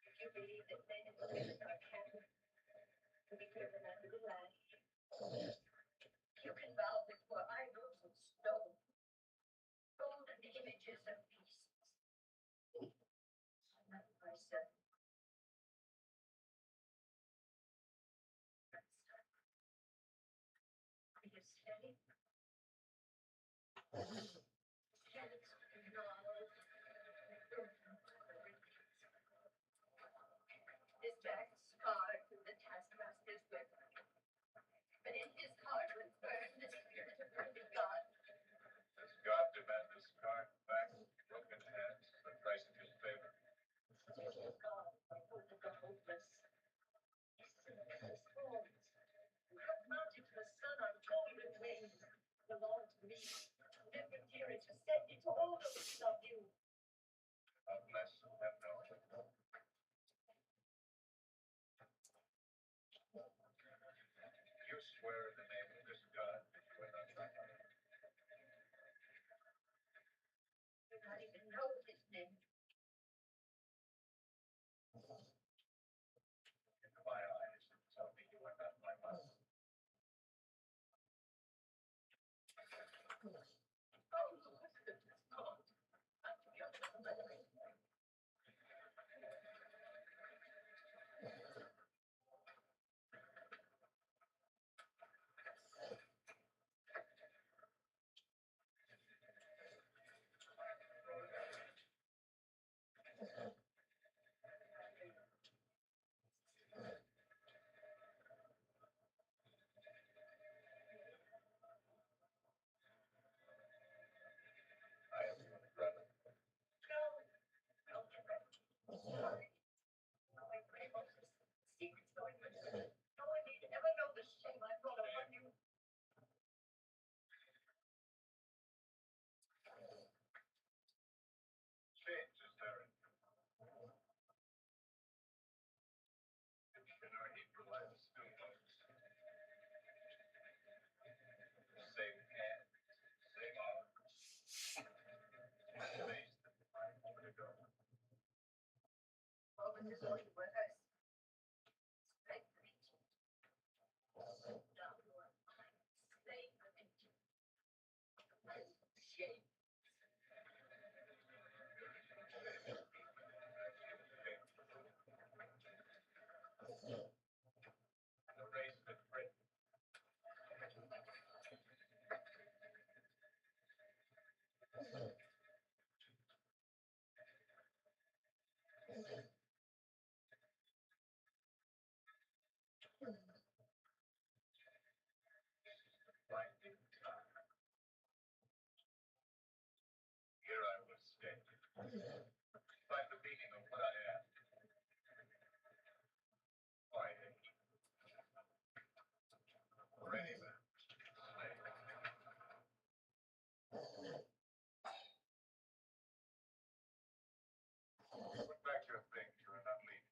If you believe that men and women are cattle to be driven under the lash, you can bow before idols of stone, golden images of beasts. Not my son. My son. Are you steady? His back scarred from the taskmaster's whip, but in his heart was burned the spirit of living God. Does God demand this card back, broken hands, the price of his favor? God, Lord of the hopeless, his sinless horns, have mounted to the sun on golden wings, belong to me. Never fear it to send it to all those who love you. Unless you have no other. You swear in the name of this God that you are not my mother. Do not even know his name. In my eyes, tell me you are not my mother. when the Lord were us. Slave the meat. Down your mind, slave the meat. Shame. The race with Britain. Finding time. Here I will stay. Find the meaning of what I am. Why hate? Or anywhere. Slave. Put back your things, you are not leaving.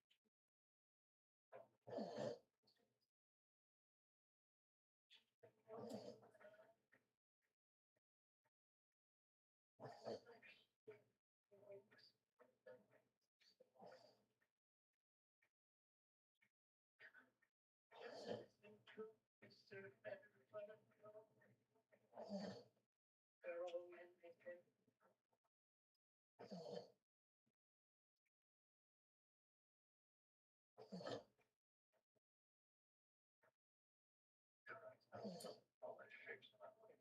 Serve everyone of God. They're all men they do. All that shapes my way.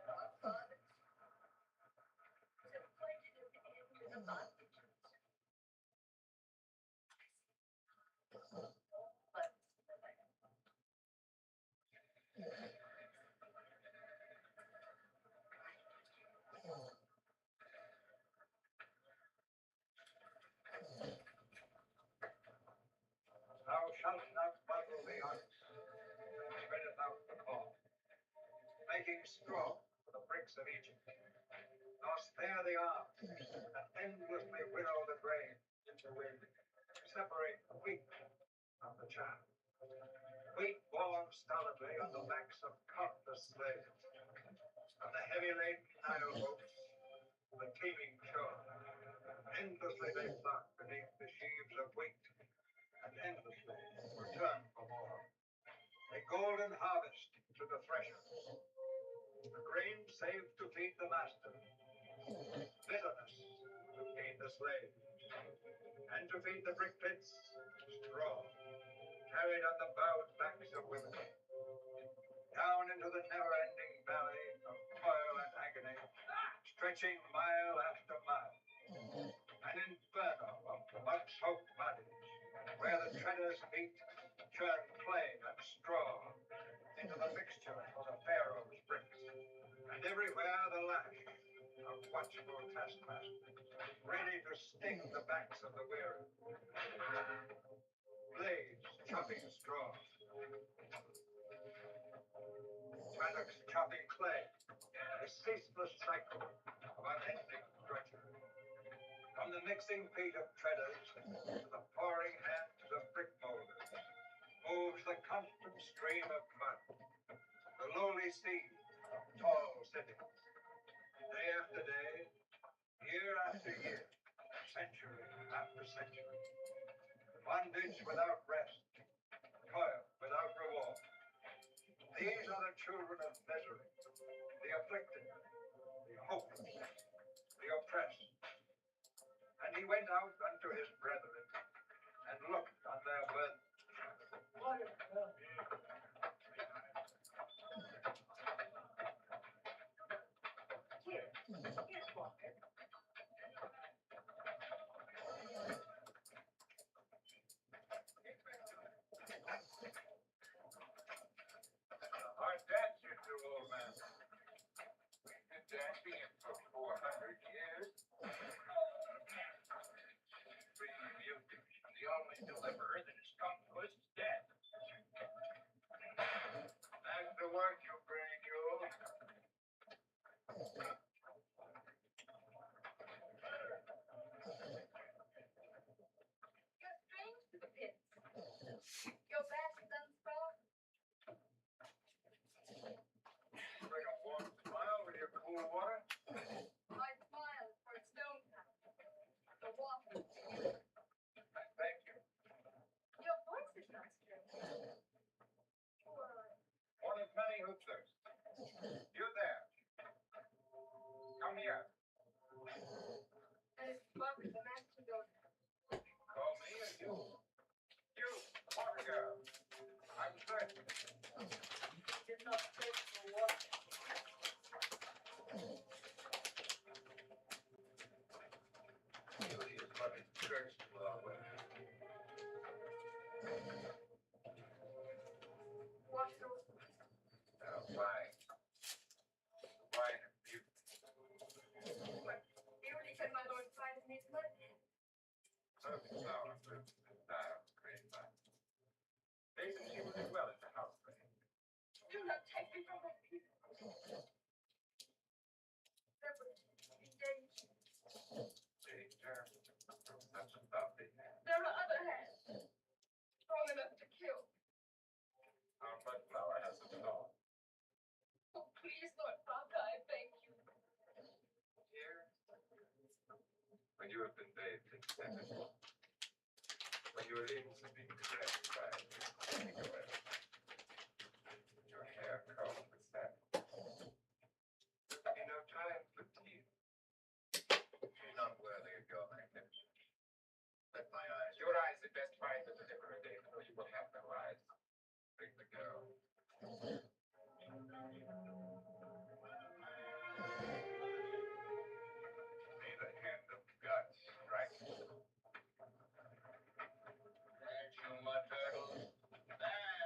Our fathers have pointed at the end to the bondages. But Thou shalt not muzzle the ox, and treadeth out the corn, making straw for the bricks of Egypt. Nor spare the arm, and endlessly winnow the grain into wind. Separate the wheat from the chaff. Wheat borne stolidly on the backs of countless slaves, and the heavy laden Nile boats, the teeming shore. Endlessly they flock beneath the sheaves of wheat, and endlessly return for more. A golden harvest to the thresher. The grain saved to feed the master. Bitterness to feed the slave. And to feed the brickbats, straw, carried on the bowed backs of women. Down into the never-ending valley of toil and agony, stretching mile after mile. An inferno of mud-soaked bodies, where the treader's feet churn clay and straw into the mixture of the Pharaoh's bricks. And everywhere the lash of watchful taskmasters, ready to sting the backs of the weary. Blades chopping straw. Mattocks chopping clay. A ceaseless cycle of unending drudgery. From the mixing feet of treaders to the pouring hands of brick molders moves the constant stream of mud. The lowly sea of tall cities. Day after day, year after year, century after century. Bondage without rest, toil without reward. These are the children of misery, the afflicted, the hopeless, the oppressed. And he went out unto his brethren, and looked on their burden. here's water. Our dance, you two old man. We've been dancing for 400 years. 3 more water? I smiled for its own kind. The water. Thank you. Your voice is not strange. One of many who thirst. You there. Come here. I spoke the master goat. Call me or you? You, water girl. I'm thirsty. Did not take for water. Beauty is but a curse to our women. What sort? Wine. Wine and beauty. What beauty can my lord find in his mud? Perfect flower fruit and style, great vine. They think she will do well in the house for him. Do not take me from my people. Separate, engaged. Danger. Such a lovely man. There are other hands. Strong enough to kill. Our mud flower has a thorn. Oh, please, Lord Father, I beg you. Here, when you have been bathed in scented water, when your limbs have been caressed by a cleansing oil, your hair combed with satin, there will be no time for tears. She's not worthy of your magnificence. Let my eyes. Your eyes had best find the deliverer, David, or you will have no eyes. Bring the girl. May the hand of God strike you. Thank you, mud turtle. Thank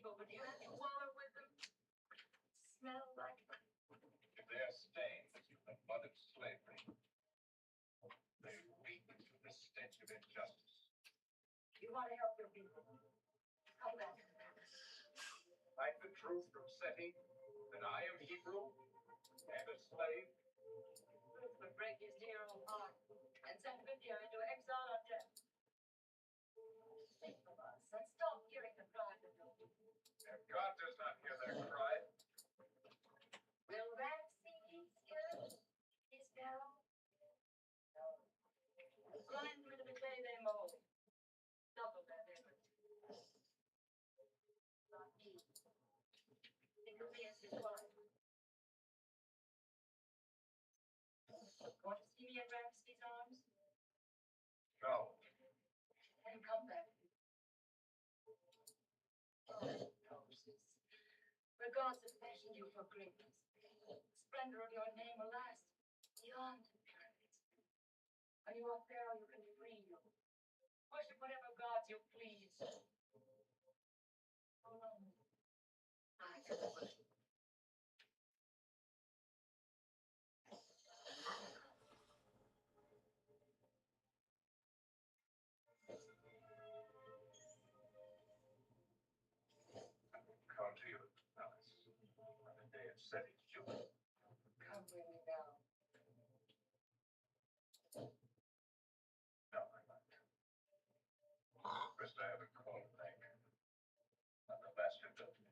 people, but you have to wallow with them. Smell like If they are stained with the blood of slavery, they reek with the stench of injustice. you want to help your people. Come back. Hide the truth from Seti, that I am Hebrew and a slave. This would break his dear old heart and send Libya into exile or death. Think of us and stop hearing the cry of the people. And God does not hear their cry. Will Rags see his barrel? No. The blind men of the clay they mold. Double their labor. Not he. Think of me as his wife. Want to see me in Ramsey's arms? No. Then come back. Oh, Moses. The gods have fashioned you for greatness. The splendor of your name will last beyond the pyramids. When you are Pharaoh, you can free you. Worship whatever gods you please. Oh, no. I can worship. Come to you, Alice, on the day of Seti's jubilee. Come bring me down. No, I'm not. First, I have a call to make. I'm the master builder.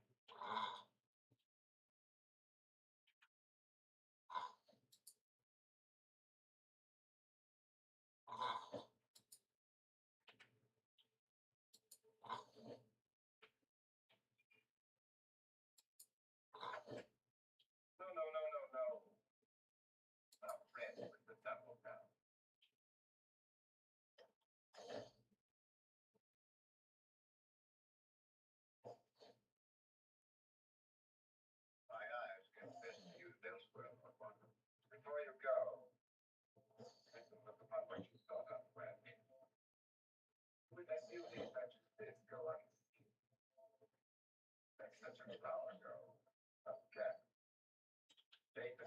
No. Not red with the temple down. My eyes can best used elsewhere, Lord Wanda. Before you go, take a look upon what you thought of Randy. Would that beauty such as this go unseen? Let such a flower go unkept. David,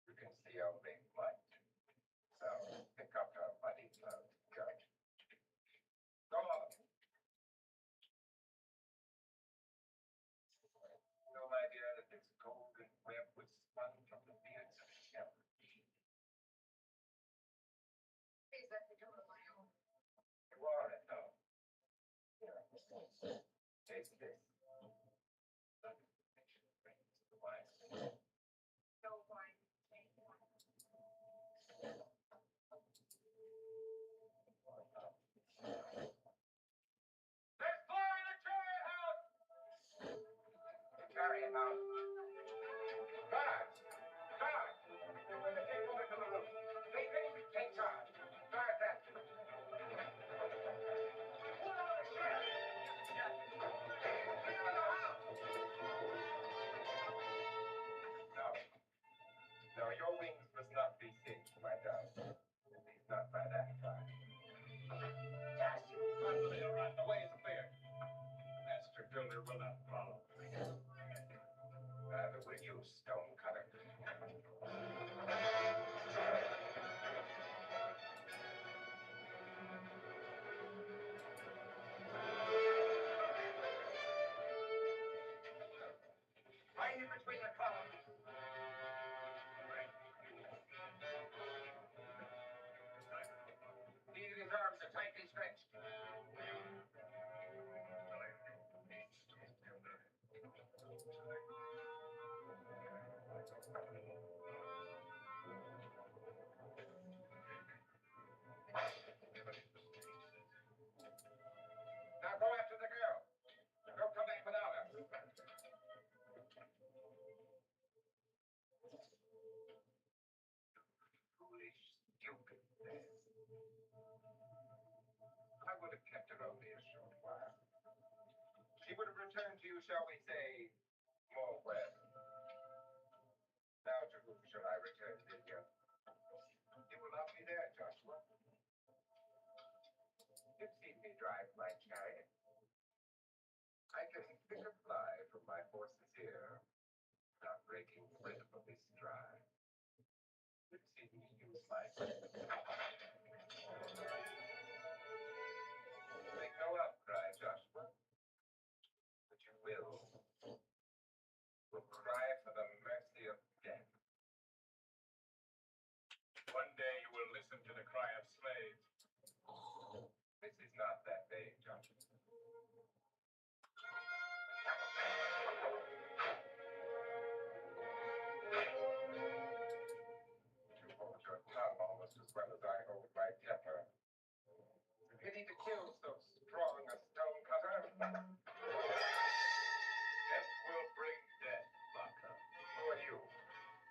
you can see only light. So pick up her muddy cloak. Good. Go on. No idea that this golden web was spun from the beards of shepherds. Is that the door of my home? You are at home. Taste this. The wine. No wine. Take one. Let's fly the chariot out! The chariot out. Guards! Guards! Take over to the room. Take charge. Guard that. Put on the chariot! Clear the house! No, your wings must not be singed, my dove. At least not by that time. Just you run with your run. The way is clear. Master Builder will not follow. Neither will you, Stonecutter. Right in between the columns. Neither his arms are tightly stretched. Now go after the girl. Don't come back without her. Foolish, stupid man. I would have kept her only a short while. She would have returned to you, shall we say, more well. Now to whom shall I return, Lydia? You will not be there, Joshua. You've seen me drive my chariot. I can breaking rhythm of his stride. It's in you like make no outcry, Joshua, but you will cry for the mercy of death. One day you will listen to the cry of slaves. This is not that day, Joshua. You hold your tongue almost as well as I hold my temper. The pity to kill so strong a stone cutter. Death will bring death, Baka. Who are you?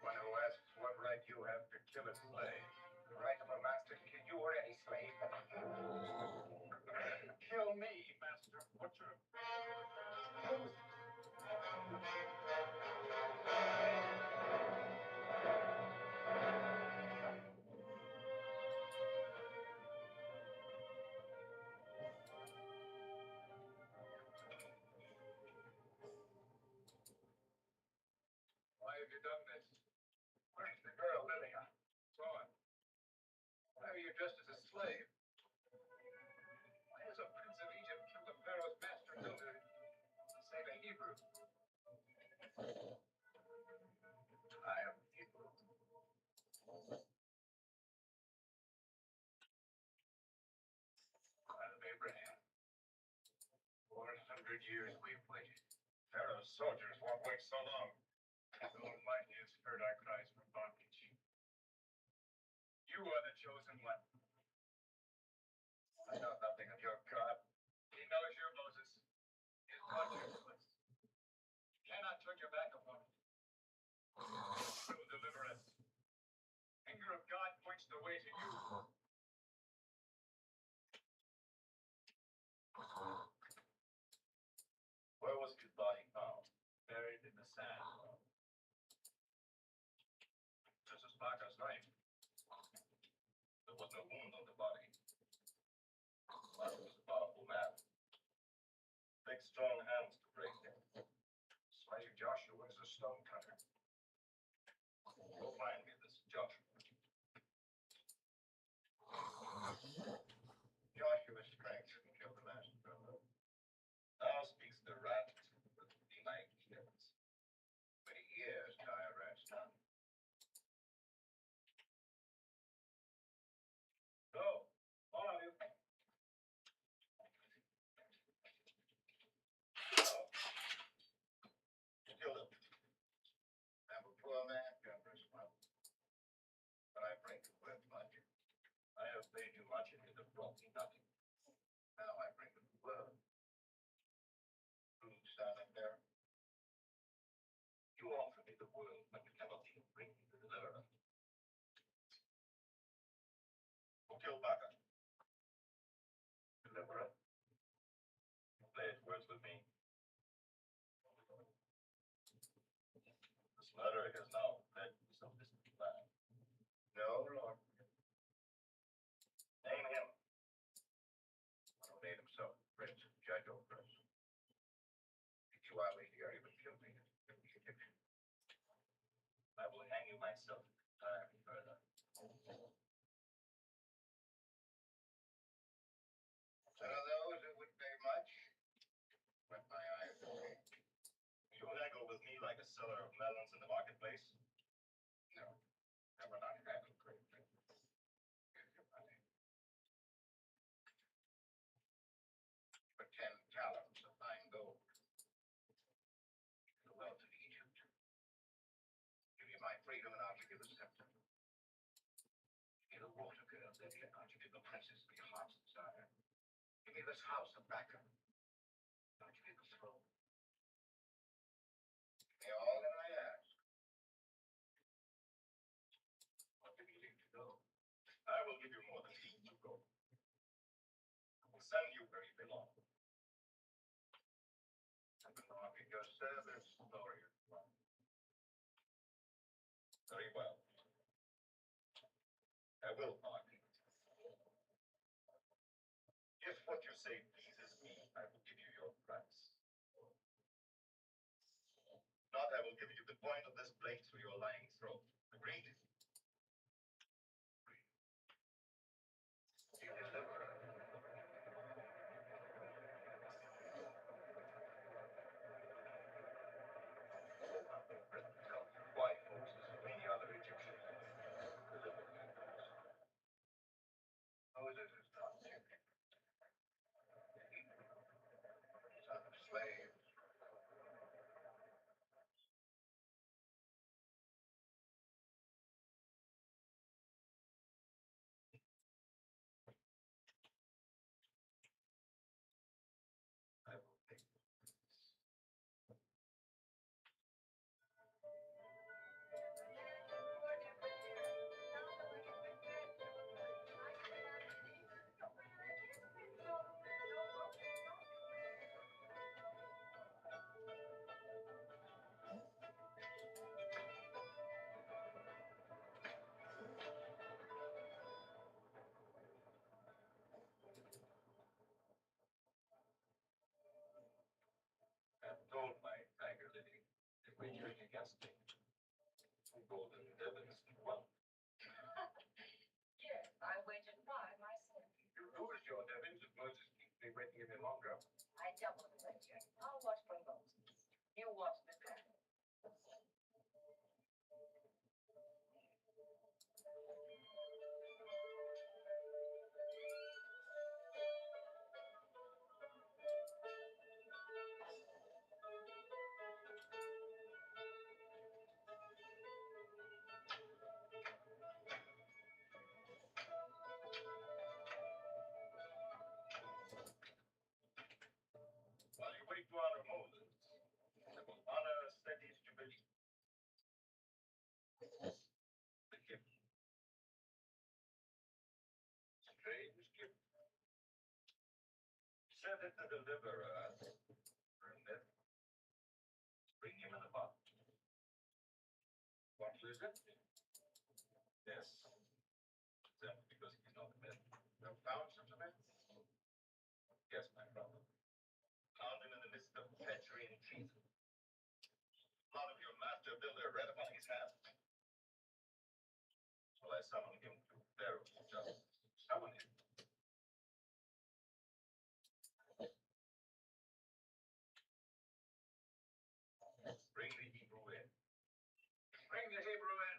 One who asks what right you have to kill a slave. The right of a master to kill you or any slave. Kill me, Master Butcher. Why have you done this? Where's the girl, Lilia? Gone. Why are you dressed as a slave? Why has a prince of Egypt killed the Pharaoh's master builder? Save a Hebrew. I am Hebrew. Son of Abraham. 400 years we've waited. Pharaoh's soldiers won't wait so long. The Almighty has heard our cries for bondage. You are the chosen one. I know nothing of your God. He knows you, Moses. He has brought you to us. You cannot turn your back upon it. He will deliver us. Finger of God points the way to you. Where was his body found? Buried in the sand. This is Baka's knife. There was no wound on the body. Baka was a powerful man. Big, strong hands to break him. Slave Joshua is a stone cutter. Go find me this Joshua. Joshua's strength can kill the master builder. Now speaks the rat with the night kills. Many years tie a rat's tongue. Go, all of you. Kill him. I'm a poor man, Governor's mother. But I bring you worth much. I have paid you much and you have brought me nothing. Now I bring you the world. You stand up there. You offer me the world, but you cannot even bring me the deliverer. Who killed Baka? Deliverer. You played words with me. This murderer has now fled to some distant land. No, Lord. Name him. Who made himself prince and judge over us. You are here, even kill me. Kill the Egyptian. I will hang you myself if you tire me further. So those who would pay much, but my eyes are you haggle with me like a seller of melons in the marketplace? No, I will not haggle greatly. Here's your money. For 10 talents of fine gold. The wealth of Egypt. Give me my freedom and I'll give you the scepter. Give me the water girl, Lydia, and I'll give you the princess of your heart's desire. Give me this house of Baka. I'll give you the throne. Give me all that I ask. What do you need to know? I will give you more than heaps of gold. I will send you where you belong. I belong in your service, glorious one. Very well. I will pardon. If what you say pleases me, I will give you your price. Not, I will give you the point of this blade decided to deliver a myth. Bring him in a box. What is it? Yes. Simply because he's not a myth. You have found such a myth? Yes, my brother. Found him in the midst of treachery and treason. Part of your master builder read upon his hand. So I summon him to Pharaoh's justice. Summon him. Bring the Hebrew in. Bring the Hebrew in.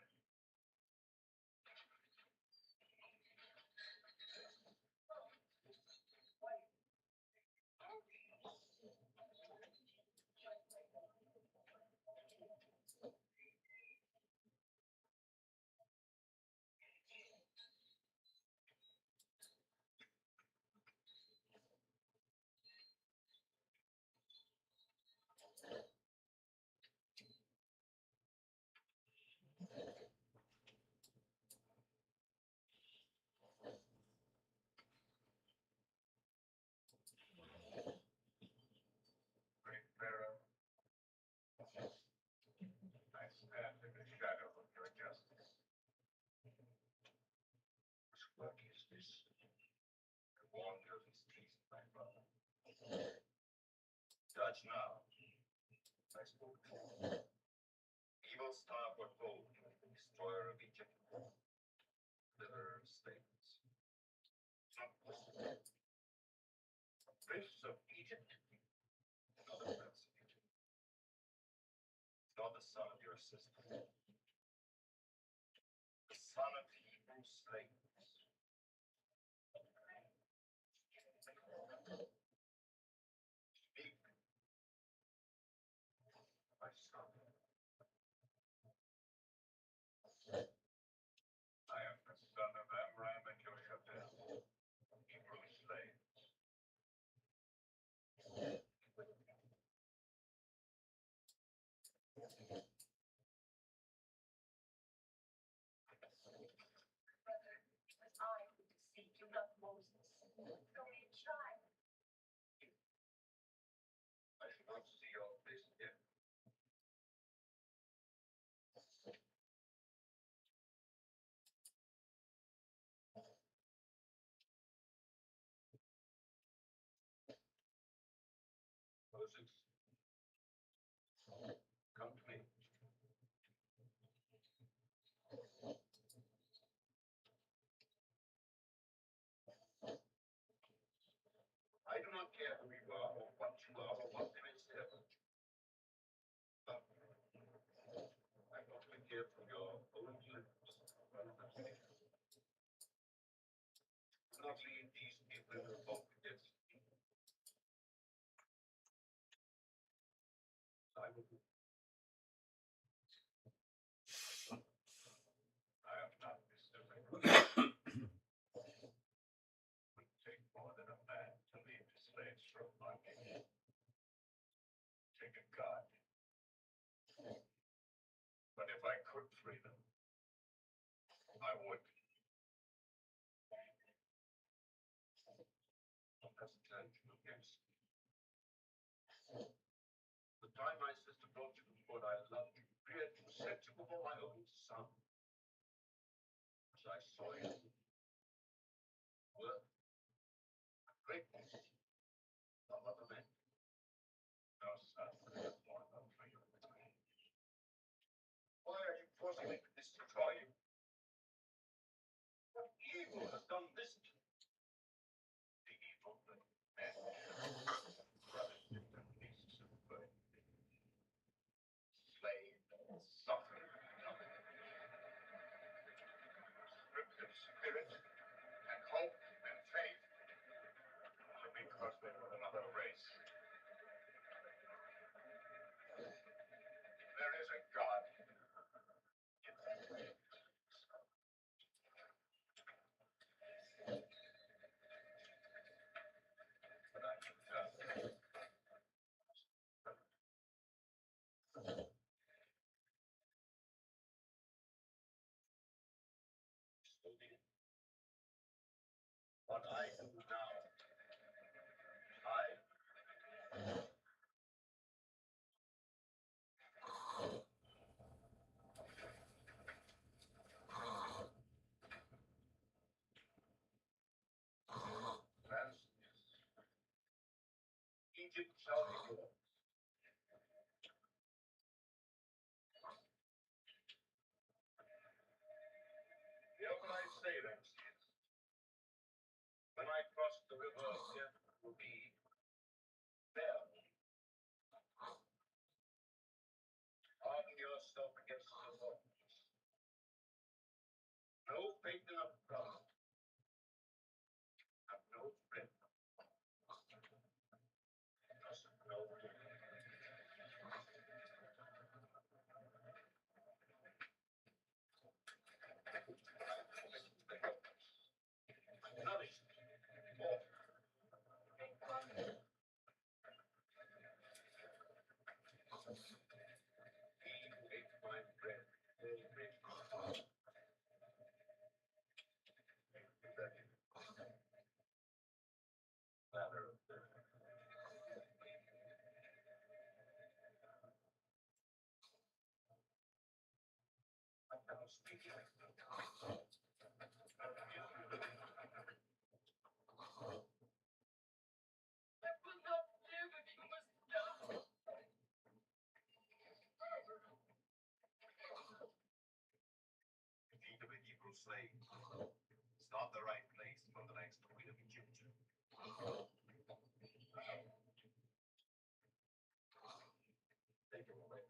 Great Pharaoh, I stand in the shadow of your justice. Whose work is this? To warn you of his treason, my brother. Judge now. I spoke truth. Evil star foretold, destroyer of Egypt, deliverer of slaves. Prince of Egypt? Not a prince of Egypt. Not the son of your sister. The son of Hebrew slaves. Speak, my son. I am the son of Amram and Jochebed, Hebrew slaves. Brother, it was I who deceived you, not Moses. It's only a child. I should not see your face again. Moses, come to me. I do not care who you are or what you are or what there is there. But I want to hear from your own lips. Do not leave these people in revolt against me. I will. I have not disobeyed. It would take more than a man to lead the slaves from my people. Take a God. But if I could free them, I would. Has turned you against me. The time my sister brought you before I loved you, feared you, set you before my own son. As I saw you, worth, greatness, of other men. No son could have more love for you than I. Why are you forcing me to destroy you? What evil has done this to you? The evil that men, brothers, and beasts of burden, slay, suffer, didn't tell me more. What can I say then, Steve? When I cross the river, death will be there. Harden yourself against the law. No faith in a God. And no friend. Just no. Nothing more. He ate my bread. Defeat of a Hebrew slave. It's not the right place for the next queen of Egypt. Take him away.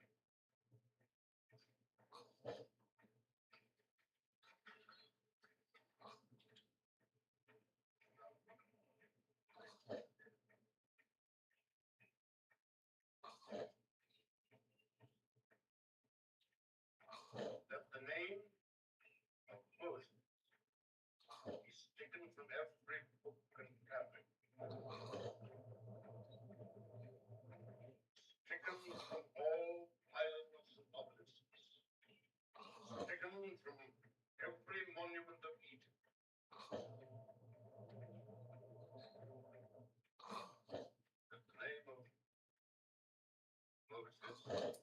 That the name of Moses is taken from every book and cabinet. Taken from all piles of obelisks. Taken from every monument of Egypt. That the name of Moses,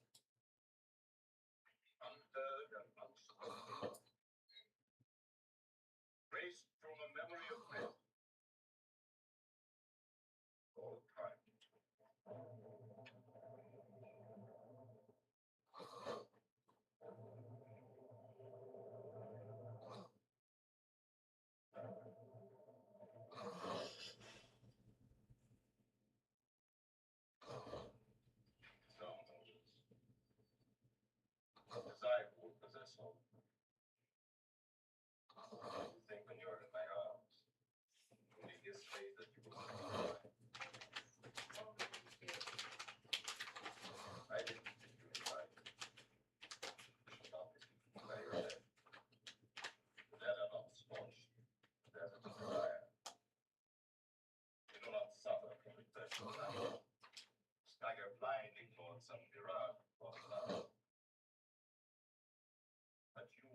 unheard and unspoken, traced from a memory of men, all time. So, Moses, as I will possess all. You think when you're in my arms, only this faith that you will be mine. I didn't think you were right. Where you're dead. The dead are not scorched. The desert is dry. You do not suffer from the thirst of life. Stagger blindly towards some mirage or love. But you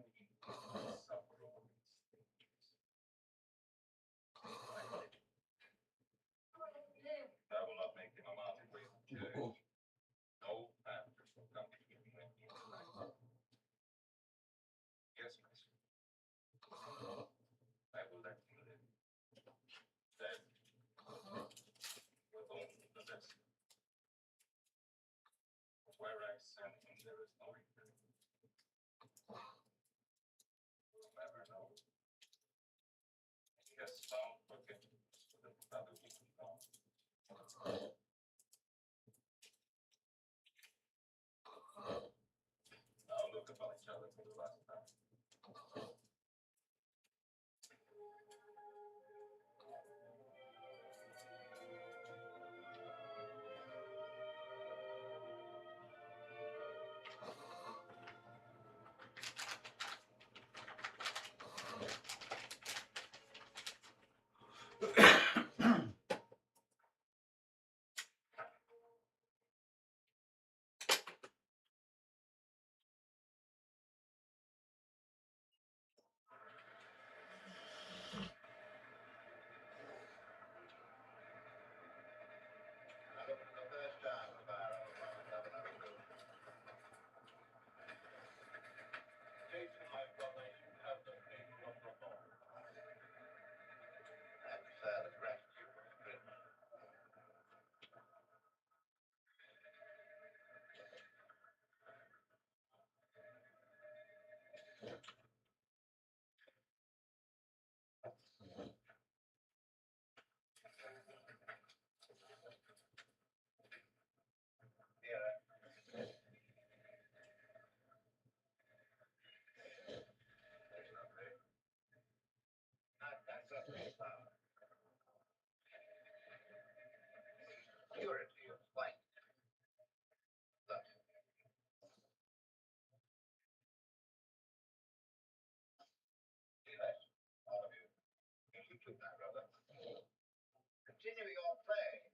suffer all these things. That will not make him a martyr. No man will come to you in tonight. Yes, miss. I will let you live. Dead will only possess you. Where I send him, there is no return. You'll never know. He has found forgiveness with another wicked one. Now look upon each other for the last time. to my brother. Continue your play.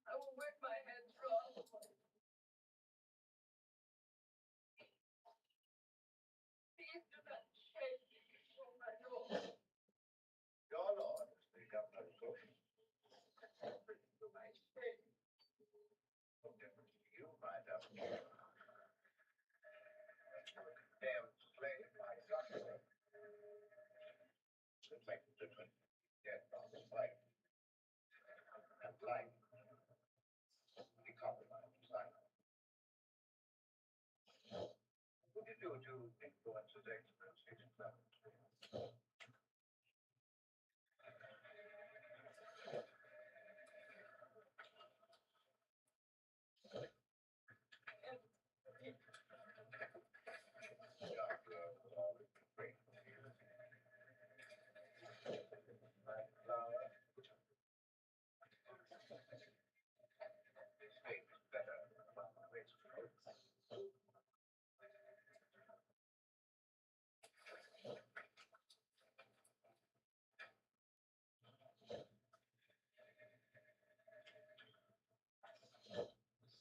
I will work my hands raw. Please do not shake from my door. Your lord, the governor of Bush. To my shame. No difference to you, my governor. Damn slave, my son. It makes a difference. Death on the fight. And life. The compromise of silence. What did you do to influence his excellency's plans?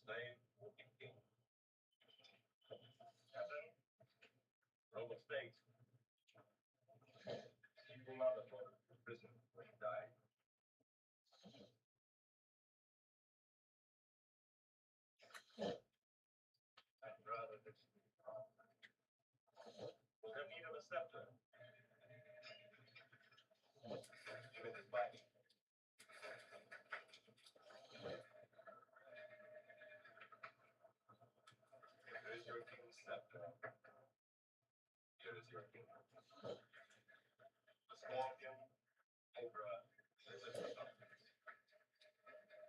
Slave will be king. Rome of state. Single mother for prison when he died. I'd rather this. Was there need of a scepter? With his body. Here is your king's scepter. Here is your king. The small king, Abra, Elizabeth.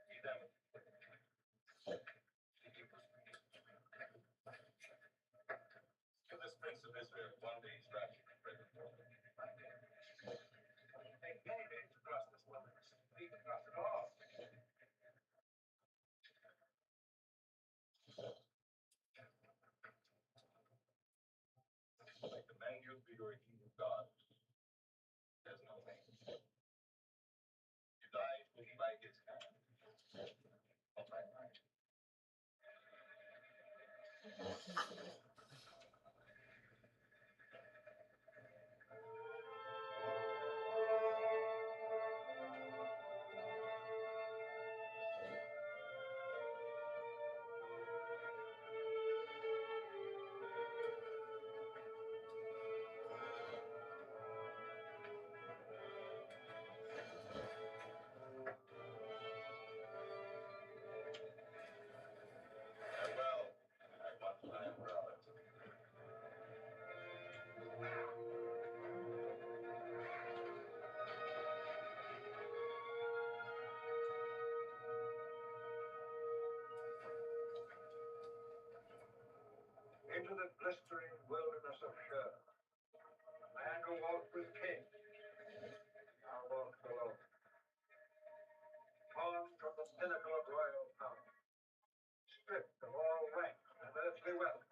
Be them. To this prince of Israel, one day's ration of bread and water. They gave it to cross this wilderness. Leave it cross it all. I command you to your king of God. There's no name. You died with by his hand. Of my mind. Farewell, I want my brother. Into the blistering wilderness of Shur. A man who walked with kings. Now walks alone. Torn from the pinnacle of royal power. Stripped of all rank and earthly wealth.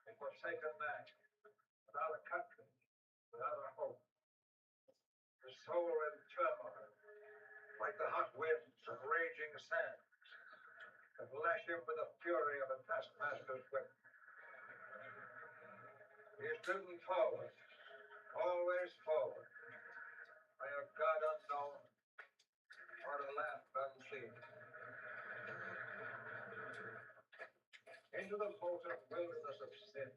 A forsaken man. Without a country. Without a hope. His soul in turmoil. Like the hot winds and raging sands. That lash him with the fury of a taskmaster's whip. He is driven forward, always forward, by a God unknown, or a land unclean. Into the molten wilderness of sin,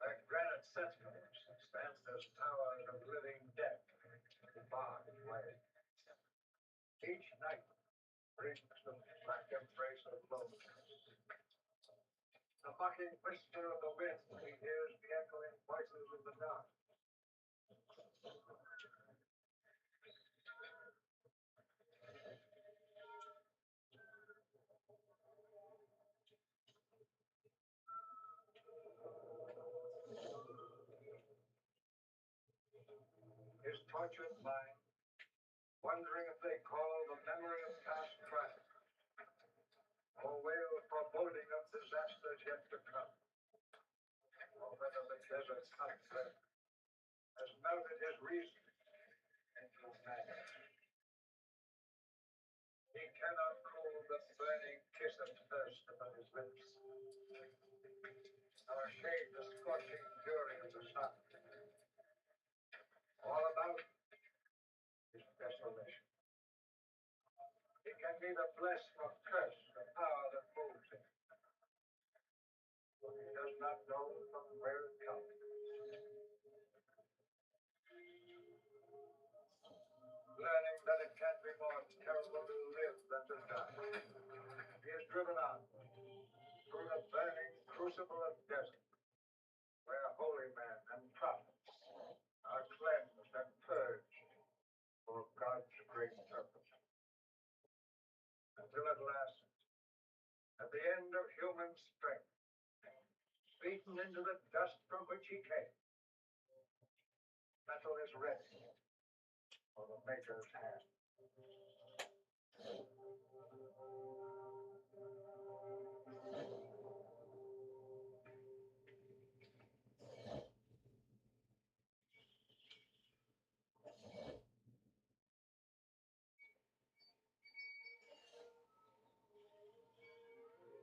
like granite sentinels, stand those towers of living death, barred away. Each night brings the black embrace of loneliness. The mocking whisper of the wind, he hears the echoing voices of the dark. His tortured mind, wondering if they call the memory of past trials, or wail foreboding of disasters yet to come, or whether the desert's hot breath has melted his reason into madness. He cannot cool the burning kiss of thirst upon his lips, nor shade the scorching fury of the sun. All about is desolation. He can neither bless nor curse the power that moves him, for he does not know from where it comes. Learning that it can be more terrible to live than to die, he is driven on through the burning crucible of desert, where holy men and prophets are cleansed and purged for God's great purpose. Until at last, at the end of human strength, beaten into the dust from which he came, metal is ready for the Maker's hand.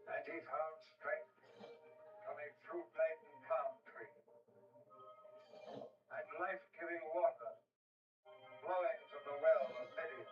And he found strength from a fruit-laden palm tree, and life-giving water flowing from the well of Midian.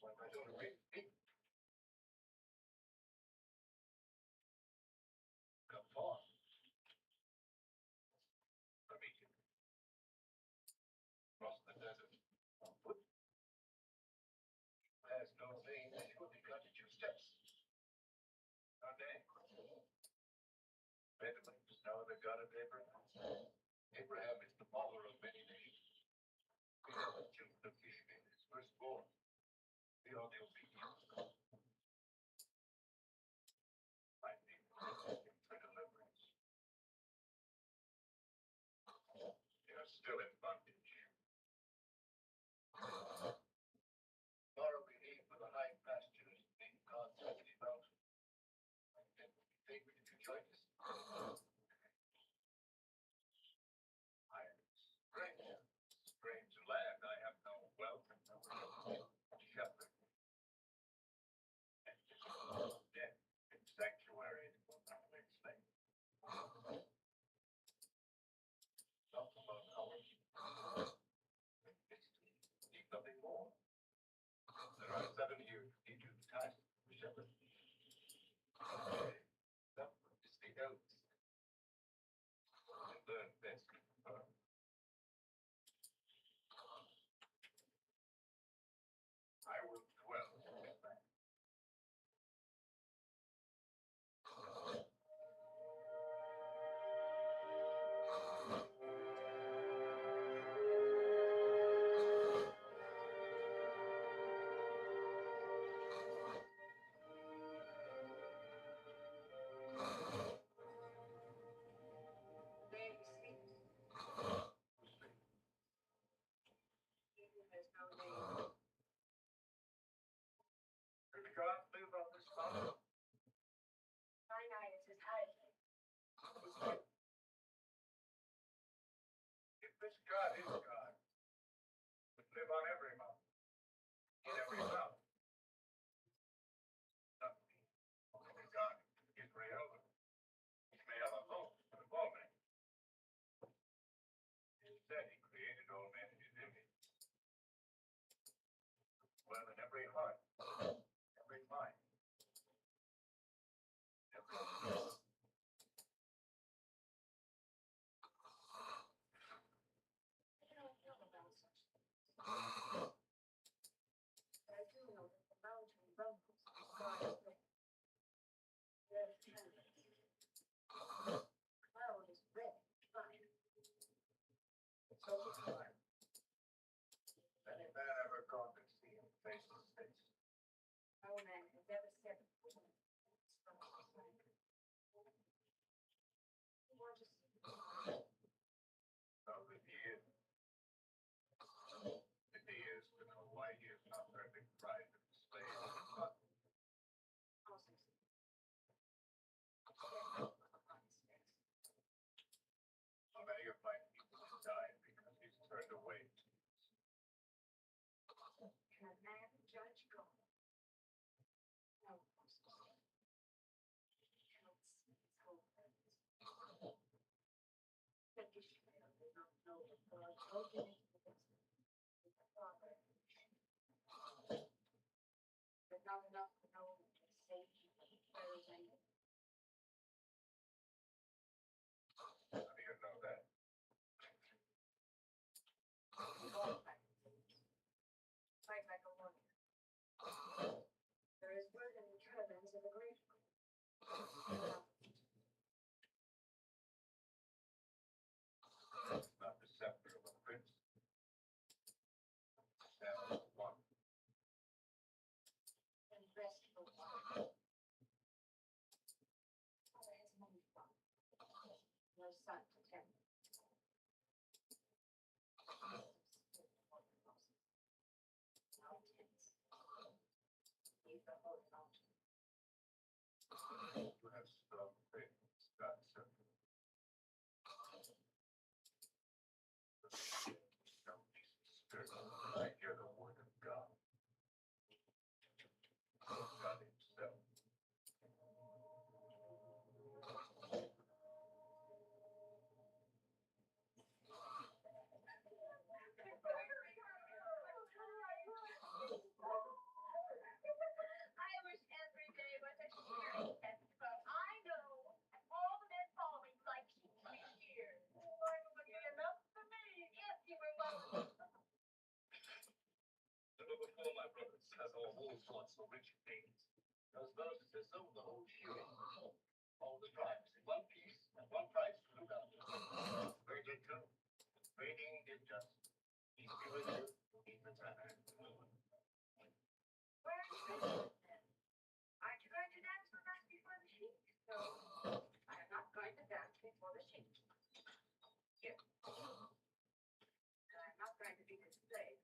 when my daughter brings me. Come on. Let me cross the desert on foot. There's no name, they surely got to 2 steps. No name. Benjamin is now the God of Abraham. Abraham is the father of many nations. We have the children of Ishmael, his firstborn. We are the obedient. My name is for deliverance. They are still in bondage. Tomorrow we leave for the high pastures in God's holy mountain. And we think we can join us. I am strange land. I have no wealth and no shepherd. And death in sanctuary will not explain. Not among ours. Need nothing more. There are 7 years each of the task of shepherd. That is the eldest. And learn best from her. I will dwell in that land. Baby sleeps. Even there's no name. Could God live on this mountain? Finite is hiding. If this God is God, would live on every mountain, in every mountain. Not me, only God, Israel, Ishmael alone, for all men. He said he created all men in his image. Well, in every heart, every mind, every soul. I don't know about such things. But I do know that the mountain rumbles with God's wind. The earth trembles. Cloud is red, fire. It's over time. Has any man ever gone to see him face to face? No man has ever set foot on it. You want to see me? Know that he is. If he is, to know why he is not perfect pride of the slave of his mother. Houses. How many of my people have died because he's turned away? Can a man judge God? No, Moses. Cannot see his whole purpose. But Ishmael did not know that God broken into the desert with the father of Ishmael. But not enough to know that to save him from Pharaoh's anger. How do you know that? God practices. Fight like a warrior. There is word in the caravans of a great group. It's not the scepter of a prince. That is one. And rest for one. Father has many sons. No son to tend. Mountains. Leave the whole mountain. You have strong faith, God, sir. Don't be spirit. I hear the word of God. God himself. That's all sorts of rich things. Those verses are sold the whole shoe. All the tribes in one piece and one price to look after. Very good too. Reading is just easy with you in the time. Where are you going then? Aren't you going to dance with us before the sheep? No, I am not going to dance before the sheep. Here. And I'm not going to be displayed.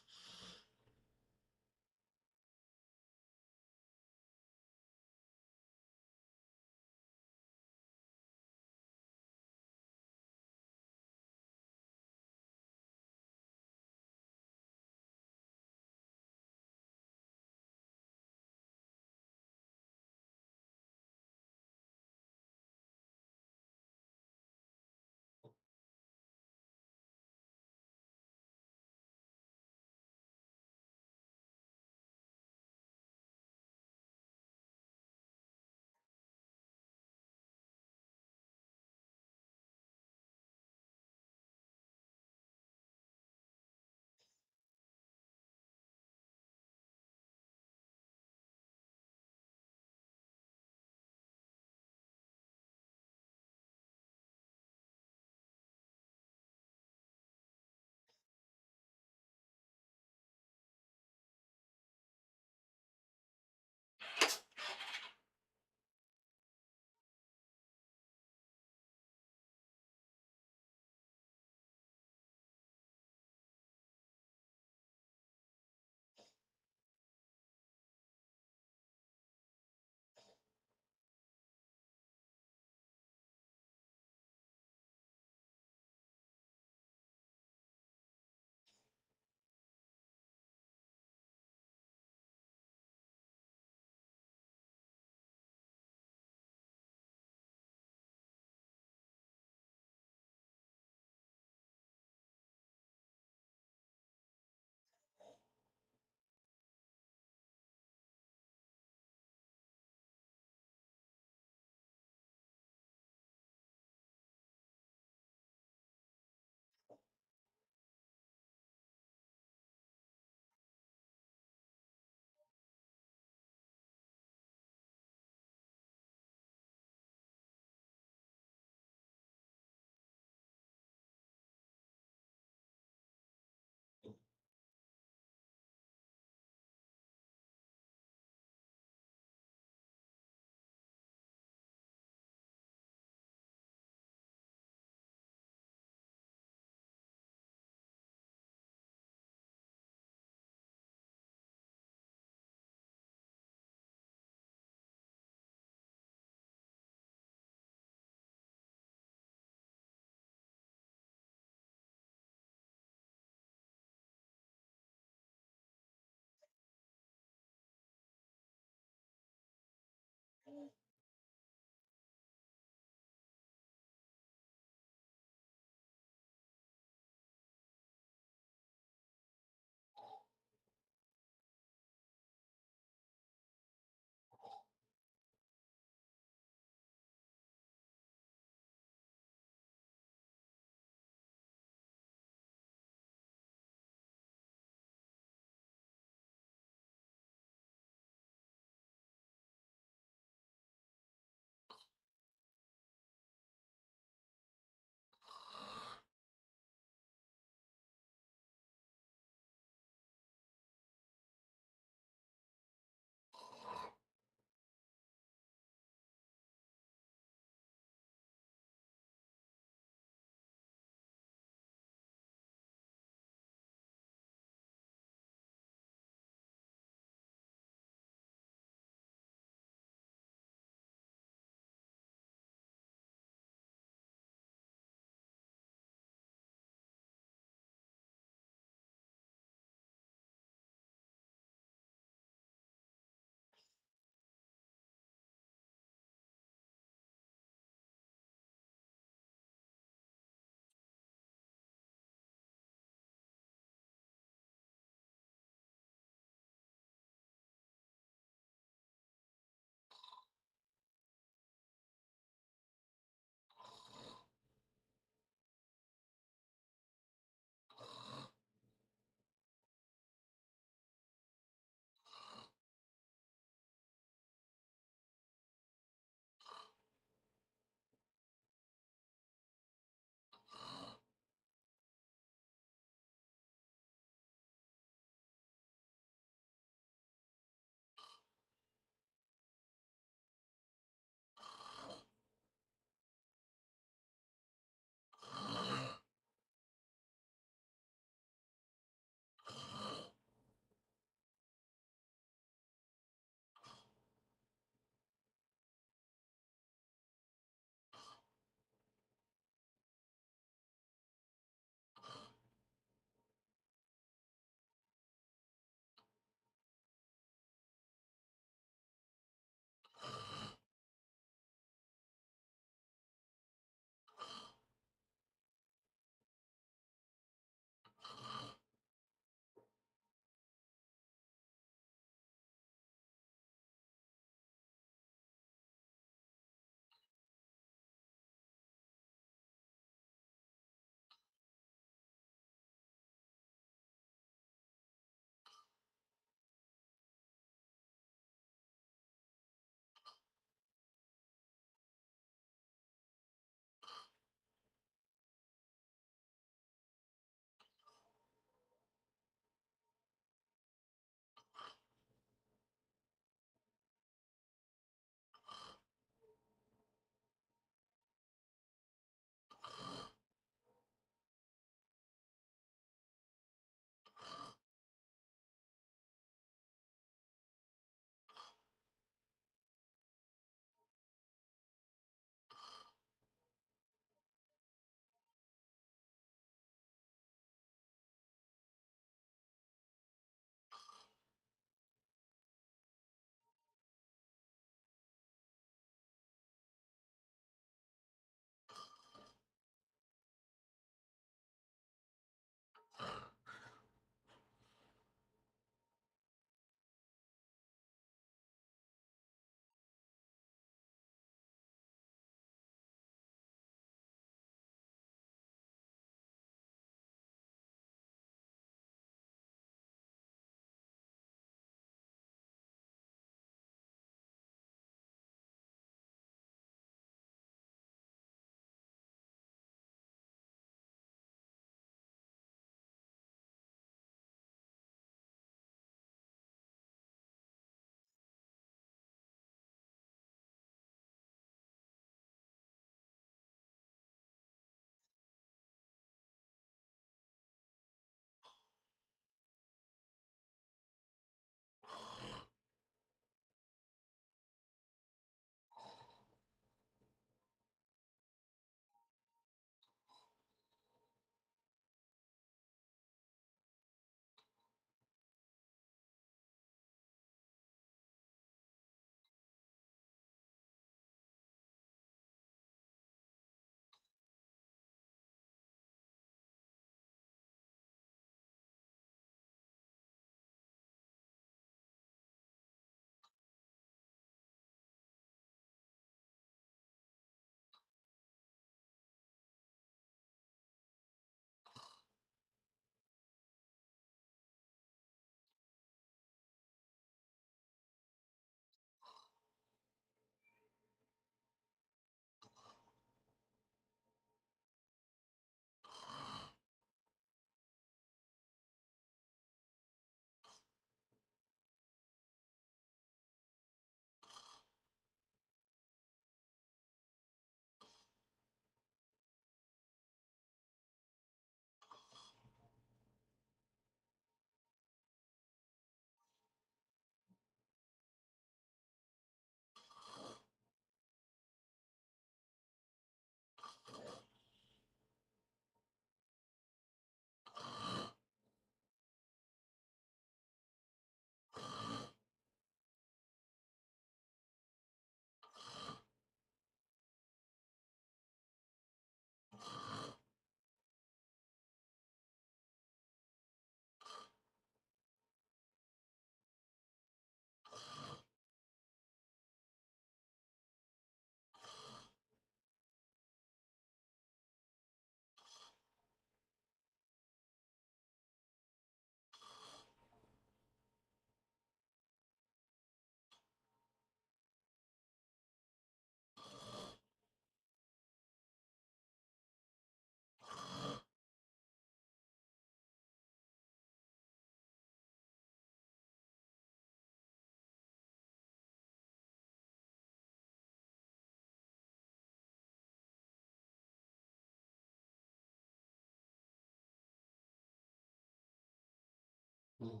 Mm.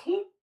Cool.